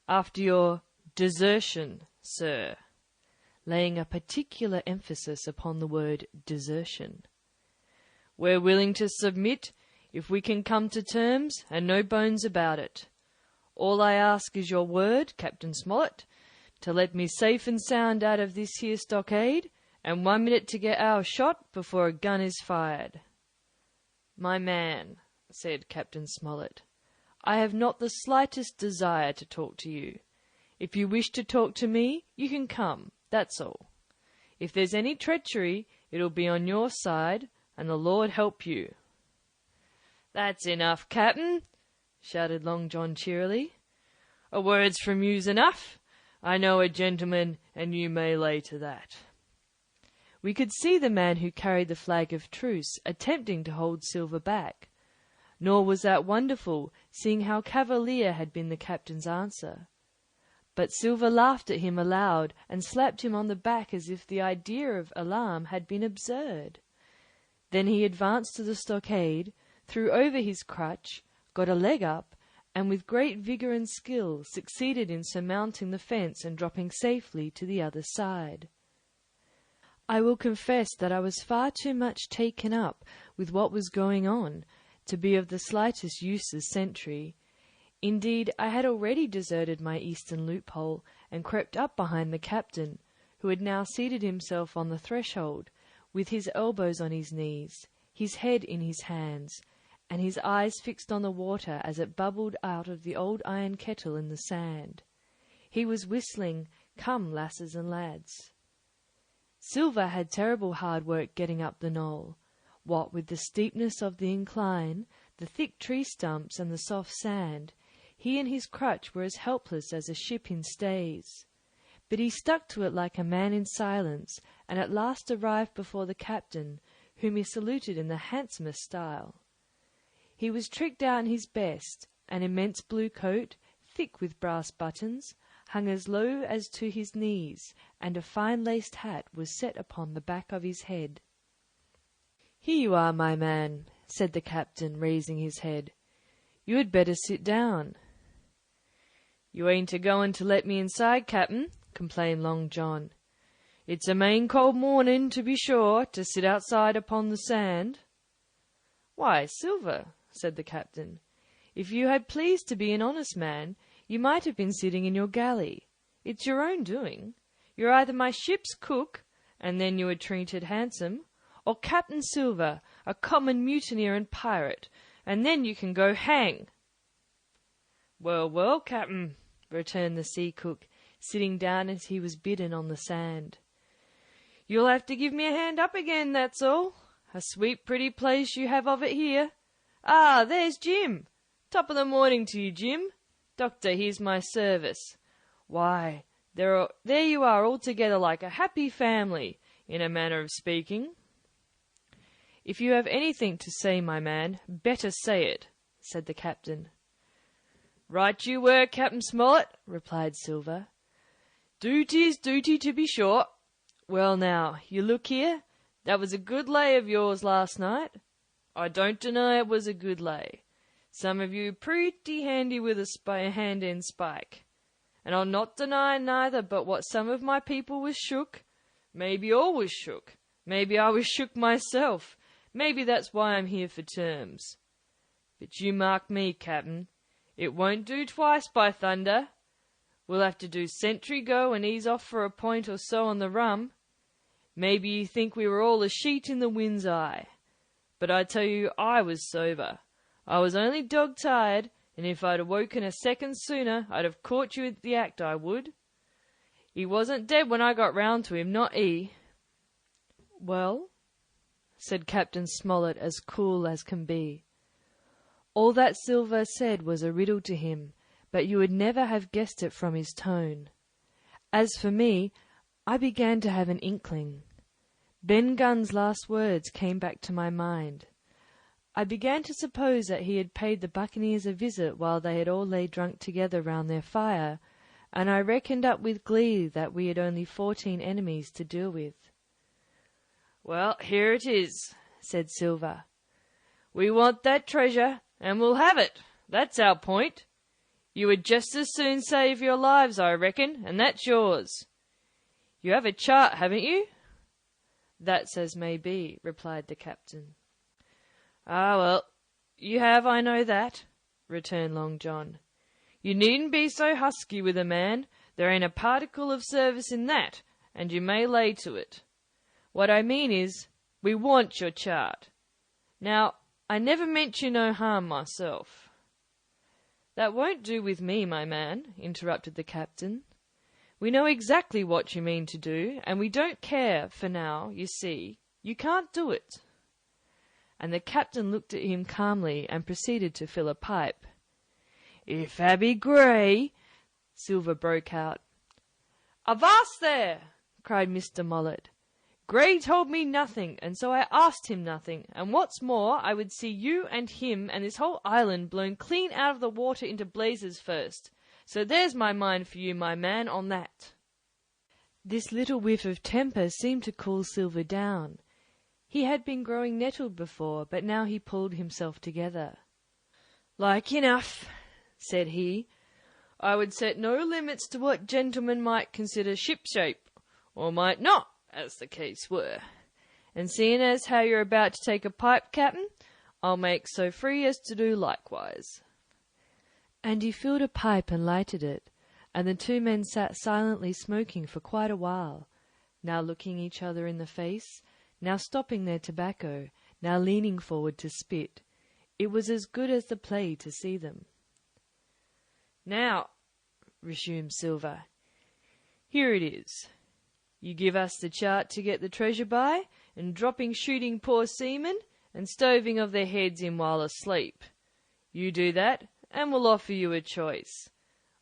after your desertion, sir," laying a particular emphasis upon the word desertion. "We're willing to submit if we can come to terms, and no bones about it. All I ask is your word, Captain Smollett, to let me safe and sound out of this here stockade, and 1 minute to get our shot before a gun is fired." "My man," said Captain Smollett, I have not the slightest desire to talk to you. If you wish to talk to me, you can come, that's all. If there's any treachery, it'll be on your side, and the Lord help you." "That's enough, Captain," shouted Long John cheerily. "A word's from you's enough. I know a gentleman, and you may lay to that." We could see the man who carried the flag of truce attempting to hold Silver back. Nor was that wonderful, seeing how cavalier had been the captain's answer. But Silver laughed at him aloud and slapped him on the back as if the idea of alarm had been absurd. Then he advanced to the stockade, threw over his crutch, got a leg up, and with great vigour and skill succeeded in surmounting the fence and dropping safely to the other side. I will confess that I was far too much taken up with what was going on to be of the slightest use as sentry. Indeed, I had already deserted my eastern loophole and crept up behind the captain, who had now seated himself on the threshold, with his elbows on his knees, his head in his hands, and his eyes fixed on the water as it bubbled out of the old iron kettle in the sand. He was whistling, "Come, lasses and lads." Silver had terrible hard work getting up the knoll. What with the steepness of the incline, the thick tree stumps, and the soft sand, he and his crutch were as helpless as a ship in stays. But he stuck to it like a man in silence, and at last arrived before the captain, whom he saluted in the handsomest style. He was tricked out in his best, an immense blue coat, thick with brass buttons, hung as low as to his knees, and a fine laced hat was set upon the back of his head. "Here you are, my man," said the captain, raising his head. "You had better sit down." "You ain't a-goin' to let me inside, captain," complained Long John. "It's a main cold morning, to be sure, to sit outside upon the sand." "Why, Silver," said the captain, "if you had pleased to be an honest man, you might have been sitting in your galley. It's your own doing. You're either my ship's cook, and then you are treated handsome, or Captain Silver, a common mutineer and pirate, and then you can go hang." "Well, well, captain," returned the sea cook, sitting down as he was bidden on the sand. "You'll have to give me a hand up again, that's all. A sweet pretty place you have of it here. Ah, there's Jim. Top of the morning to you, Jim. Doctor, here's my service. Why, there you are all together like a happy family, in a manner of speaking." "If you have anything to say, my man, better say it," said the captain. "Right you were, Captain Smollett," replied Silver. "Duty's duty, to be sure. Well now, you look here, that was a good lay of yours last night. I don't deny it was a good lay. Some of you pretty handy with a hand-end spike. And I'll not deny neither but what some of my people was shook. Maybe all was shook. Maybe I was shook myself. Maybe that's why I'm here for terms. But you mark me, captain. It won't do twice, by thunder. We'll have to do sentry go and ease off for a point or so on the rum. Maybe you think we were all a sheet in the wind's eye. But I tell you I was sober. I was only dog-tired, and if I'd awoken a second sooner, I'd have caught you at the act, I would. He wasn't dead when I got round to him, not he." "Well?" said Captain Smollett, as cool as can be. All that Silver said was a riddle to him, but you would never have guessed it from his tone. As for me, I began to have an inkling. Ben Gunn's last words came back to my mind. I began to suppose that he had paid the buccaneers a visit while they had all lay drunk together round their fire, and I reckoned up with glee that we had only 14 enemies to deal with. "Well, here it is," said Silver. "We want that treasure, and we'll have it. That's our point. You would just as soon save your lives, I reckon, and that's yours. You have a chart, haven't you?" "That's as may be," replied the captain. "Ah, well, you have, I know that," returned Long John. "You needn't be so husky with a man. There ain't a particle of service in that, and you may lay to it. What I mean is, we want your chart. Now, I never meant you no harm myself." "That won't do with me, my man," interrupted the captain. "We know exactly what you mean to do, and we don't care for now, you see. You can't do it." And the captain looked at him calmly and proceeded to fill a pipe. "If Abby Gray—" Silver broke out. "Avast there!" cried Mr. Mullet. "Gray told me nothing, and so I asked him nothing, and what's more, I would see you and him and this whole island blown clean out of the water into blazes first. So there's my mind for you, my man, on that." This little whiff of temper seemed to cool Silver down. He had been growing nettled before, but now he pulled himself together. "Like enough," said he. "I would set no limits to what gentlemen might consider shipshape, or might not, as the case were. And seeing as how you're about to take a pipe, captain, I'll make so free as to do likewise." And he filled a pipe and lighted it, and the two men sat silently smoking for quite a while, now looking each other in the face, now stopping their tobacco, now leaning forward to spit. It was as good as the play to see them. "Now," resumed Silver, "here it is. You give us the chart to get the treasure by, and dropping shooting poor seamen, and stoving of their heads in while asleep. You do that, and we'll offer you a choice.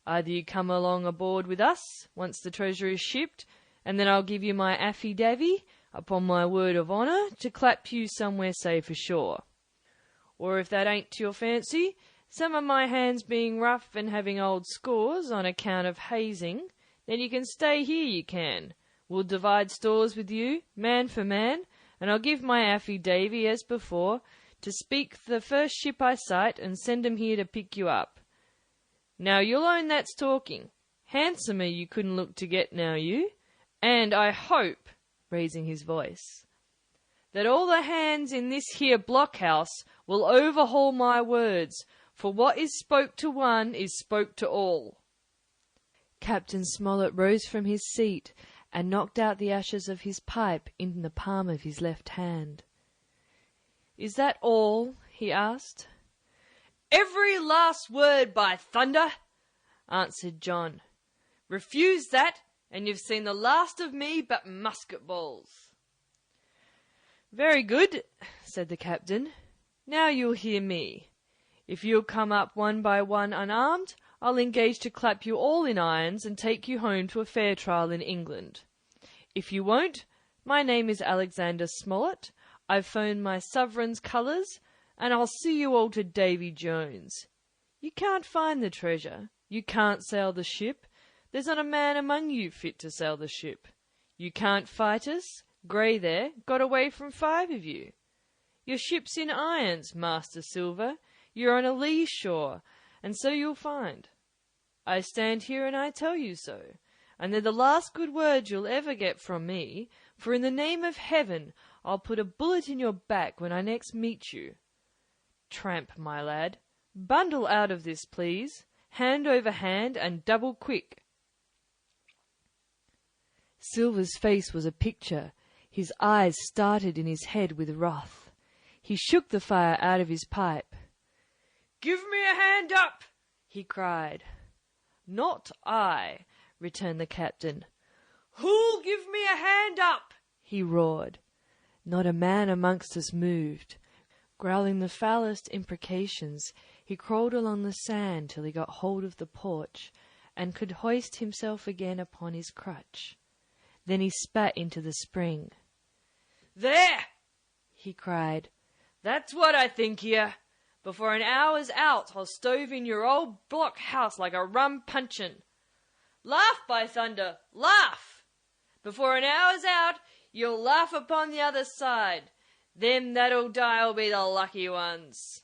Either you come along aboard with us, once the treasure is shipped, and then I'll give you my affy-davy, upon my word of honour, to clap you somewhere safe ashore. Or if that ain't to your fancy, some of my hands being rough and having old scores on account of hazing, then you can stay here, you can. We'll divide stores with you, man for man, and I'll give my affy-davy, as before, to speak the first ship I sight and send 'em here to pick you up. Now you'll own that's talking. Handsomer you couldn't look to get now, you. And I hope," raising his voice, "that all the hands in this here blockhouse will overhaul my words, for what is spoke to one is spoke to all." Captain Smollett rose from his seat and knocked out the ashes of his pipe in the palm of his left hand. "Is that all?" he asked. "Every last word, by thunder!" answered John. "Refuse that, and you've seen the last of me but musket balls." "Very good," said the captain. "Now you'll hear me. If you'll come up one by one unarmed, I'll engage to clap you all in irons and take you home to a fair trial in England. If you won't, my name is Alexander Smollett, I've phoned my sovereign's colours, and I'll see you all to Davy Jones. You can't find the treasure, you can't sail the ship, there's not a man among you fit to sail the ship. You can't fight us, Grey there got away from 5 of you. Your ship's in irons, Master Silver, you're on a lee shore, and so you'll find. I stand here and I tell you so, and they're the last good words you'll ever get from me, for in the name of heaven I'll put a bullet in your back when I next meet you. Tramp, my lad, bundle out of this, please, hand over hand and double quick." Silver's face was a picture. His eyes started in his head with wrath. He shook the fire out of his pipe. "Give me a hand up!" he cried. "Not I," returned the captain. "Who'll give me a hand up?" he roared. Not a man amongst us moved. Growling the foulest imprecations, he crawled along the sand till he got hold of the porch, and could hoist himself again upon his crutch. Then he spat into the spring. "There!" he cried. "That's what I think here. Before an hour's out, I'll stove in your old blockhouse like a rum puncheon. Laugh, by thunder, laugh! Before an hour's out, you'll laugh upon the other side. Them that'll die'll be the lucky ones."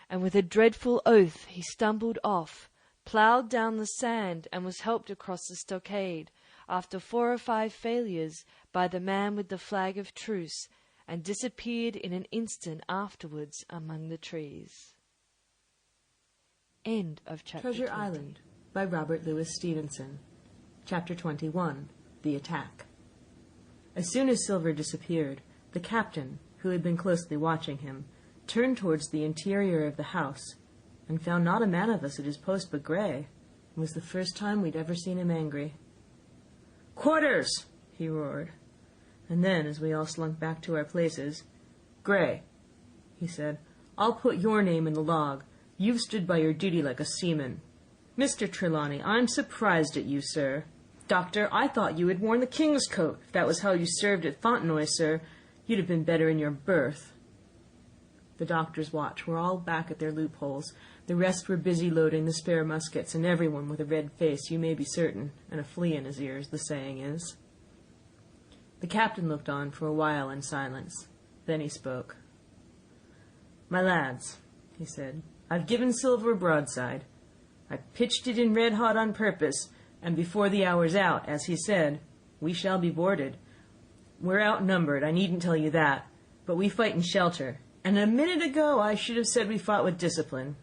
And with a dreadful oath he stumbled off, ploughed down the sand, and was helped across the stockade, after 4 or 5 failures, by the man with the flag of truce, and disappeared in an instant afterwards among the trees. End of chapter Treasure 20. Island by Robert Louis Stevenson. Chapter 21. The Attack. As soon as Silver disappeared, the captain, who had been closely watching him, turned towards the interior of the house, and found not a man of us at his post but Grey. It was the first time we'd ever seen him angry. "Quarters!" he roared. And then, as we all slunk back to our places, "Grey," he said, "I'll put your name in the log. You've stood by your duty like a seaman. Mr. Trelawney, I'm surprised at you, sir. Doctor, I thought you had worn the king's coat. If that was how you served at Fontenoy, sir, you'd have been better in your berth." The doctor's watch were all back at their loopholes. The rest were busy loading the spare muskets, and everyone with a red face, you may be certain, and a flea in his ear, as the saying is. The captain looked on for a while in silence. Then he spoke. "My lads," he said, "I've given Silver a broadside. I pitched it in red hot on purpose, and before the hour's out, as he said, we shall be boarded. We're outnumbered, I needn't tell you that, but we fight in shelter, and a minute ago I should have said we fought with discipline.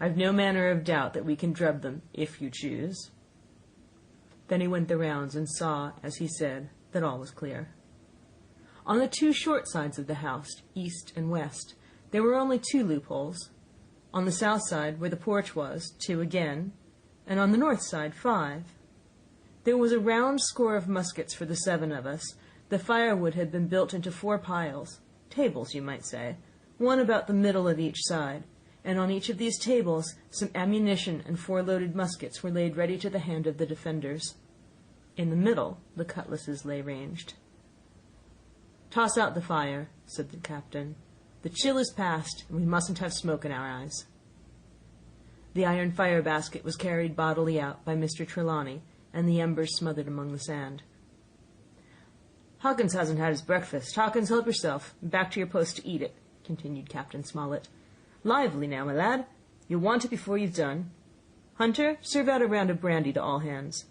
I've no manner of doubt that we can drub them, if you choose." Then he went the rounds and saw, as he said, that all was clear. On the two short sides of the house, east and west, there were only 2 loopholes. On the south side, where the porch was, 2 again, and on the north side, 5. There was a round score of muskets for the 7 of us. The firewood had been built into 4 piles, tables, you might say, one about the middle of each side, and on each of these tables some ammunition and 4 loaded muskets were laid ready to the hand of the defenders. In the middle the cutlasses lay ranged. "Toss out the fire," said the captain. "The chill is past, and we mustn't have smoke in our eyes." The iron fire basket was carried bodily out by Mr. Trelawney, and the embers smothered among the sand. "Hawkins hasn't had his breakfast. Hawkins, help yourself. Back to your post to eat it," continued Captain Smollett. "Lively now, my lad. You'll want it before you've done. Hunter, serve out a round of brandy to all hands."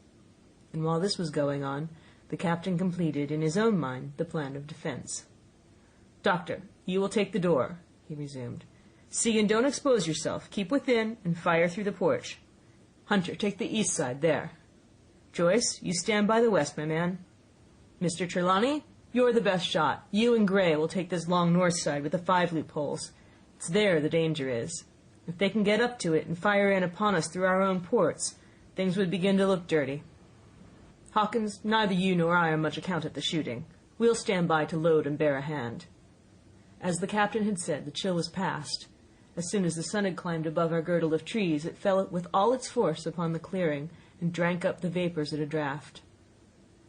And while this was going on, the captain completed, in his own mind, the plan of defence. "Doctor, you will take the door," he resumed. "See and don't expose yourself. Keep within, and fire through the porch. Hunter, take the east side, there. Joyce, you stand by the west, my man. Mr. Trelawney, you're the best shot. You and Grey will take this long north side with the 5 loopholes. It's there the danger is. If they can get up to it and fire in upon us through our own ports, things would begin to look dirty. Hawkins, neither you nor I are much account at the shooting. We'll stand by to load and bear a hand." As the captain had said, the chill was past. As soon as the sun had climbed above our girdle of trees, it fell with all its force upon the clearing and drank up the vapours at a draught.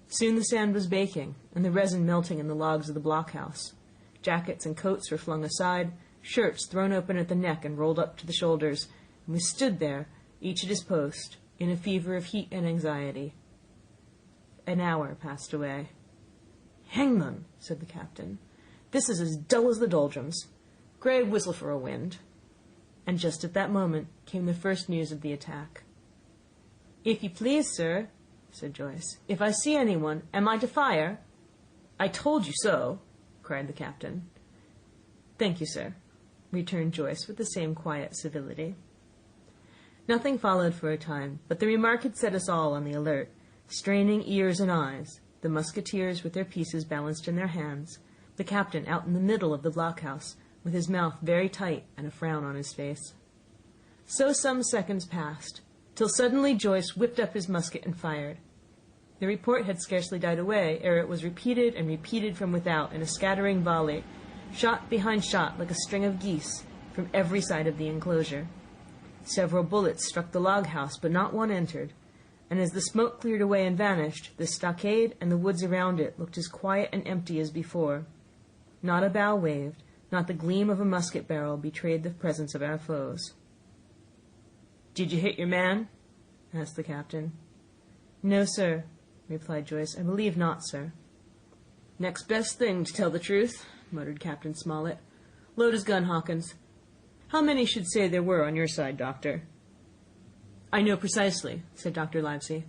Soon the sand was baking, and the resin melting in the logs of the blockhouse. Jackets and coats were flung aside, shirts thrown open at the neck and rolled up to the shoulders, and we stood there, each at his post, in a fever of heat and anxiety. An hour passed away. "Hang them," said the captain. "This is as dull as the doldrums. Grey, whistle for a wind." And just at that moment came the first news of the attack. "If you please, sir," said Joyce, "if I see anyone, am I to fire?" "I told you so," cried the captain. "Thank you, sir," returned Joyce with the same quiet civility. Nothing followed for a time, but the remark had set us all on the alert, straining ears and eyes, the musketeers with their pieces balanced in their hands, the captain out in the middle of the blockhouse, with his mouth very tight and a frown on his face. So some seconds passed, till suddenly Joyce whipped up his musket and fired. The report had scarcely died away ere it was repeated and repeated from without in a scattering volley, shot behind shot like a string of geese, from every side of the enclosure. Several bullets struck the log house, but not one entered, and as the smoke cleared away and vanished, the stockade and the woods around it looked as quiet and empty as before. Not a bough waved, not the gleam of a musket barrel betrayed the presence of our foes. "Did you hit your man?" asked the captain. "No, sir," replied Joyce. "I believe not, sir." "Next best thing, to tell the truth," muttered Captain Smollett. "Load his gun, Hawkins. How many should say there were on your side, Doctor?" "I know precisely," said Dr. Livesey.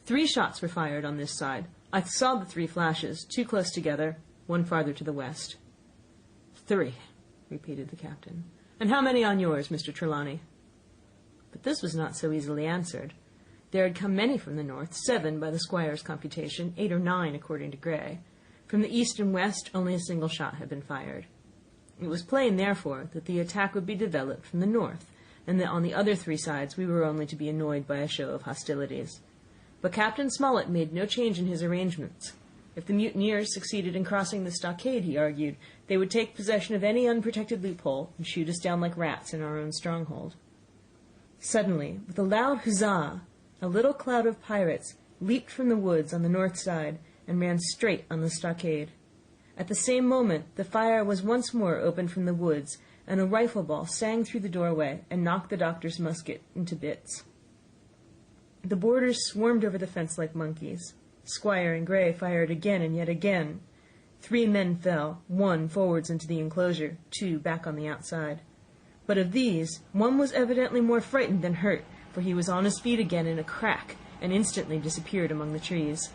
3 shots were fired on this side. I saw the 3 flashes, 2 close together, 1 farther to the west. 3, repeated the captain. "And how many on yours, Mr. Trelawney?" But this was not so easily answered. There had come many from the north, 7 by the squire's computation, 8 or 9 according to Grey. From the east and west only a single shot had been fired. It was plain, therefore, that the attack would be developed from the north, and that on the other 3 sides we were only to be annoyed by a show of hostilities. But Captain Smollett made no change in his arrangements. If the mutineers succeeded in crossing the stockade, he argued, they would take possession of any unprotected loophole and shoot us down like rats in our own stronghold. Suddenly, with a loud huzzah, a little cloud of pirates leaped from the woods on the north side and ran straight on the stockade. At the same moment, the fire was once more opened from the woods, and a rifle ball sang through the doorway and knocked the doctor's musket into bits. The boarders swarmed over the fence like monkeys. Squire and Grey fired again and yet again. 3 men fell, 1 forwards into the enclosure, 2 back on the outside. But of these, 1 was evidently more frightened than hurt, for he was on his feet again in a crack, and instantly disappeared among the trees.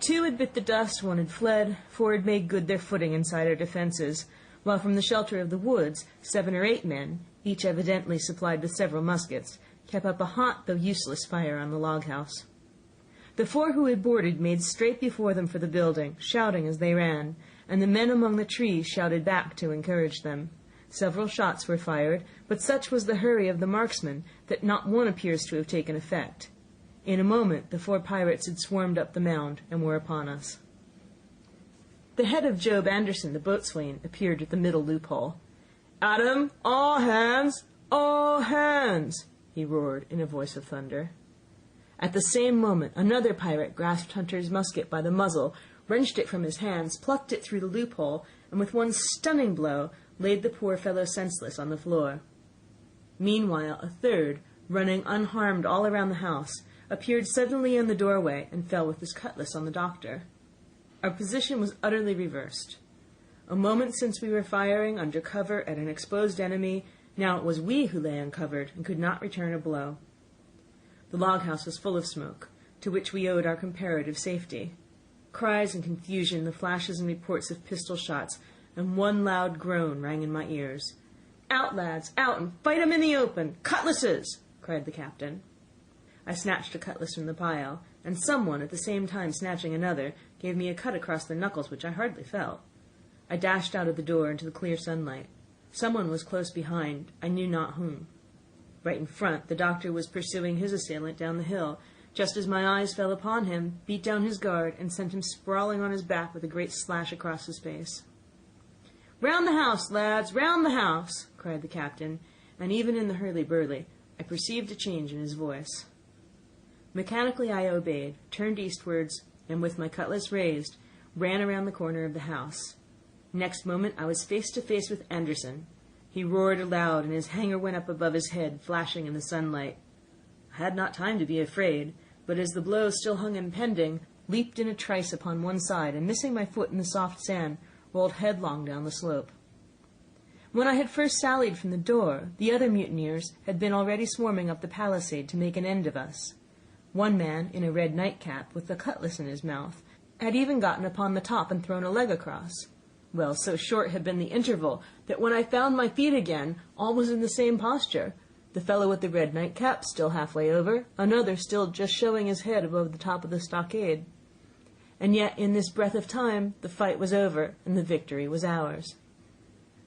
2 had bit the dust, 1 had fled, 4 had made good their footing inside our defences, while from the shelter of the woods 7 or 8 men, each evidently supplied with several muskets, kept up a hot though useless fire on the log-house. The 4 who had boarded made straight before them for the building, shouting as they ran, and the men among the trees shouted back to encourage them. Several shots were fired, but such was the hurry of the marksmen that not one appears to have taken effect. In a moment the 4 pirates had swarmed up the mound and were upon us. The head of Job Anderson, the boatswain, appeared at the middle loophole. "At 'em, all hands, all hands!" he roared in a voice of thunder. At the same moment another pirate grasped Hunter's musket by the muzzle, wrenched it from his hands, plucked it through the loophole, and with one stunning blow laid the poor fellow senseless on the floor. Meanwhile a 3rd, running unharmed all around the house, appeared suddenly in the doorway and fell with his cutlass on the doctor. Our position was utterly reversed. A moment since we were firing under cover at an exposed enemy, now it was we who lay uncovered and could not return a blow. The log-house was full of smoke, to which we owed our comparative safety. Cries and confusion, the flashes and reports of pistol shots, and one loud groan rang in my ears. "Out, lads, out, and fight 'em in the open! Cutlasses!" cried the captain. I snatched a cutlass from the pile, and someone, at the same time snatching another, gave me a cut across the knuckles which I hardly felt. I dashed out of the door into the clear sunlight. Someone was close behind, I knew not whom. Right in front, the doctor was pursuing his assailant down the hill, just as my eyes fell upon him, beat down his guard, and sent him sprawling on his back with a great slash across his face. "Round the house, lads, round the house!" cried the captain, and even in the hurly-burly I perceived a change in his voice. Mechanically I obeyed, turned eastwards, and with my cutlass raised, ran around the corner of the house. Next moment I was face to face with Anderson. He roared aloud, and his hanger went up above his head, flashing in the sunlight. I had not time to be afraid, but as the blow still hung impending, leaped in a trice upon one side, and missing my foot in the soft sand, rolled headlong down the slope. When I had first sallied from the door, the other mutineers had been already swarming up the palisade to make an end of us. One man, in a red nightcap, with a cutlass in his mouth, had even gotten upon the top and thrown a leg across. Well, so short had been the interval that when I found my feet again, all was in the same posture. The fellow with the red nightcap still halfway over, another still just showing his head above the top of the stockade. And yet, in this breath of time, the fight was over, and the victory was ours.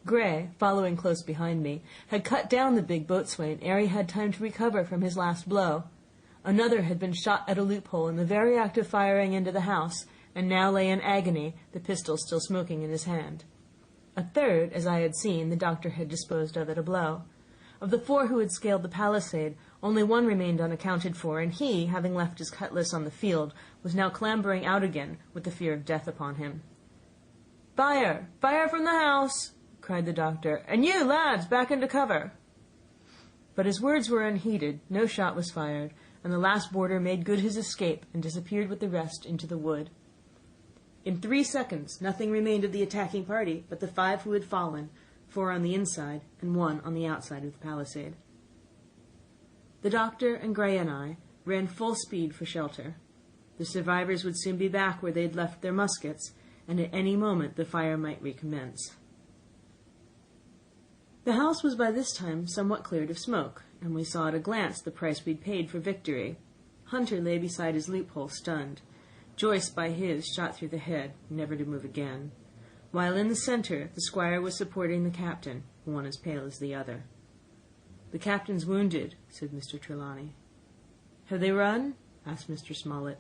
Grey, following close behind me, had cut down the big boatswain ere he had time to recover from his last blow. Another had been shot at a loophole in the very act of firing into the house, and now lay in agony, the pistol still smoking in his hand. A 3rd, as I had seen, the doctor had disposed of at a blow. Of the 4 who had scaled the palisade, only 1 remained unaccounted for, and he, having left his cutlass on the field, was now clambering out again with the fear of death upon him. "Fire! Fire from the house!" cried the doctor. "And you, lads, back into cover!" But his words were unheeded, no shot was fired, and the last boarder made good his escape and disappeared with the rest into the wood. In 3 seconds nothing remained of the attacking party but the 5 who had fallen, 4 on the inside and 1 on the outside of the palisade. The doctor and Grey and I ran full speed for shelter. The survivors would soon be back where they had left their muskets, and at any moment the fire might recommence. The house was by this time somewhat cleared of smoke, and we saw at a glance the price we'd paid for victory. Hunter lay beside his loophole stunned. Joyce by his shot through the head, never to move again, while in the centre the squire was supporting the captain, one as pale as the other. "The captain's wounded," said Mr. Trelawney. "Have they run?" asked Mr. Smollett.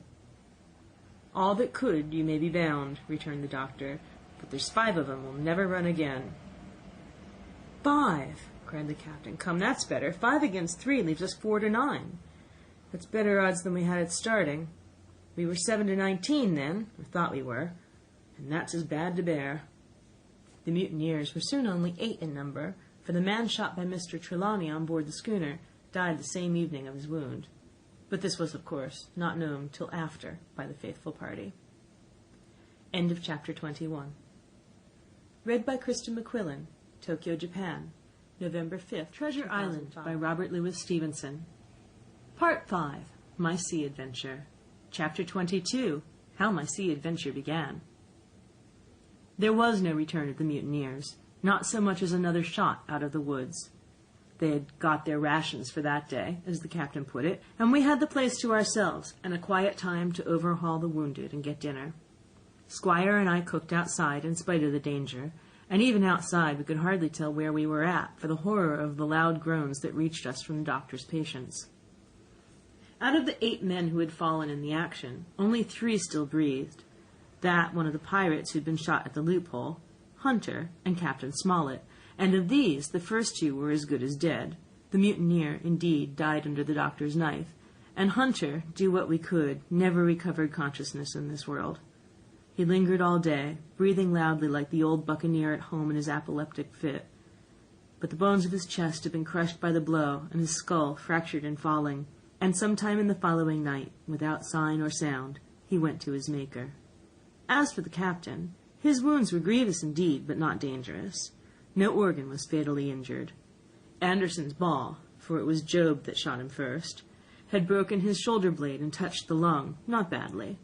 "All that could, you may be bound," returned the doctor, "but there's 5 of 'em will never run again." 5! cried the captain. "Come, that's better. 5 against 3 leaves us 4 to 9. That's better odds than we had at starting. We were 7 to 19 then, or thought we were, and that's as bad to bear." The mutineers were soon only 8 in number, for the man shot by Mr. Trelawney on board the schooner died the same evening of his wound. But this was, of course, not known till after by the faithful party. End of chapter 21. Read by Krista McQuillan, Tokyo, Japan, November 5th. Treasure Island by Robert Louis Stevenson. Part 5. My Sea Adventure. Chapter 22. How My Sea Adventure Began. There was no return of the mutineers, not so much as another shot out of the woods. They had got their rations for that day, as the captain put it, and we had the place to ourselves, and a quiet time to overhaul the wounded and get dinner. Squire and I cooked outside in spite of the danger, and even outside we could hardly tell where we were at for the horror of the loud groans that reached us from the doctor's patients. Out of the 8 men who had fallen in the action, only 3 still breathed. That one of the pirates who'd been shot at the loophole, Hunter, and Captain Smollett, and of these the first 2 were as good as dead. The mutineer, indeed, died under the doctor's knife, and Hunter, do what we could, never recovered consciousness in this world. He lingered all day, breathing loudly like the old buccaneer at home in his apoplectic fit. But the bones of his chest had been crushed by the blow, and his skull fractured in falling, and sometime in the following night, without sign or sound, he went to his Maker. As for the captain, his wounds were grievous indeed, but not dangerous. No organ was fatally injured. Anderson's ball, for it was Job that shot him first, had broken his shoulder blade and touched the lung, not badly.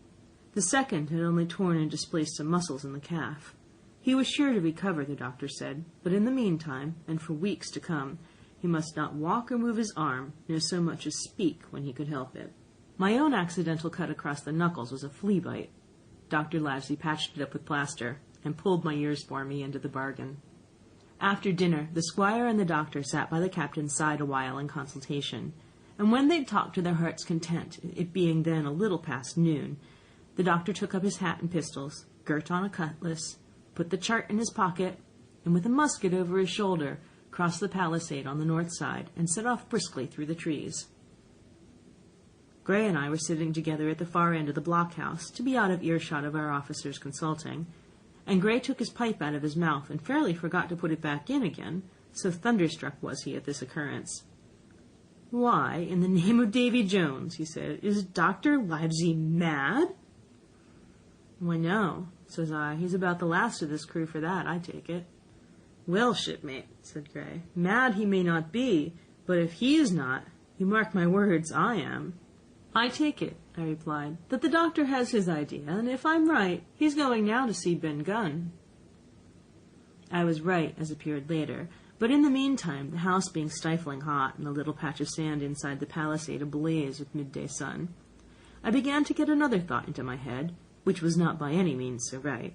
The second had only torn and displaced some muscles in the calf. He was sure to recover, the doctor said, but in the meantime, and for weeks to come, he must not walk or move his arm, nor so much as speak when he could help it. My own accidental cut across the knuckles was a flea bite. Dr. Livesey patched it up with plaster, and pulled my ears for me into the bargain. After dinner, the squire and the doctor sat by the captain's side a while in consultation, and when they'd talked to their heart's content, it being then a little past noon, the doctor took up his hat and pistols, girt on a cutlass, put the chart in his pocket, and with a musket over his shoulder, crossed the palisade on the north side, and set off briskly through the trees. Gray and I were sitting together at the far end of the blockhouse, to be out of earshot of our officers consulting, and Gray took his pipe out of his mouth and fairly forgot to put it back in again, so thunderstruck was he at this occurrence. "Why, in the name of Davy Jones," he said, "is Dr. Livesey mad?" "Why, no," says I. "He's about the last of this crew for that, I take it." "Well, shipmate," said Gray, "mad he may not be, but if he is not, you mark my words, I am." "I take it," I replied, "that the doctor has his idea, and if I'm right, he's going now to see Ben Gunn." I was right, as appeared later, but in the meantime, the house being stifling hot and the little patch of sand inside the palisade ablaze with midday sun, I began to get another thought into my head, which was not by any means so right.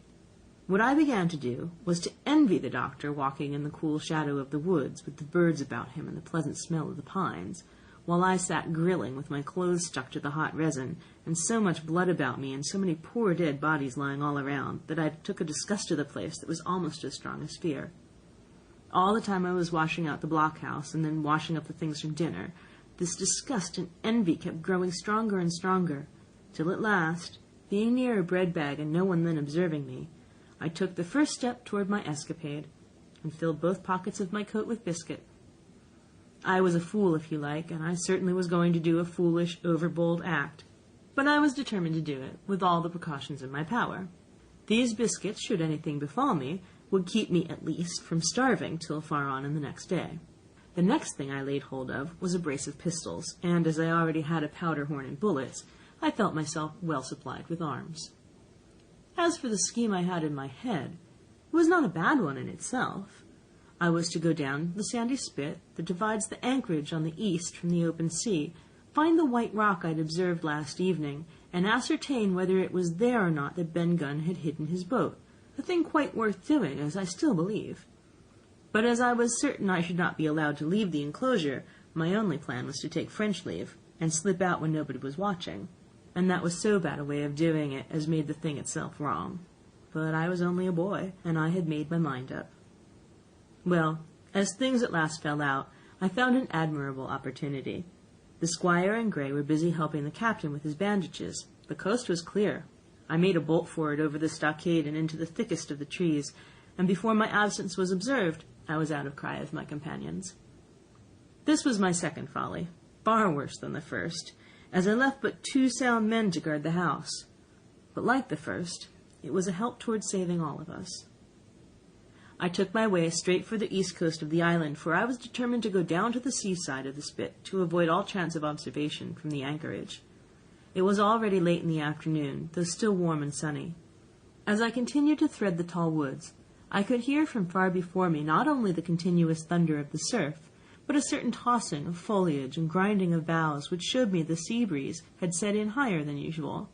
What I began to do was to envy the doctor walking in the cool shadow of the woods with the birds about him and the pleasant smell of the pines, while I sat grilling with my clothes stuck to the hot resin, and so much blood about me and so many poor dead bodies lying all around that I took a disgust to the place that was almost as strong as fear. All the time I was washing out the blockhouse and then washing up the things from dinner, this disgust and envy kept growing stronger and stronger, till at last, being near a bread bag and no one then observing me, I took the first step toward my escapade, and filled both pockets of my coat with biscuit. I was a fool, if you like, and I certainly was going to do a foolish, overbold act, but I was determined to do it, with all the precautions in my power. These biscuits, should anything befall me, would keep me, at least, from starving till far on in the next day. The next thing I laid hold of was a brace of pistols, and as I already had a powder horn and bullets, I felt myself well supplied with arms. As for the scheme I had in my head, it was not a bad one in itself. I was to go down the sandy spit that divides the anchorage on the east from the open sea, find the white rock I'd observed last evening, and ascertain whether it was there or not that Ben Gunn had hidden his boat, a thing quite worth doing, as I still believe. But as I was certain I should not be allowed to leave the enclosure, my only plan was to take French leave, and slip out when nobody was watching, and that was so bad a way of doing it as made the thing itself wrong. But I was only a boy, and I had made my mind up. Well, as things at last fell out, I found an admirable opportunity. The squire and Grey were busy helping the captain with his bandages. The coast was clear. I made a bolt for it over the stockade and into the thickest of the trees, and before my absence was observed, I was out of cry of my companions. This was my second folly, far worse than the first, as I left but 2 sound men to guard the house. But like the first, it was a help towards saving all of us. I took my way straight for the east coast of the island, for I was determined to go down to the seaside of the spit to avoid all chance of observation from the anchorage. It was already late in the afternoon, though still warm and sunny. As I continued to thread the tall woods, I could hear from far before me not only the continuous thunder of the surf, but a certain tossing of foliage and grinding of boughs which showed me the sea breeze had set in higher than usual.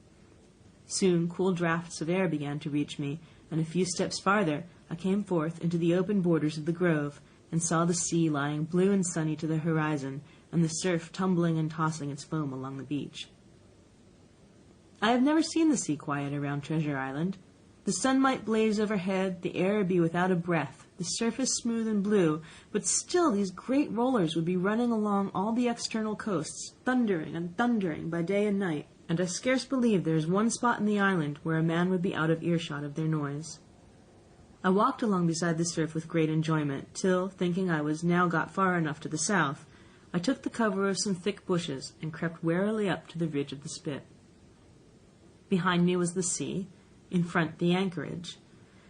Soon cool draughts of air began to reach me, and a few steps farther I came forth into the open borders of the grove, and saw the sea lying blue and sunny to the horizon, and the surf tumbling and tossing its foam along the beach. I have never seen the sea quiet around Treasure Island. The sun might blaze overhead, the air be without a breath, the surface smooth and blue, but still these great rollers would be running along all the external coasts, thundering and thundering by day and night, and I scarce believe there is one spot in the island where a man would be out of earshot of their noise. I walked along beside the surf with great enjoyment, till, thinking I was now got far enough to the south, I took the cover of some thick bushes and crept warily up to the ridge of the spit. Behind me was the sea, in front the anchorage.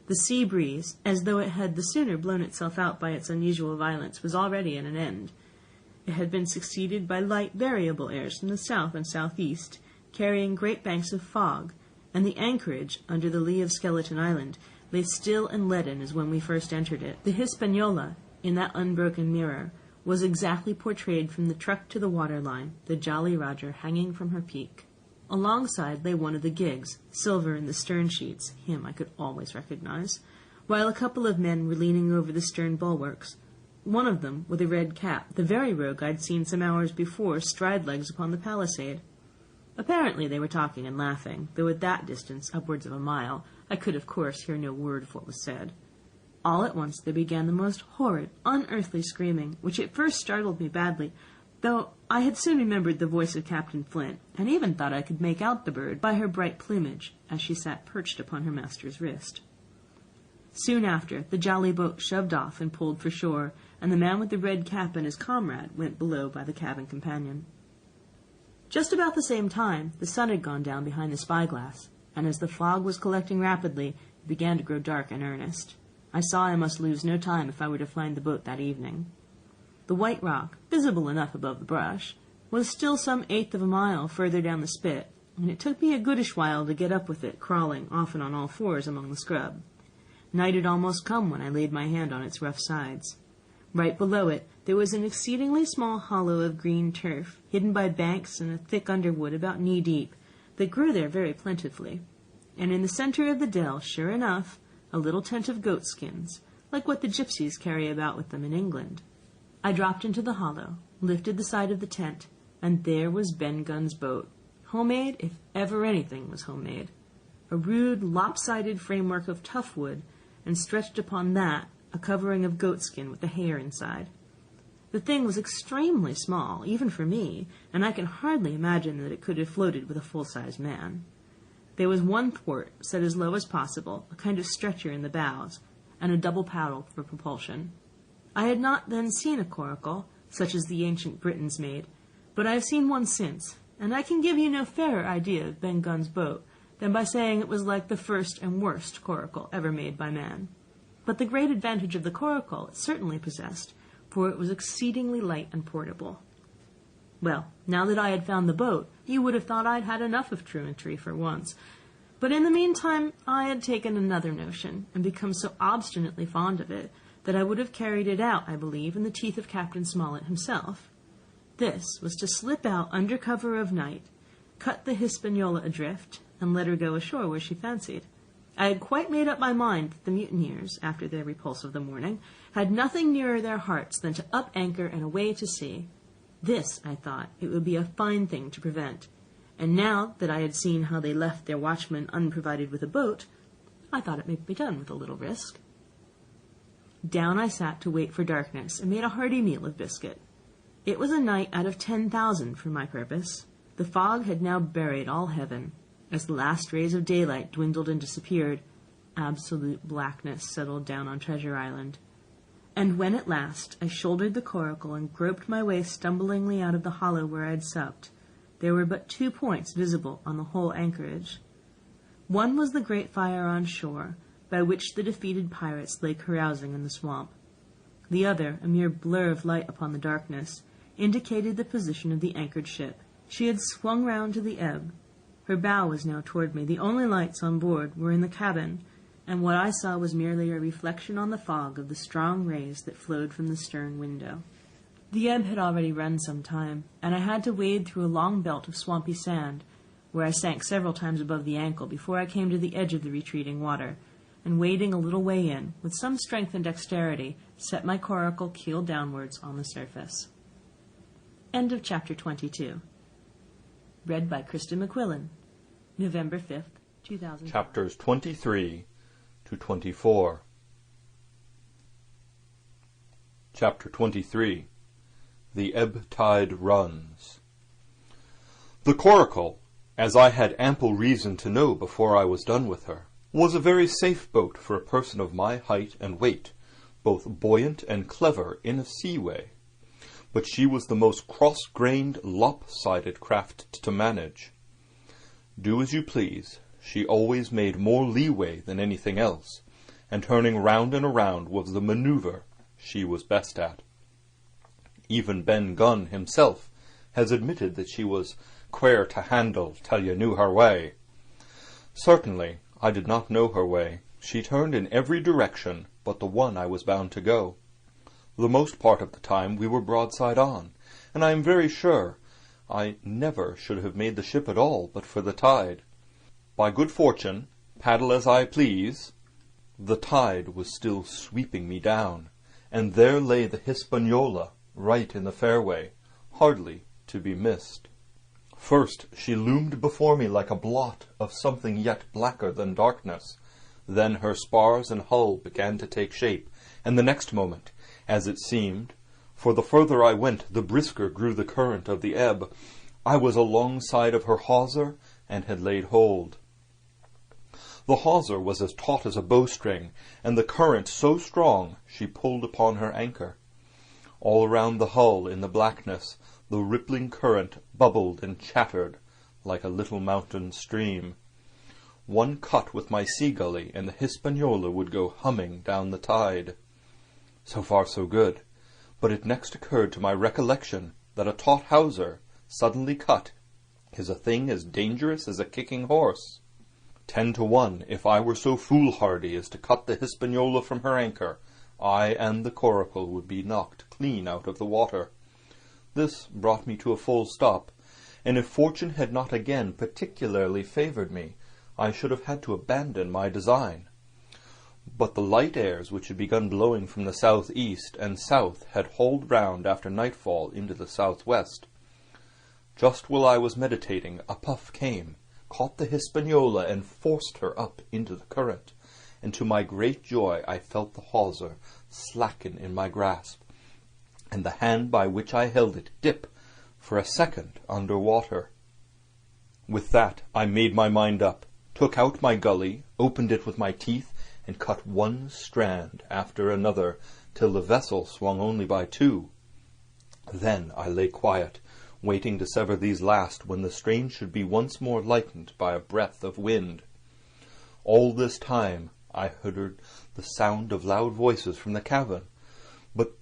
The sea breeze, as though it had the sooner blown itself out by its unusual violence, was already at an end. It had been succeeded by light variable airs from the south and southeast, carrying great banks of fog, and the anchorage, under the lee of Skeleton Island, lay still and leaden as when we first entered it. The Hispaniola, in that unbroken mirror, was exactly portrayed from the truck to the waterline, the Jolly Roger hanging from her peak. Alongside lay one of the gigs, silver in the stern sheets, him I could always recognize, while a couple of men were leaning over the stern bulwarks, one of them with a red cap, the very rogue I'd seen some hours before stride legs upon the palisade. Apparently they were talking and laughing, though at that distance, upwards of a mile, I could of course hear no word of what was said. All at once there began the most horrid, unearthly screaming, which at first startled me badly, though I had soon remembered the voice of Captain Flint, and even thought I could make out the bird by her bright plumage, as she sat perched upon her master's wrist. Soon after, the jolly boat shoved off and pulled for shore, and the man with the red cap and his comrade went below by the cabin companion. Just about the same time, the sun had gone down behind the spyglass, and as the fog was collecting rapidly, it began to grow dark in earnest. I saw I must lose no time if I were to find the boat that evening. The white rock, visible enough above the brush, was still some 1/8 of a mile further down the spit, and it took me a goodish while to get up with it, crawling, often on all fours, among the scrub. Night had almost come when I laid my hand on its rough sides. Right below it there was an exceedingly small hollow of green turf, hidden by banks and a thick underwood about knee-deep, that grew there very plentifully, and in the centre of the dell, sure enough, a little tent of goat-skins, like what the gypsies carry about with them in England. I dropped into the hollow, lifted the side of the tent, and there was Ben Gunn's boat, homemade if ever anything was homemade. A rude, lopsided framework of tough wood, and stretched upon that a covering of goatskin with the hair inside. The thing was extremely small, even for me, and I can hardly imagine that it could have floated with a full-sized man. There was one thwart, set as low as possible, a kind of stretcher in the bows, and a double paddle for propulsion. I had not then seen a coracle, such as the ancient Britons made, but I have seen one since, and I can give you no fairer idea of Ben Gunn's boat than by saying it was like the first and worst coracle ever made by man. But the great advantage of the coracle it certainly possessed, for it was exceedingly light and portable. Well, now that I had found the boat, you would have thought I'd had enough of truantry for once. But in the meantime I had taken another notion, and become so obstinately fond of it, that I would have carried it out, I believe, in the teeth of Captain Smollett himself. This was to slip out under cover of night, cut the Hispaniola adrift, and let her go ashore where she fancied. I had quite made up my mind that the mutineers, after their repulse of the morning, had nothing nearer their hearts than to up anchor and away to sea. This, I thought, it would be a fine thing to prevent, and now that I had seen how they left their watchmen unprovided with a boat, I thought it might be done with a little risk. Down I sat to wait for darkness, and made a hearty meal of biscuit. It was a night out of 10,000 for my purpose. The fog had now buried all heaven. As the last rays of daylight dwindled and disappeared, absolute blackness settled down on Treasure Island. And when at last I shouldered the coracle and groped my way stumblingly out of the hollow where I had supped, there were but 2 points visible on the whole anchorage. One was the great fire on shore, by which the defeated pirates lay carousing in the swamp. The other, a mere blur of light upon the darkness, indicated the position of the anchored ship. She had swung round to the ebb. Her bow was now toward me. The only lights on board were in the cabin, and what I saw was merely a reflection on the fog of the strong rays that flowed from the stern window. The ebb had already run some time, and I had to wade through a long belt of swampy sand, where I sank several times above the ankle before I came to the edge of the retreating water, and wading a little way in, with some strength and dexterity, set my coracle keel downwards on the surface. End of chapter 22. Read by Krista McQuillan. November 5th, 2000. Chapters 23 to 24. Chapter 23. The Ebb Tide Runs. The coracle, as I had ample reason to know before I was done with her, was a very safe boat for a person of my height and weight, both buoyant and clever in a seaway. But she was the most cross-grained, lopsided craft to manage. Do as you please, she always made more leeway than anything else, and turning round and around was the manoeuvre she was best at. Even Ben Gunn himself has admitted that she was quare to handle till you knew her way. Certainly, I did not know her way. She turned in every direction but the one I was bound to go. The most part of the time we were broadside on, and I am very sure I never should have made the ship at all but for the tide. By good fortune, paddle as I please, the tide was still sweeping me down, and there lay the Hispaniola right in the fairway, hardly to be missed. First she loomed before me like a blot of something yet blacker than darkness. Then her spars and hull began to take shape, and the next moment, as it seemed, for the further I went the brisker grew the current of the ebb, I was alongside of her hawser and had laid hold. The hawser was as taut as a bowstring, and the current so strong she pulled upon her anchor. All around the hull in the blackness the rippling current bubbled and chattered like a little mountain stream. One cut with my sea-gully and the Hispaniola would go humming down the tide. So far so good, but it next occurred to my recollection that a taut hawser, suddenly cut, is a thing as dangerous as a kicking horse. 10 to 1, if I were so foolhardy as to cut the Hispaniola from her anchor, I and the coracle would be knocked clean out of the water. This brought me to a full stop, and if fortune had not again particularly favoured me, I should have had to abandon my design. But the light airs which had begun blowing from the south-east and south had hauled round after nightfall into the south-west. Just while I was meditating, a puff came, caught the Hispaniola, and forced her up into the current, and to my great joy I felt the hawser slacken in my grasp, and the hand by which I held it dip for a second under water. With that I made my mind up, took out my gully, opened it with my teeth, and cut one strand after another, till the vessel swung only by 2. Then I lay quiet, waiting to sever these last when the strain should be once more lightened by a breath of wind. All this time I heard the sound of loud voices from the cabin, but,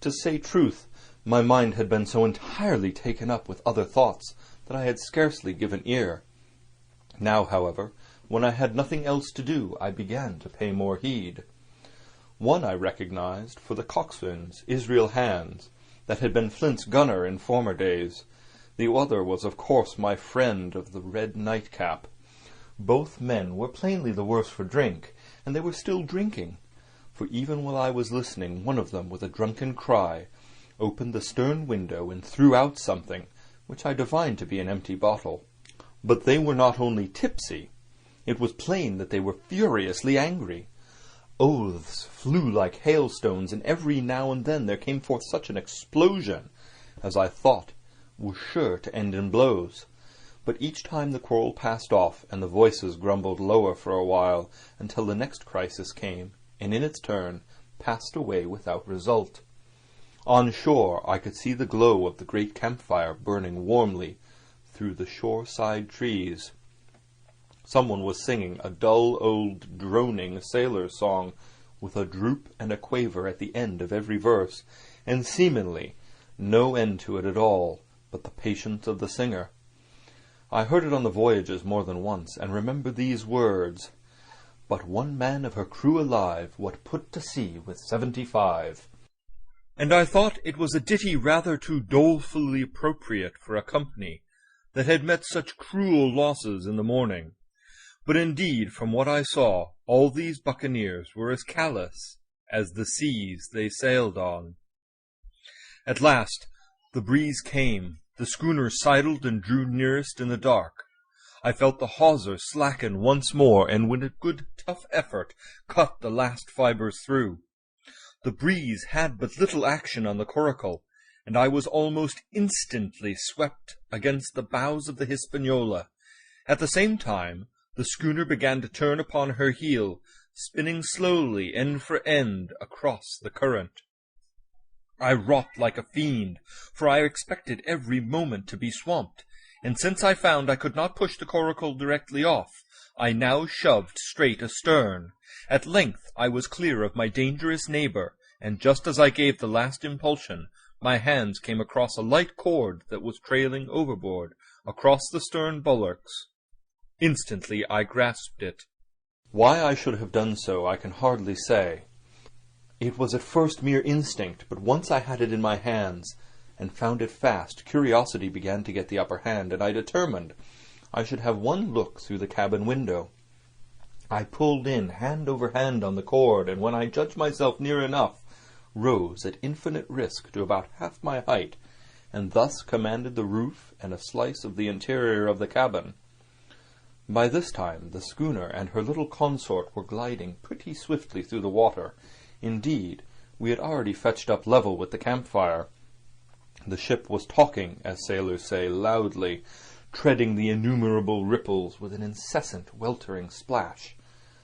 to say truth, my mind had been so entirely taken up with other thoughts that I had scarcely given ear. Now, however, when I had nothing else to do, I began to pay more heed. One I recognized for the coxswain's Israel Hands, that had been Flint's gunner in former days. The other was, of course, my friend of the red nightcap, Both men were plainly the worse for drink, and they were still drinking, for even while I was listening, one of them, with a drunken cry, opened the stern window and threw out something, which I divined to be an empty bottle. But they were not only tipsy, it was plain that they were furiously angry. Oaths flew like hailstones, and every now and then there came forth such an explosion as I thought was sure to end in blows. But each time the quarrel passed off, and the voices grumbled lower for a while, until the next crisis came, and in its turn passed away without result. On shore I could see the glow of the great campfire burning warmly through the shore-side trees. Someone was singing a dull old droning sailor's song, with a droop and a quaver at the end of every verse, and seemingly no end to it at all, but the patience of the singer. I heard it on the voyages more than once, and remember these words, "But one man of her crew alive, what put to sea with 75." And I thought it was a ditty rather too dolefully appropriate for a company that had met such cruel losses in the morning. But indeed, from what I saw, all these buccaneers were as callous as the seas they sailed on. At last the breeze came. The schooner sidled and drew nearest in the dark. I felt the hawser slacken once more, and with a good tough effort cut the last fibres through. The breeze had but little action on the coracle, and I was almost instantly swept against the bows of the Hispaniola. At the same time, the schooner began to turn upon her heel, spinning slowly end for end across the current. I wrought like a fiend, for I expected every moment to be swamped, and since I found I could not push the coracle directly off, I now shoved straight astern. At length I was clear of my dangerous neighbour, and just as I gave the last impulsion, my hands came across a light cord that was trailing overboard, across the stern bulwarks. Instantly I grasped it. Why I should have done so I can hardly say. It was at first mere instinct, but once I had it in my hands and found it fast, curiosity began to get the upper hand, and I determined I should have one look through the cabin window. I pulled in hand over hand on the cord, and when I judged myself near enough, rose at infinite risk to about half my height, and thus commanded the roof and a slice of the interior of the cabin. By this time the schooner and her little consort were gliding pretty swiftly through the water. Indeed, we had already fetched up level with the campfire. The ship was talking, as sailors say, loudly, treading the innumerable ripples with an incessant weltering splash,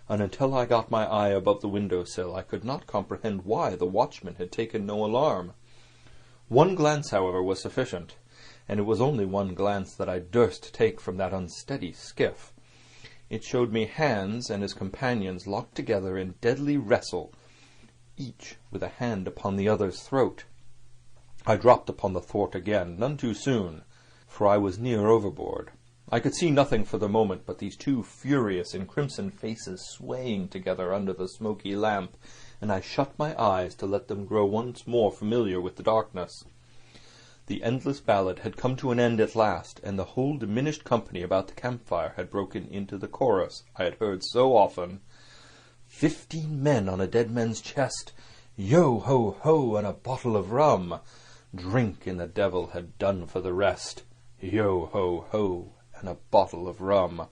and until I got my eye above the window-sill I could not comprehend why the watchman had taken no alarm. One glance, however, was sufficient, and it was only one glance that I durst take from that unsteady skiff. It showed me Hans and his companions locked together in deadly wrestle, each with a hand upon the other's throat. I dropped upon the thwart again, none too soon, for I was near overboard. I could see nothing for the moment but these two furious and crimson faces swaying together under the smoky lamp, and I shut my eyes to let them grow once more familiar with the darkness. The endless ballad had come to an end at last, and the whole diminished company about the campfire had broken into the chorus I had heard so often. 15 men on a dead man's chest, yo-ho-ho, and a bottle of rum. Drink and the devil had done for the rest, yo-ho-ho, and a bottle of rum.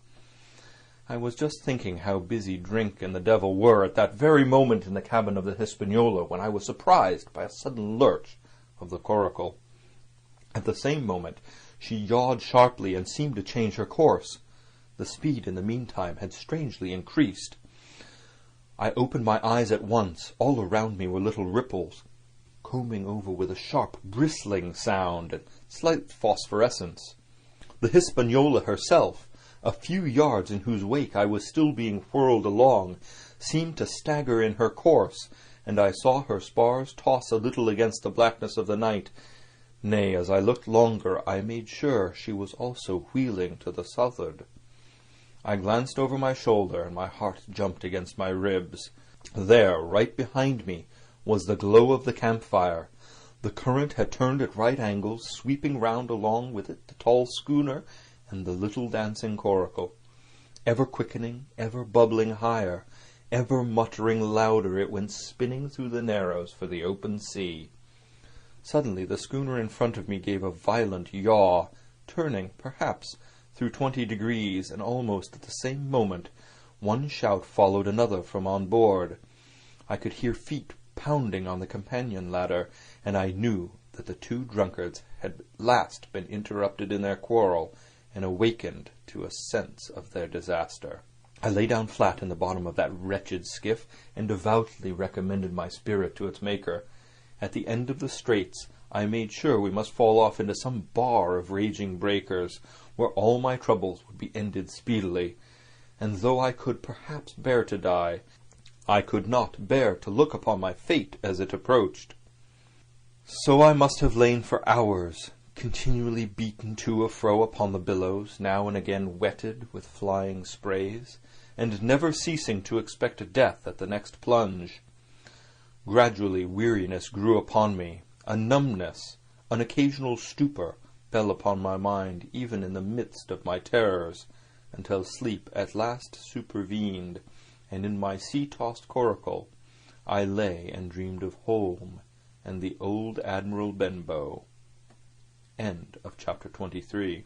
I was just thinking how busy drink and the devil were at that very moment in the cabin of the Hispaniola, when I was surprised by a sudden lurch of the coracle. At the same moment she yawed sharply and seemed to change her course. The speed in the meantime had strangely increased. I opened my eyes at once. All around me were little ripples, combing over with a sharp bristling sound and slight phosphorescence. The Hispaniola herself, a few yards in whose wake I was still being whirled along, seemed to stagger in her course, and I saw her spars toss a little against the blackness of the night. Nay, as I looked longer, I made sure she was also wheeling to the southward. I glanced over my shoulder, and my heart jumped against my ribs. There, right behind me, was the glow of the campfire. The current had turned at right angles, sweeping round along with it the tall schooner and the little dancing coracle. Ever quickening, ever bubbling higher, ever muttering louder, it went spinning through the narrows for the open sea. Suddenly the schooner in front of me gave a violent yaw, turning, perhaps, through 20 degrees, and almost at the same moment one shout followed another from on board. I could hear feet pounding on the companion ladder, and I knew that the two drunkards had at last been interrupted in their quarrel and awakened to a sense of their disaster. I lay down flat in the bottom of that wretched skiff and devoutly recommended my spirit to its Maker. At the end of the straits I made sure we must fall off into some bar of raging breakers, where all my troubles would be ended speedily, and though I could perhaps bear to die, I could not bear to look upon my fate as it approached. So I must have lain for hours, continually beaten to and fro upon the billows, now and again wetted with flying sprays, and never ceasing to expect death at the next plunge. Gradually weariness grew upon me, a numbness, an occasional stupor fell upon my mind even in the midst of my terrors, until sleep at last supervened, and in my sea-tossed coracle I lay and dreamed of home and the old Admiral Benbow. End of chapter 23.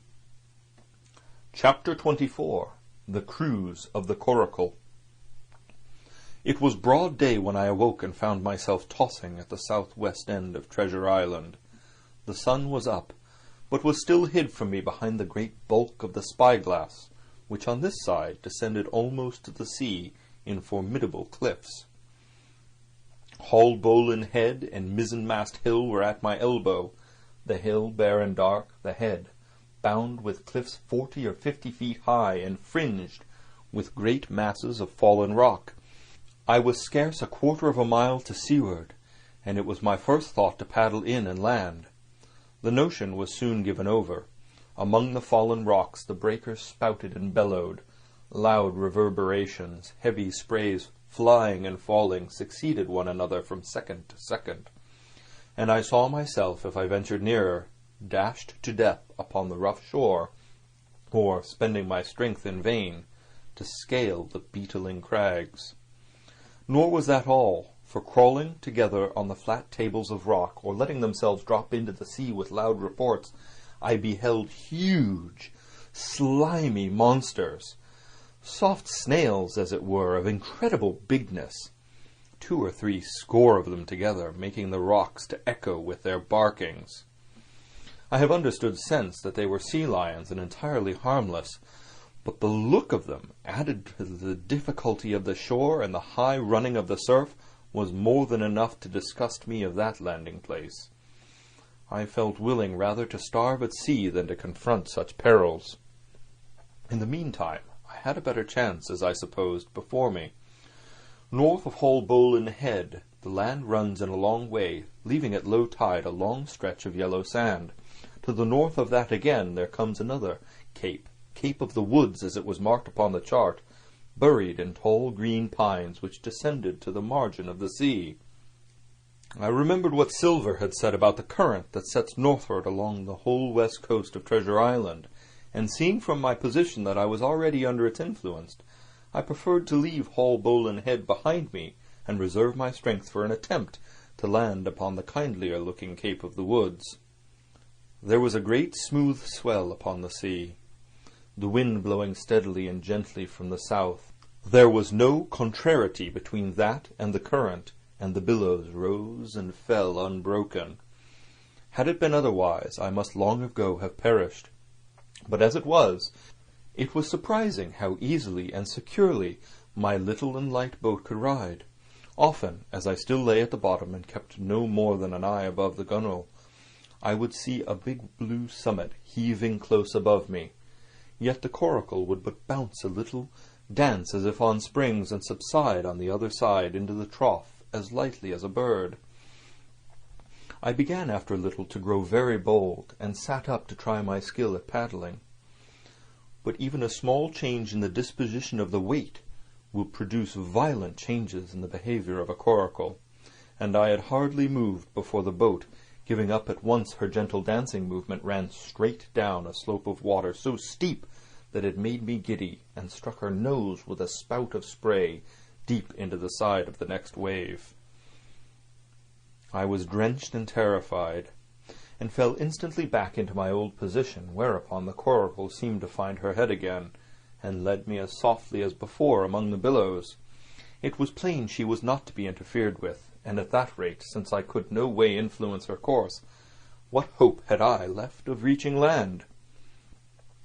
Chapter 24. The Cruise of the Coracle. It was broad day when I awoke and found myself tossing at the southwest end of Treasure Island. The sun was up, but was still hid from me behind the great bulk of the spyglass, which on this side descended almost to the sea in formidable cliffs. Haulbowline Head and Mizzenmast Hill were at my elbow, the hill bare and dark, the head bound with cliffs 40 or 50 feet high and fringed with great masses of fallen rock. I was scarce a quarter of a mile to seaward, and it was my first thought to paddle in and land. The notion was soon given over. Among the fallen rocks the breakers spouted and bellowed. Loud reverberations, heavy sprays flying and falling, succeeded one another from second to second, and I saw myself, if I ventured nearer, dashed to death upon the rough shore, or spending my strength in vain to scale the beetling crags. Nor was that all, for crawling together on the flat tables of rock, or letting themselves drop into the sea with loud reports, I beheld huge, slimy monsters, soft snails, as it were, of incredible bigness, 2 or 3 score of them together, making the rocks to echo with their barkings. I have understood since that they were sea lions and entirely harmless, but the look of them, added to the difficulty of the shore and the high running of the surf, was more than enough to disgust me of that landing place. I felt willing rather to starve at sea than to confront such perils. In the meantime, I had a better chance, as I supposed, before me. North of Haulbowline Head, the land runs in a long way, leaving at low tide a long stretch of yellow sand. To the north of that again there comes another cape, Cape of the Woods as it was marked upon the chart, buried in tall green pines which descended to the margin of the sea. I remembered what Silver had said about the current that sets northward along the whole west coast of Treasure Island, and seeing from my position that I was already under its influence, I preferred to leave Haulbowline Head behind me and reserve my strength for an attempt to land upon the kindlier-looking Cape of the Woods. There was a great smooth swell upon the sea, the wind blowing steadily and gently from the south. There was no contrariety between that and the current, and the billows rose and fell unbroken. Had it been otherwise, I must long ago have perished. But as it was surprising how easily and securely my little and light boat could ride. Often, as I still lay at the bottom and kept no more than an eye above the gunwale, I would see a big blue summit heaving close above me. Yet the coracle would but bounce a little, dance as if on springs, and subside on the other side into the trough as lightly as a bird. I began after a little to grow very bold, and sat up to try my skill at paddling. But even a small change in the disposition of the weight will produce violent changes in the behavior of a coracle, and I had hardly moved before the boat, giving up at once her gentle dancing movement, ran straight down a slope of water so steep that it made me giddy, and struck her nose with a spout of spray deep into the side of the next wave. I was drenched and terrified, and fell instantly back into my old position, whereupon the coracle seemed to find her head again, and led me as softly as before among the billows. It was plain she was not to be interfered with, and at that rate, since I could no way influence her course, what hope had I left of reaching land?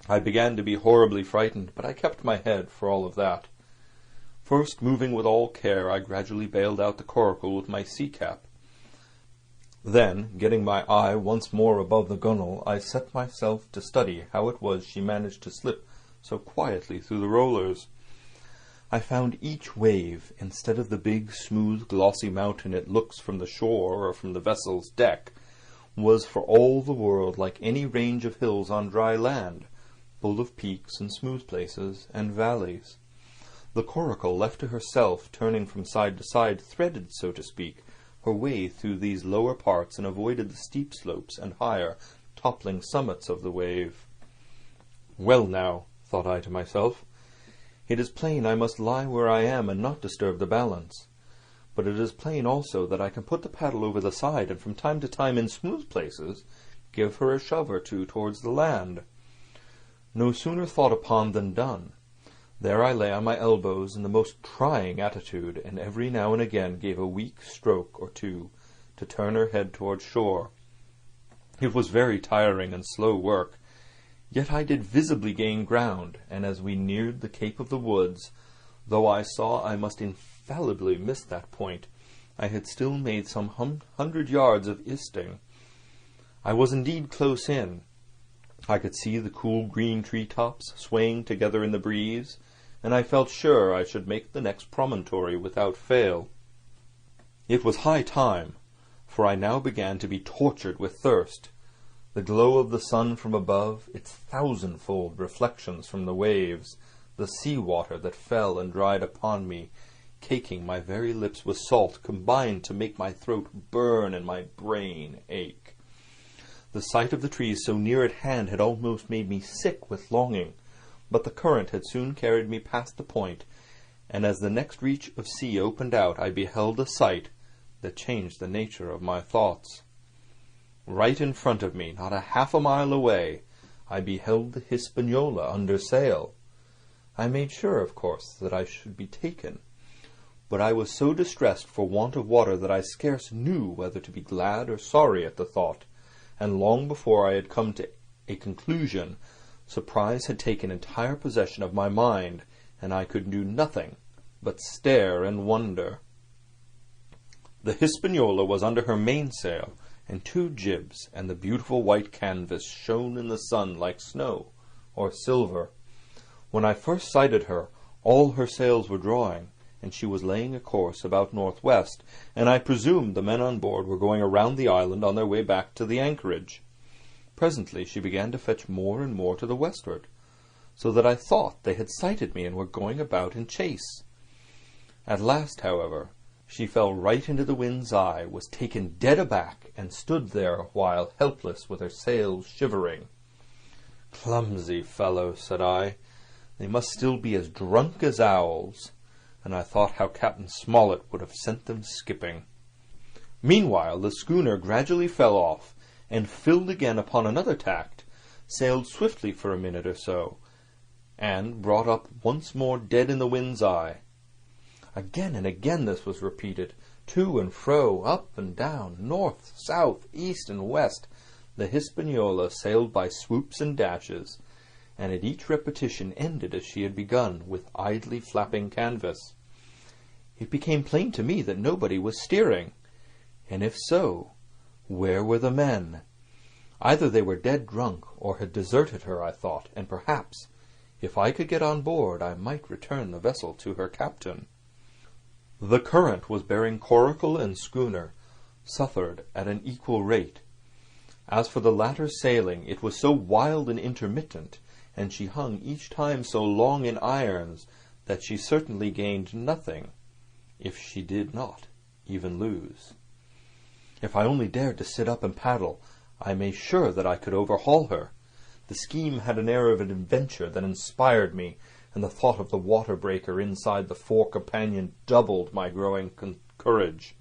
I began to be horribly frightened, but I kept my head for all of that. First, moving with all care, I gradually bailed out the coracle with my sea-cap. Then, getting my eye once more above the gunwale, I set myself to study how it was she managed to slip so quietly through the rollers. I found each wave, instead of the big, smooth, glossy mountain it looks from the shore or from the vessel's deck, was for all the world like any range of hills on dry land, full of peaks and smooth places and valleys. The coracle, left to herself, turning from side to side, threaded, so to speak, her way through these lower parts and avoided the steep slopes and higher, toppling summits of the wave. Well now, thought I to myself, it is plain I must lie where I am and not disturb the balance. But it is plain also that I can put the paddle over the side and from time to time in smooth places give her a shove or two towards the land. No sooner thought upon than done. There I lay on my elbows in the most trying attitude, and every now and again gave a weak stroke or two to turn her head towards shore. It was very tiring and slow work, yet I did visibly gain ground, and as we neared the Cape of the Woods, though I saw I must infallibly miss that point, I had still made some 100 yards of easting. I was indeed close in. I could see the cool green tree-tops swaying together in the breeze, and I felt sure I should make the next promontory without fail. It was high time, for I now began to be tortured with thirst. The glow of the sun from above, its thousandfold reflections from the waves, the sea-water that fell and dried upon me, caking my very lips with salt, combined to make my throat burn and my brain ache. The sight of the trees so near at hand had almost made me sick with longing, but the current had soon carried me past the point, and as the next reach of sea opened out, I beheld a sight that changed the nature of my thoughts. Right in front of me, not a half a mile away, I beheld the Hispaniola under sail. I made sure, of course, that I should be taken, but I was so distressed for want of water that I scarce knew whether to be glad or sorry at the thought, and long before I had come to a conclusion, surprise had taken entire possession of my mind, and I could do nothing but stare and wonder. The Hispaniola was under her mainsail, and 2 jibs, and the beautiful white canvas shone in the sun like snow or silver. When I first sighted her, all her sails were drawing, and she was laying a course about northwest, and I presumed the men on board were going around the island on their way back to the anchorage. Presently she began to fetch more and more to the westward, so that I thought they had sighted me and were going about in chase. At last, however, she fell right into the wind's eye, was taken dead aback, and stood there a while helpless with her sails shivering. "Clumsy fellows," said I, "they must still be as drunk as owls," and I thought how Captain Smollett would have sent them skipping. Meanwhile the schooner gradually fell off, and filled again upon another tack, sailed swiftly for a minute or so, and brought up once more dead in the wind's eye. Again and again this was repeated, to and fro, up and down, north, south, east, and west. The Hispaniola sailed by swoops and dashes, and at each repetition ended as she had begun, with idly flapping canvas. It became plain to me that nobody was steering, and if so, where were the men? Either they were dead drunk, or had deserted her, I thought, and perhaps, if I could get on board, I might return the vessel to her captain. The current was bearing coracle and schooner, southward at an equal rate. As for the latter's sailing, it was so wild and intermittent, and she hung each time so long in irons, that she certainly gained nothing, if she did not even lose. If I only dared to sit up and paddle, I made sure that I could overhaul her. The scheme had an air of an adventure that inspired me, and the thought of the water breaker inside the fore companion doubled my growing courage.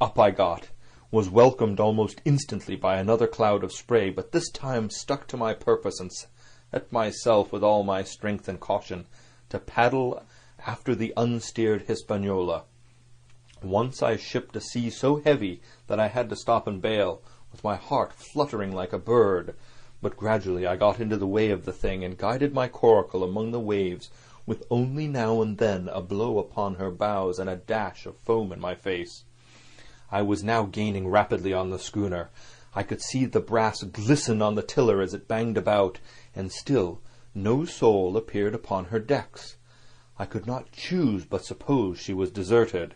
Up I got, was welcomed almost instantly by another cloud of spray, but this time stuck to my purpose and set myself with all my strength and caution to paddle after the unsteered Hispaniola. Once I shipped a sea so heavy that I had to stop and bail, with my heart fluttering like a bird, but gradually I got into the way of the thing and guided my coracle among the waves, with only now and then a blow upon her bows and a dash of foam in my face. I was now gaining rapidly on the schooner. I could see the brass glisten on the tiller as it banged about, and still no soul appeared upon her decks. I could not choose but suppose she was deserted.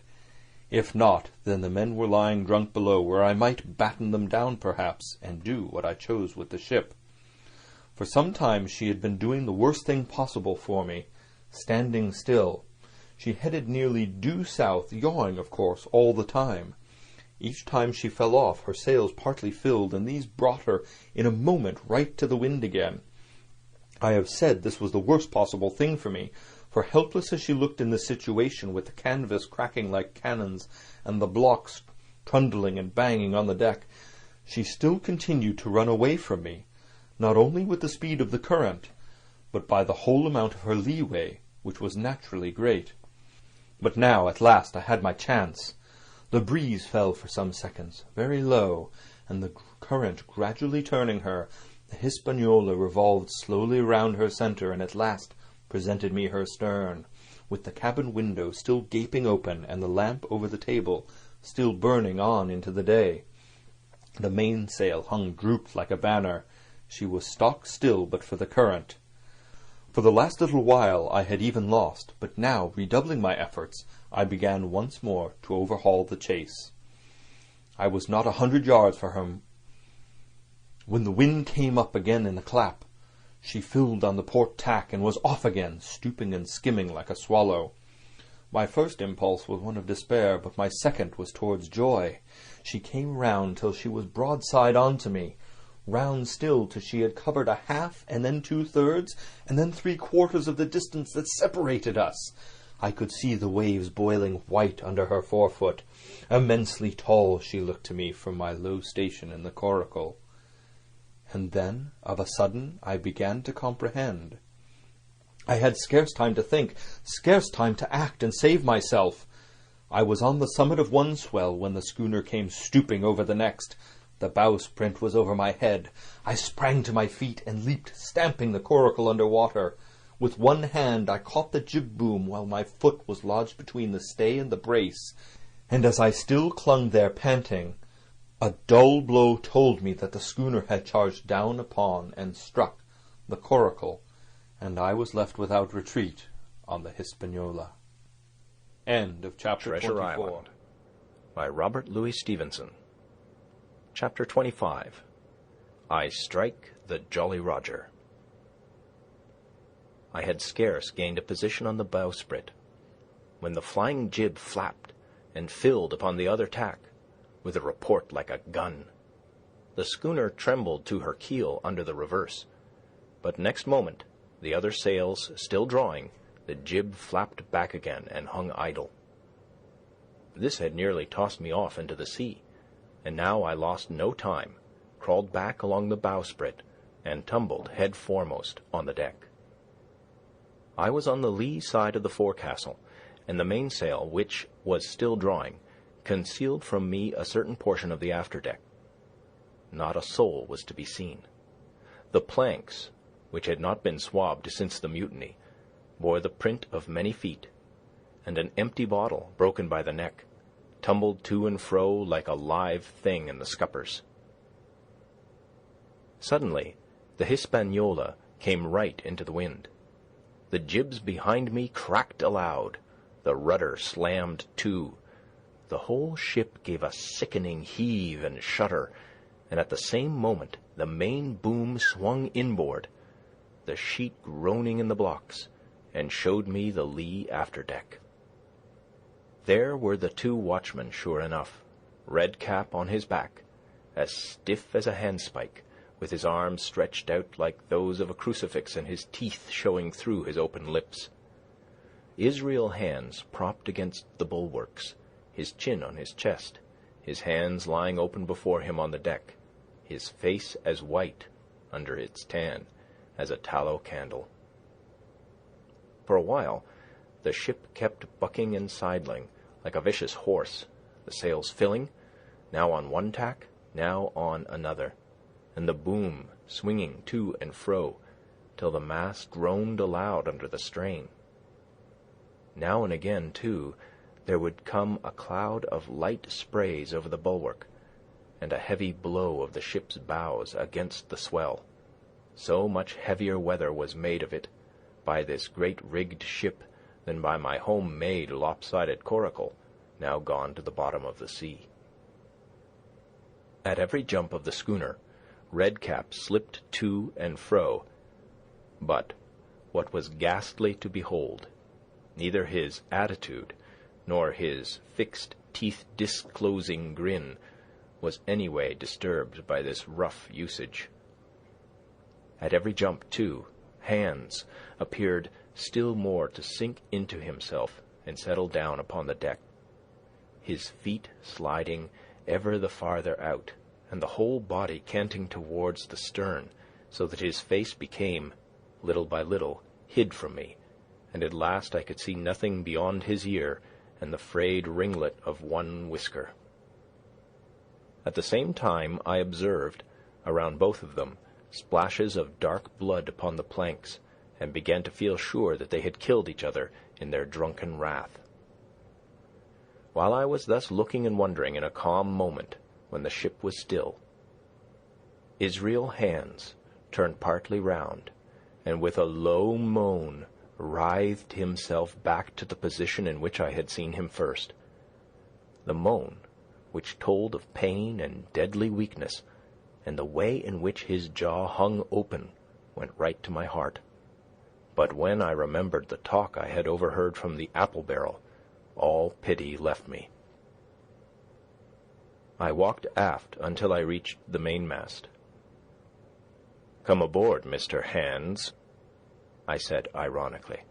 If not, then the men were lying drunk below, where I might batten them down perhaps, and do what I chose with the ship. For some time she had been doing the worst thing possible for me, standing still. She headed nearly due south, yawing, of course, all the time. Each time she fell off, her sails partly filled, and these brought her in a moment right to the wind again. I have said this was the worst possible thing for me, for helpless as she looked in this situation, with the canvas cracking like cannons and the blocks trundling and banging on the deck, she still continued to run away from me, not only with the speed of the current, but by the whole amount of her leeway, which was naturally great. But now, at last, I had my chance. The breeze fell for some seconds, very low, and the current gradually turning her, the Hispaniola revolved slowly round her centre, and at last presented me her stern, with the cabin window still gaping open and the lamp over the table still burning on into the day. The mainsail hung drooped like a banner. She was stock still but for the current. For the last little while I had even lost, but now, redoubling my efforts, I began once more to overhaul the chase. I was not 100 yards from her when the wind came up again in a clap. She filled on the port tack and was off again, stooping and skimming like a swallow. My first impulse was one of despair, but my second was towards joy. She came round till she was broadside on to me, round still till she had covered a half, and then 2/3, and then 3/4 of the distance that separated us. I could see the waves boiling white under her forefoot. Immensely tall she looked to me from my low station in the coracle. And then, of a sudden, I began to comprehend. I had scarce time to think, scarce time to act and save myself. I was on the summit of one swell when the schooner came stooping over the next. The bowsprit was over my head. I sprang to my feet and leaped, stamping the coracle under water. With one hand I caught the jib-boom while my foot was lodged between the stay and the brace, and as I still clung there panting, a dull blow told me that the schooner had charged down upon and struck the coracle, and I was left without retreat on the Hispaniola. End of chapter Treasure 24. Island by Robert Louis Stevenson. Chapter 25. I Strike the Jolly Roger. I had scarce gained a position on the bowsprit when the flying jib flapped and filled upon the other tack with a report like a gun. The schooner trembled to her keel under the reverse, but next moment, the other sails still drawing, the jib flapped back again and hung idle. This had nearly tossed me off into the sea, and now I lost no time, crawled back along the bowsprit, and tumbled head foremost on the deck. I was on the lee side of the forecastle, and the mainsail, which was still drawing, concealed from me a certain portion of the afterdeck. Not a soul was to be seen. The planks, which had not been swabbed since the mutiny, bore the print of many feet, and an empty bottle, broken by the neck, tumbled to and fro like a live thing in the scuppers. Suddenly, the Hispaniola came right into the wind. The jibs behind me cracked aloud. The rudder slammed to. The whole ship gave a sickening heave and shudder, and at the same moment the main boom swung inboard, the sheet groaning in the blocks, and showed me the lee afterdeck. There were the 2 watchmen, sure enough, Redcap on his back, as stiff as a handspike, with his arms stretched out like those of a crucifix and his teeth showing through his open lips. Israel hands propped against the bulwarks, his chin on his chest, his hands lying open before him on the deck, his face as white, under its tan, as a tallow candle. For a while, the ship kept bucking and sidling like a vicious horse, the sails filling, now on one tack, now on another, and the boom swinging to and fro, till the mast groaned aloud under the strain. Now and again, too, there would come a cloud of light sprays over the bulwark, and a heavy blow of the ship's bows against the swell. So much heavier weather was made of it by this great rigged ship than by my home-made lopsided coracle, now gone to the bottom of the sea. At every jump of the schooner, Redcap slipped to and fro, but, what was ghastly to behold, neither his attitude nor his fixed, teeth-disclosing grin was any way disturbed by this rough usage. At every jump, too, Hands appeared still more to sink into himself and settle down upon the deck, his feet sliding ever the farther out, and the whole body canting towards the stern, so that his face became, little by little, hid from me, and at last I could see nothing beyond his ear and the frayed ringlet of one whisker. At the same time I observed, around both of them, splashes of dark blood upon the planks, and began to feel sure that they had killed each other in their drunken wrath. While I was thus looking and wondering in a calm moment, when the ship was still, Israel Hands turned partly round, and with a low moan writhed himself back to the position in which I had seen him first. The moan, which told of pain and deadly weakness, and the way in which his jaw hung open, went right to my heart. But when I remembered the talk I had overheard from the apple barrel, all pity left me. I walked aft until I reached the mainmast. "Come aboard, Mr. Hands," I said ironically.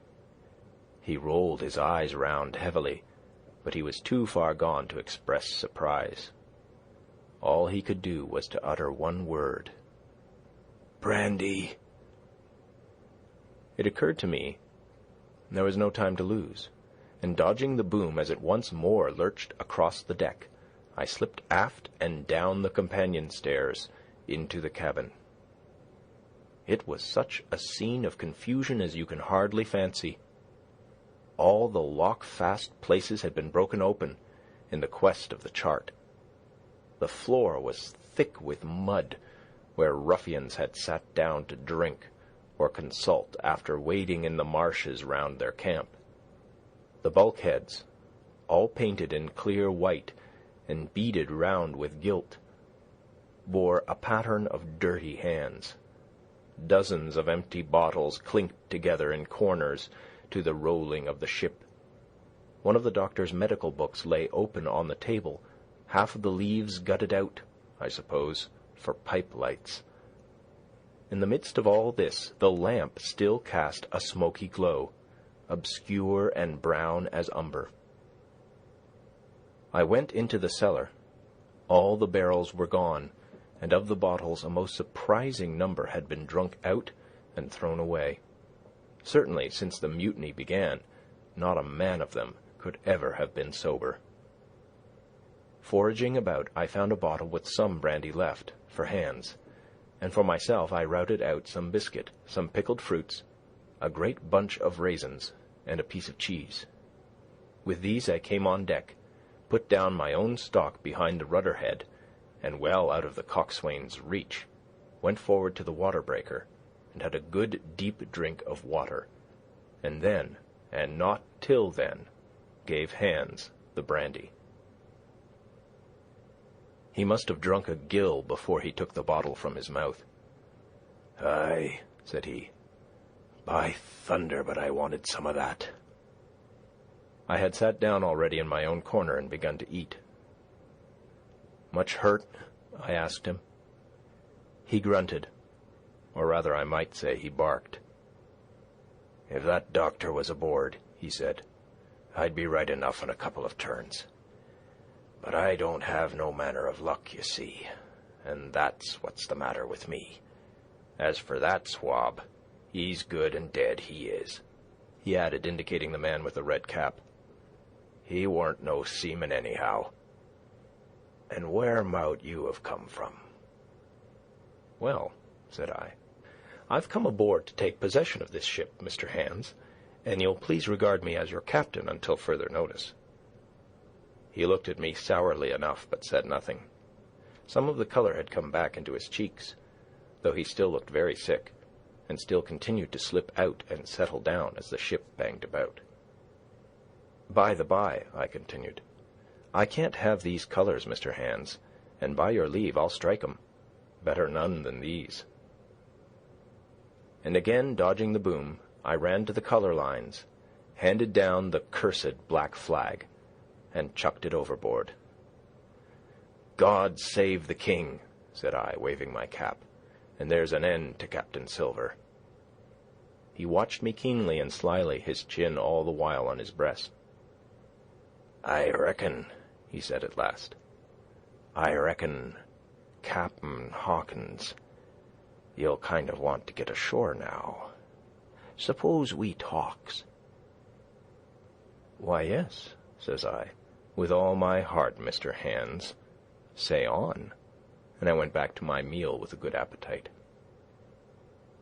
He rolled his eyes round heavily, but he was too far gone to express surprise. All he could do was to utter one word: "Brandy." It occurred to me there was no time to lose, and dodging the boom as it once more lurched across the deck, I slipped aft and down the companion stairs into the cabin. It was such a scene of confusion as you can hardly fancy. All the lock-fast places had been broken open in the quest of the chart. The floor was thick with mud, where ruffians had sat down to drink or consult after wading in the marshes round their camp. The bulkheads, all painted in clear white and beaded round with gilt, bore a pattern of dirty hands. Dozens of empty bottles clinked together in corners to the rolling of the ship. One of the doctor's medical books lay open on the table, half of the leaves gutted out, I suppose, for pipe lights. In the midst of all this, the lamp still cast a smoky glow, obscure and brown as umber. I went into the cellar. All the barrels were gone, and of the bottles a most surprising number had been drunk out and thrown away. Certainly, since the mutiny began, not a man of them could ever have been sober. Foraging about, I found a bottle with some brandy left, for Hands, and for myself I routed out some biscuit, some pickled fruits, a great bunch of raisins, and a piece of cheese. With these I came on deck, put down my own stock behind the rudder-head, and well out of the coxswain's reach, went forward to the water-breaker, and had a good deep drink of water, and then, and not till then, gave Hands the brandy. He must have drunk a gill before he took the bottle from his mouth. "Aye," said he. "By thunder, but I wanted some of that." I had sat down already in my own corner and begun to eat. "Much hurt?" I asked him. He grunted, or rather I might say he barked. "If that doctor was aboard," he said, "I'd be right enough in a couple of turns. But I don't have no manner of luck, you see, and that's what's the matter with me. As for that swab, he's good and dead, he is," he added, indicating the man with the red cap. "He warn't no seaman anyhow. And where mout you have come from?" "Well," said I, "I've come aboard to take possession of this ship, Mr. Hands, and you'll please regard me as your captain until further notice." He looked at me sourly enough, but said nothing. Some of the color had come back into his cheeks, though he still looked very sick, and still continued to slip out and settle down as the ship banged about. "By the by," I continued, "I can't have these colors, Mr. Hands, and by your leave I'll strike 'em. Better none than these." And again dodging the boom, I ran to the color lines, handed down the cursed black flag, and chucked it overboard. "God save the king," said I, waving my cap, "and there's an end to Captain Silver." He watched me keenly and slyly, his chin all the while on his breast. "I reckon," he said at last, "I reckon, Cap'n Hawkins, you'll kind of want to get ashore now. Suppose we talks?" "Why, yes," says I, "with all my heart, Mr. Hands. Say on." And I went back to my meal with a good appetite.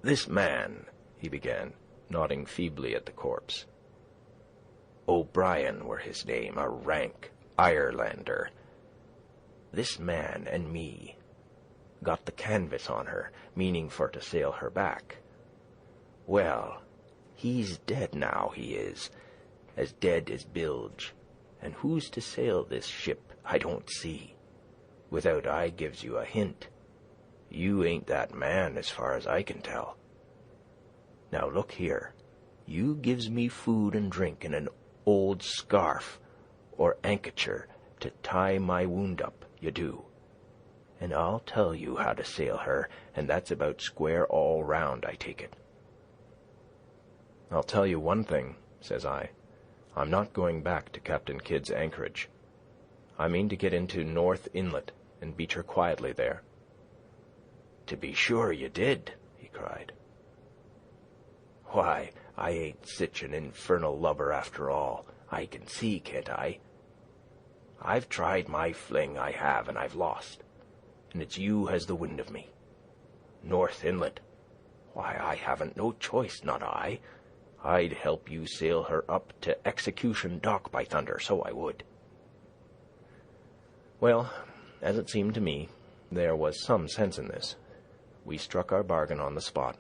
"This man," he began, nodding feebly at the corpse. "O'Brien were his name, a rank Irelander. This man and me got the canvas on her, meaning for to sail her back. Well, he's dead now, he is, as dead as bilge, and who's to sail this ship I don't see, without I gives you a hint. You ain't that man as far as I can tell. Now look here, you gives me food and drink and an old scarf or ankacher to tie my wound up, you do, and I'll tell you how to sail her, and that's about square all round, I take it." "I'll tell you one thing," says I. "I'm not going back to Captain Kidd's anchorage. I mean to get into North Inlet and beach her quietly there." "To be sure you did," he cried. "Why, I ain't sich an infernal lubber after all, I can see, can't I? I've tried my fling, I have, and I've lost, and it's you has the wind of me. North Inlet, why, I haven't no choice, not I. I'd help you sail her up to Execution Dock, by thunder, so I would." Well, as it seemed to me, there was some sense in this. We struck our bargain on the spot.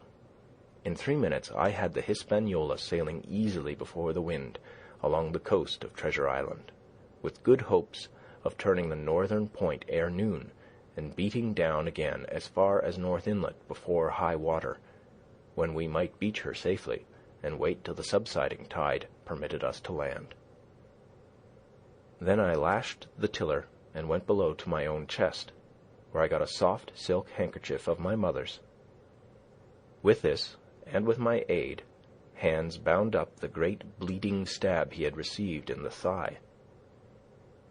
In 3 minutes I had the Hispaniola sailing easily before the wind along the coast of Treasure Island, with good hopes of turning the northern point ere noon and beating down again as far as North Inlet before high water, when we might beach her safely and wait till the subsiding tide permitted us to land. Then I lashed the tiller and went below to my own chest, where I got a soft silk handkerchief of my mother's. With this, and with my aid, Hands bound up the great bleeding stab he had received in the thigh.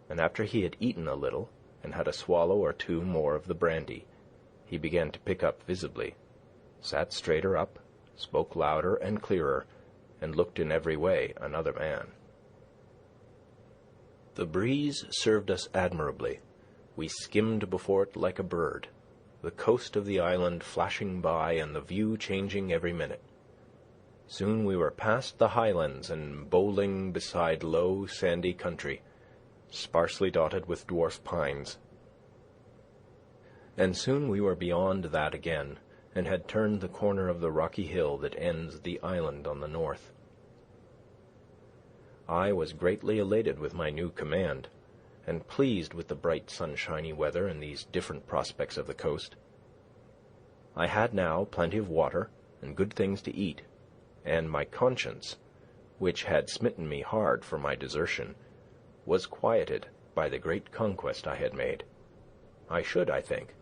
And after he had eaten a little, and had a swallow or two more of the brandy, he began to pick up visibly, sat straighter up, spoke louder and clearer, and looked in every way another man. The breeze served us admirably. We skimmed before it like a bird, the coast of the island flashing by and the view changing every minute. Soon we were past the highlands and bowling beside low, sandy country, sparsely dotted with dwarf pines. And soon we were beyond that again, and had turned the corner of the rocky hill that ends the island on the north. I was greatly elated with my new command, and pleased with the bright sunshiny weather and these different prospects of the coast. I had now plenty of water and good things to eat, and my conscience, which had smitten me hard for my desertion, was quieted by the great conquest I had made. I should, I think,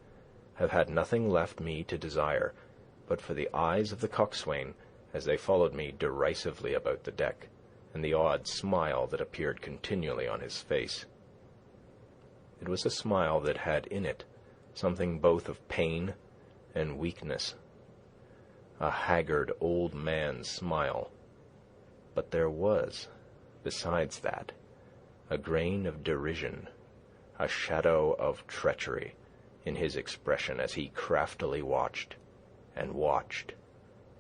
have had nothing left me to desire but for the eyes of the coxswain as they followed me derisively about the deck, and the odd smile that appeared continually on his face. It was a smile that had in it something both of pain and weakness, a haggard old man's smile. But there was, besides that, a grain of derision, a shadow of treachery in his expression as he craftily watched and watched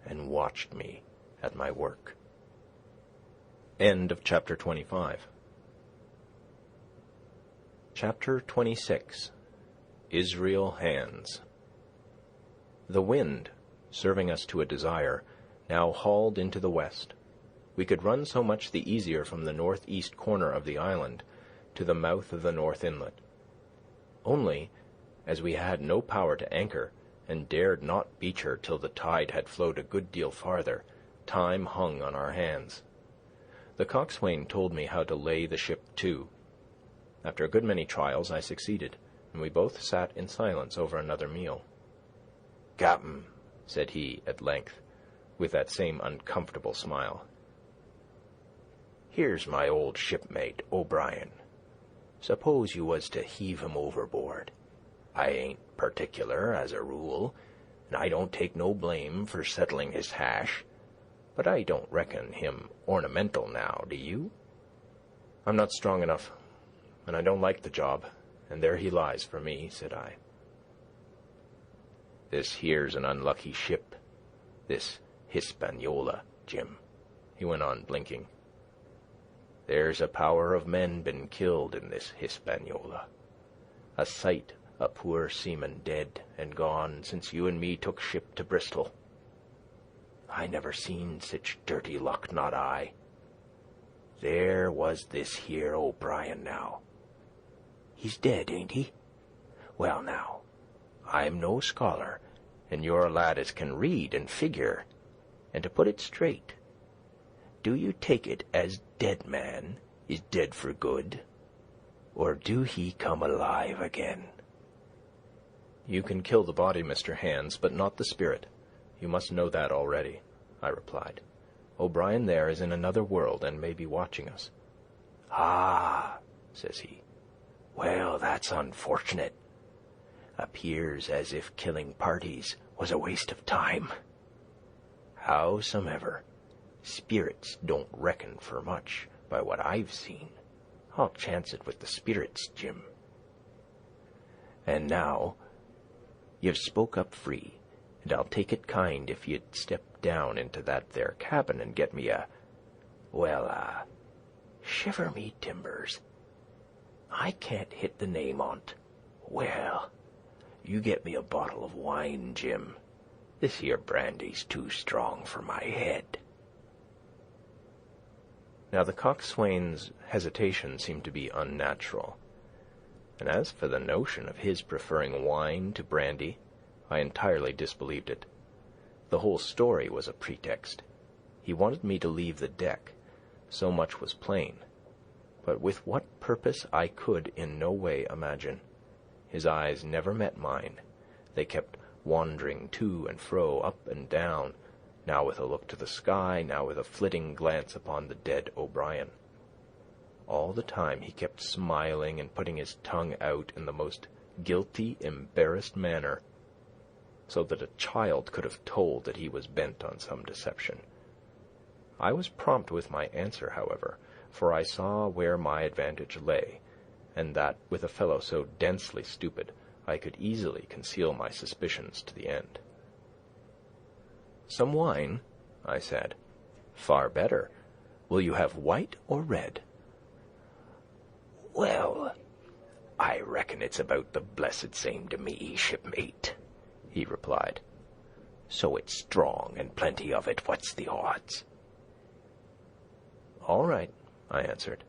and watched me at my work. End of chapter 25. Chapter 26. Israel Hands. The wind, serving us to a desire, now hauled into the west. We could run so much the easier from the northeast corner of the island to the mouth of the north inlet. Only, as we had no power to anchor, and dared not beach her till the tide had flowed a good deal farther, time hung on our hands. The coxswain told me how to lay the ship to. After a good many trials I succeeded, and we both sat in silence over another meal. "Cap'n," said he at length, with that same uncomfortable smile, "here's my old shipmate, O'Brien. Suppose you was to heave him overboard. I ain't particular, as a rule, and I don't take no blame for settling his hash, but I don't reckon him ornamental now, do you?" "I'm not strong enough, and I don't like the job, and there he lies for me," said I. "This here's an unlucky ship, this Hispaniola, Jim," he went on, blinking. "There's a power of men been killed in this Hispaniola. A sight o' poor seamen dead and gone since you and me took ship to Bristol. I never seen sich dirty luck, not I. There was this here O'Brien now. He's dead, ain't he? Well, now, I'm no scholar, and you're a lad as can read and figure, and to put it straight, do you take it as dead man is dead for good, or do he come alive again?" "You can kill the body, Mr. Hands, but not the spirit. You must know that already," I replied. "O'Brien there is in another world and may be watching us." "Ah," says he. "Well, that's unfortunate. Appears as if killing parties was a waste of time. Howsomever, spirits don't reckon for much by what I've seen. I'll chance it with the spirits, Jim. And now, you've spoke up free, and I'll take it kind if you'd step down into that there cabin and get me shiver me timbers. I can't hit the name on't. Well, you get me a bottle of wine, Jim. This here brandy's too strong for my head." Now the coxswain's hesitation seemed to be unnatural, and as for the notion of his preferring wine to brandy, I entirely disbelieved it. The whole story was a pretext. He wanted me to leave the deck, so much was plain, but with what purpose I could in no way imagine. His eyes never met mine. They kept wandering to and fro, up and down, now with a look to the sky, now with a flitting glance upon the dead O'Brien. All the time he kept smiling and putting his tongue out in the most guilty, embarrassed manner, so that a child could have told that he was bent on some deception. I was prompt with my answer, however, for I saw where my advantage lay, and that with a fellow so densely stupid I could easily conceal my suspicions to the end. "Some wine?" I said. "Far better. Will you have white or red?" "Well, I reckon it's about the blessed same to me, shipmate," he replied. "So it's strong and plenty of it. What's the odds?" "All right," I answered.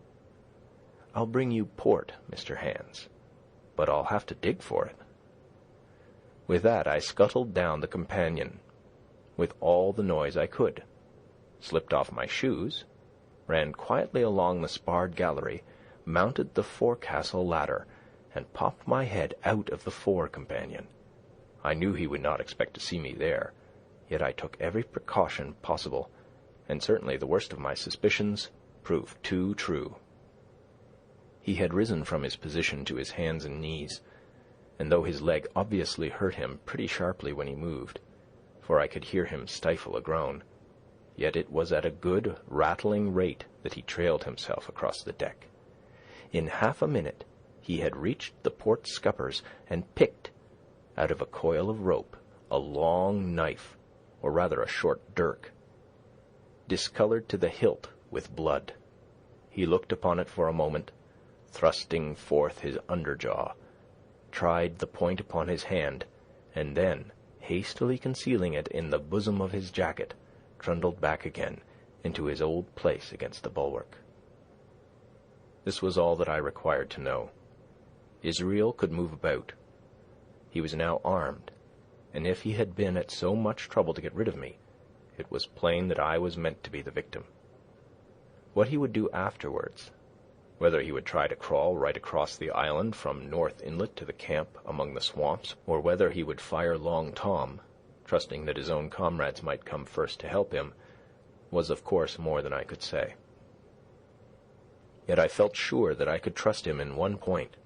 "I'll bring you port, Mr. Hands, but I'll have to dig for it." With that I scuttled down the companion with all the noise I could, slipped off my shoes, ran quietly along the sparred gallery, mounted the forecastle ladder, and popped my head out of the fore companion. I knew he would not expect to see me there, yet I took every precaution possible, and certainly the worst of my suspicions proved too true. He had risen from his position to his hands and knees, and though his leg obviously hurt him pretty sharply when he moved, for I could hear him stifle a groan, yet it was at a good rattling rate that he trailed himself across the deck. In half a minute he had reached the port scuppers and picked, out of a coil of rope, a long knife, or rather a short dirk, discoloured to the hilt with blood. He looked upon it for a moment, thrusting forth his underjaw, tried the point upon his hand, and then, hastily concealing it in the bosom of his jacket, trundled back again into his old place against the bulwark. This was all that I required to know. Israel could move about. He was now armed, and if he had been at so much trouble to get rid of me, it was plain that I was meant to be the victim. What he would do afterwards, whether he would try to crawl right across the island from North Inlet to the camp among the swamps, or whether he would fire Long Tom, trusting that his own comrades might come first to help him, was of course more than I could say. Yet I felt sure that I could trust him in one point,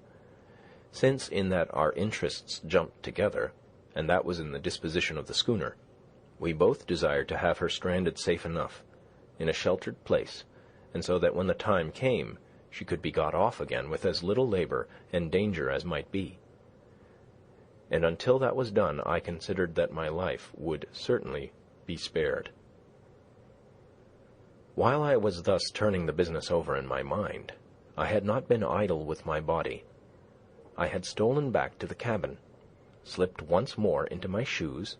since in that our interests jumped together, and that was in the disposition of the schooner, we both desired to have her stranded safe enough, in a sheltered place, and so that when the time came, she could be got off again with as little labour and danger as might be. And until that was done, I considered that my life would certainly be spared. While I was thus turning the business over in my mind, I had not been idle with my body. I had stolen back to the cabin, slipped once more into my shoes,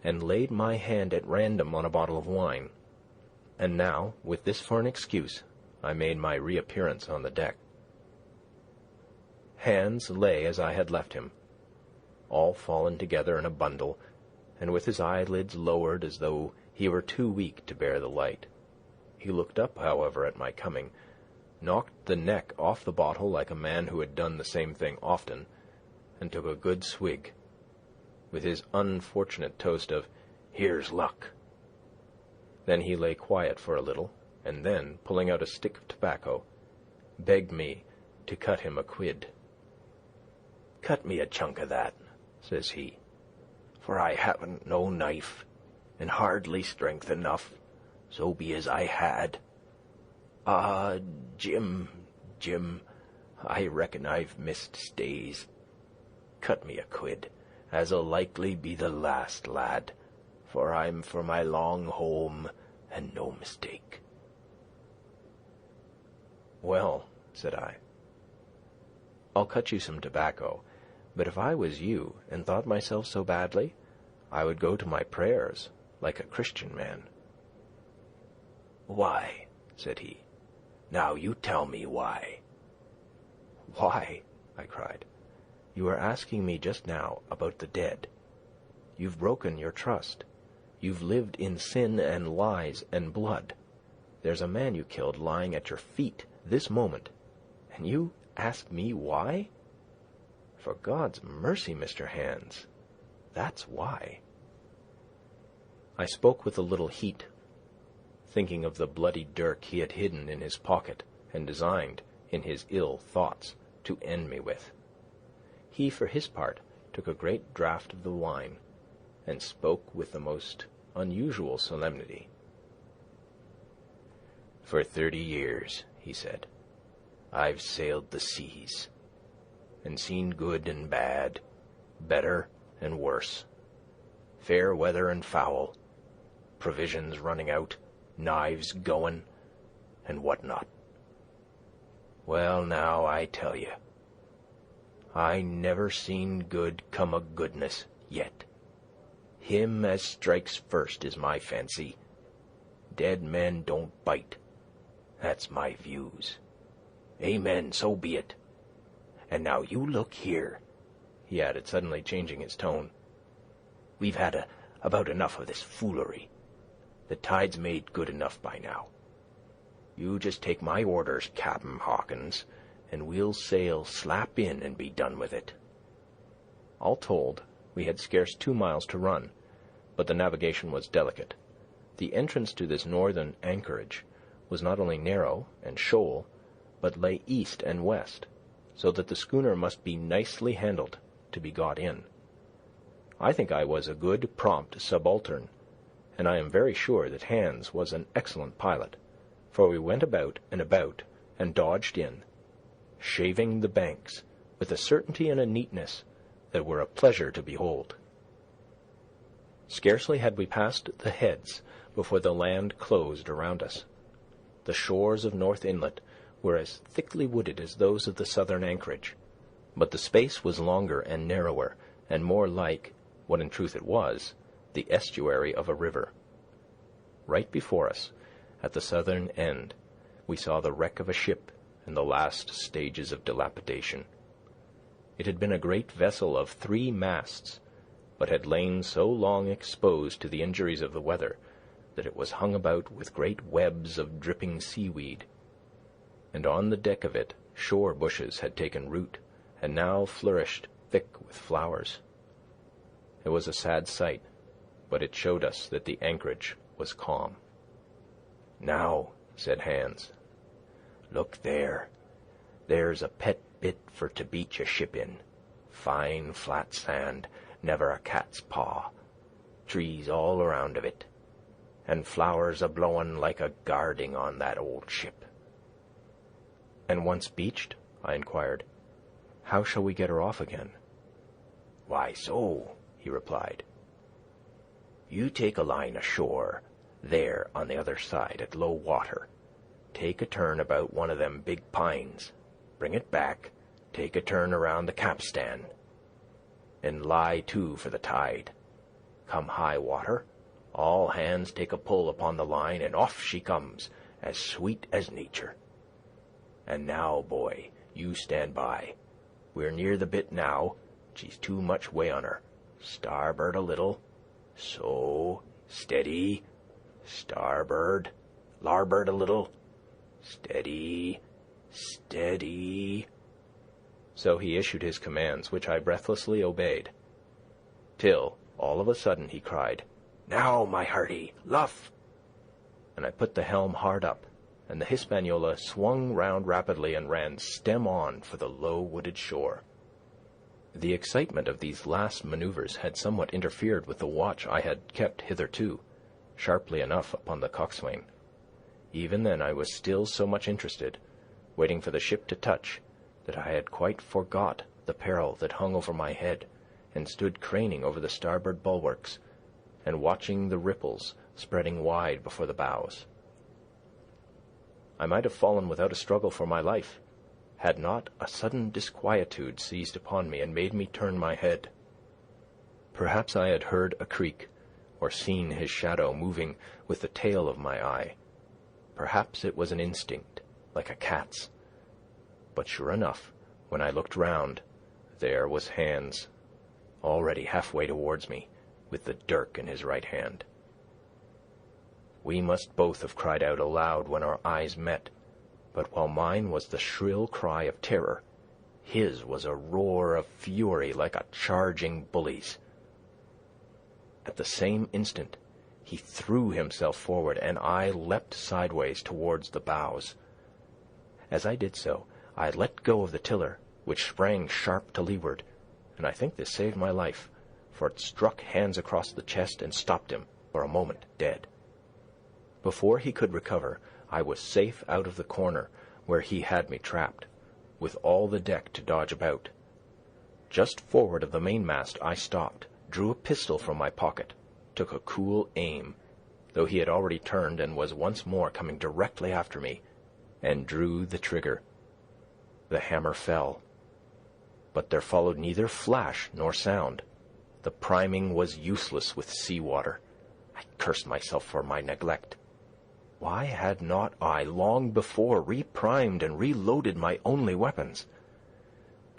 and laid my hand at random on a bottle of wine. And now, with this for an excuse, I made my reappearance on the deck. Hans lay as I had left him, all fallen together in a bundle, and with his eyelids lowered as though he were too weak to bear the light. He looked up, however, at my coming, knocked the neck off the bottle like a man who had done the same thing often, and took a good swig, with his unfortunate toast of "Here's luck." Then he lay quiet for a little, and then, pulling out a stick of tobacco, begged me to cut him a quid. "Cut me a chunk of that," says he, "for I haven't no knife, and hardly strength enough, so be as I had. Ah, Jim, I reckon I've missed stays. Cut me a quid, as'll likely be the last, lad, for I'm for my long home, and no mistake." "Well," said I, "I'll cut you some tobacco, but if I was you and thought myself so badly, I would go to my prayers like a Christian man." "Why?" said he. "Now you tell me why." "Why?" I cried. "You were asking me just now about the dead. You've broken your trust. You've lived in sin and lies and blood. There's a man you killed lying at your feet this moment, and you ask me why? For God's mercy, Mr. Hans, that's why." I spoke with a little heat, thinking of the bloody dirk he had hidden in his pocket and designed, in his ill thoughts, to end me with. He, for his part, took a great draught of the wine, and spoke with the most unusual solemnity. "For 30 years, he said, "I've sailed the seas, and seen good and bad, better and worse, fair weather and foul, provisions running out, knives going, and what not. Well, now, I tell you, I never seen good come o' goodness yet. Him as strikes first is my fancy. Dead men don't bite. That's my views. Amen, so be it. And now you look here," he added, suddenly changing his tone. "We've had about enough of this foolery. The tide's made good enough by now. You just take my orders, Cap'n Hawkins, and we'll sail slap in and be done with it." All told, We had scarce 2 miles to run, but the navigation was delicate. The entrance to this northern anchorage was not only narrow and shoal, but lay east and west, so that the schooner must be nicely handled to be got in. I think I was a good, prompt subaltern, and I am very sure that Hans was an excellent pilot, for we went about and dodged in, shaving the banks with a certainty and a neatness that were a pleasure to behold. Scarcely had we passed the heads before the land closed around us. The shores of North Inlet were as thickly wooded as those of the southern anchorage, but the space was longer and narrower, and more like, what in truth it was, the estuary of a river. Right before us, at the southern end, we saw the wreck of a ship in the last stages of dilapidation. It had been a great vessel of 3 masts, but had lain so long exposed to the injuries of the weather that it was hung about with great webs of dripping seaweed, and on the deck of it shore bushes had taken root and now flourished thick with flowers. It was a sad sight, but it showed us that the anchorage was calm. "Now," said Hans, "look there. There's a pet bit for to beach a ship in. Fine flat sand, never a cat's paw. Trees all around of it, and flowers a-blowin' like a guarding on that old ship." "And once beached," I inquired, "how shall we get her off again?" "Why so," he replied. "You take a line ashore, there on the other side at low water. Take a turn about one of them big pines. Bring it back, take a turn around the capstan, and lie to for the tide. Come high water, all hands take a pull upon the line, and off she comes, as sweet as nature. And now, boy, you stand by. We're near the bit now. She's too much way on her. Starboard a little. So, steady. Starboard. Larboard a little. Steady. Steady." So he issued his commands, which I breathlessly obeyed, till, all of a sudden, he cried, "Now, my hearty, luff!" And I put the helm hard up, and the Hispaniola swung round rapidly and ran stem on for the low-wooded shore. The excitement of these last manoeuvres had somewhat interfered with the watch I had kept hitherto, sharply enough upon the coxswain. Even then I was still so much interested, waiting for the ship to touch, that I had quite forgot the peril that hung over my head, and stood craning over the starboard bulwarks, and watching the ripples spreading wide before the bows. I might have fallen without a struggle for my life, had not a sudden disquietude seized upon me and made me turn my head. Perhaps I had heard a creak, or seen his shadow moving with the tail of my eye. Perhaps it was an instinct, like a cat's. But sure enough, when I looked round, there was Hans, already halfway towards me, with the dirk in his right hand. We must both have cried out aloud when our eyes met, but while mine was the shrill cry of terror, his was a roar of fury like a charging bully's. At the same instant, he threw himself forward, and I leapt sideways towards the bows. As I did so, I let go of the tiller, which sprang sharp to leeward, and I think this saved my life, for it struck Hans across the chest and stopped him, for a moment, dead. Before he could recover, I was safe out of the corner where he had me trapped, with all the deck to dodge about. Just forward of the mainmast I stopped, drew a pistol from my pocket, took a cool aim, though he had already turned and was once more coming directly after me, and drew the trigger. The hammer fell, but there followed neither flash nor sound. The priming was useless with sea-water. I cursed myself for my neglect. Why had not I long before reprimed and reloaded my only weapons?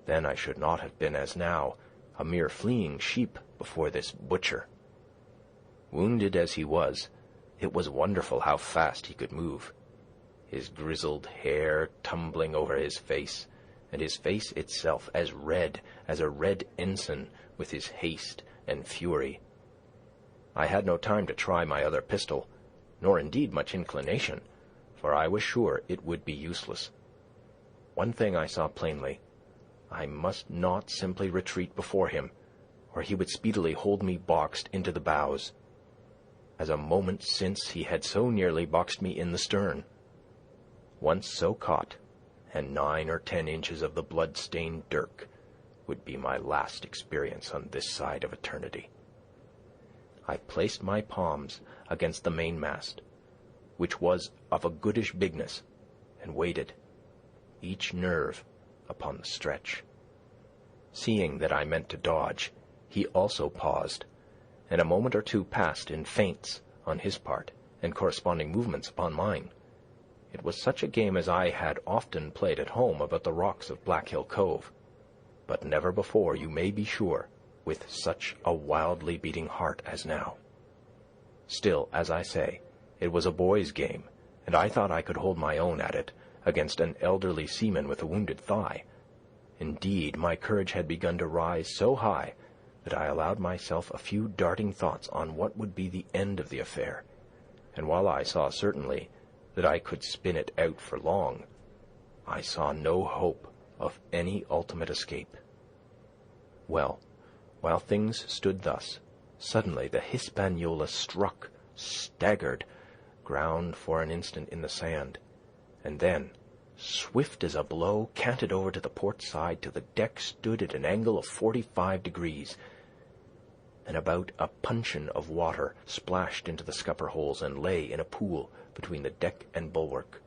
Then I should not have been, as now, a mere fleeing sheep before this butcher. Wounded as he was, it was wonderful how fast he could move, his grizzled hair tumbling over his face, and his face itself as red as a red ensign with his haste and fury. I had no time to try my other pistol, nor indeed much inclination, for I was sure it would be useless. One thing I saw plainly. I must not simply retreat before him, or he would speedily hold me boxed into the bows, as a moment since he had so nearly boxed me in the stern. Once so caught, and 9 or 10 inches of the blood-stained dirk would be my last experience on this side of eternity. I placed my palms against the mainmast, which was of a goodish bigness, and waited, each nerve upon the stretch. Seeing that I meant to dodge, he also paused, and a moment or two passed in feints on his part and corresponding movements upon mine. It was such a game as I had often played at home about the rocks of Black Hill Cove, but never before, you may be sure, with such a wildly beating heart as now. Still, as I say, it was a boy's game, and I thought I could hold my own at it against an elderly seaman with a wounded thigh. Indeed, my courage had begun to rise so high that I allowed myself a few darting thoughts on what would be the end of the affair, and while I saw certainly that I could spin it out for long, I saw no hope of any ultimate escape. Well, while things stood thus, suddenly the Hispaniola struck, staggered, ground for an instant in the sand, and then, swift as a blow, canted over to the port side till the deck stood at an angle of 45 degrees, and about a puncheon of water splashed into the scupper holes and lay in a pool between the deck and bulwark.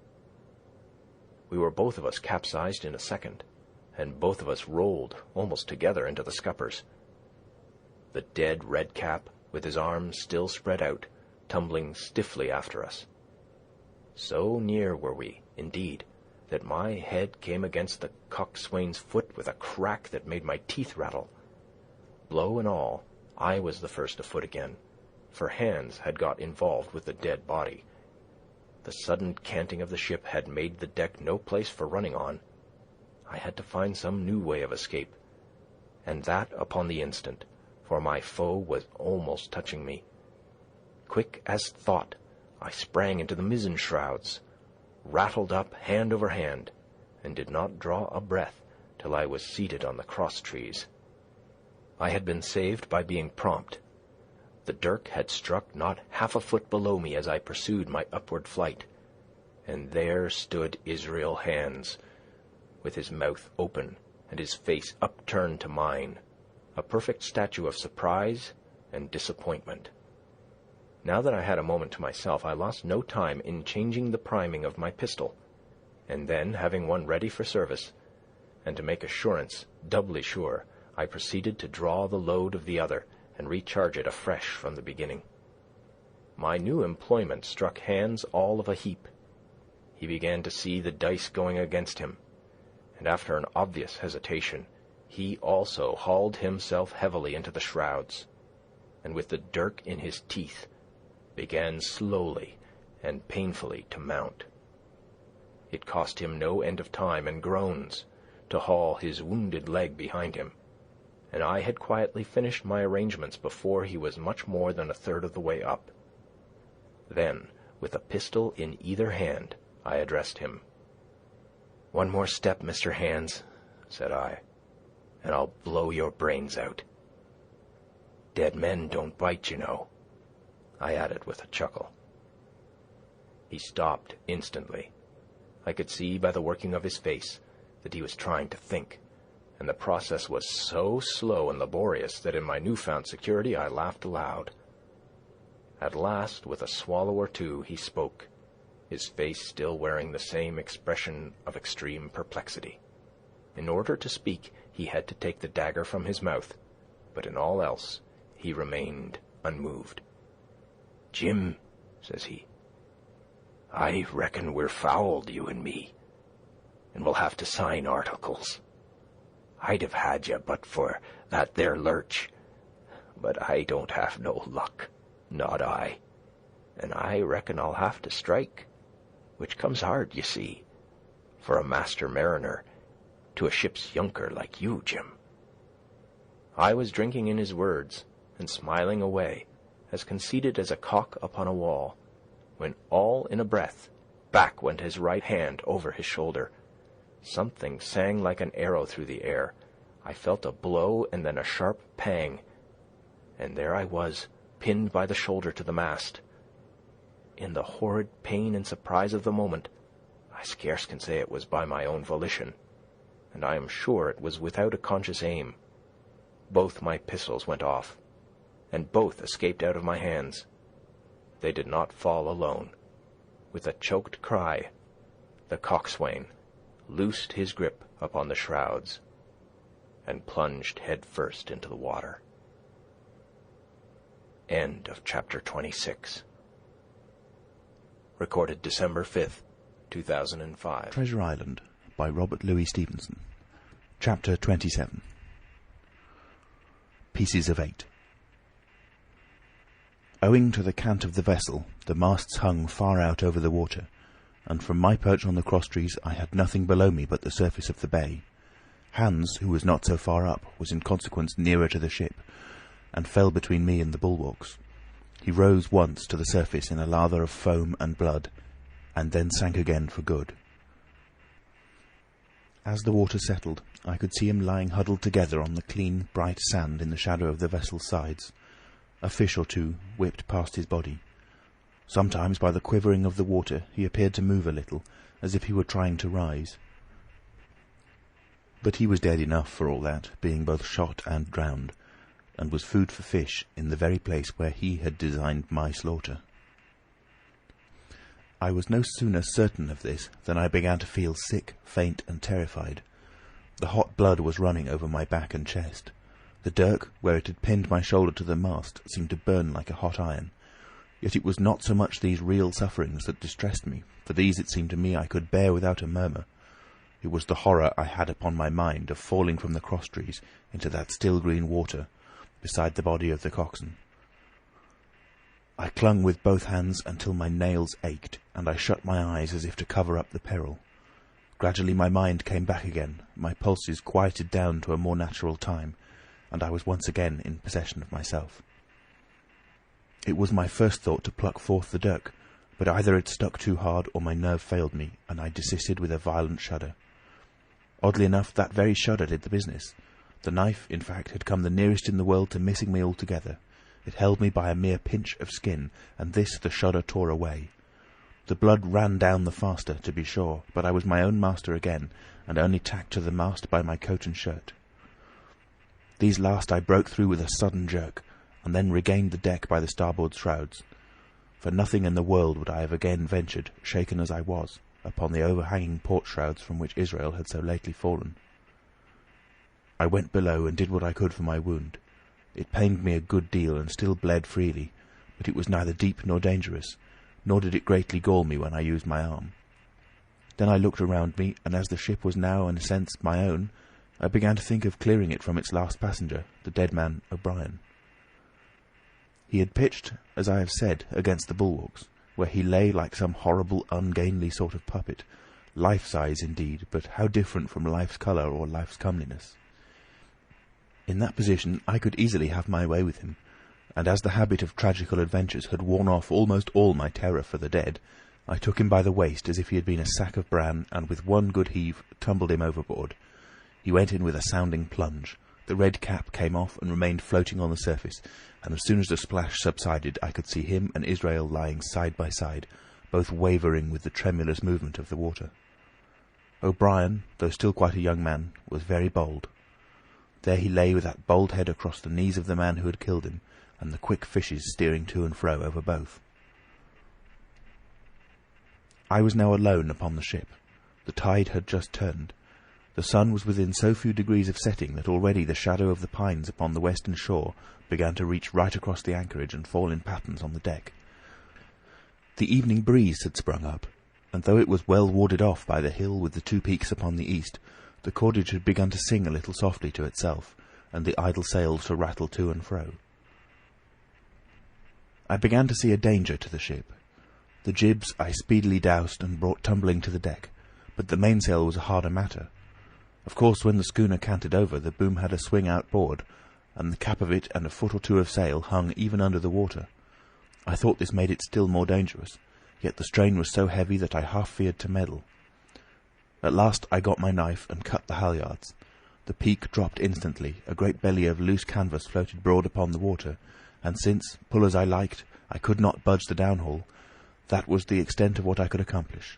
We were both of us capsized in a second, and both of us rolled almost together into the scuppers. The dead Redcap, with his arms still spread out, tumbling stiffly after us. So near were we, indeed, that my head came against the coxswain's foot with a crack that made my teeth rattle. Blow and all, I was the first afoot again, for Hans had got involved with the dead body. The sudden canting of the ship had made the deck no place for running on. I had to find some new way of escape, and that upon the instant, for my foe was almost touching me. Quick as thought, I sprang into the mizzen shrouds, rattled up hand over hand, and did not draw a breath till I was seated on the cross-trees. I had been saved by being prompt. The dirk had struck not half a foot below me as I pursued my upward flight, and there stood Israel Hands, with his mouth open and his face upturned to mine, a perfect statue of surprise and disappointment. Now that I had a moment to myself, I lost no time in changing the priming of my pistol, and then, having one ready for service, and to make assurance doubly sure, I proceeded to draw the load of the other and recharge it afresh from the beginning. My new employment struck Hans all of a heap. He began to see the dice going against him, and after an obvious hesitation, he also hauled himself heavily into the shrouds, and with the dirk in his teeth, began slowly and painfully to mount. It cost him no end of time and groans to haul his wounded leg behind him, and I had quietly finished my arrangements before he was much more than a third of the way up. Then, with a pistol in either hand, I addressed him. "One more step, Mr. Hands," said I, "and I'll blow your brains out. Dead men don't bite, you know," I added with a chuckle. He stopped instantly. I could see by the working of his face that he was trying to think, and the process was so slow and laborious that in my newfound security I laughed aloud. At last, with a swallow or two, he spoke, his face still wearing the same expression of extreme perplexity. In order to speak, he had to take the dagger from his mouth, but in all else he remained unmoved. "Jim," says he, "I reckon we're fouled, you and me, and we'll have to sign articles. I'd have had you but for that there lurch, but I don't have no luck, not I, and I reckon I'll have to strike, which comes hard, you see, for a master mariner to a ship's yunker like you, Jim." I was drinking in his words, and smiling away, as conceited as a cock upon a wall, when all in a breath back went his right hand over his shoulder. Something sang like an arrow through the air. I felt a blow and then a sharp pang, and there I was, pinned by the shoulder to the mast. In the horrid pain and surprise of the moment, I scarce can say it was by my own volition, and I am sure it was without a conscious aim. Both my pistols went off, and both escaped out of my hands. They did not fall alone. With a choked cry, the coxswain loosed his grip upon the shrouds and plunged head first into the water. End of chapter 26. Recorded December 5th, 2005. Treasure Island by Robert Louis Stevenson. Chapter 27. Pieces of 8. Owing to the cant of the vessel, the masts hung far out over the water, and from my perch on the crosstrees I had nothing below me but the surface of the bay. Hans, who was not so far up, was in consequence nearer to the ship, and fell between me and the bulwarks. He rose once to the surface in a lather of foam and blood, and then sank again for good. As the water settled, I could see him lying huddled together on the clean, bright sand in the shadow of the vessel's sides. A fish or two whipped past his body. Sometimes, by the quivering of the water, he appeared to move a little, as if he were trying to rise. But he was dead enough for all that, being both shot and drowned, and was food for fish in the very place where he had designed my slaughter. I was no sooner certain of this than I began to feel sick, faint, and terrified. The hot blood was running over my back and chest. The dirk, where it had pinned my shoulder to the mast, seemed to burn like a hot iron. Yet it was not so much these real sufferings that distressed me, for these it seemed to me I could bear without a murmur. It was the horror I had upon my mind of falling from the crosstrees into that still green water, beside the body of the coxswain. I clung with both hands until my nails ached, and I shut my eyes as if to cover up the peril. Gradually my mind came back again, my pulses quieted down to a more natural time, and I was once again in possession of myself. It was my first thought to pluck forth the dirk, but either it stuck too hard or my nerve failed me, and I desisted with a violent shudder. Oddly enough, that very shudder did the business. The knife, in fact, had come the nearest in the world to missing me altogether. It held me by a mere pinch of skin, and this the shudder tore away. The blood ran down the faster, to be sure, but I was my own master again, and only tacked to the mast by my coat and shirt. These last I broke through with a sudden jerk, and then regained the deck by the starboard shrouds. For nothing in the world would I have again ventured, shaken as I was, upon the overhanging port shrouds from which Israel had so lately fallen. I went below and did what I could for my wound. It pained me a good deal and still bled freely, but it was neither deep nor dangerous, nor did it greatly gall me when I used my arm. Then I looked around me, and as the ship was now in a sense my own, I began to think of clearing it from its last passenger, the dead man O'Brien. He had pitched, as I have said, against the bulwarks, where he lay like some horrible, ungainly sort of puppet, life-size indeed, but how different from life's colour or life's comeliness. In that position I could easily have my way with him, and as the habit of tragical adventures had worn off almost all my terror for the dead, I took him by the waist as if he had been a sack of bran, and with one good heave tumbled him overboard. He went in with a sounding plunge. The red cap came off and remained floating on the surface, and as soon as the splash subsided I could see him and Israel lying side by side, both wavering with the tremulous movement of the water. O'Brien, though still quite a young man, was very bold. There he lay with that bold head across the knees of the man who had killed him, and the quick fishes steering to and fro over both. I was now alone upon the ship. The tide had just turned. The sun was within so few degrees of setting that already the shadow of the pines upon the western shore began to reach right across the anchorage and fall in patterns on the deck. The evening breeze had sprung up, and though it was well warded off by the hill with the two peaks upon the east, the cordage had begun to sing a little softly to itself, and the idle sails to rattle to and fro. I began to see a danger to the ship. The jibs I speedily doused and brought tumbling to the deck, but the mainsail was a harder matter. Of course, when the schooner canted over, the boom had a swing outboard, and the cap of it and a foot or two of sail hung even under the water. I thought this made it still more dangerous, yet the strain was so heavy that I half feared to meddle. At last I got my knife and cut the halyards. The peak dropped instantly, a great belly of loose canvas floated broad upon the water, and since, pull as I liked, I could not budge the downhaul, that was the extent of what I could accomplish.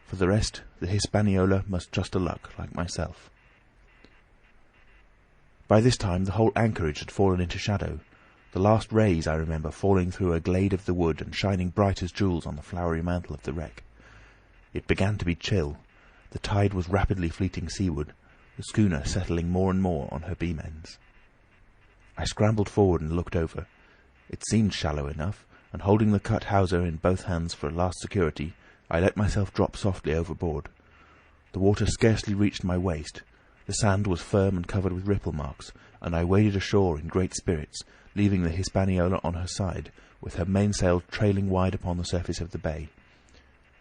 For the rest, the Hispaniola must trust to luck, like myself. By this time the whole anchorage had fallen into shadow. The last rays, I remember, falling through a glade of the wood and shining bright as jewels on the flowery mantle of the wreck. It began to be chill. The tide was rapidly fleeting seaward, the schooner settling more and more on her beam ends. I scrambled forward and looked over. It seemed shallow enough, and holding the cut hawser in both hands for last security, I let myself drop softly overboard. The water scarcely reached my waist. The sand was firm and covered with ripple marks, and I waded ashore in great spirits, leaving the Hispaniola on her side, with her mainsail trailing wide upon the surface of the bay.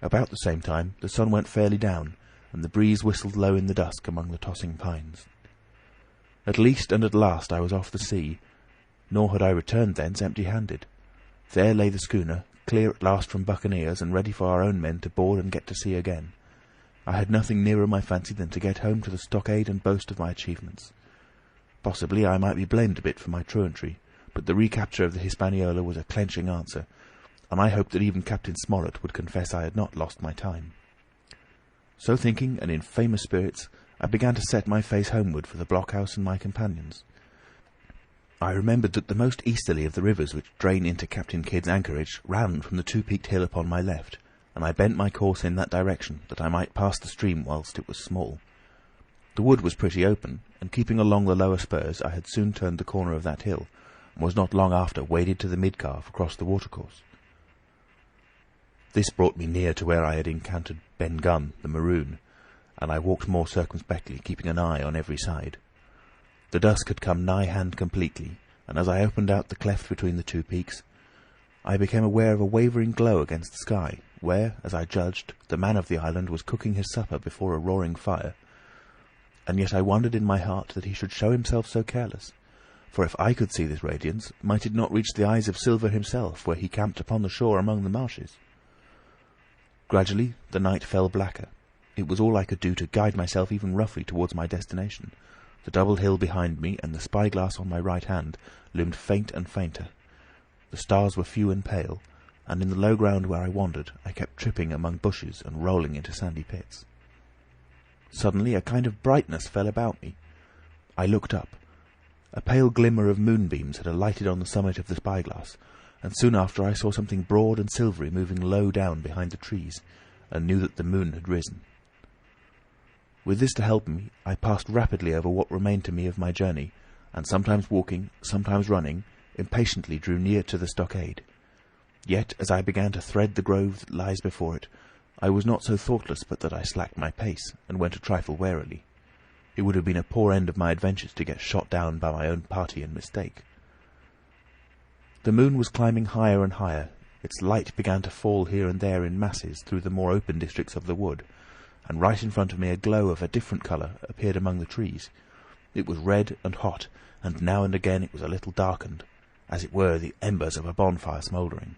About the same time the sun went fairly down, and the breeze whistled low in the dusk among the tossing pines. At least and at last I was off the sea, nor had I returned thence empty-handed. There lay the schooner, clear at last from buccaneers, and ready for our own men to board and get to sea again. I had nothing nearer my fancy than to get home to the stockade and boast of my achievements. Possibly I might be blamed a bit for my truantry, but the recapture of the Hispaniola was a clenching answer, and I hoped that even Captain Smollett would confess I had not lost my time. So thinking, and in famous spirits, I began to set my face homeward for the blockhouse and my companions. I remembered that the most easterly of the rivers which drain into Captain Kidd's anchorage ran from the two-peaked hill upon my left, and I bent my course in that direction, that I might pass the stream whilst it was small. The wood was pretty open, and keeping along the lower spurs, I had soon turned the corner of that hill, and was not long after waded to the mid-calf across the watercourse. This brought me near to where I had encountered Ben Gunn, the maroon, and I walked more circumspectly, keeping an eye on every side. The dusk had come nigh hand completely, and as I opened out the cleft between the two peaks, I became aware of a wavering glow against the sky, where, as I judged, the man of the island was cooking his supper before a roaring fire. And yet I wondered in my heart that he should show himself so careless, for if I could see this radiance, might it not reach the eyes of Silver himself, where he camped upon the shore among the marshes? Gradually the night fell blacker. It was all I could do to guide myself even roughly towards my destination. The double hill behind me and the spyglass on my right hand loomed faint and fainter. The stars were few and pale, and in the low ground where I wandered I kept tripping among bushes and rolling into sandy pits. Suddenly a kind of brightness fell about me. I looked up. A pale glimmer of moonbeams had alighted on the summit of the spyglass, and soon after I saw something broad and silvery moving low down behind the trees, and knew that the moon had risen. With this to help me, I passed rapidly over what remained to me of my journey, and sometimes walking, sometimes running, impatiently drew near to the stockade. Yet, as I began to thread the grove that lies before it, I was not so thoughtless but that I slacked my pace, and went a trifle warily. It would have been a poor end of my adventures to get shot down by my own party in mistake. The moon was climbing higher and higher. Its light began to fall here and there in masses through the more open districts of the wood, and right in front of me a glow of a different colour appeared among the trees. It was red and hot, and now and again it was a little darkened, as it were the embers of a bonfire smouldering.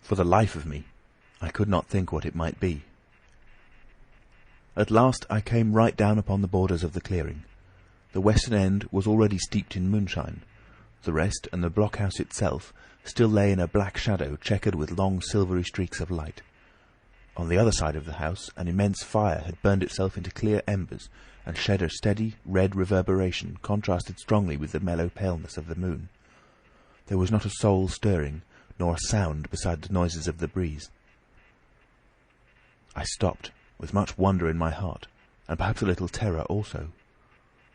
For the life of me, I could not think what it might be. At last I came right down upon the borders of the clearing. The western end was already steeped in moonshine. The rest, and the blockhouse itself, still lay in a black shadow checkered with long silvery streaks of light. On the other side of the house an immense fire had burned itself into clear embers, and shed a steady red reverberation contrasted strongly with the mellow paleness of the moon. There was not a soul stirring, nor a sound beside the noises of the breeze. I stopped, with much wonder in my heart, and perhaps a little terror also.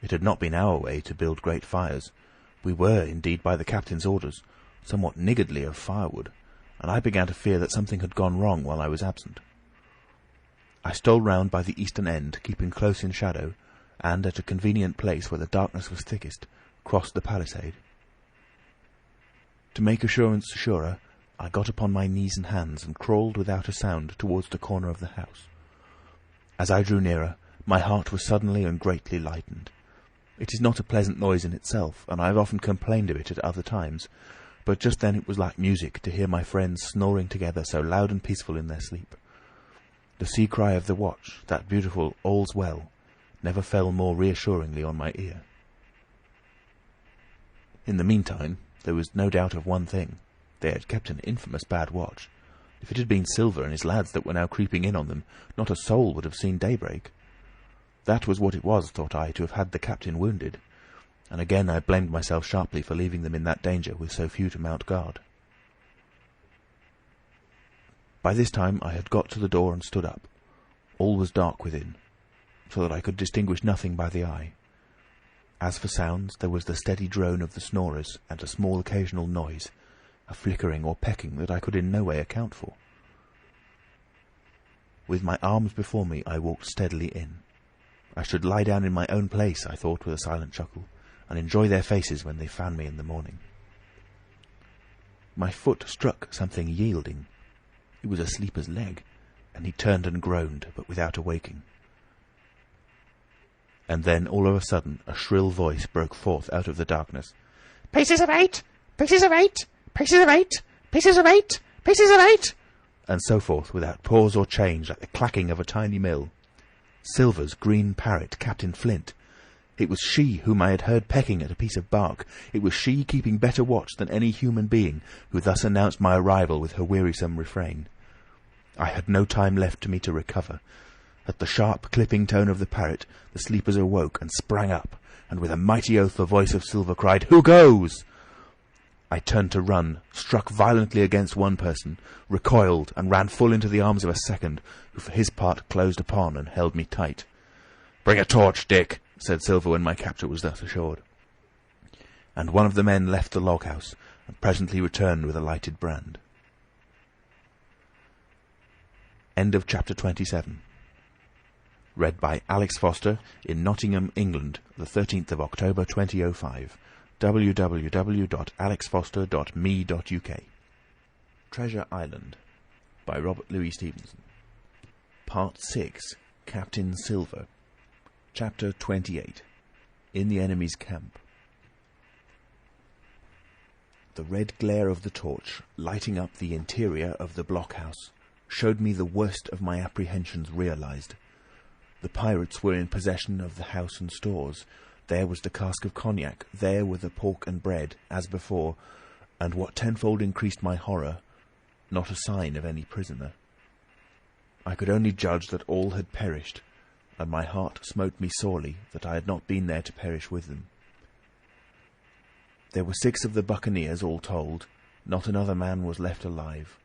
It had not been our way to build great fires. We were, indeed, by the captain's orders, somewhat niggardly of firewood, and I began to fear that something had gone wrong while I was absent. I stole round by the eastern end, keeping close in shadow, and, at a convenient place where the darkness was thickest, crossed the palisade. To make assurance surer, I got upon my knees and hands and crawled without a sound towards the corner of the house. As I drew nearer, my heart was suddenly and greatly lightened. It is not a pleasant noise in itself, and I have often complained of it at other times, but just then it was like music to hear my friends snoring together so loud and peaceful in their sleep. The sea cry of the watch, that beautiful "all's well," never fell more reassuringly on my ear. In the meantime, there was no doubt of one thing. They had kept an infamous bad watch. If it had been Silver and his lads that were now creeping in on them, not a soul would have seen daybreak. That was what it was, thought I, to have had the captain wounded, and again I blamed myself sharply for leaving them in that danger with so few to mount guard. By this time I had got to the door and stood up. All was dark within, so that I could distinguish nothing by the eye. As for sounds, there was the steady drone of the snorers, and a small occasional noise, a flickering or pecking that I could in no way account for. With my arms before me, I walked steadily in. I should lie down in my own place, I thought with a silent chuckle, and enjoy their faces when they found me in the morning. My foot struck something yielding. It was a sleeper's leg, and he turned and groaned, but without awaking. And then, all of a sudden, a shrill voice broke forth out of the darkness. "Pieces of 8! Pieces of 8! Pieces of 8! Pieces of 8! Pieces of 8!" and so forth, without pause or change, like the clacking of a tiny mill. Silver's green parrot, Captain Flint. It was she whom I had heard pecking at a piece of bark. It was she keeping better watch than any human being, who thus announced my arrival with her wearisome refrain. I had no time left to me to recover. At the sharp, clipping tone of the parrot, the sleepers awoke and sprang up, and with a mighty oath the voice of Silver cried, "Who goes?" I turned to run, struck violently against one person, recoiled, and ran full into the arms of a second, who for his part closed upon and held me tight. "Bring a torch, Dick," said Silver when my capture was thus assured. And one of the men left the log-house, and presently returned with a lighted brand. End of chapter 27. Read by Alex Foster in Nottingham, England, the 13th of October 2005. www.alexfoster.me.uk. Treasure Island by Robert Louis Stevenson. Part 6. Captain Silver. Chapter 28. In the enemy's camp. The red glare of the torch, lighting up the interior of the blockhouse, showed me the worst of my apprehensions realized. The pirates were in possession of the house and stores. There was the cask of cognac, there were the pork and bread, as before, and what tenfold increased my horror, not a sign of any prisoner. I could only judge that all had perished, and my heart smote me sorely that I had not been there to perish with them. There were 6 of the buccaneers, all told. Not another man was left alive.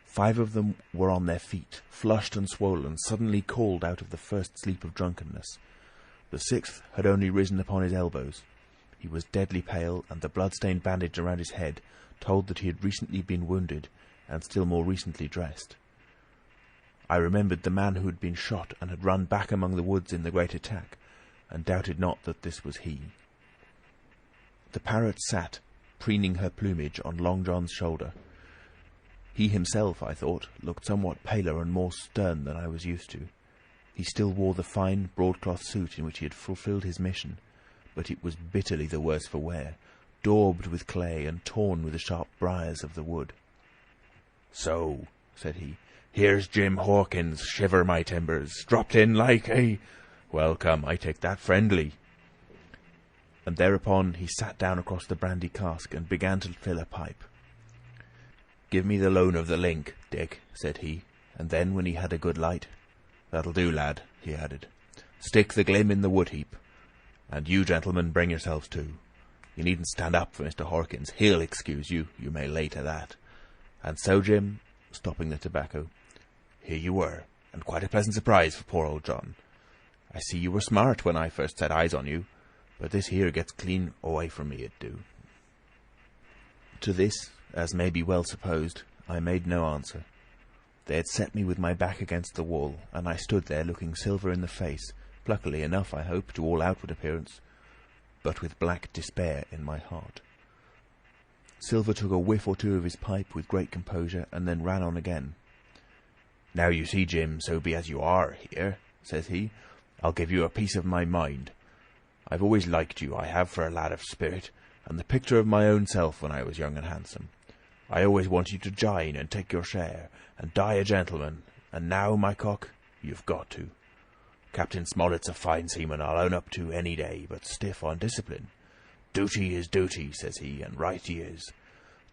5 of them were on their feet, flushed and swollen, suddenly called out of the first sleep of drunkenness. The 6th had only risen upon his elbows. He was deadly pale, and the blood-stained bandage around his head told that he had recently been wounded, and still more recently dressed. I remembered the man who had been shot and had run back among the woods in the great attack, and doubted not that this was he. The parrot sat, preening her plumage, on Long John's shoulder. He himself, I thought, looked somewhat paler and more stern than I was used to. He still wore the fine broadcloth suit in which he had fulfilled his mission, but it was bitterly the worse for wear, daubed with clay and torn with the sharp briars of the wood. "So," said he, "here's Jim Hawkins, shiver my timbers, dropped in like a... Well, come, I take that friendly." And thereupon he sat down across the brandy cask and began to fill a pipe. "Give me the loan of the link, Dick," said he, and then, when he had a good light, "That'll do, lad," he added. "Stick the glim in the wood heap. And you, gentlemen, bring yourselves too. You needn't stand up for Mr. Hawkins. He'll excuse you, you may lay to that. And so, Jim," stopping the tobacco, "here you were, and quite a pleasant surprise for poor old John. I see you were smart when I first set eyes on you, but this here gets clean away from me, it do." To this, as may be well supposed, I made no answer. They had set me with my back against the wall, and I stood there looking Silver in the face, pluckily enough, I hope, to all outward appearance, but with black despair in my heart. Silver took a whiff or two of his pipe with great composure, and then ran on again. "Now you see, Jim, so be as you are here," says he, "I'll give you a piece of my mind. I've always liked you, I have, for a lad of spirit, and the picture of my own self when I was young and handsome. I always wanted you to jine and take your share, and die a gentleman, and now, my cock, you've got to. Captain Smollett's a fine seaman, I'll own up to any day, but stiff on discipline. Duty is duty, says he, and right he is.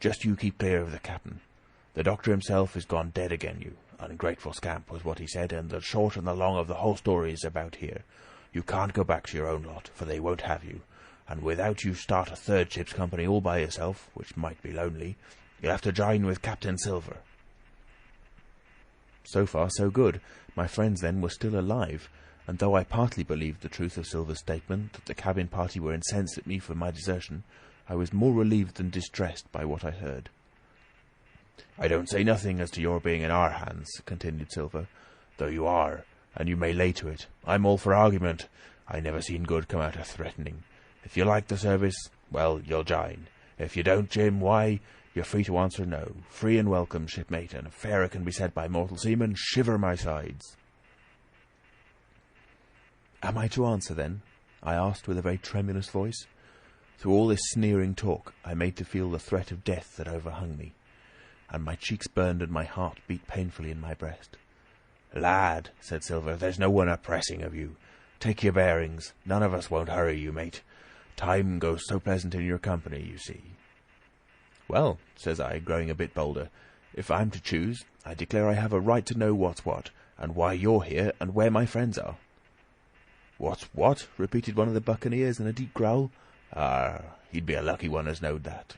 Just you keep clear of the captain. The doctor himself is gone dead again you. Ungrateful scamp was what he said, and the short and the long of the whole story is about here. You can't go back to your own lot, for they won't have you, and without you start a third ship's company all by yourself, which might be lonely, you'll have to join with Captain Silver. So far, so good. My friends, then, were still alive, and though I partly believed the truth of Silver's statement that the cabin party were incensed at me for my desertion, I was more relieved than distressed by what I heard. I don't say nothing as to your being in our hands, continued Silver, though you are, and you may lay to it. I'm all for argument. I never seen good come out of threatening. If you like the service, well, you'll join. If you don't, Jim, why, you're free to answer no. Free and welcome, shipmate, and fairer can be said by mortal seamen, shiver my sides. Am I to answer, then? I asked with a very tremulous voice. Through all this sneering talk, I made to feel the threat of death that overhung me, and my cheeks burned and my heart beat painfully in my breast. Lad, said Silver, there's no one a-pressing of you. Take your bearings. None of us won't hurry you, mate. Time goes so pleasant in your company, you see. Well, says I, growing a bit bolder, if I'm to choose, I declare I have a right to know what's what, and why you're here, and where my friends are. What's what? Repeated one of the buccaneers in a deep growl. Ah, he'd be a lucky one as knowed that.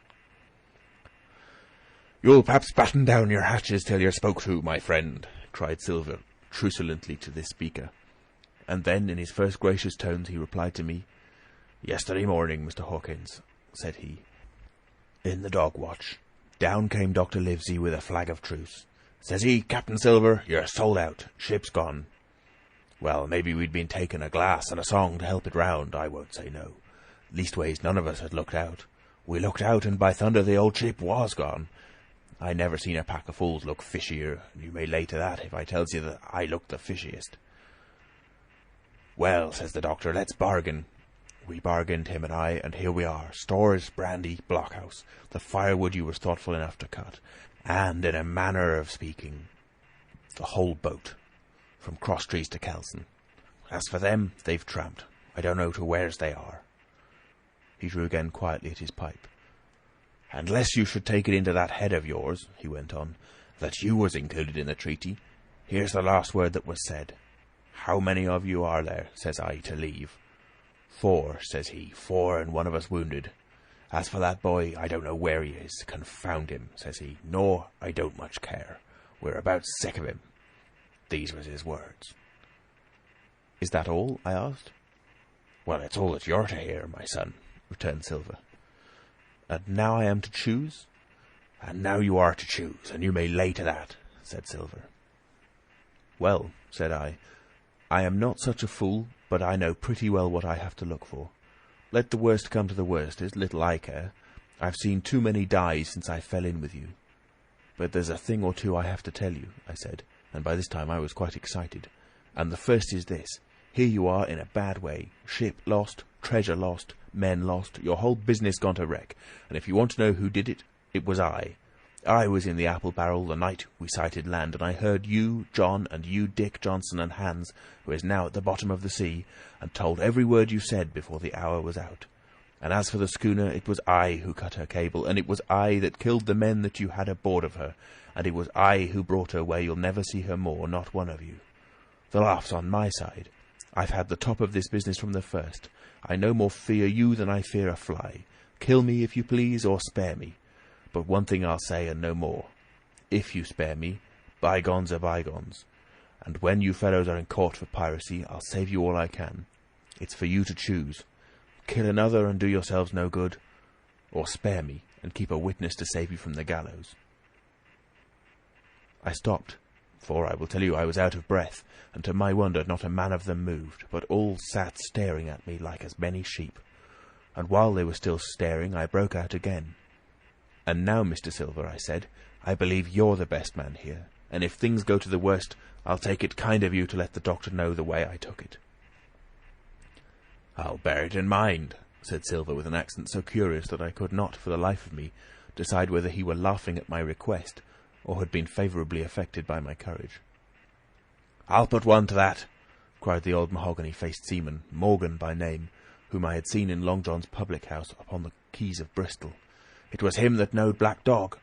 You'll perhaps batten down your hatches till you're spoke to, my friend, cried Silver truculently to this speaker. And then, in his first gracious tones, he replied to me. Yesterday morning, Mr. Hawkins, said he, in the dog watch, down came Dr. Livesey with a flag of truce. Says he, Captain Silver, you're sold out. Ship's gone. Well, maybe we'd been taking a glass and a song to help it round, I won't say no. Leastways, none of us had looked out. We looked out, and by thunder the old ship was gone. I never seen a pack of fools look fishier, and you may lay to that if I tells you that I looked the fishiest. Well, says the doctor, let's bargain. We bargained, him and I, and here we are. Stores, brandy, blockhouse, the firewood you was thoughtful enough to cut, and, in a manner of speaking, the whole boat, from Crosstrees to Kelson. As for them, they've tramped. I don't know to where's they are. He drew again quietly at his pipe. Unless you should take it into that head of yours, he went on, that you was included in the treaty, here's the last word that was said. How many of you are there, says I, to leave? 4, says he, 4 and one of us wounded. As for that boy, I don't know where he is. Confound him, says he, nor I don't much care. We're about sick of him. These was his words. Is that all? I asked. Well, it's all that you're to hear, my son, returned Silver. And now I am to choose? And now you are to choose, and you may lay to that, said Silver. Well, said I am not such a fool, but I know pretty well what I have to look for. Let the worst come to the worst, it's little I care. I've seen too many die since I fell in with you. But there's a thing or two I have to tell you, I said, and by this time I was quite excited. And the first is this. Here you are in a bad way. Ship lost, treasure lost, men lost, your whole business gone to wreck. And if you want to know who did it, it was I. I was in the apple barrel the night we sighted land, and I heard you, John, and you, Dick, Johnson, and Hans, who is now at the bottom of the sea, and told every word you said before the hour was out. And as for the schooner, it was I who cut her cable, and it was I that killed the men that you had aboard of her, and it was I who brought her where you'll never see her more, not one of you. The laugh's on my side. I've had the top of this business from the first. I no more fear you than I fear a fly. Kill me if you please, or spare me. But one thing I'll say, and no more. If you spare me, bygones are bygones. And when you fellows are in court for piracy, I'll save you all I can. It's for you to choose. Kill another and do yourselves no good, or spare me and keep a witness to save you from the gallows. I stopped, for I will tell you I was out of breath, and to my wonder not a man of them moved, but all sat staring at me like as many sheep. And while they were still staring, I broke out again. And now, Mr. Silver, I said, I believe you're the best man here, and if things go to the worst, I'll take it kind of you to let the doctor know the way I took it. "I'll bear it in mind," said Silver with an accent so curious that I could not, for the life of me, decide whether he were laughing at my request or had been favourably affected by my courage. "I'll put one to that," cried the old mahogany-faced seaman, Morgan by name, whom I had seen in Long John's public-house upon the quays of Bristol. "It was him that knowed Black Dog."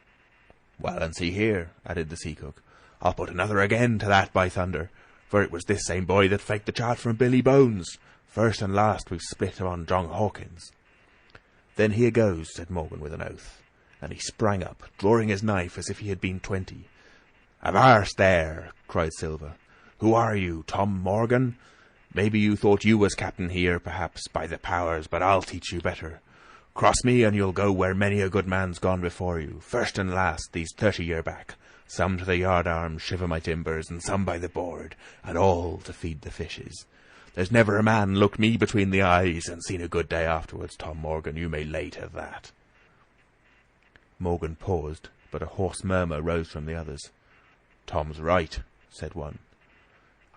"Well, and see here," added the sea-cook, "I'll put another again to that, by thunder, for it was this same boy that faked the chart from Billy Bones. First and last we've split on John Hawkins." "Then here goes," said Morgan with an oath, and he sprang up, drawing his knife as if he had been 20. "Avast there!" cried Silver. "Who are you, Tom Morgan? Maybe you thought you was captain here, perhaps, by the powers, but I'll teach you better. Cross me, and you'll go where many a good man's gone before you, first and last, these 30 year back, some to the yard arms, shiver my timbers, and some by the board, and all to feed the fishes. There's never a man looked me between the eyes and seen a good day afterwards, Tom Morgan, you may lay to that." Morgan paused, but a hoarse murmur rose from the others. "Tom's right," said one.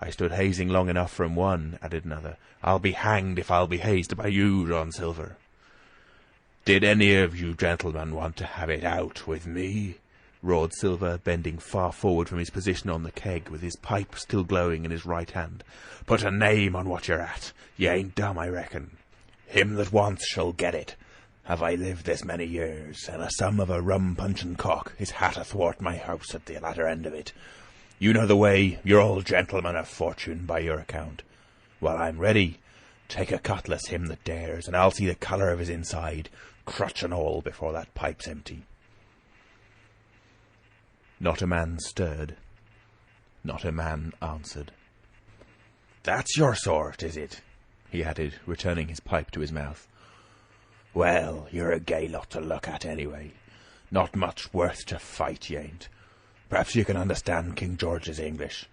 "I stood hazing long enough from one," added another. "I'll be hanged if I'll be hazed by you, John Silver." "Did any of you gentlemen want to have it out with me?" roared Silver, bending far forward from his position on the keg, with his pipe still glowing in his right hand. "Put a name on what you're at. Ye ain't dumb, I reckon. Him that wants shall get it. Have I lived this many years, and a sum of a rum-puncheon cock is hat athwart my house at the latter end of it. You know the way, you're all gentlemen of fortune by your account. Well, I'm ready. Take a cutlass, him that dares, and I'll see the colour of his inside, crutch and all, before that pipe's empty." Not a man stirred. Not a man answered. "That's your sort, is it?" he added, returning his pipe to his mouth. "Well, you're a gay lot to look at, anyway. Not much worth to fight, ye ain't. Perhaps you can understand King George's English.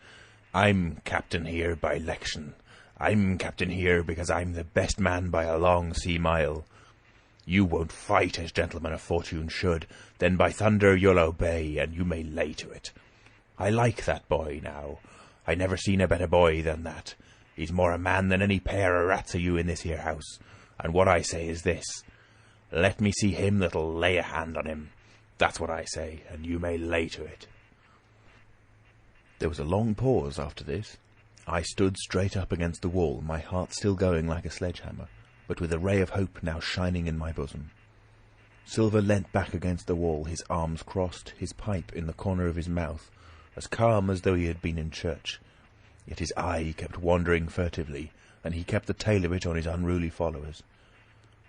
I'm captain here by 'lection. I'm captain here because I'm the best man by a long sea mile. You won't fight as gentlemen of fortune should, then by thunder you'll obey, and you may lay to it. I like that boy, now. I never seen a better boy than that. He's more a man than any pair of rats of you in this here house, and what I say is this. Let me see him that'll lay a hand on him. That's what I say, and you may lay to it." There was a long pause after this. I stood straight up against the wall, my heart still going like a sledgehammer, but with a ray of hope now shining in my bosom. Silver leant back against the wall, his arms crossed, his pipe in the corner of his mouth, as calm as though he had been in church. Yet his eye kept wandering furtively, and he kept the tail of it on his unruly followers.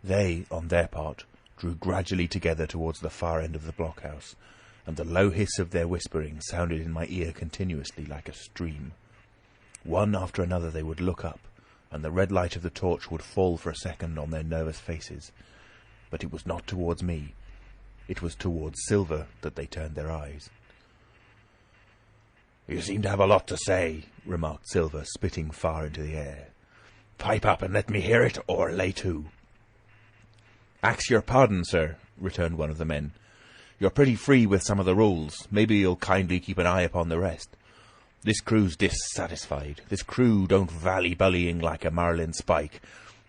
They, on their part, drew gradually together towards the far end of the blockhouse, and the low hiss of their whispering sounded in my ear continuously like a stream. One after another they would look up, and the red light of the torch would fall for a second on their nervous faces. But it was not towards me. It was towards Silver that they turned their eyes. "You seem to have a lot to say," remarked Silver, spitting far into the air. "Pipe up and let me hear it, or lay to." "Ax your pardon, sir," returned one of the men. "You're pretty free with some of the rules. Maybe you'll kindly keep an eye upon the rest. This crew's dissatisfied. This crew don't vally bullying like a marlin spike.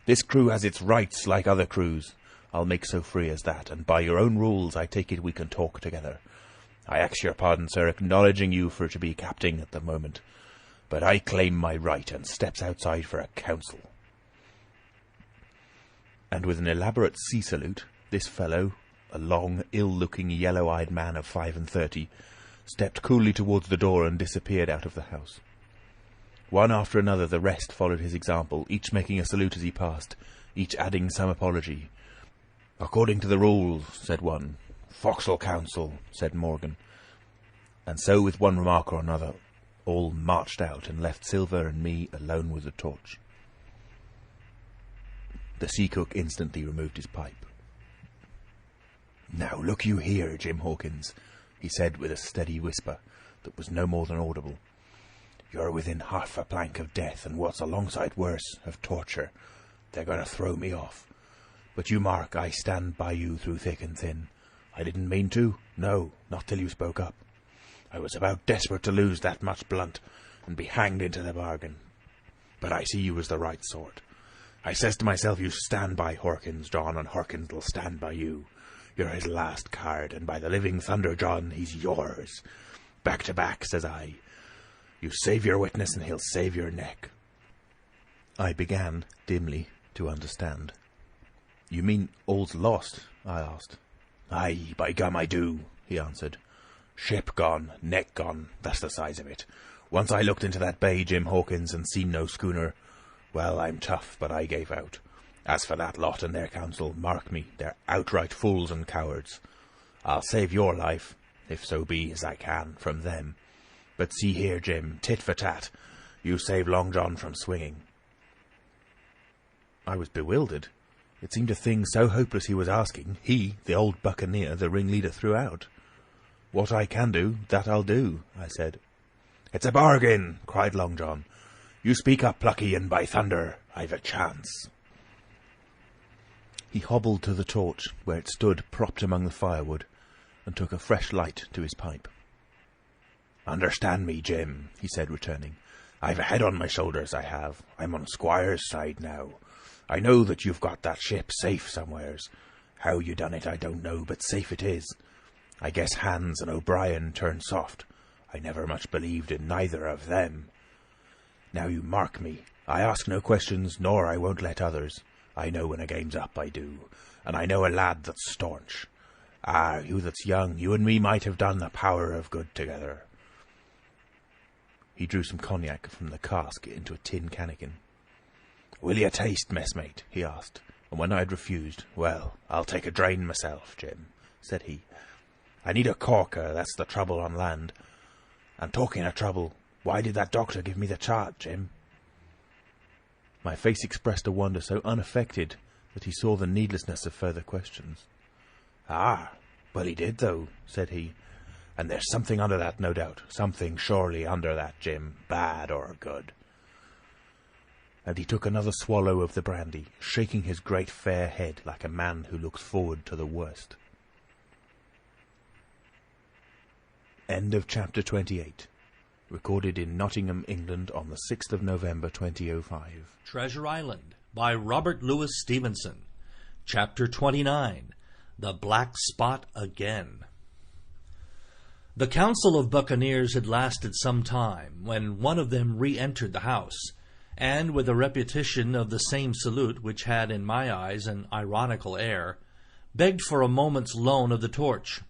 This crew has its rights like other crews. I'll make so free as that, and by your own rules I take it we can talk together. I ax your pardon, sir, acknowledging you for to be captain at the moment, but I claim my right and steps outside for a council." And with an elaborate sea salute, this fellow, a long, ill-looking, yellow-eyed man of 35, stepped coolly towards the door and disappeared out of the house. One after another the rest followed his example, each making a salute as he passed, each adding some apology. "According to the rules," said one. "Forecastle council," said Morgan. And so, with one remark or another, all marched out and left Silver and me alone with the torch. The sea-cook instantly removed his pipe. "Now look you here, Jim Hawkins," he said with a steady whisper that was no more than audible. "You're within half a plank of death, and what's alongside worse, of torture. They're going to throw me off. But you mark, I stand by you through thick and thin. I didn't mean to. No, not till you spoke up. I was about desperate to lose that much blunt, and be hanged into the bargain. But I see you was the right sort. I says to myself, you stand by Horkins, John, and Horkins'll stand by you. You're his last card, and by the living thunder, John, he's yours. Back to back, says I. You save your witness, and he'll save your neck. I began, dimly, to understand. You mean all's lost? I asked. Aye, by gum I do, he answered. Ship gone, neck gone, that's the size of it. Once I looked into that bay, Jim Hawkins, and seen no schooner. Well, I'm tough, but I gave out. As for that lot and their counsel, mark me, they're outright fools and cowards. I'll save your life, if so be as I can, from them. But see here, Jim, tit for tat, you save Long John from swinging. I was bewildered. It seemed a thing so hopeless he was asking, he, the old buccaneer, the ringleader throughout. What I can do, that I'll do, I said. It's a bargain, cried Long John. You speak up, Plucky, and by thunder, I've a chance. He hobbled to the torch, where it stood propped among the firewood, and took a fresh light to his pipe. Understand me, Jim, he said, returning. I've a head on my shoulders, I have. I'm on Squire's side now. I know that you've got that ship safe somewheres. How you done it, I don't know, but safe it is. I guess Hans and O'Brien turned soft. I never much believed in neither of them. Now you mark me. I ask no questions, nor I won't let others. I know when a game's up, I do. And I know a lad that's staunch. Ah, you that's young, you and me might have done the power of good together. He drew some cognac from the cask into a tin cannikin. Will you taste, messmate? He asked, and when I had refused, well, I'll take a drain myself, Jim, said he. I need a corker, that's the trouble on land. And talking of trouble, why did that doctor give me the chart, Jim? My face expressed a wonder so unaffected that he saw the needlessness of further questions. Ah, well he did, though, said he. And there's something under that, no doubt. Something surely under that, Jim, bad or good. And he took another swallow of the brandy, shaking his great fair head like a man who looks forward to the worst. End of chapter 28. Recorded in Nottingham, England on the 6th of November 2005. Treasure Island by Robert Louis Stevenson. Chapter 29. The Black Spot Again. The council of buccaneers had lasted some time when one of them re-entered the house, and with a repetition of the same salute, which had in my eyes an ironical air, begged for a moment's loan of the torch.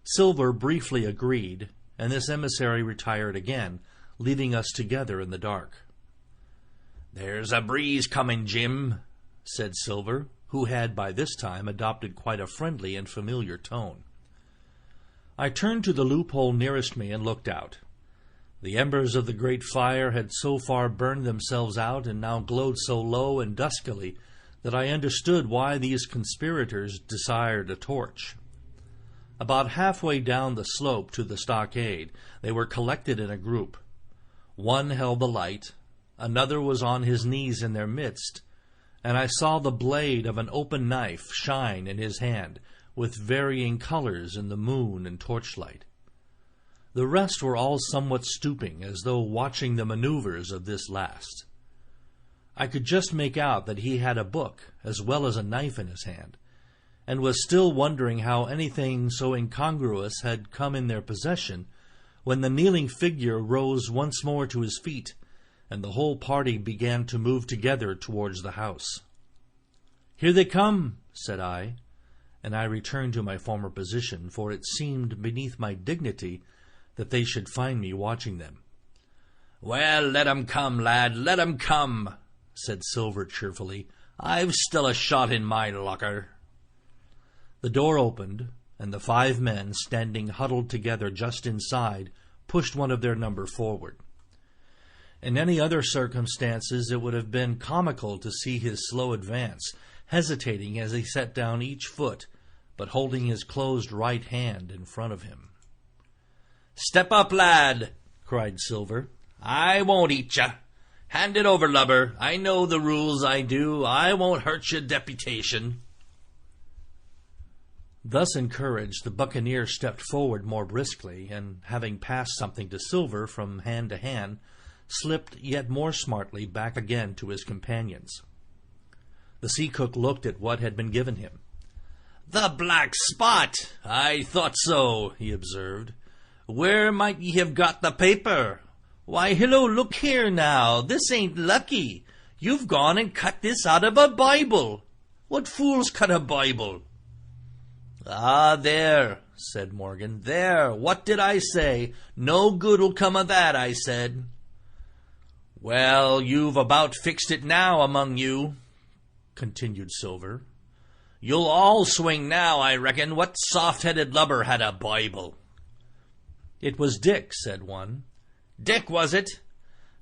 Silver briefly agreed, and this emissary retired again, leaving us together in the dark. "There's a breeze coming, Jim," said Silver, who had by this time adopted quite a friendly and familiar tone. I turned to the loophole nearest me and looked out. The embers of the great fire had so far burned themselves out and now glowed so low and duskily that I understood why these conspirators desired a torch. About halfway down the slope to the stockade, they were collected in a group. One held the light, another was on his knees in their midst, and I saw the blade of an open knife shine in his hand, with varying colors in the moon and torchlight. The rest were all somewhat stooping, as though watching the maneuvers of this last. I could just make out that he had a book as well as a knife in his hand, and was still wondering how anything so incongruous had come in their possession, when the kneeling figure rose once more to his feet, and the whole party began to move together towards the house. "Here they come," said I, and I returned to my former position, for it seemed beneath my dignity that they should find me watching them. "Well, let 'em come, lad, let 'em come," said Silver cheerfully. "I've still a shot in my locker." The door opened, and the 5 men, standing huddled together just inside, pushed one of their number forward. In any other circumstances it would have been comical to see his slow advance, hesitating as he set down each foot, but holding his closed right hand in front of him. "Step up, lad," cried Silver. "I won't eat ya. Hand it over, lubber. I know the rules, I do. I won't hurt your deputation." Thus encouraged, the buccaneer stepped forward more briskly, and having passed something to Silver from hand to hand, slipped yet more smartly back again to his companions. The sea cook looked at what had been given him. "The black spot! I thought so," he observed. "Where might ye have got the paper? Why, hillo, look here now, this ain't lucky. You've gone and cut this out of a Bible. What fools cut a Bible?" "Ah, there," said Morgan, "there, what did I say? No good'll come of that, I said." "Well, you've about fixed it now among you," continued Silver. "You'll all swing now, I reckon. What soft-headed lubber had a Bible?" "It was Dick," said one. "Dick, was it?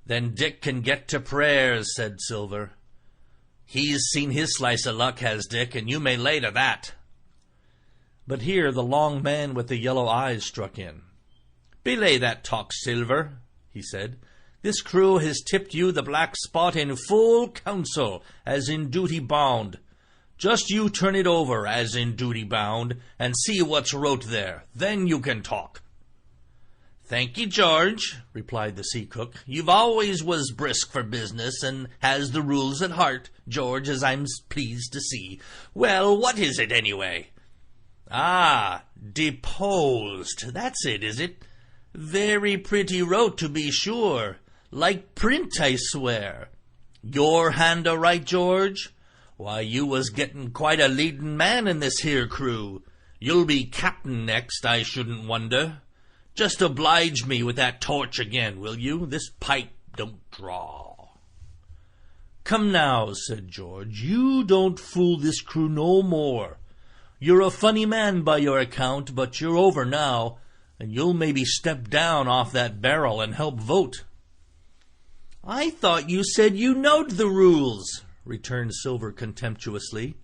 Then Dick can get to prayers," said Silver. "He's seen his slice of luck, has Dick, and you may lay to that." But here the long man with the yellow eyes struck in. "Belay that talk, Silver," he said. "This crew has tipped you the black spot in full council, as in duty bound. Just you turn it over, as in duty bound, and see what's wrote there. Then you can talk." "Thank ye, George," replied the sea cook. "You've always was brisk for business, and has the rules at heart, George, as I'm pleased to see. Well, what is it, anyway?" "Ah, deposed. That's it, is it? Very pretty wrote, to be sure. Like print, I swear. Your hand a right, George? Why, you was getting quite a leading man in this here crew. You'll be captain next, I shouldn't wonder. Just oblige me with that torch again, will you? This pipe don't draw." "Come now," said George, "you don't fool this crew no more. You're a funny man by your account, but you're over now, and you'll maybe step down off that barrel and help vote." "I thought you said you knowed the rules," returned Silver contemptuously.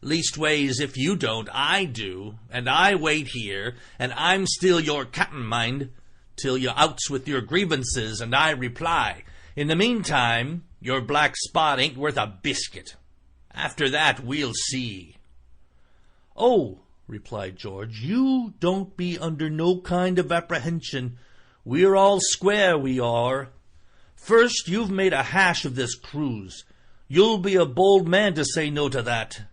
"Leastways, if you don't, I do, and I wait here, and I'm still your captain, mind, till you outs with your grievances, and I reply. In the meantime, your black spot ain't worth a biscuit. After that, we'll see." "Oh," replied George, "you don't be under no kind of apprehension. We're all square, we are. First, you've made a hash of this cruise. You'll be a bold man to say no to that.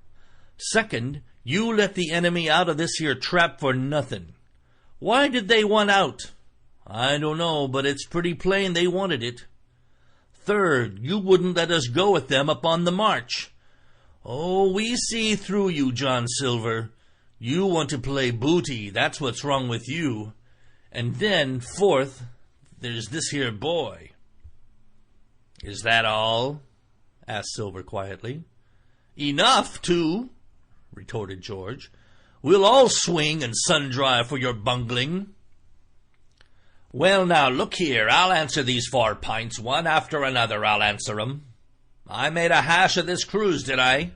Second, you let the enemy out of this here trap for nothing. Why did they want out? I don't know, but it's pretty plain they wanted it. Third, you wouldn't let us go with them upon the march. Oh, we see through you, John Silver. You want to play booty, that's what's wrong with you. And then, fourth, there's this here boy." "Is that all?" asked Silver quietly. "Enough, too," retorted George. "We'll all swing and sun-dry for your bungling." "Well, now, look here, I'll answer these 4 pints, one after another I'll answer 'em. I made a hash of this cruise, did I?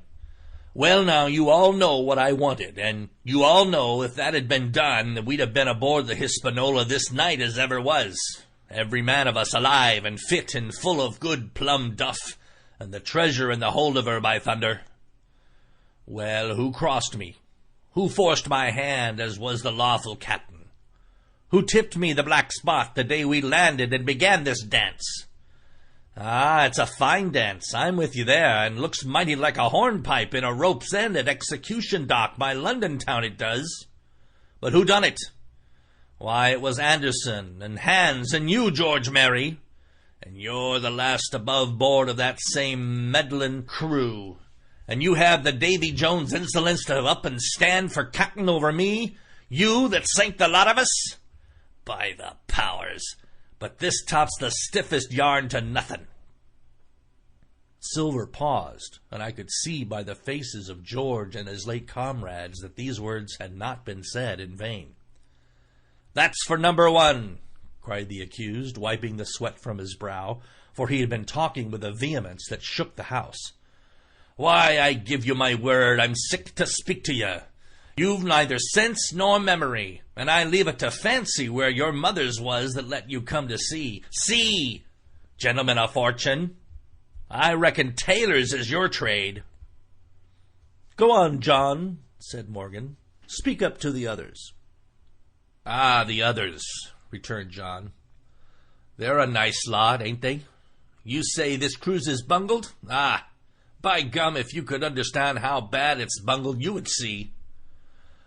Well, now, you all know what I wanted, and you all know if that had been done, that we'd have been aboard the Hispaniola this night as ever was, every man of us alive and fit and full of good plum duff, and the treasure in the hold of her, by thunder. Well, who crossed me? Who forced my hand as was the lawful captain? Who tipped me the black spot the day we landed and began this dance? Ah, it's a fine dance, I'm with you there, and looks mighty like a hornpipe in a rope's end at Execution Dock by London town, it does. But who done it? Why, it was Anderson and Hans and you, George Merry, and you're the last above board of that same meddlin' crew, and you have the Davy Jones insolence to up and stand for captain over me, you that sank the lot of us? By the powers! But this tops the stiffest yarn to nothing." Silver paused, and I could see by the faces of George and his late comrades that these words had not been said in vain. "That's for number 1, cried the accused, wiping the sweat from his brow, for he had been talking with a vehemence that shook the house. "Why, I give you my word, I'm sick to speak to you. You've neither sense nor memory, and I leave it to fancy where your mother's was that let you come to sea. See, gentlemen of fortune, I reckon tailors is your trade." "Go on, John," said Morgan. "Speak up to the others." "Ah, the others," returned John. "They're a nice lot, ain't they? You say this cruise is bungled? Ah, By gum, if you could understand how bad it's bungled, you would see.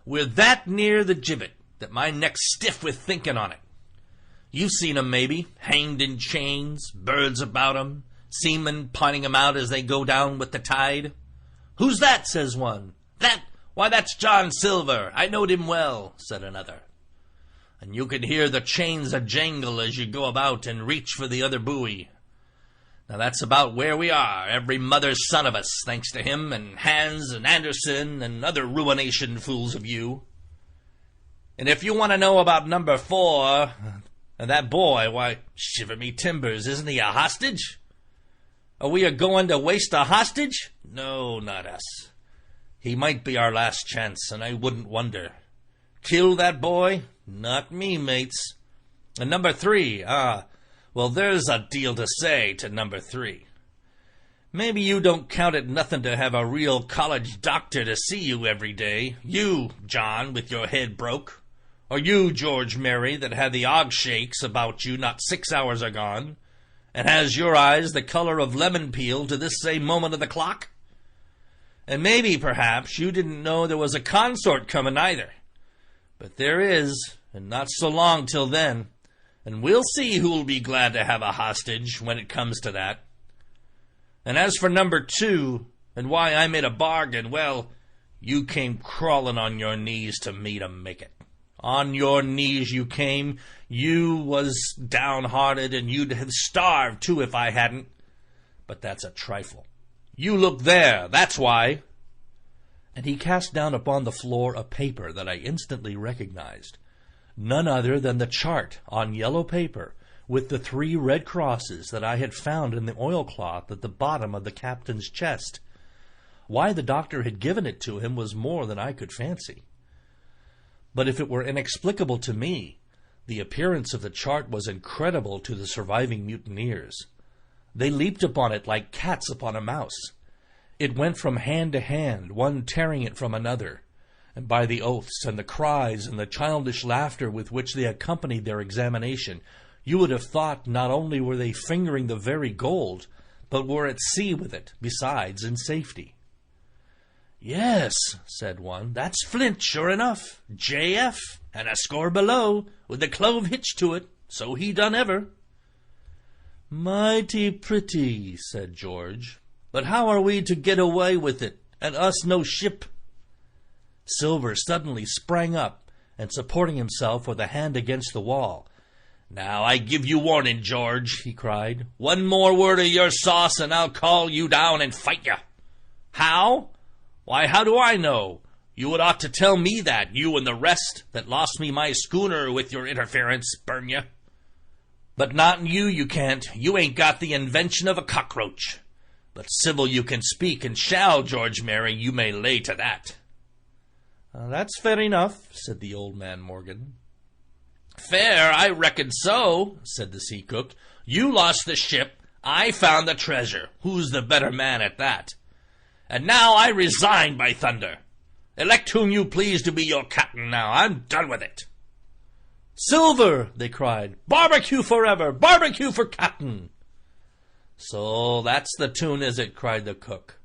We're that near the gibbet that my neck's stiff with thinking on it. You've seen 'em, maybe, hanged in chains, birds about 'em, seamen pointing 'em out as they go down with the tide. "Who's that?" says one. "That? Why, that's John Silver. I knowed him well," said another. And you could hear the chains a-jangle as you go about and reach for the other buoy. Now that's about where we are, every mother's son of us, thanks to him, and Hans and Anderson and other ruination fools of you. And if you want to know about number 4, and that boy, why, shiver me timbers, isn't he a hostage? Are we a-going to waste a hostage? No, not us. He might be our last chance, and I wouldn't wonder. Kill that boy? Not me, mates. And number 3, well, there's a deal to say to number 3. Maybe you don't count it nothing to have a real college doctor to see you every day. You, John, with your head broke. Or you, George Mary, that had the og shakes about you not 6 hours agone, and has your eyes the color of lemon peel to this same moment of the clock. And maybe, perhaps, you didn't know there was a consort coming either. But there is, and not so long till then, and we'll see who'll be glad to have a hostage when it comes to that. And as for number 2, and why I made a bargain, well, you came crawling on your knees to me to make it. On your knees you came. You was downhearted, and you'd have starved, too, if I hadn't. But that's a trifle. You look there, that's why. And he cast down upon the floor a paper that I instantly recognized. None other than the chart on yellow paper with the 3 red crosses that I had found in the oilcloth at the bottom of the captain's chest. Why the doctor had given it to him was more than I could fancy. But if it were inexplicable to me, the appearance of the chart was incredible to the surviving mutineers. They leaped upon it like cats upon a mouse. It went from hand to hand, one tearing it from another, and by the oaths and the cries and the childish laughter with which they accompanied their examination, you would have thought not only were they fingering the very gold, but were at sea with it, besides, in safety. "Yes," said one, "that's flint, sure enough. J.F., and a score below, with a clove hitch to it, so he done ever." "Mighty pretty," said George. "But how are we to get away with it, and us no ship?" Silver suddenly sprang up, and supporting himself with a hand against the wall. "Now I give you warning, George," he cried. "One more word of your sauce, and I'll call you down and fight you." "How? Why, how do I know? You would ought to tell me that, you and the rest, that lost me my schooner with your interference, burn you. But not you can't. You ain't got the invention of a cockroach. But civil you can speak and shall, George Mary, you may lay to that." "That's fair enough," said the old man Morgan. "Fair, I reckon so," said the sea cook. "You lost the ship, I found the treasure. Who's the better man at that? And now I resign, by thunder. Elect whom you please to be your captain now. I'm done with it." "Silver!" they cried. "Barbecue forever! Barbecue for captain!" "So that's the tune, is it?" cried the cook.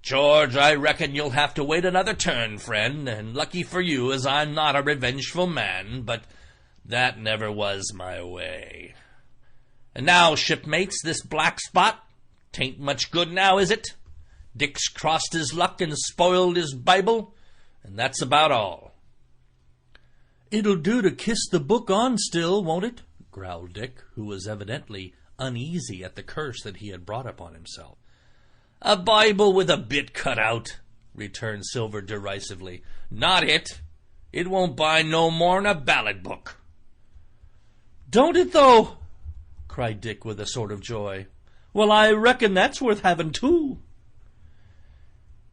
"George, I reckon you'll have to wait another turn, friend, and lucky for you as I'm not a revengeful man, but that never was my way. And now, shipmates, this black spot, 'tain't much good now, is it? Dick's crossed his luck and spoiled his Bible, and that's about all." "It'll do to kiss the book on still, won't it?" growled Dick, who was evidently uneasy at the curse that he had brought upon himself. "A Bible with a bit cut out," returned Silver derisively. "Not it. It won't buy no more'n a ballad book." "Don't it, though?" cried Dick with a sort of joy. "Well, I reckon that's worth having, too."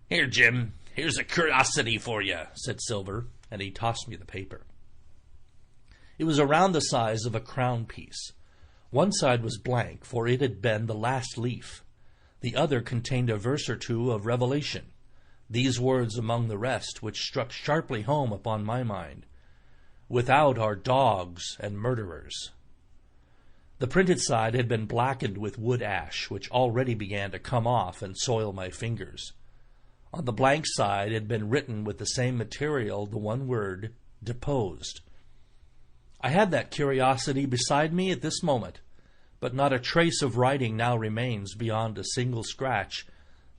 "Here, Jim, here's a curiosity for you," said Silver, and he tossed me the paper. It was around the size of a crown piece. One side was blank, for it had been the last leaf. The other contained a verse or two of Revelation, these words among the rest, which struck sharply home upon my mind: "Without are dogs and murderers." The printed side had been blackened with wood ash, which already began to come off and soil my fingers. On the blank side had been written with the same material the one word, deposed. I had that curiosity beside me at this moment, but not a trace of writing now remains beyond a single scratch,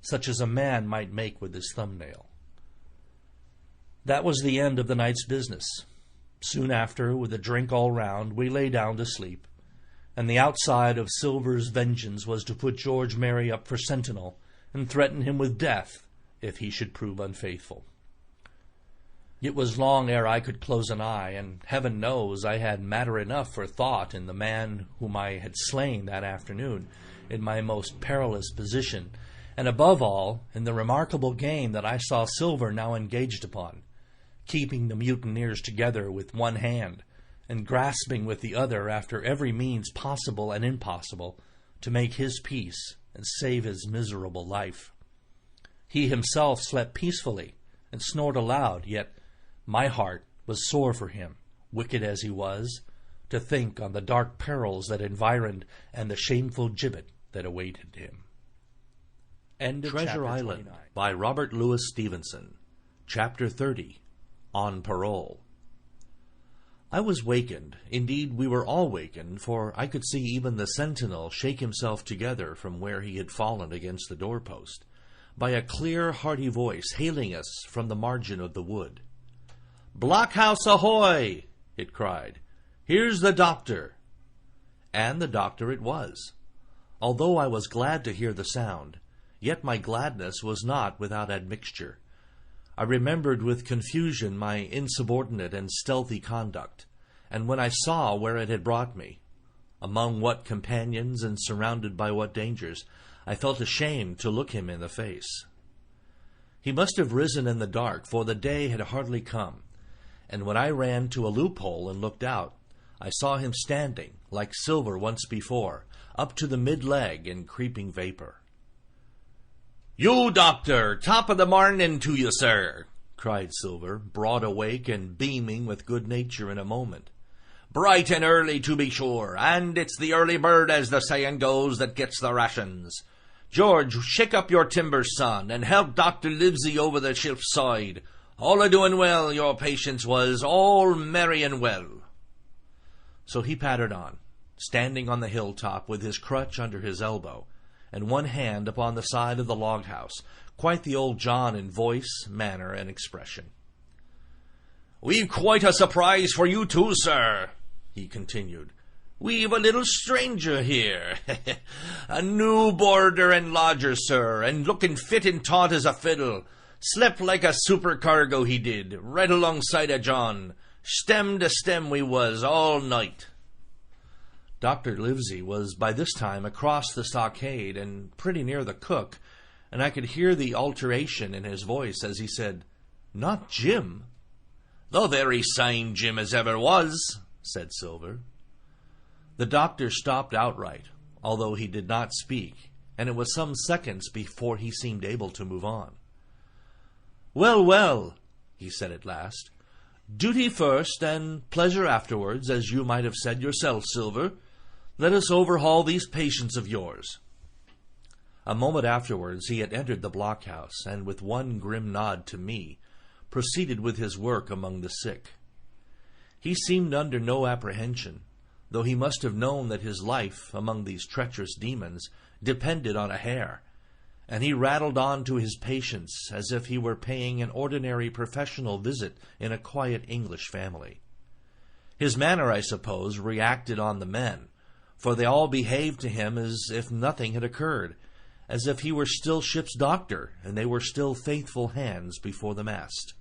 such as a man might make with his thumbnail. That was the end of the night's business. Soon after, with a drink all round, we lay down to sleep, and the outside of Silver's vengeance was to put George Merry up for sentinel and threaten him with death if he should prove unfaithful. It was long ere I could close an eye, and heaven knows I had matter enough for thought in the man whom I had slain that afternoon in my most perilous position, and above all in the remarkable game that I saw Silver now engaged upon, keeping the mutineers together with one hand, and grasping with the other after every means possible and impossible to make his peace and save his miserable life. He himself slept peacefully and snored aloud, yet my heart was sore for him, wicked as he was, to think on the dark perils that environed and the shameful gibbet that awaited him. End of Treasure chapter Island 29. by Robert Louis Stevenson. Chapter 30. On Parole. I was wakened, indeed we were all wakened, for I could see even the sentinel shake himself together from where he had fallen against the doorpost, by a clear, hearty voice hailing us from the margin of the wood. "Blockhouse ahoy!" it cried. "Here's the doctor." And the doctor it was. Although I was glad to hear the sound, yet my gladness was not without admixture. I remembered with confusion my insubordinate and stealthy conduct, and when I saw where it had brought me, among what companions and surrounded by what dangers, I felt ashamed to look him in the face. He must have risen in the dark, for the day had hardly come, and when I ran to a loophole and looked out, I saw him standing, like Silver once before, up to the mid-leg in creeping vapor. "You, doctor, top of the morning to you, sir," cried Silver, broad awake and beaming with good nature in a moment. "Bright and early, to be sure, and it's the early bird, as the saying goes, that gets the rations. George, shake up your timbers, son, and help Dr. Livesey over the ship's side. All a-doing well, your patients was, all merry and well." So he pattered on, standing on the hilltop with his crutch under his elbow, and one hand upon the side of the log-house, quite the old John in voice, manner, and expression. "We've quite a surprise for you too, sir," he continued. "We've a little stranger here, a new boarder and lodger, sir, and looking fit and taut as a fiddle. Slept like a supercargo, he did, right alongside of John. Stem to stem we was all night." Dr. Livesey was by this time across the stockade and pretty near the cook, and I could hear the alteration in his voice as he said, "Not Jim?" "The very same Jim as ever was," said Silver. The doctor stopped outright, although he did not speak, and it was some seconds before he seemed able to move on. "Well, well," he said at last, "duty first and pleasure afterwards, as you might have said yourself, Silver. Let us overhaul these patients of yours." A moment afterwards he had entered the blockhouse, and with one grim nod to me, proceeded with his work among the sick. He seemed under no apprehension, though he must have known that his life among these treacherous demons depended on a hair, and he rattled on to his patients as if he were paying an ordinary professional visit in a quiet English family. His manner, I suppose, reacted on the men, for they all behaved to him as if nothing had occurred, as if he were still ship's doctor, and they were still faithful hands before the mast.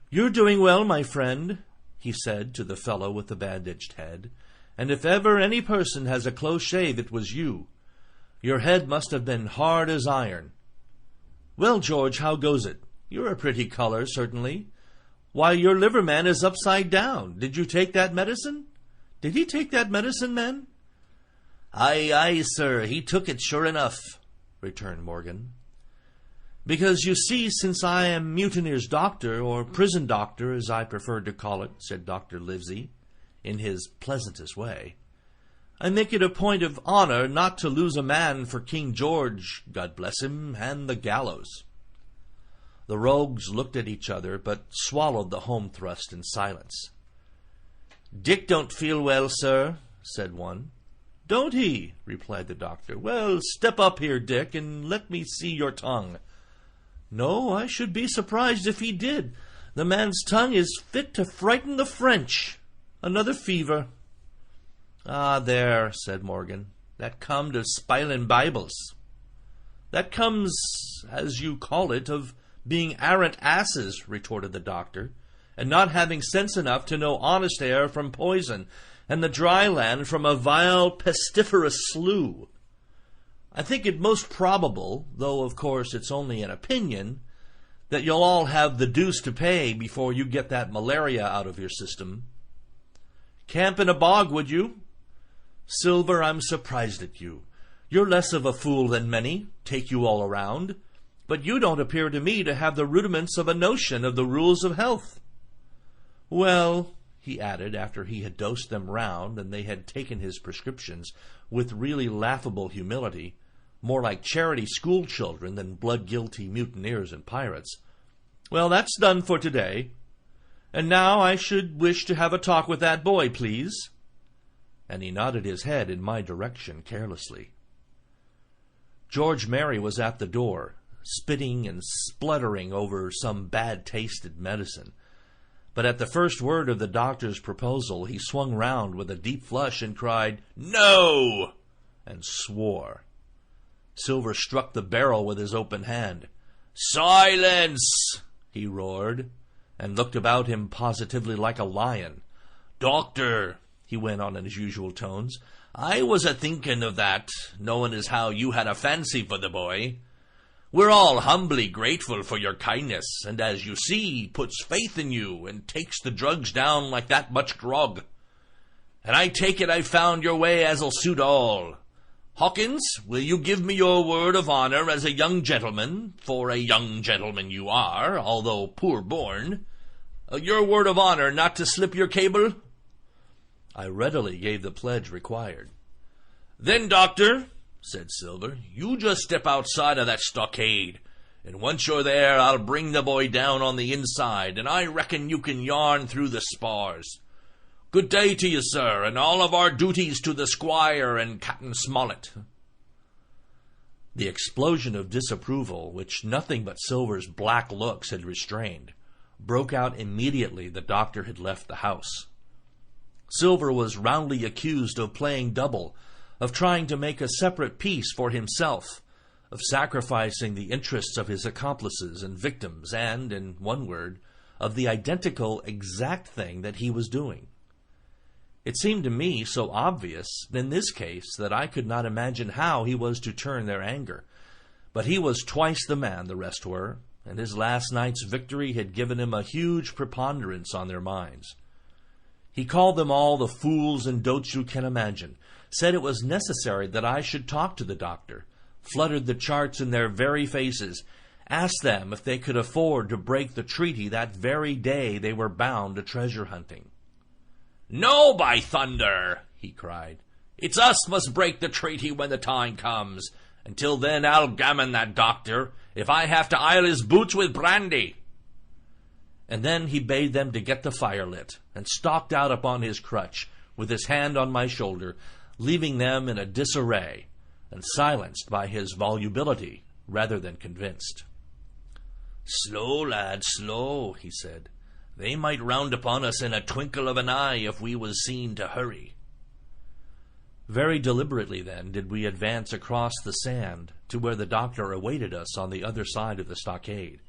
"You're doing well, my friend," he said to the fellow with the bandaged head, "and if ever any person has a close shave, it was you. Your head must have been hard as iron. Well, George, how goes it? You're a pretty color, certainly. Why, your liver man is upside down. Did you take that medicine? Did he take that medicine, man?" "Aye, aye, sir, he took it sure enough," returned Morgan. "Because, you see, since I am mutineer's doctor, or prison doctor, as I prefer to call it," said Dr. Livesey, in his pleasantest way, I make it a point of honor not to lose a man for King George, God bless him, and the gallows." The rogues looked at each other, but swallowed the home thrust in silence. "Dick don't feel well, sir," said one. "Don't he?" replied the doctor. "Well, step up here, Dick, and let me see your tongue." "No, I should be surprised if he did. The man's tongue is fit to frighten the French. Another fever." "Ah, there," said Morgan, "that come to spilin' Bibles." "That comes, as you call it, of being arrant asses," retorted the doctor, "and not having sense enough to know honest air from poison, and the dry land from a vile pestiferous slough. I think it most probable, though of course it's only an opinion, that you'll all have the deuce to pay before you get that malaria out of your system. Camp in a bog, would you? Silver, I'm surprised at you. You're less of a fool than many, take you all around, but you don't appear to me to have the rudiments of a notion of the rules of health. Well," he added, after he had dosed them round, and they had taken his prescriptions with really laughable humility, more like charity school children than blood-guilty mutineers and pirates, "well, that's done for today. And now I should wish to have a talk with that boy, please." And he nodded his head in my direction carelessly. George Merry was at the door, spitting and spluttering over some bad-tasted medicine. But at the first word of the doctor's proposal, he swung round with a deep flush and cried, "No!" and swore. Silver struck the barrel with his open hand. "Silence!" he roared, and looked about him positively like a lion. "Doctor," he went on in his usual tones, "I was a-thinking of that, knowing as how you had a fancy for the boy. We're all humbly grateful for your kindness, and as you see, puts faith in you, and takes the drugs down like that much grog. And I take it I've found your way as'll suit all. Hawkins, will you give me your word of honor as a young gentleman, for a young gentleman you are, although poor born, your word of honor not to slip your cable?" I readily gave the pledge required. "Then, doctor," said Silver, "you just step outside of that stockade, and once you're there I'll bring the boy down on the inside, and I reckon you can yarn through the spars. Good day to you, sir, and all of our duties to the squire and Captain Smollett." The explosion of disapproval, which nothing but Silver's black looks had restrained, broke out immediately the doctor had left the house. Silver was roundly accused of playing double, of trying to make a separate peace for himself, of sacrificing the interests of his accomplices and victims, and, in one word, of the identical exact thing that he was doing. It seemed to me so obvious in this case that I could not imagine how he was to turn their anger. But he was twice the man the rest were, and his last night's victory had given him a huge preponderance on their minds. He called them all the fools and dotes you can imagine, said it was necessary that I should talk to the doctor, fluttered the charts in their very faces, asked them if they could afford to break the treaty that very day they were bound to treasure hunting. "No, by thunder!" he cried. "It's us must break the treaty when the time comes. Until then I'll gammon that doctor, if I have to ile his boots with brandy." And then he bade them to get the fire lit, and stalked out upon his crutch, with his hand on my shoulder, leaving them in a disarray, and silenced by his volubility rather than convinced. "Slow, lad, slow," he said. "They might round upon us in a twinkle of an eye if we was seen to hurry." Very deliberately, then, did we advance across the sand to where the doctor awaited us on the other side of the stockade,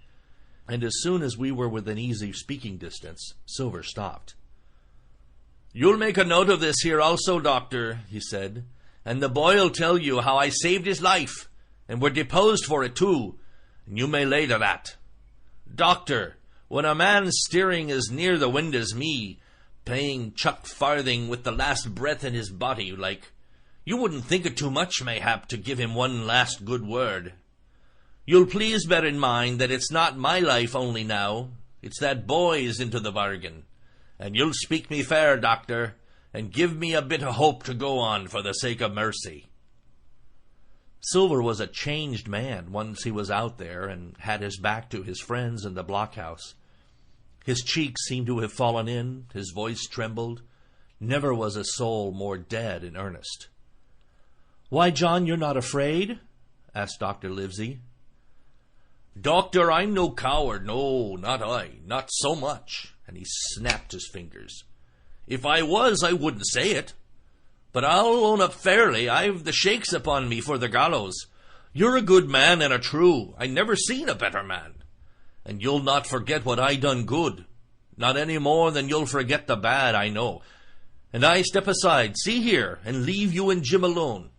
and as soon as we were within easy speaking distance, Silver stopped. "You'll make a note of this here also, doctor," he said, "and the boy'll tell you how I saved his life, and were deposed for it too, and you may lay to that. Doctor, when a man's steering as near the wind as me, playing chuck farthing with the last breath in his body, like, you wouldn't think it too much, mayhap, to give him one last good word. You'll please bear in mind that it's not my life only now, it's that boy's into the bargain. And you'll speak me fair, doctor, and give me a bit of hope to go on for the sake of mercy." Silver was a changed man once he was out there and had his back to his friends in the blockhouse. His cheeks seemed to have fallen in, his voice trembled. Never was a soul more dead in earnest. "Why, John, you're not afraid?" asked Dr. Livesey. "Doctor, I'm no coward, no, not I, not so much," and he snapped his fingers. "If I was, I wouldn't say it. But I'll own up fairly, I've the shakes upon me for the gallows. You're a good man and a true, I never seen a better man. And you'll not forget what I done good, not any more than you'll forget the bad, I know. And I step aside, see here, and leave you and Jim alone.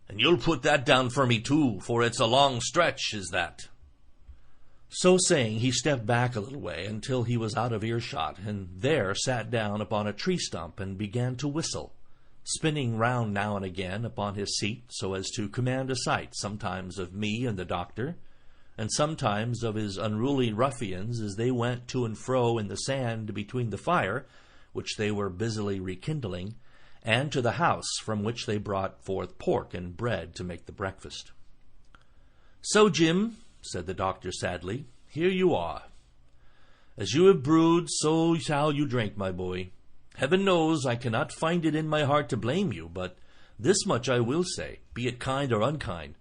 And you'll put that down for me too, for it's a long stretch, is that." So saying, he stepped back a little way until he was out of earshot, and there sat down upon a tree stump and began to whistle, spinning round now and again upon his seat so as to command a sight sometimes of me and the doctor, and sometimes of his unruly ruffians as they went to and fro in the sand between the fire, which they were busily rekindling, and to the house from which they brought forth pork and bread to make the breakfast. "So, Jim," said the doctor sadly, "here you are. As you have brewed, so shall you drink, my boy. Heaven knows I cannot find it in my heart to blame you, but this much I will say, be it kind or unkind.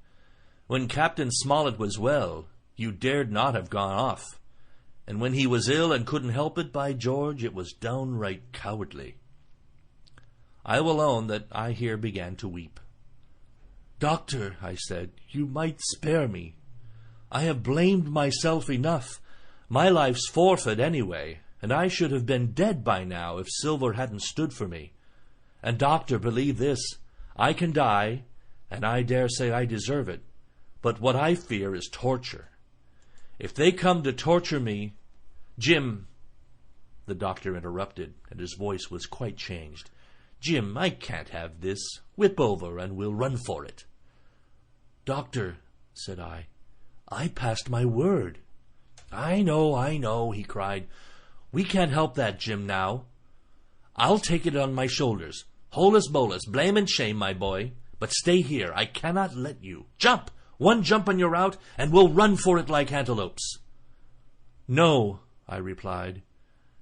When Captain Smollett was well, you dared not have gone off, and when he was ill and couldn't help it, by George, it was downright cowardly." I will own that I here began to weep. "Doctor," I said, "you might spare me. I have blamed myself enough. My life's forfeit anyway, and I should have been dead by now if Silver hadn't stood for me. And, doctor, believe this, I can die, and I dare say I deserve it, but what I fear is torture. If they come to torture me, Jim—" The doctor interrupted, and his voice was quite changed. "Jim, I can't have this. Whip over, and we'll run for it." "Doctor," said I passed my word." I know, he cried. "We can't help that, Jim, now. I'll take it on my shoulders. Holus bolus, blame and shame, my boy. But stay here, I cannot let you. Jump! One jump and you're out, and we'll run for it like antelopes." "No," I replied.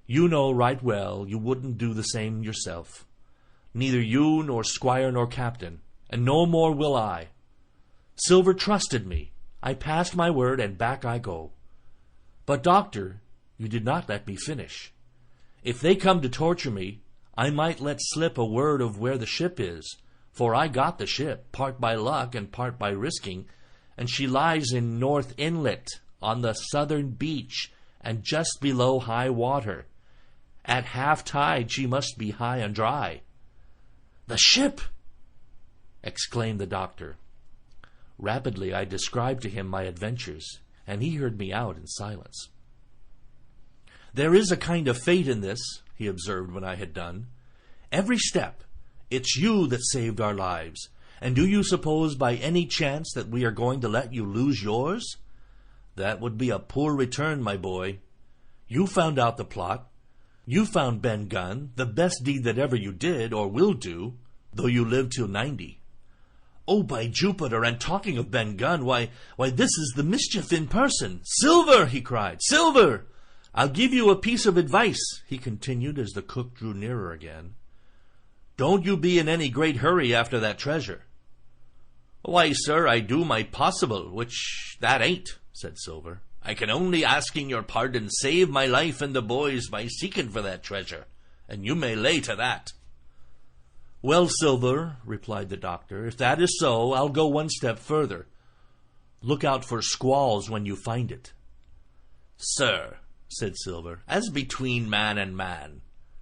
"You know right well you wouldn't do the same yourself. Neither you nor Squire nor Captain, and no more will I. Silver trusted me. I passed my word, and back I go. But, doctor, you did not let me finish. If they come to torture me, I might let slip a word of where the ship is, for I got the ship, part by luck and part by risking, and she lies in North Inlet, on the southern beach, and just below high water. At half tide she must be high and dry." "The ship!" exclaimed the doctor. Rapidly I described to him my adventures, and he heard me out in silence. "There is a kind of fate in this," he observed when I had done. "Every step, it's you that saved our lives, and do you suppose by any chance that we are going to let you lose yours? That would be a poor return, my boy. You found out the plot. You found Ben Gunn, the best deed that ever you did, or will do, though you live till 90. Oh, by Jupiter, and talking of Ben Gunn, why, this is the mischief in person. Silver!" he cried. "Silver! I'll give you a piece of advice," he continued as the cook drew nearer again. "Don't you be in any great hurry after that treasure." "Why, sir, I do my possible, which that ain't," said Silver. "I can only, asking your pardon, save my life and the boys by seeking for that treasure, and you may lay to that." "Well, Silver," replied the doctor, "if that is so, I'll go one step further. Look out for squalls when you find it." "Sir," said Silver, "as between man and man,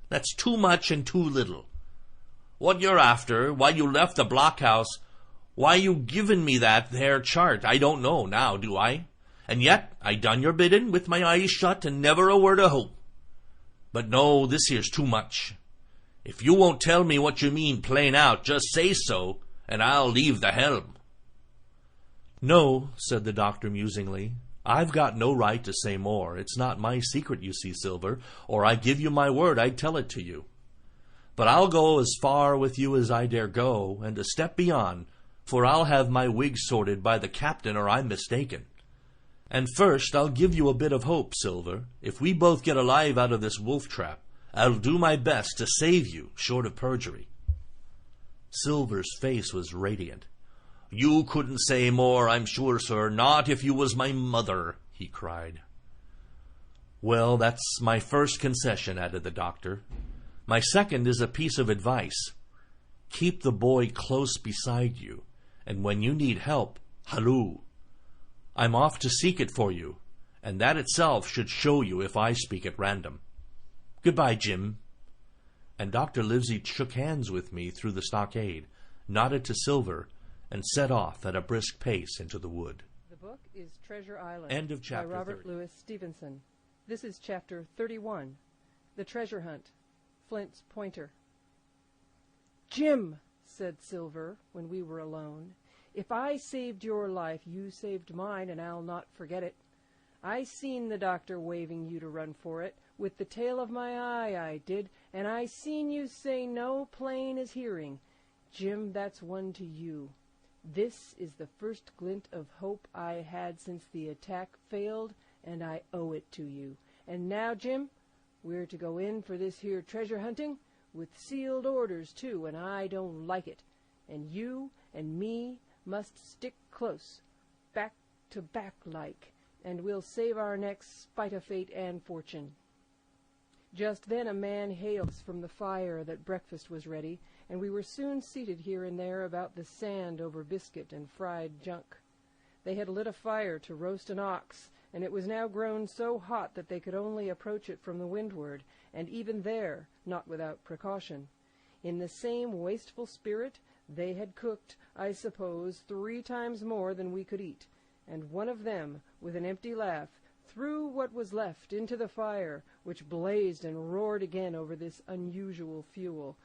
that's too much and too little. What you're after, why you left the blockhouse, why you given me that there chart, I don't know now, do I? And yet I done your bidding with my eyes shut and never a word of hope. But no, this here's too much. If you won't tell me what you mean plain out, just say so, and I'll leave the helm." "No," said the doctor musingly, "I've got no right to say more. It's not my secret, you see, Silver, or I give you my word I'd tell it to you. But I'll go as far with you as I dare go, and a step beyond, for I'll have my wig sorted by the captain, or I'm mistaken. And first I'll give you a bit of hope, Silver. If we both get alive out of this wolf trap, I'll do my best to save you, short of perjury." Silver's face was radiant. "You couldn't say more, I'm sure, sir, not if you was my mother," he cried. "Well, that's my first concession," added the doctor. "My second is a piece of advice. Keep the boy close beside you, and when you need help, halloo. I'm off to seek it for you, and that itself should show you if I speak at random. Goodbye, Jim." And Dr. Livesey shook hands with me through the stockade, nodded to Silver, and set off at a brisk pace into the wood. The book is Treasure Island End of chapter by Robert 30. Louis Stevenson. This is chapter 31, The Treasure Hunt, Flint's Pointer. "Jim," said Silver, when we were alone, "if I saved your life, you saved mine, and I'll not forget it. I seen the doctor waving you to run for it. With the tail of my eye I did, and I seen you say no plain as hearing. Jim, that's one to you. This is the first glint of hope I had since the attack failed, and I owe it to you. And now, Jim, we're to go in for this here treasure hunting, with sealed orders, too, and I don't like it. And you and me must stick close, back to back like, and we'll save our necks spite of fate and fortune." Just then a man hailed from the fire that breakfast was ready, and we were soon seated here and there about the sand over biscuit and fried junk. They had lit a fire to roast an ox, and it was now grown so hot that they could only approach it from the windward, and even there not without precaution. In the same wasteful spirit they had cooked, I suppose, 3 times more than we could eat, and one of them, with an empty laugh, threw what was left into the fire, which blazed and roared again over this unusual fuel.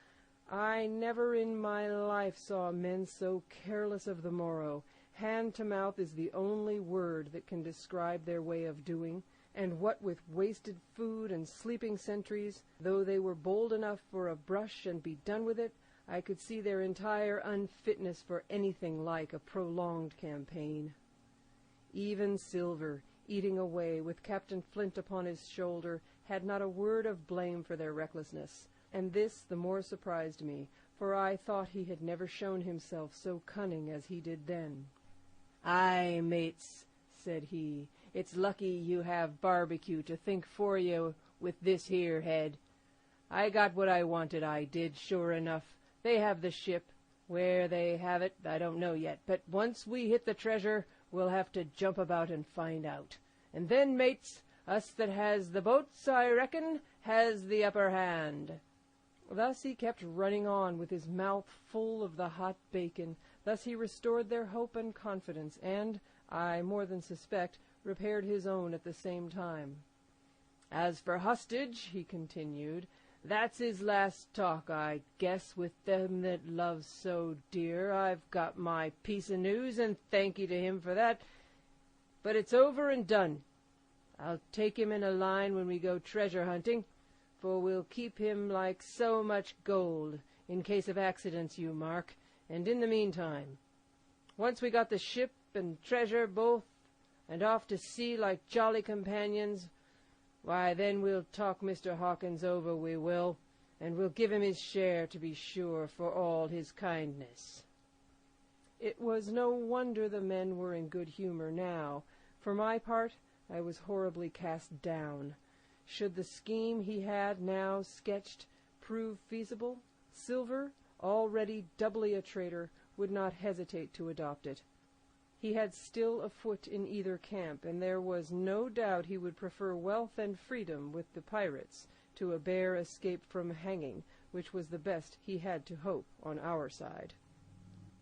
I never in my life saw men so careless of the morrow. Hand to mouth is the only word that can describe their way of doing, and what with wasted food and sleeping sentries, though they were bold enough for a brush and be done with it, I could see their entire unfitness for anything like a prolonged campaign. Even Silver, eating away with Captain Flint upon his shoulder, had not a word of blame for their recklessness, and this the more surprised me, for I thought he had never shown himself so cunning as he did then. "Aye, mates," said he, "it's lucky you have barbecue to think for you with this here head. I got what I wanted, I did, sure enough. They have the ship. Where they have it, I don't know yet, but once we hit the treasure, we'll have to jump about and find out. And then, mates, us that has the boats, I reckon, has the upper hand." Thus he kept running on with his mouth full of the hot bacon. Thus he restored their hope and confidence, and, I more than suspect, repaired his own at the same time. "As for hostage," he continued, "that's his last talk, I guess, with them that loves so dear. I've got my piece of news, and thank ye to him for that. But it's over and done. I'll take him in a line when we go treasure hunting, for we'll keep him like so much gold, in case of accidents, you mark, and in the meantime, once we got the ship and treasure both, and off to sea like jolly companions, why, then we'll talk Mr. Hawkins over, we will, and we'll give him his share, to be sure, for all his kindness." It was no wonder the men were in good humor now. For my part, I was horribly cast down. Should the scheme he had now sketched prove feasible, Silver, already doubly a traitor, would not hesitate to adopt it. He had still a foot in either camp, and there was no doubt he would prefer wealth and freedom with the pirates to a bare escape from hanging, which was the best he had to hope on our side.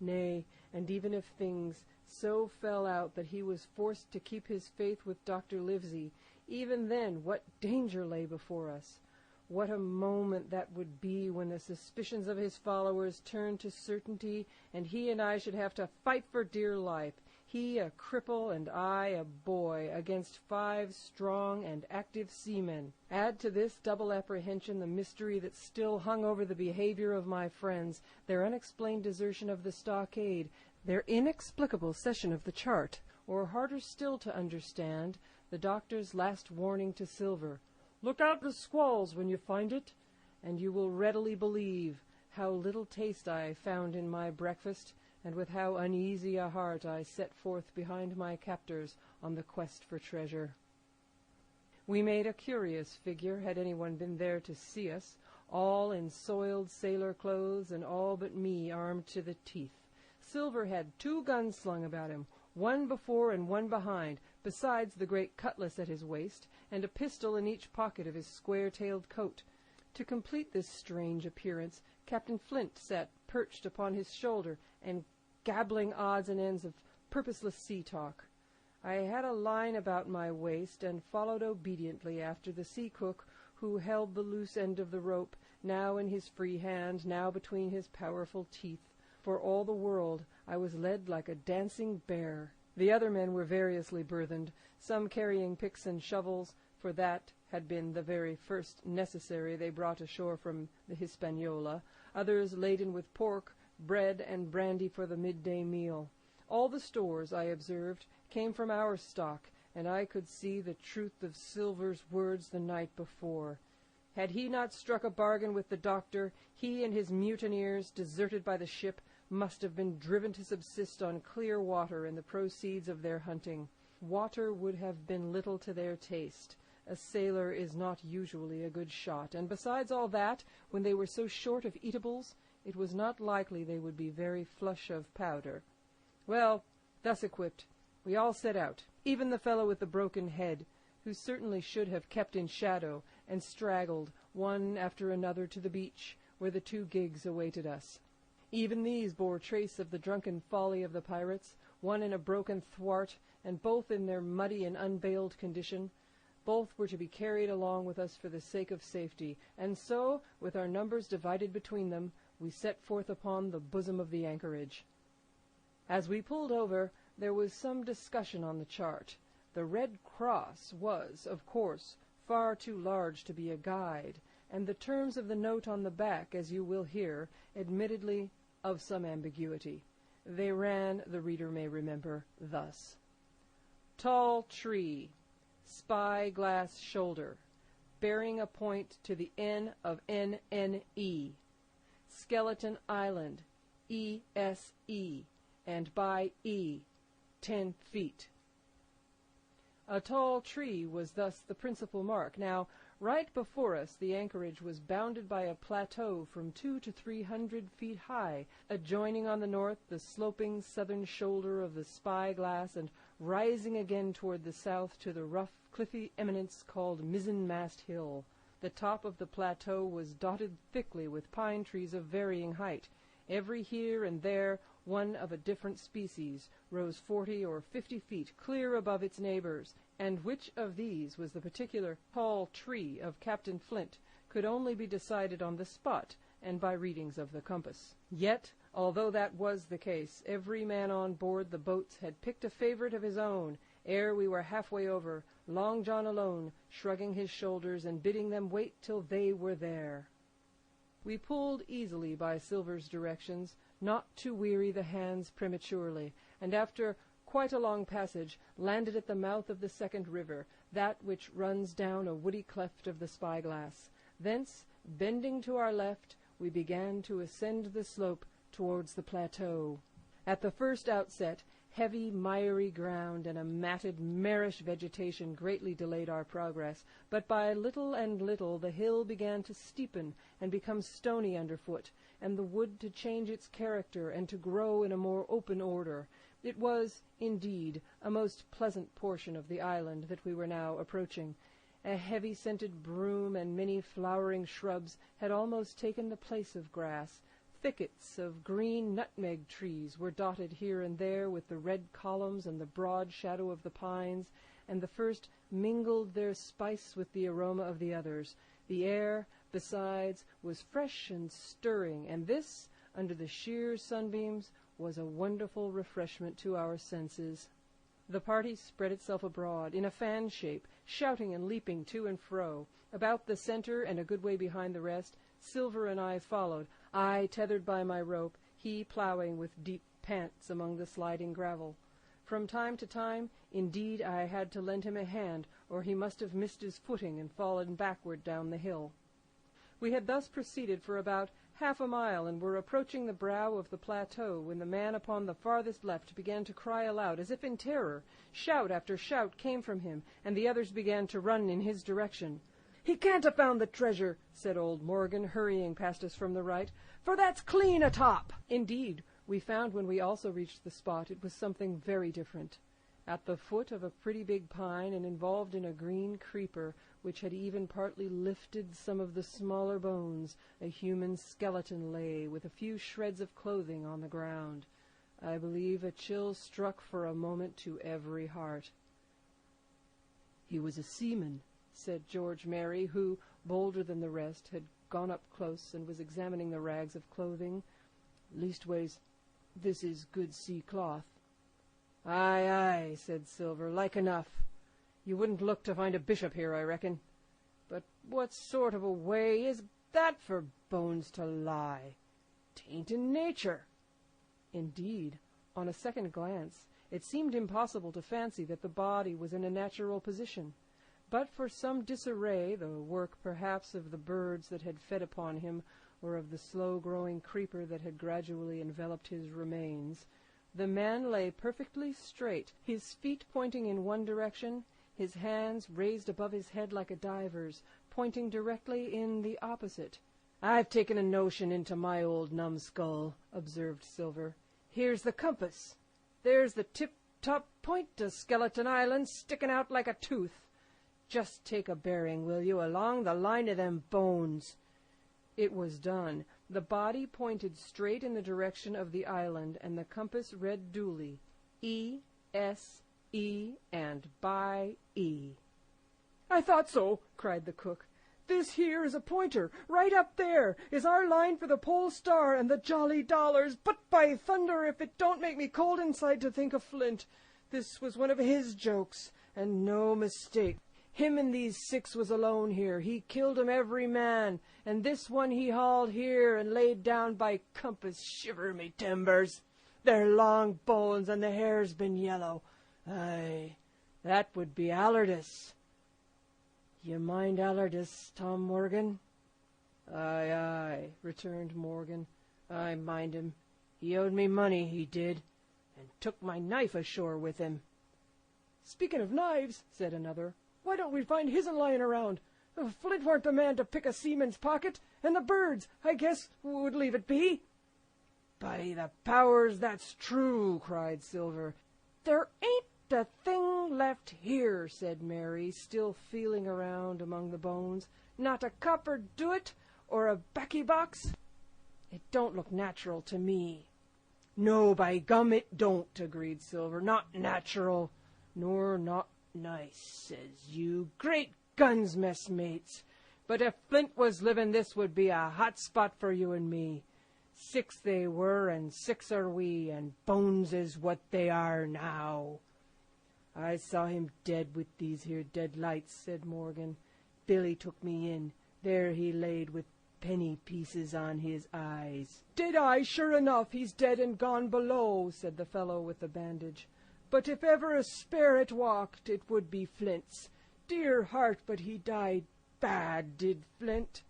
Nay, and even if things so fell out that he was forced to keep his faith with Dr. Livesey, even then what danger lay before us! What a moment that would be when the suspicions of his followers turned to certainty, and he and I should have to fight for dear life. he a cripple and I a boy, against 5 strong and active seamen. Add to this double apprehension the mystery that still hung over the behavior of my friends, their unexplained desertion of the stockade, their inexplicable cession of the chart, or harder still to understand, the doctor's last warning to Silver, "Look out for squalls when you find it," and you will readily believe how little taste I found in my breakfast, and with how uneasy a heart I set forth behind my captors on the quest for treasure. We made a curious figure, had anyone been there to see us, all in soiled sailor clothes, and all but me armed to the teeth. Silver had 2 guns slung about him, one before and one behind, besides the great cutlass at his waist, and a pistol in each pocket of his square-tailed coat. To complete this strange appearance, Captain Flint sat perched upon his shoulder, and gabbling odds and ends of purposeless sea-talk. I had a line about my waist, and followed obediently after the sea-cook, who held the loose end of the rope, now in his free hand, now between his powerful teeth. For all the world I was led like a dancing bear. The other men were variously burthened, some carrying picks and shovels, for that had been the very first necessary they brought ashore from the Hispaniola, others laden with pork, bread, and brandy for the midday meal. All the stores, I observed, came from our stock, and I could see the truth of Silver's words the night before. Had he not struck a bargain with the doctor, he and his mutineers, deserted by the ship, must have been driven to subsist on clear water and the proceeds of their hunting. Water would have been little to their taste. A sailor is not usually a good shot, and besides all that, when they were so short of eatables, it was not likely they would be very flush of powder. Well, thus equipped, we all set out, even the fellow with the broken head, who certainly should have kept in shadow, and straggled, one after another, to the beach, where the 2 gigs awaited us. Even these bore trace of the drunken folly of the pirates, one in a broken thwart, and both in their muddy and unbaled condition. Both were to be carried along with us for the sake of safety, and so, with our numbers divided between them, we set forth upon the bosom of the anchorage. As we pulled over, there was some discussion on the chart. The Red Cross was, of course, far too large to be a guide, and the terms of the note on the back, as you will hear, admittedly of some ambiguity. They ran, the reader may remember, thus: Tall tree, spy-glass shoulder, bearing a point to the N of NNE, Skeleton Island, ESE, and by E, 10 feet. A tall tree was thus the principal mark. Now, right before us the anchorage was bounded by a plateau from 200 to 300 feet high, adjoining on the north the sloping southern shoulder of the Spyglass, and rising again toward the south to the rough, cliffy eminence called Mizzenmast Hill. The top of the plateau was dotted thickly with pine trees of varying height. Every here and there one of a different species rose 40 or 50 feet clear above its neighbors, and which of these was the particular tall tree of Captain Flint could only be decided on the spot and by readings of the compass. Yet, although that was the case, every man on board the boats had picked a favorite of his own. Ere we were halfway over, Long John alone, shrugging his shoulders and bidding them wait till they were there. We pulled easily by Silver's directions, not to weary the hands prematurely, and after quite a long passage landed at the mouth of the second river, that which runs down a woody cleft of the Spyglass. Thence, bending to our left, we began to ascend the slope towards the plateau. At the first outset, heavy, miry ground and a matted, marish vegetation greatly delayed our progress, but by little and little the hill began to steepen and become stony underfoot, and the wood to change its character and to grow in a more open order. It was, indeed, a most pleasant portion of the island that we were now approaching. A heavy-scented broom and many flowering shrubs had almost taken the place of grass. Thickets of green nutmeg trees were dotted here and there with the red columns and the broad shadow of the pines, and the first mingled their spice with the aroma of the others. The air, besides, was fresh and stirring, and this, under the sheer sunbeams, was a wonderful refreshment to our senses. The party spread itself abroad in a fan shape, shouting and leaping to and fro. About the center and a good way behind the rest, Silver and I followed, I tethered by my rope, he ploughing with deep pants among the sliding gravel. From time to time, indeed, I had to lend him a hand, or he must have missed his footing and fallen backward down the hill. We had thus proceeded for about half a mile, and were approaching the brow of the plateau, when the man upon the farthest left began to cry aloud, as if in terror. Shout after shout came from him, and the others began to run in his direction. "He can't have found the treasure," said old Morgan, hurrying past us from the right, "for that's clean atop." Indeed, we found when we also reached the spot it was something very different. At the foot of a pretty big pine, and involved in a green creeper, which had even partly lifted some of the smaller bones, a human skeleton lay, with a few shreds of clothing on the ground. I believe a chill struck for a moment to every heart. "He was a seaman," said George Merry, who, bolder than the rest, had gone up close and was examining the rags of clothing. "Leastways, this is good sea cloth." "Aye, aye," said Silver, "like enough. You wouldn't look to find a bishop here, I reckon. But what sort of a way is that for bones to lie? 'Tain't in nature." Indeed, on a second glance, it seemed impossible to fancy that the body was in a natural position. But for some disarray, the work perhaps of the birds that had fed upon him, or of the slow-growing creeper that had gradually enveloped his remains, the man lay perfectly straight, his feet pointing in one direction, his hands raised above his head like a diver's, pointing directly in the opposite. "I've taken a notion into my old numbskull," observed Silver. "Here's the compass. There's the tip-top point to Skeleton Island sticking out like a tooth. Just take a bearing, will you, along the line of them bones." It was done. The body pointed straight in the direction of the island, and the compass read duly, E-S-E and by E. "I thought so," cried the cook. "This here is a pointer. Right up there is our line for the Pole Star and the Jolly Dollars. But by thunder, if it don't make me cold inside to think of Flint. This was one of his jokes, and no mistake. Him and these 6 was alone here. He killed 'em every man, and this one he hauled here and laid down by compass. Shiver me timbers! They're long bones, and the hair's been yellow. Aye, that would be Allardyce. You mind Allardyce, Tom Morgan?" "Aye, aye," returned Morgan. "I mind him. He owed me money, he did, and took my knife ashore with him." "Speaking of knives," said another, "why don't we find his'n lying around? Flint weren't the man to pick a seaman's pocket, and the birds, I guess, would leave it be." "By the powers, that's true," cried Silver. "There ain't a thing left here," said Mary, still feeling around among the bones. "Not a copper doit or a baccy box. It don't look natural to me." "No, by gum, it don't," agreed Silver. "Not natural, nor not nice, says you. Great guns, messmates! But if Flint was living, this would be a hot spot for you and me. 6 they were, and 6 are we, and bones is what they are now." "I saw him dead with these here dead lights," said Morgan. "Billy took me in. There he laid with penny pieces on his eyes." "Dead eye, sure enough. He's dead and gone below," said the fellow with the bandage. "But if ever a spirit walked, it would be Flint's. Dear heart, but he died bad, did Flint."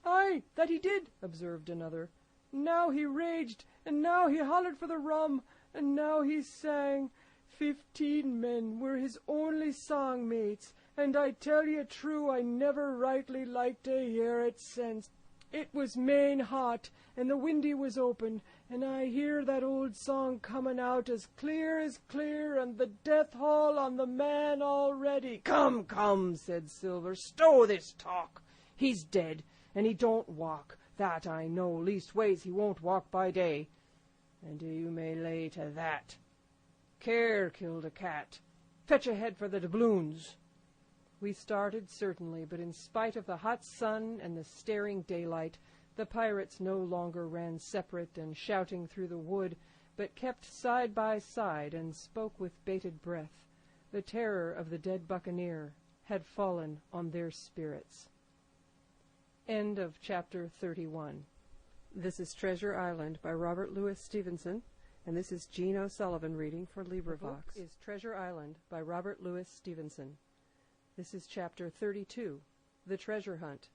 "Aye, that he did," observed another. "Now he raged, and now he hollered for the rum, and now he sang. 15 men were his only song mates, and I tell you true, I never rightly liked to hear it since. It was main hot, and the windy was open, and I hear that old song coming out as clear, and the death haul on the man already." "Come, come," said Silver, "stow this talk. He's dead, and he don't walk. That I know. Leastways, he won't walk by day. And you may lay to that. Care killed a cat. Fetch a head for the doubloons." We started, certainly, but in spite of the hot sun and the staring daylight, the pirates no longer ran separate and shouting through the wood, but kept side by side and spoke with bated breath. The terror of the dead buccaneer had fallen on their spirits. End of chapter 31. This is Treasure Island by Robert Louis Stevenson, and this is Jean O'Sullivan reading for LibriVox. The book is Treasure Island by Robert Louis Stevenson. This is chapter 32, The Treasure Hunt,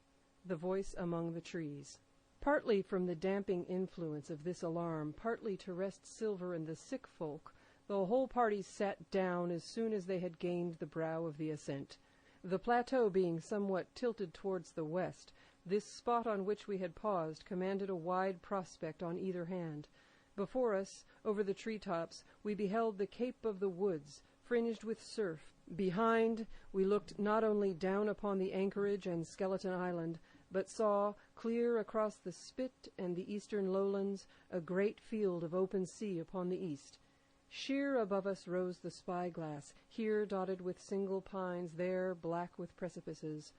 The Voice Among the Trees. Partly from the damping influence of this alarm, partly to rest Silver and the sick folk, the whole party sat down as soon as they had gained the brow of the ascent. The plateau being somewhat tilted towards the west, this spot on which we had paused commanded a wide prospect on either hand. Before us, over the tree-tops, we beheld the Cape of the Woods, fringed with surf. Behind, we looked not only down upon the anchorage and Skeleton Island, but saw, clear across the Spit and the eastern lowlands, a great field of open sea upon the east. Sheer above us rose the spy-glass, here dotted with single pines, there black with precipices.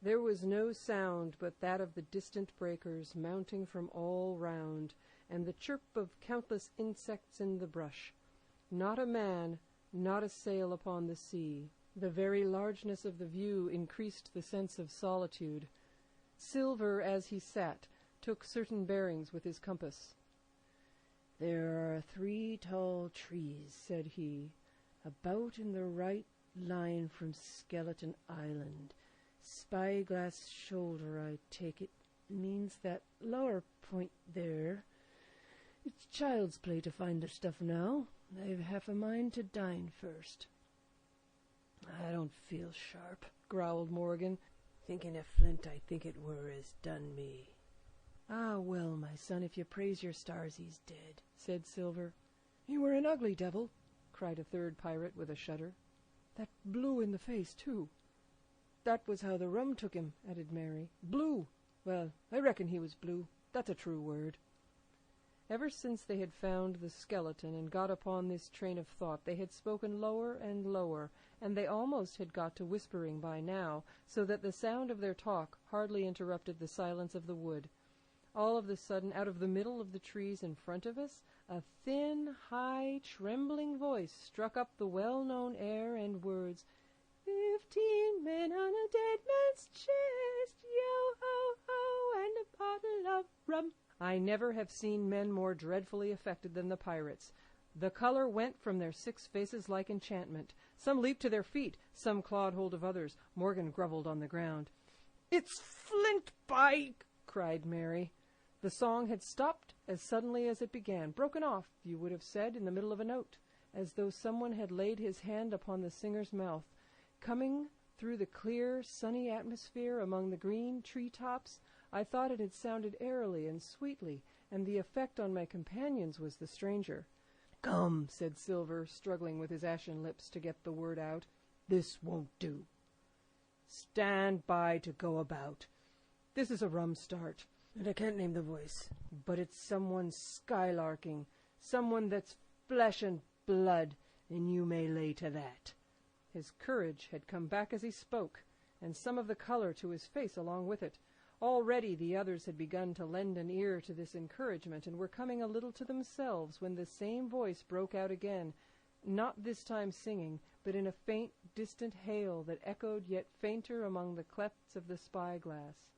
There was no sound but that of the distant breakers mounting from all round, and the chirp of countless insects in the brush. Not a man, not a sail upon the sea. The very largeness of the view increased the sense of solitude. Silver, as he sat, took certain bearings with his compass. "There are 3 tall trees," said he, "about in the right line from Skeleton Island. Spyglass shoulder, I take it, means that lower point there. It's child's play to find their stuff now. I've half a mind to dine first." "I don't feel sharp," growled Morgan. "Thinking of Flint, I think it were as done me." "Ah, well, my son, if you praise your stars, he's dead," said Silver. "He were an ugly devil," cried a third pirate with a shudder. "That blue in the face, too." "That was how the rum took him," added Mary. "Blue! Well, I reckon he was blue. That's a true word." Ever since they had found the skeleton and got upon this train of thought, they had spoken lower and lower, and they almost had got to whispering by now, so that the sound of their talk hardly interrupted the silence of the wood. All of a sudden, out of the middle of the trees in front of us, a thin, high, trembling voice struck up the well-known air and words, 15 men on a dead man's chest, yo-ho-ho, and a bottle of rum. I never have seen men more dreadfully affected than the pirates. The color went from their 6 faces like enchantment. Some leaped to their feet, some clawed hold of others. Morgan grovelled on the ground. "It's Flint, by—" cried Mary. The song had stopped as suddenly as it began, broken off, you would have said, in the middle of a note, as though someone had laid his hand upon the singer's mouth. Coming through the clear, sunny atmosphere among the green tree-tops, I thought it had sounded airily and sweetly, and the effect on my companions was the stranger. "Come," said Silver, struggling with his ashen lips to get the word out. "This won't do. Stand by to go about. This is a rum start, and I can't name the voice, but it's someone skylarking, someone that's flesh and blood, and you may lay to that." His courage had come back as he spoke, and some of the color to his face along with it. Already the others had begun to lend an ear to this encouragement, and were coming a little to themselves, when the same voice broke out again, not this time singing, but in a faint, distant hail that echoed yet fainter among the clefts of the spyglass.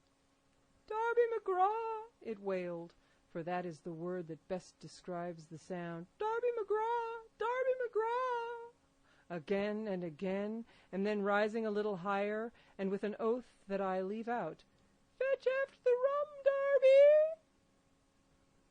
"Darby McGraw!" it wailed, for that is the word that best describes the sound. "Darby McGraw! Darby McGraw!" Again and again, and then rising a little higher, and with an oath that I leave out, "Fetch after the rum, Darby!"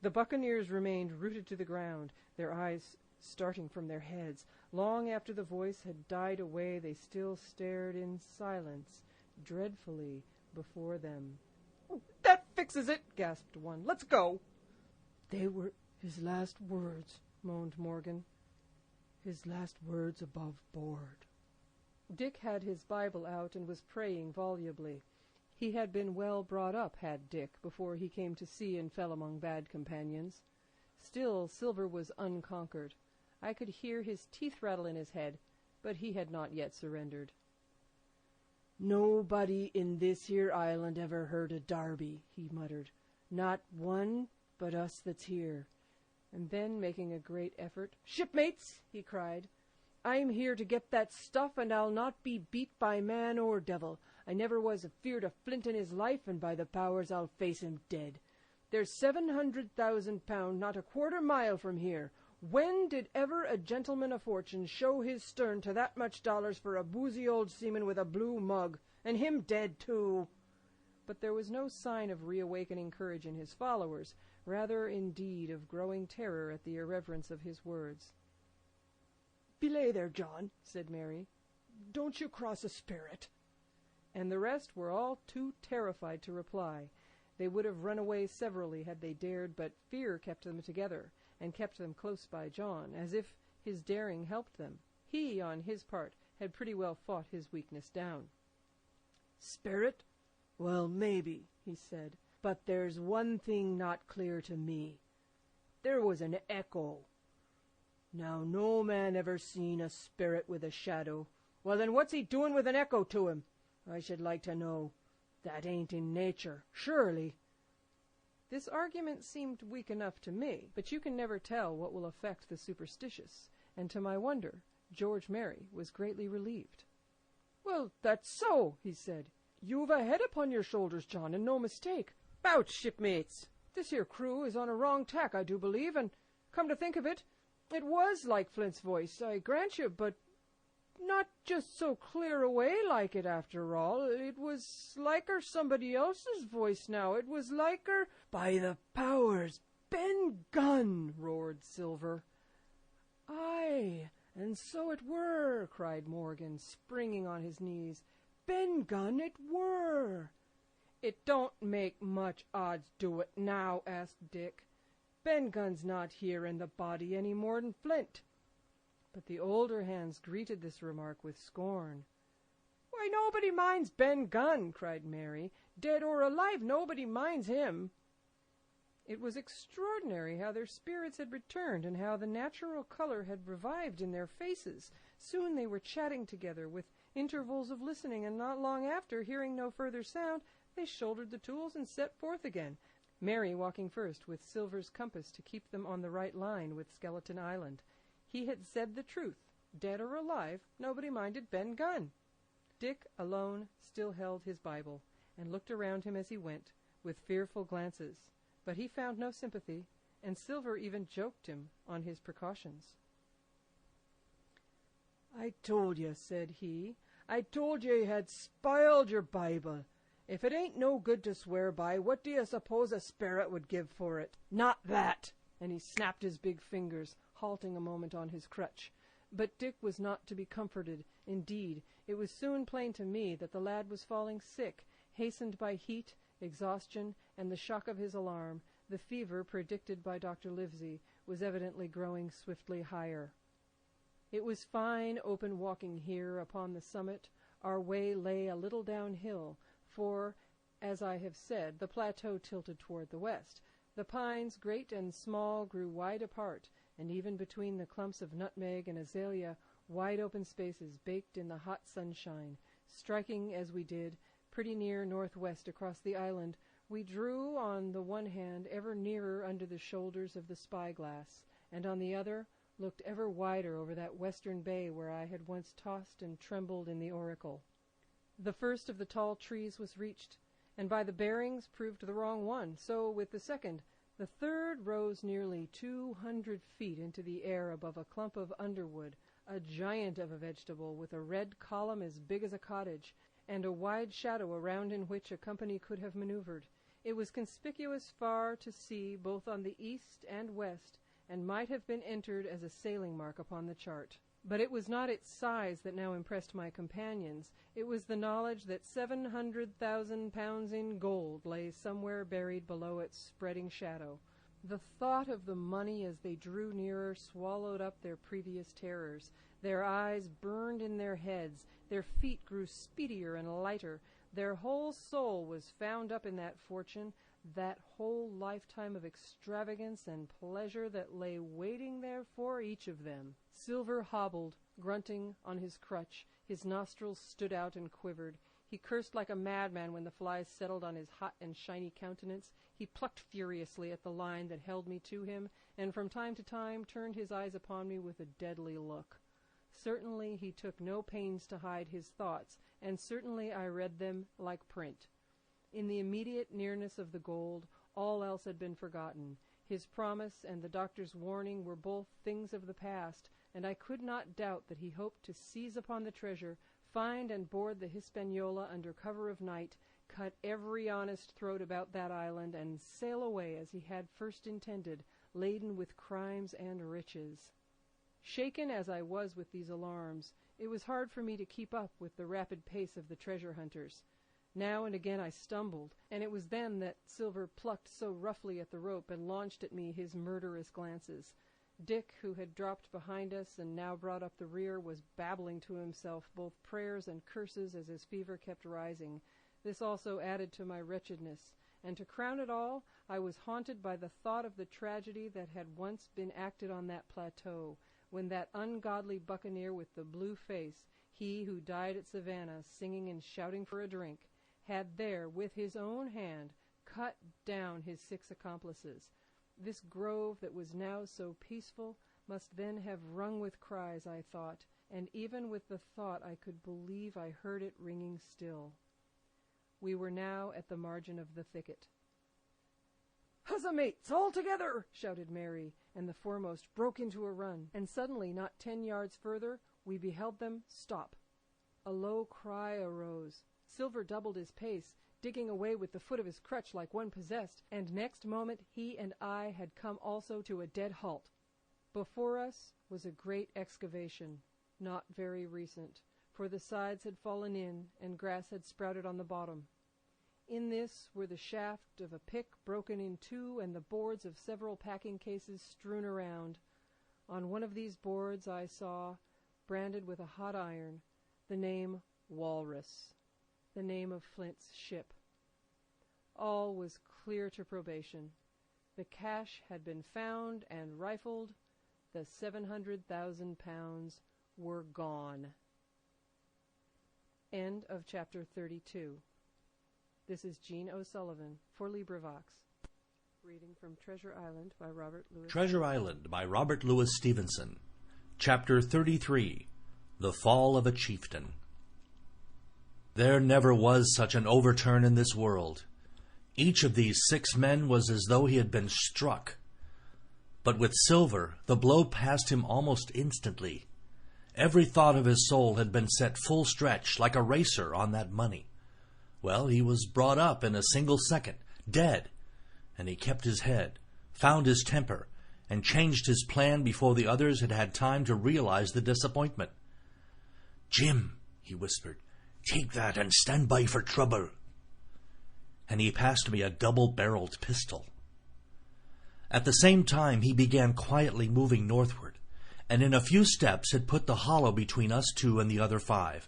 The buccaneers remained rooted to the ground, their eyes starting from their heads. Long after the voice had died away, they still stared in silence, dreadfully, before them. "That fixes it!" gasped one. "Let's go!" "They were his last words," moaned Morgan. "His last words above board." Dick had his Bible out and was praying volubly. He had been well brought up, had Dick, before he came to sea and fell among bad companions. Still, Silver was unconquered. I could hear his teeth rattle in his head, but he had not yet surrendered. "Nobody in this here island ever heard of Darby," he muttered. "Not one but us that's here. And then, making a great effort, "Shipmates," he cried, "I'm here to get that stuff, and I'll not be beat by man or devil. I never was afeard of Flint in his life, and by the powers I'll face him dead. There's 700,000 pound not a quarter mile from here. When did ever a gentleman of fortune show his stern to that much dollars for a boozy old seaman with a blue mug, and him dead too?" But there was no sign of reawakening courage in his followers, rather indeed of growing terror at the irreverence of his words. "Belay there, John," said Mary. "Don't you cross a spirit." And the rest were all too terrified to reply. They would have run away severally had they dared, but fear kept them together, and kept them close by John, as if his daring helped them. He, on his part, had pretty well fought his weakness down. "Spirit? Well, maybe," he said, "but there's one thing not clear to me. There was an echo. Now, no man ever seen a spirit with a shadow. Well, then what's he doing with an echo to him? I should like to know. That ain't in nature, surely." This argument seemed weak enough to me, but you can never tell what will affect the superstitious, and to my wonder, George Merry was greatly relieved. "Well, that's so," he said. "You've a head upon your shoulders, John, and no mistake. 'Bout, shipmates! This here crew is on a wrong tack, I do believe, and, come to think of it, it was like Flint's voice, I grant you, but not just so clear away like it after all. It was liker somebody else's voice now. It was liker—" "By the powers, Ben Gunn!" roared Silver. "Aye, and so it were," cried Morgan, springing on his knees. "Ben Gunn it were." "It don't make much odds, do it now?" asked Dick. "Ben Gunn's not here in the body any more'n Flint." But the older hands greeted this remark with scorn. "Why, nobody minds Ben Gunn," cried Mary. "Dead or alive, nobody minds him." It was extraordinary how their spirits had returned, and how the natural color had revived in their faces. Soon they were chatting together, with intervals of listening, and not long after, hearing no further sound, they shouldered the tools and set forth again, Mary walking first, with Silver's compass to keep them on the right line with Skeleton Island. He had said the truth. Dead or alive, nobody minded Ben Gunn. Dick alone still held his Bible, and looked around him as he went, with fearful glances. But he found no sympathy, and Silver even joked him on his precautions. "I told you," said he. "I told you had spiled your Bible. If it ain't no good to swear by, what do you suppose a sperrit would give for it? Not that!" And he snapped his big fingers, halting a moment on his crutch. But Dick was not to be comforted. Indeed, it was soon plain to me that the lad was falling sick, hastened by heat, exhaustion, and the shock of his alarm. The fever, predicted by Dr. Livesey, was evidently growing swiftly higher. It was fine open walking here upon the summit. Our way lay a little downhill, for, as I have said, the plateau tilted toward the west. The pines, great and small, grew wide apart, and even between the clumps of nutmeg and azalea, wide open spaces baked in the hot sunshine. Striking, as we did, pretty near northwest across the island, we drew on the one hand ever nearer under the shoulders of the spyglass, and on the other looked ever wider over that western bay where I had once tossed and trembled in the oracle. The first of the tall trees was reached, and by the bearings proved the wrong one. So with the second. The third rose nearly 200 feet into the air above a clump of underwood, a giant of a vegetable with a red column as big as a cottage, and a wide shadow around in which a company could have maneuvered. It was conspicuous far to sea, both on the east and west, and might have been entered as a sailing mark upon the chart. But it was not its size that now impressed my companions. It was the knowledge that 700,000 pounds in gold lay somewhere buried below its spreading shadow. The thought of the money as they drew nearer swallowed up their previous terrors. Their eyes burned in their heads, their feet grew speedier and lighter. Their whole soul was found up in that fortune, that whole lifetime of extravagance and pleasure that lay waiting there for each of them. Silver hobbled, grunting, on his crutch. His nostrils stood out and quivered. He cursed like a madman when the flies settled on his hot and shiny countenance. He plucked furiously at the line that held me to him, and from time to time turned his eyes upon me with a deadly look. Certainly he took no pains to hide his thoughts, and certainly I read them like print. In the immediate nearness of the gold, all else had been forgotten. His promise and the doctor's warning were both things of the past, and I could not doubt that he hoped to seize upon the treasure, find and board the Hispaniola under cover of night, cut every honest throat about that island, and sail away as he had first intended, laden with crimes and riches. Shaken as I was with these alarms, it was hard for me to keep up with the rapid pace of the treasure hunters. Now and again I stumbled, and it was then that Silver plucked so roughly at the rope and launched at me his murderous glances. Dick, who had dropped behind us and now brought up the rear, was babbling to himself both prayers and curses as his fever kept rising. This also added to my wretchedness, and to crown it all, I was haunted by the thought of the tragedy that had once been acted on that plateau, when that ungodly buccaneer with the blue face, he who died at Savannah singing and shouting for a drink, had there, with his own hand, cut down his 6 accomplices. This grove that was now so peaceful must then have rung with cries, I thought, and even with the thought I could believe I heard it ringing still. We were now at the margin of the thicket. "Huzza, mates, all together!" shouted Mary, and the foremost broke into a run, and suddenly, not 10 yards further, we beheld them stop. A low cry arose. Silver doubled his pace, digging away with the foot of his crutch like one possessed, and next moment he and I had come also to a dead halt. Before us was a great excavation, not very recent, for the sides had fallen in and grass had sprouted on the bottom. In this were the shaft of a pick broken in 2 and the boards of several packing cases strewn around. On one of these boards I saw, branded with a hot iron, the name Walrus, the name of Flint's ship. All was clear to probation. The cash had been found and rifled. The 700,000 pounds were gone. End of chapter 32. This is Jean O'Sullivan for LibriVox. Reading from Treasure Island by Robert Louis. Treasure Island by Robert Louis Stevenson. Chapter 33. The Fall of a Chieftain. There never was such an overturn in this world. Each of these 6 men was as though he had been struck. But with Silver, the blow passed him almost instantly. Every thought of his soul had been set full stretch, like a racer on that money. Well, he was brought up in a single second, dead, and he kept his head, found his temper, and changed his plan before the others had had time to realize the disappointment. "Jim," he whispered, "take that and stand by for trouble." And he passed me a double-barreled pistol. At the same time he began quietly moving northward, and in a few steps had put the hollow between us 2 and the other 5.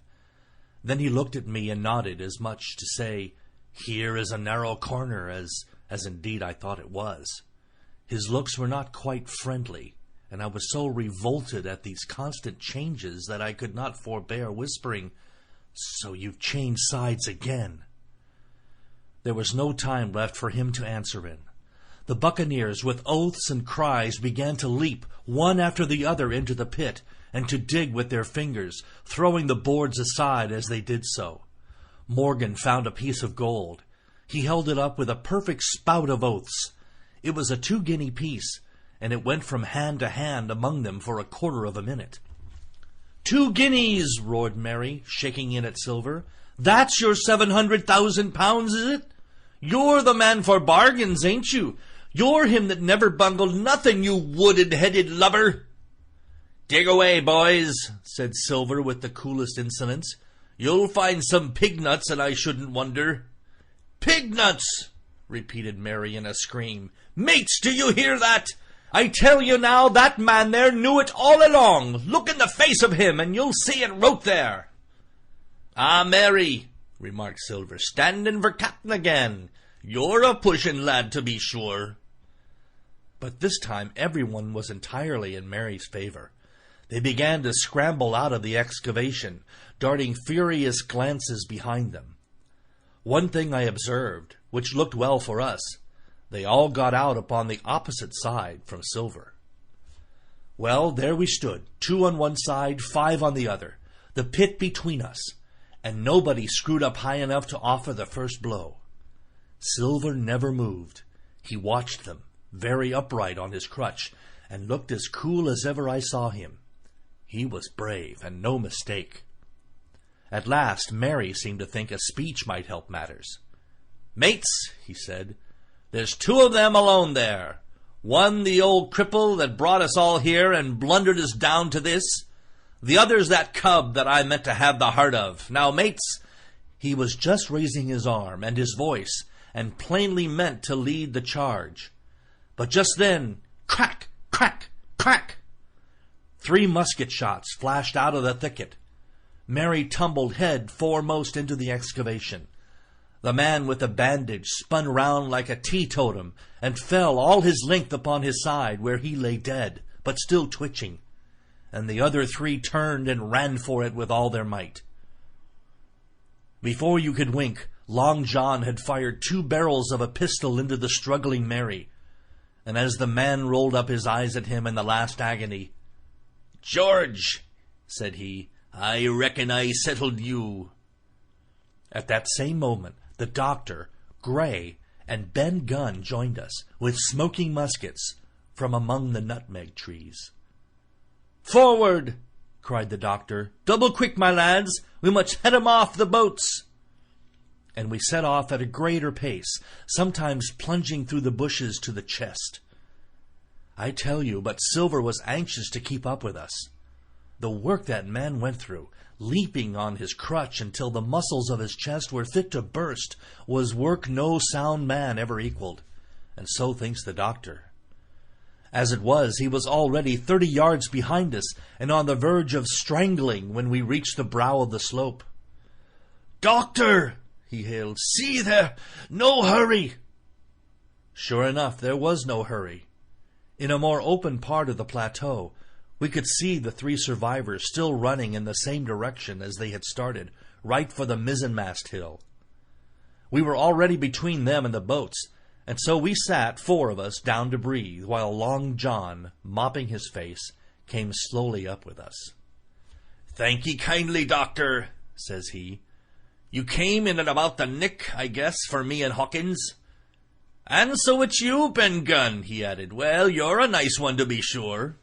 Then he looked at me and nodded, as much to say, "Here is a narrow corner," as indeed I thought it was. His looks were not quite friendly, and I was so revolted at these constant changes that I could not forbear whispering, "So you've changed sides again." There was no time left for him to answer in. The buccaneers, with oaths and cries, began to leap, one after the other, into the pit, and to dig with their fingers, throwing the boards aside as they did so. Morgan found a piece of gold. He held it up with a perfect spout of oaths. It was a 2-guinea piece, and it went from hand to hand among them for a quarter of a minute. 2 guineas, roared Mary, shaking in at Silver. "That's your 700,000 pounds, is it? You're the man for bargains, ain't you? You're him that never bungled nothing, you wooded-headed lubber." "Dig away, boys," said Silver with the coolest insolence. "You'll find some pig nuts, and I shouldn't wonder." "Pig nuts!" repeated Mary in a scream. "Mates, do you hear that? I tell you now, that man there knew it all along. Look in the face of him, and you'll see it wrote there." "Ah, Mary," remarked Silver, "standing for captain again. You're a pushing lad, to be sure." But this time everyone was entirely in Mary's favor. They began to scramble out of the excavation, darting furious glances behind them. One thing I observed, which looked well for us, they all got out upon the opposite side from Silver. Well, there we stood, 2 on one side, 5 on the other, the pit between us, and nobody screwed up high enough to offer the first blow. Silver never moved. He watched them, very upright on his crutch, and looked as cool as ever I saw him. He was brave, and no mistake. At last, Mary seemed to think a speech might help matters. "Mates," he said, "there's 2 of them alone there. One the old cripple that brought us all here and blundered us down to this. The other's that cub that I meant to have the heart of. Now, mates," he was just raising his arm and his voice, and plainly meant to lead the charge. But just then, crack, crack, crack! 3 musket shots flashed out of the thicket. Mary tumbled head foremost into the excavation. The man with the bandage spun round like a teetotum and fell all his length upon his side, where he lay dead, but still twitching, and the other 3 turned and ran for it with all their might. Before you could wink, Long John had fired 2 barrels of a pistol into the struggling Mary, and as the man rolled up his eyes at him in the last agony, "George," said he, "I reckon I settled you." At that same moment, the doctor, Gray, and Ben Gunn joined us, with smoking muskets, from among the nutmeg trees. "Forward!" cried the doctor. "Double quick, my lads! We must head 'em off the boats!" And we set off at a greater pace, sometimes plunging through the bushes to the chest. I tell you, but Silver was anxious to keep up with us. The work that man went through, leaping on his crutch until the muscles of his chest were fit to burst, was work no sound man ever equaled, and so thinks the doctor. As it was, he was already 30 yards behind us, and on the verge of strangling when we reached the brow of the slope. "Doctor!" he hailed. "See there! No hurry!" Sure enough, there was no hurry. In a more open part of the plateau, we could see the 3 survivors still running in the same direction as they had started, right for the mizzenmast hill. We were already between them and the boats, and so we sat, 4 of us, down to breathe, while Long John, mopping his face, came slowly up with us. "Thank ye kindly, doctor," says he. "You came in at about the nick, I guess, for me and Hawkins. And so it's you, Ben Gunn," he added. "Well, you're a nice one to be sure."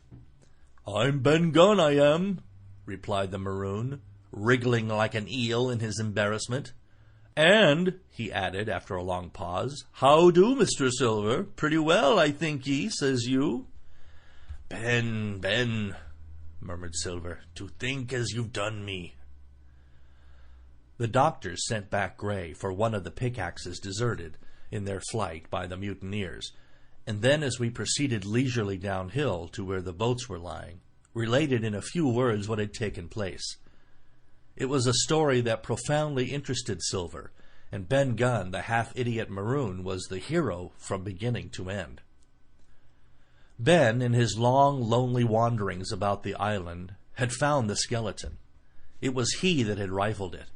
"I'm Ben Gunn, I am," replied the Maroon, wriggling like an eel in his embarrassment. "And," he added after a long pause, "how do, Mr. Silver? Pretty well, I think ye, says you." Ben, murmured Silver, "to think as you've done me." The doctors sent back Gray for one of the pickaxes deserted in their flight by the mutineers, and then, as we proceeded leisurely downhill to where the boats were lying, related in a few words what had taken place. It was a story that profoundly interested Silver, and Ben Gunn, the half-idiot Maroon, was the hero from beginning to end. Ben, in his long, lonely wanderings about the island, had found the skeleton. It was he that had rifled it.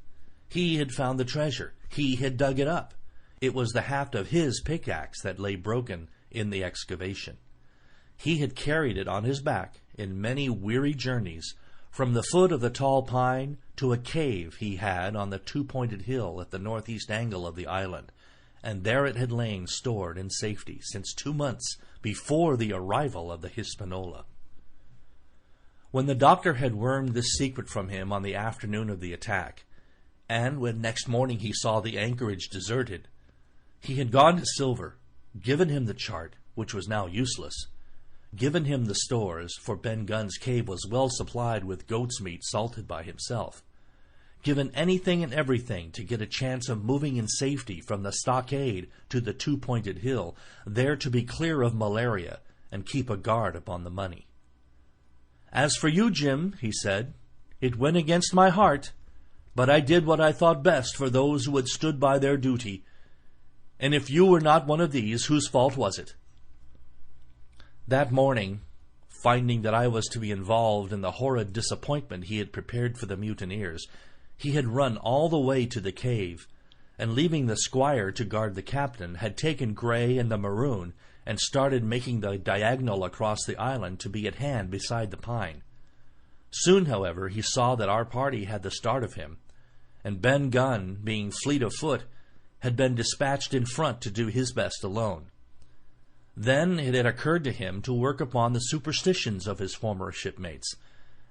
He had found the treasure. He had dug it up. It was the haft of his pickaxe that lay broken in the excavation. He had carried it on his back in many weary journeys, from the foot of the tall pine to a cave he had on the 2-pointed hill at the northeast angle of the island, and there it had lain stored in safety since 2 months before the arrival of the Hispaniola. When the doctor had wormed this secret from him on the afternoon of the attack, and when next morning he saw the anchorage deserted, he had gone to Silver, given him the chart, which was now useless, given him the stores, for Ben Gunn's cave was well supplied with goat's meat salted by himself, given anything and everything to get a chance of moving in safety from the stockade to the 2-pointed hill, there to be clear of malaria and keep a guard upon the money. "As for you, Jim," he said, "it went against my heart, but I did what I thought best for those who had stood by their duty. And if you were not one of these, whose fault was it?" That morning, finding that I was to be involved in the horrid disappointment he had prepared for the mutineers, he had run all the way to the cave, and leaving the squire to guard the captain, had taken Grey and the Maroon and started making the diagonal across the island to be at hand beside the pine. Soon, however, he saw that our party had the start of him, and Ben Gunn, being fleet of foot, had been dispatched in front to do his best alone. Then it had occurred to him to work upon the superstitions of his former shipmates,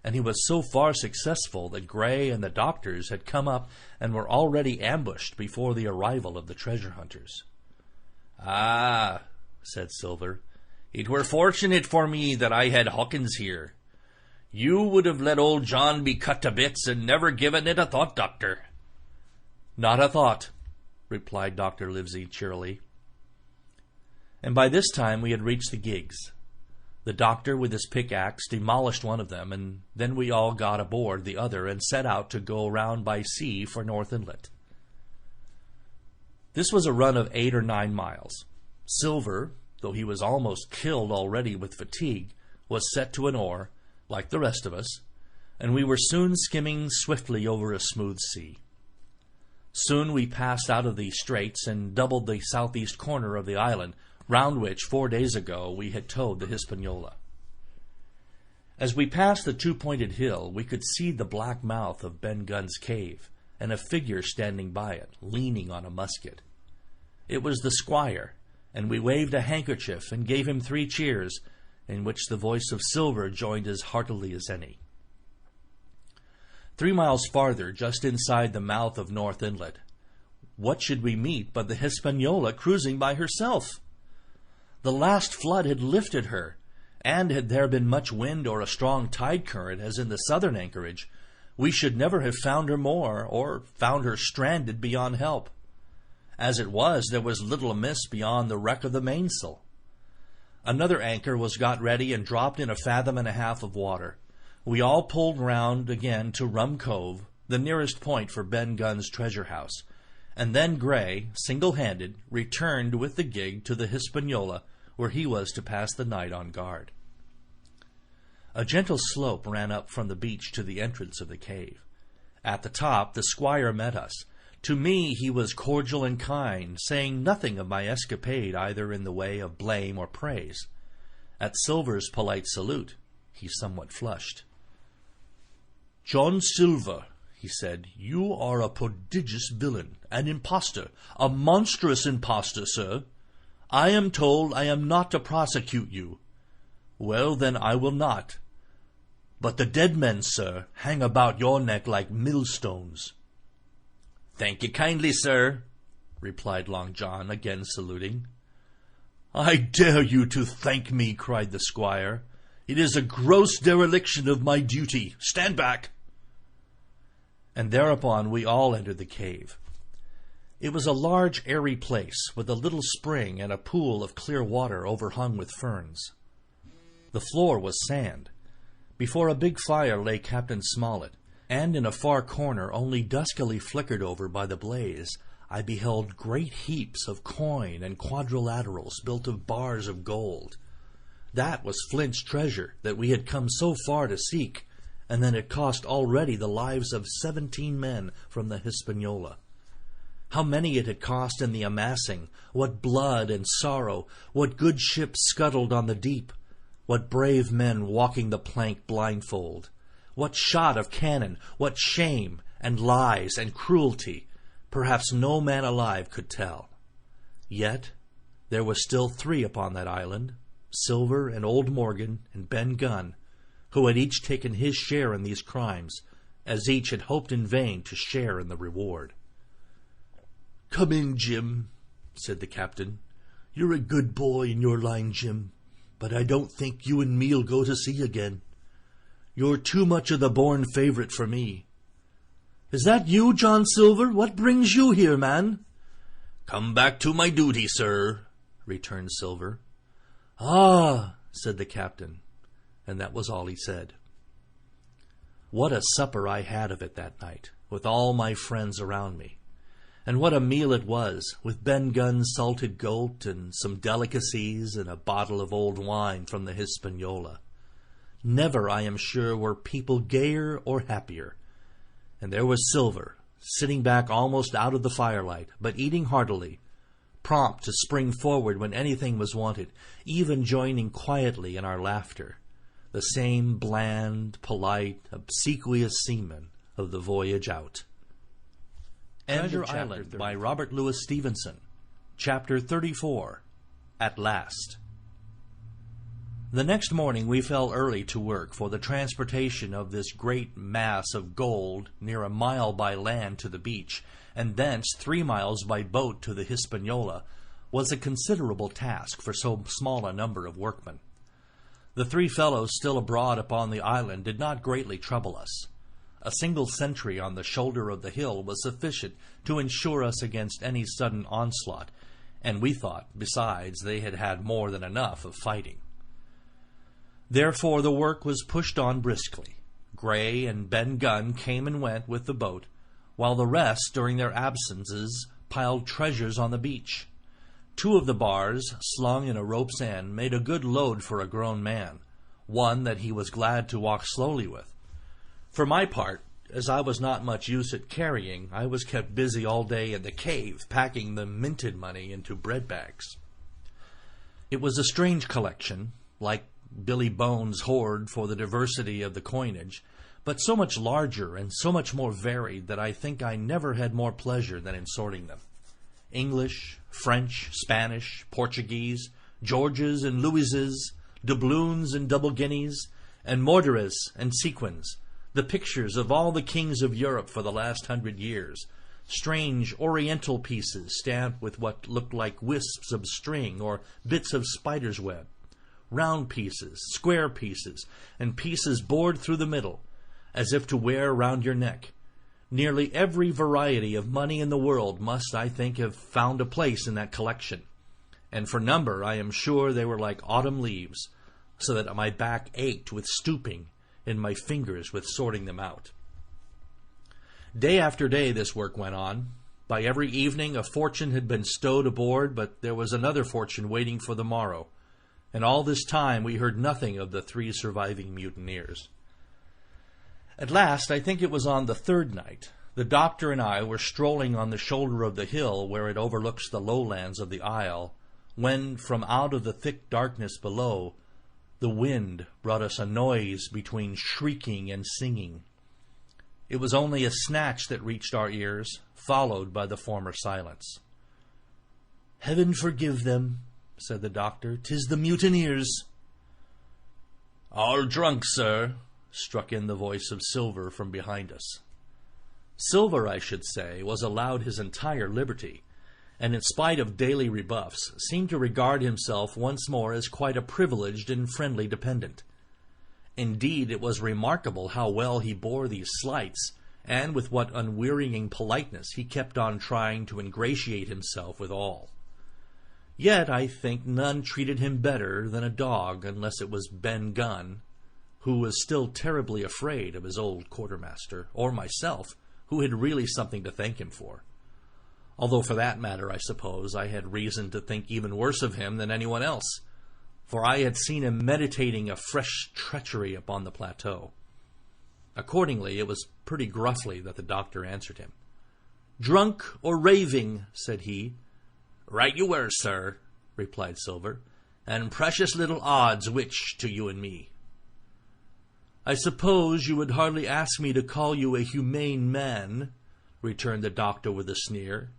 and he was so far successful that Grey and the doctors had come up and were already ambushed before the arrival of the treasure hunters. "Ah," said Silver, "it were fortunate for me that I had Hawkins here. You would have let old John be cut to bits and never given it a thought, Doctor." "Not a thought," replied Dr. Livesey cheerily. And by this time we had reached the gigs. The doctor with his pickaxe demolished one of them, and then we all got aboard the other and set out to go round by sea for North Inlet. This was a run of 8 or 9 miles. Silver, though he was almost killed already with fatigue, was set to an oar, like the rest of us, and we were soon skimming swiftly over a smooth sea. Soon we passed out of the straits and doubled the southeast corner of the island, round which 4 days ago we had towed the Hispaniola. As we passed the two-pointed hill, we could see the black mouth of Ben Gunn's cave, and a figure standing by it, leaning on a musket. It was the squire, and we waved a handkerchief and gave him 3 cheers, in which the voice of Silver joined as heartily as any. 3 miles farther, just inside the mouth of North Inlet, what should we meet but the Hispaniola cruising by herself? The last flood had lifted her, and had there been much wind or a strong tide current, as in the southern anchorage, we should never have found her more, or found her stranded beyond help. As it was, there was little amiss beyond the wreck of the mainsail. Another anchor was got ready and dropped in 1.5 fathoms of water. We all pulled round again to Rum Cove, the nearest point for Ben Gunn's treasure house, and then Grey, single-handed, returned with the gig to the Hispaniola, where he was to pass the night on guard. A gentle slope ran up from the beach to the entrance of the cave. At the top the squire met us. To me he was cordial and kind, saying nothing of my escapade either in the way of blame or praise. At Silver's polite salute he somewhat flushed. "John Silver," he said, "you are a prodigious villain, an impostor, a monstrous impostor, sir. I am told I am not to prosecute you. Well, then I will not. But the dead men, sir, hang about your neck like millstones." "Thank you kindly, sir," replied Long John, again saluting. "I dare you to thank me," cried the squire. "It is a gross dereliction of my duty. Stand back." And thereupon we all entered the cave. It was a large, airy place, with a little spring and a pool of clear water overhung with ferns. The floor was sand. Before a big fire lay Captain Smollett, and in a far corner, only duskily flickered over by the blaze, I beheld great heaps of coin and quadrilaterals built of bars of gold. That was Flint's treasure that we had come so far to seek, and that had cost already the lives of 17 men from the Hispaniola. How many it had cost in the amassing, what blood and sorrow, what good ships scuttled on the deep, what brave men walking the plank blindfold, what shot of cannon, what shame and lies and cruelty, perhaps no man alive could tell. Yet there were still 3 upon that island, Silver and old Morgan and Ben Gunn, who had each taken his share in these crimes, as each had hoped in vain to share in the reward. "Come in, Jim," said the captain. "You're a good boy in your line, Jim, but I don't think you and me'll go to sea again. You're too much of the born favourite for me." "Is that you, John Silver? What brings you here, man?" "Come back to my duty, sir," returned Silver. "Ah," said the captain, and that was all he said. What a supper I had of it that night, with all my friends around me. And what a meal it was, with Ben Gunn's salted goat and some delicacies and a bottle of old wine from the Hispaniola. Never, I am sure, were people gayer or happier. And there was Silver, sitting back almost out of the firelight, but eating heartily, prompt to spring forward when anything was wanted, even joining quietly in our laughter, the same bland, polite, obsequious seaman of the voyage out. Treasure Island by Robert Louis Stevenson. Chapter 34. At Last. The next morning we fell early to work, for the transportation of this great mass of gold near a mile by land to the beach, and thence 3 miles by boat to the Hispaniola, was a considerable task for so small a number of workmen. The 3 fellows still abroad upon the island did not greatly trouble us. A single sentry on the shoulder of the hill was sufficient to ensure us against any sudden onslaught, and we thought, besides, they had had more than enough of fighting. Therefore the work was pushed on briskly. Gray and Ben Gunn came and went with the boat, while the rest, during their absences, piled treasures on the beach. 2 of the bars, slung in a rope's end, made a good load for a grown man, one that he was glad to walk slowly with. For my part, as I was not much use at carrying, I was kept busy all day in the cave, packing the minted money into bread bags. It was a strange collection, like Billy Bones' hoard for the diversity of the coinage, but so much larger and so much more varied that I think I never had more pleasure than in sorting them. English, French, Spanish, Portuguese, Georges and Louises, doubloons and double guineas, and morderes and sequins, the pictures of all the kings of Europe for the last 100 years, strange oriental pieces stamped with what looked like wisps of string or bits of spider's web, round pieces, square pieces, and pieces bored through the middle, as if to wear round your neck. Nearly every variety of money in the world must, I think, have found a place in that collection, and for number I am sure they were like autumn leaves, so that my back ached with stooping and my fingers with sorting them out. Day after day this work went on. By every evening a fortune had been stowed aboard, but there was another fortune waiting for the morrow, and all this time we heard nothing of the 3 surviving mutineers. At last, I think it was on the 3rd night, the doctor and I were strolling on the shoulder of the hill where it overlooks the lowlands of the isle, when, from out of the thick darkness below, the wind brought us a noise between shrieking and singing. It was only a snatch that reached our ears, followed by the former silence. "Heaven forgive them," said the doctor. "'Tis the mutineers." "All drunk, sir," struck in the voice of Silver from behind us. Silver, I should say, was allowed his entire liberty, and in spite of daily rebuffs, seemed to regard himself once more as quite a privileged and friendly dependent. Indeed, it was remarkable how well he bore these slights, and with what unwearying politeness he kept on trying to ingratiate himself with all. Yet I think none treated him better than a dog, unless it was Ben Gunn, who was still terribly afraid of his old quartermaster, or myself, who had really something to thank him for. Although for that matter, I suppose, I had reason to think even worse of him than anyone else, for I had seen him meditating a fresh treachery upon the plateau. Accordingly, it was pretty gruffly that the doctor answered him. "Drunk or raving?" said he. "Right you were, sir," replied Silver, "and precious little odds which to you and me." "I suppose you would hardly ask me to call you a humane man," returned the doctor with a sneer,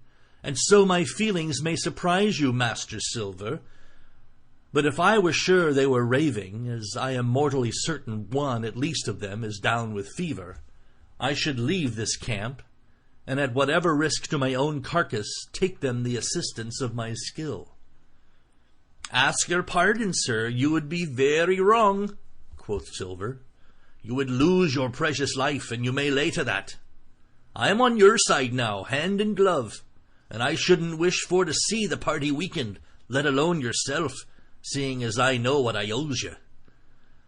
"and so my feelings may surprise you, Master Silver. But if I were sure they were raving, as I am mortally certain one at least of them is down with fever, I should leave this camp, and at whatever risk to my own carcass take them the assistance of my skill." "Ask your pardon, sir, you would be very wrong," quoth Silver. "You would lose your precious life, and you may lay to that. I am on your side now, hand in glove, and I shouldn't wish for to see the party weakened, let alone yourself, seeing as I know what I owes you.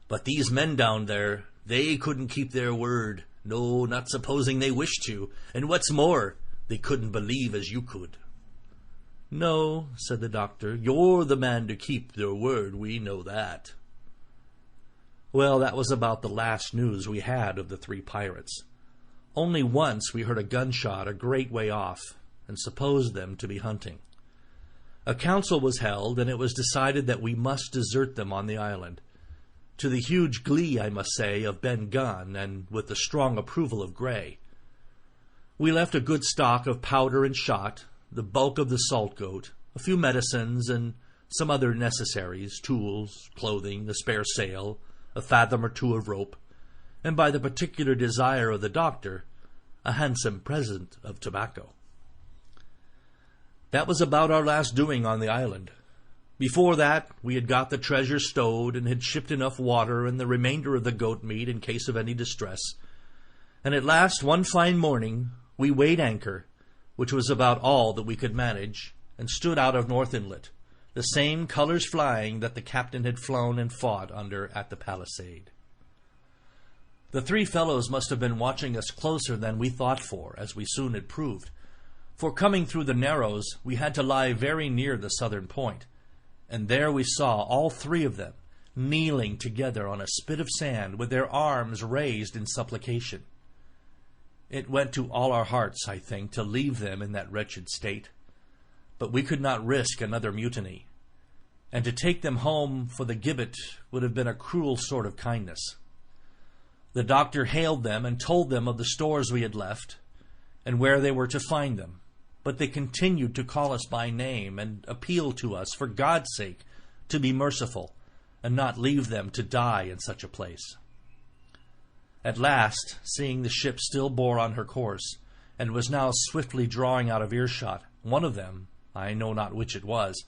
But these men down there, they couldn't keep their word, no, not supposing they wished to, and what's more, they couldn't believe as you could." "No," said the doctor, "you're the man to keep their word, we know that." Well, that was about the last news we had of the 3 pirates. Only once we heard a gunshot a great way off, and supposed them to be hunting. A council was held, and it was decided that we must desert them on the island, to the huge glee, I must say, of Ben Gunn, and with the strong approval of Grey. We left a good stock of powder and shot, the bulk of the salt goat, a few medicines, and some other necessaries, tools, clothing, the spare sail, a fathom or two of rope, and by the particular desire of the doctor, a handsome present of tobacco. That was about our last doing on the island. Before that, we had got the treasure stowed and had shipped enough water and the remainder of the goat meat in case of any distress. And at last, one fine morning, we weighed anchor, which was about all that we could manage, and stood out of North Inlet, the same colours flying that the captain had flown and fought under at the palisade. The three fellows must have been watching us closer than we thought for, as we soon had proved, for coming through the narrows we had to lie very near the southern point, and there we saw all three of them kneeling together on a spit of sand with their arms raised in supplication. It went to all our hearts, I think, to leave them in that wretched state, but we could not risk another mutiny, and to take them home for the gibbet would have been a cruel sort of kindness. The doctor hailed them and told them of the stores we had left, and where they were to find them, but they continued to call us by name and appeal to us, for God's sake, to be merciful, and not leave them to die in such a place. At last, seeing the ship still bore on her course, and was now swiftly drawing out of earshot, one of them, I know not which it was,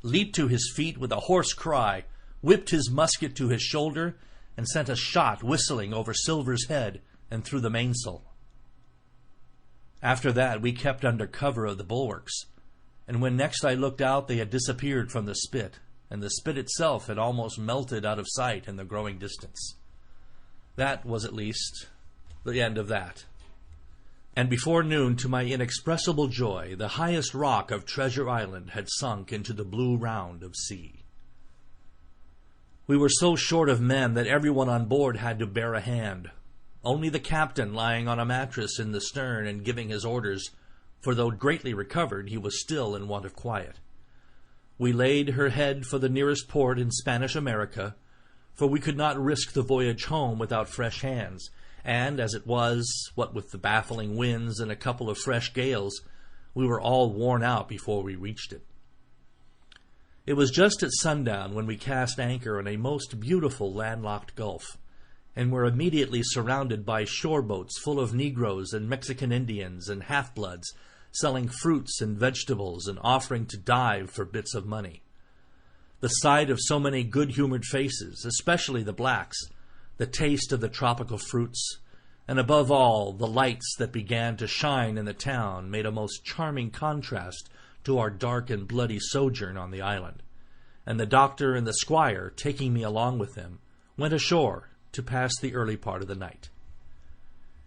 leaped to his feet with a hoarse cry, whipped his musket to his shoulder, and sent a shot whistling over Silver's head and through the mainsail. After that we kept under cover of the bulwarks, and when next I looked out they had disappeared from the spit, and the spit itself had almost melted out of sight in the growing distance. That was at least the end of that. And before noon, to my inexpressible joy, the highest rock of Treasure Island had sunk into the blue round of sea. We were so short of men that everyone on board had to bear a hand, only the captain lying on a mattress in the stern and giving his orders, for though greatly recovered, he was still in want of quiet. We laid her head for the nearest port in Spanish America, for we could not risk the voyage home without fresh hands, and, as it was, what with the baffling winds and a couple of fresh gales, we were all worn out before we reached it. It was just at sundown when we cast anchor in a most beautiful landlocked gulf, and were immediately surrounded by shore boats full of Negroes and Mexican Indians and half-bloods, selling fruits and vegetables and offering to dive for bits of money. The sight of so many good-humored faces, especially the blacks, the taste of the tropical fruits, and above all the lights that began to shine in the town made a most charming contrast to our dark and bloody sojourn on the island, and the doctor and the squire, taking me along with them, went ashore to pass the early part of the night.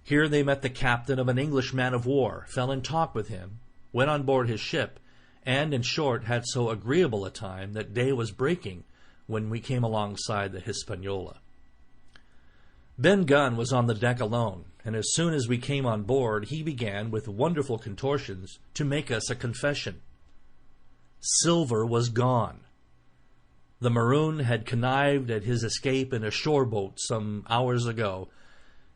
Here they met the captain of an English man-of-war, fell in talk with him, went on board his ship, and, in short, had so agreeable a time that day was breaking when we came alongside the Hispaniola. Ben Gunn was on the deck alone, and as soon as we came on board, he began, with wonderful contortions, to make us a confession. Silver was gone. The Maroon had connived at his escape in a shore boat some hours ago,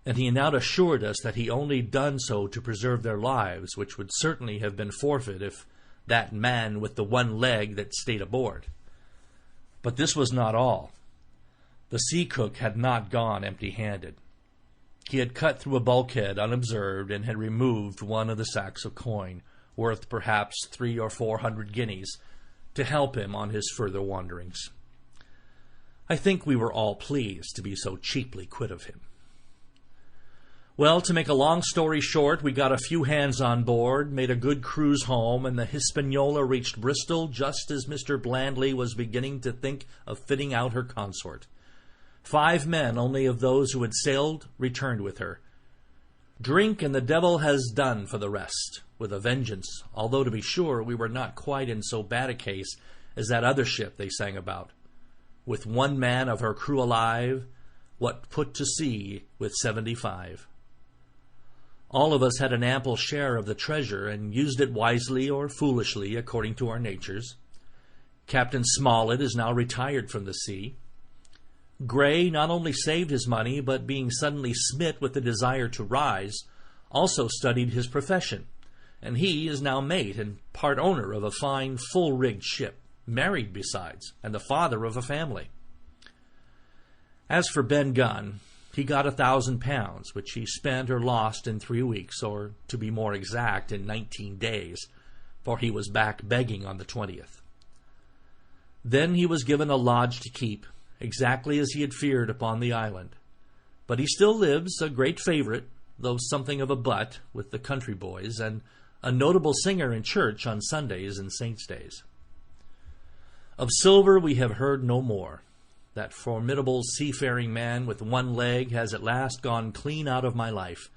and he now assured us that he only done so to preserve their lives, which would certainly have been forfeit if that man with the one leg that stayed aboard. But this was not all. The sea cook had not gone empty-handed. He had cut through a bulkhead unobserved and had removed one of the sacks of coin, worth perhaps 300 or 400 guineas, to help him on his further wanderings. I think we were all pleased to be so cheaply quit of him. Well, to make a long story short, we got a few hands on board, made a good cruise home, and the Hispaniola reached Bristol just as Mr. Blandley was beginning to think of fitting out her consort. 5 men only of those who had sailed returned with her. Drink and the devil has done for the rest, with a vengeance, although to be sure we were not quite in so bad a case as that other ship they sang about, with 1 man of her crew alive, what put to sea with 75. All of us had an ample share of the treasure and used it wisely or foolishly according to our natures. Captain Smollett is now retired from the sea. Gray not only saved his money, but being suddenly smit with the desire to rise, also studied his profession, and he is now mate and part owner of a fine full-rigged ship, married besides, and the father of a family. As for Ben Gunn, he got £1,000, which he spent or lost in 3 weeks, or to be more exact, in 19 days, for he was back begging on the 20th. Then he was given a lodge to keep, exactly as he had feared upon the island. But he still lives, a great favourite, though something of a butt, with the country boys, and a notable singer in church on Sundays and saints' days. Of Silver we have heard no more. That formidable seafaring man with one leg has at last gone clean out of my life,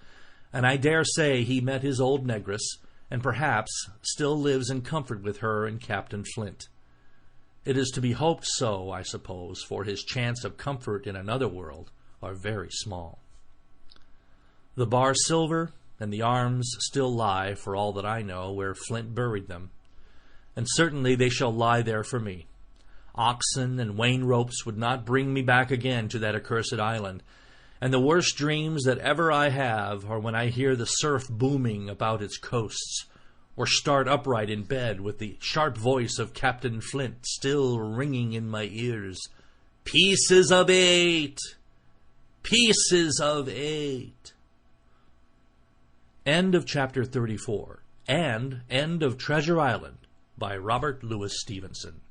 and I dare say he met his old negress, and perhaps still lives in comfort with her and Captain Flint. It is to be hoped so, I suppose, for his chance of comfort in another world are very small. The bar silver and the arms still lie, for all that I know, where Flint buried them, and certainly they shall lie there for me. Oxen and wain ropes would not bring me back again to that accursed island, and the worst dreams that ever I have are when I hear the surf booming about its coasts, or start upright in bed with the sharp voice of Captain Flint still ringing in my ears, "Pieces of 8! Pieces of 8!" End of chapter 34, and end of Treasure Island by Robert Louis Stevenson.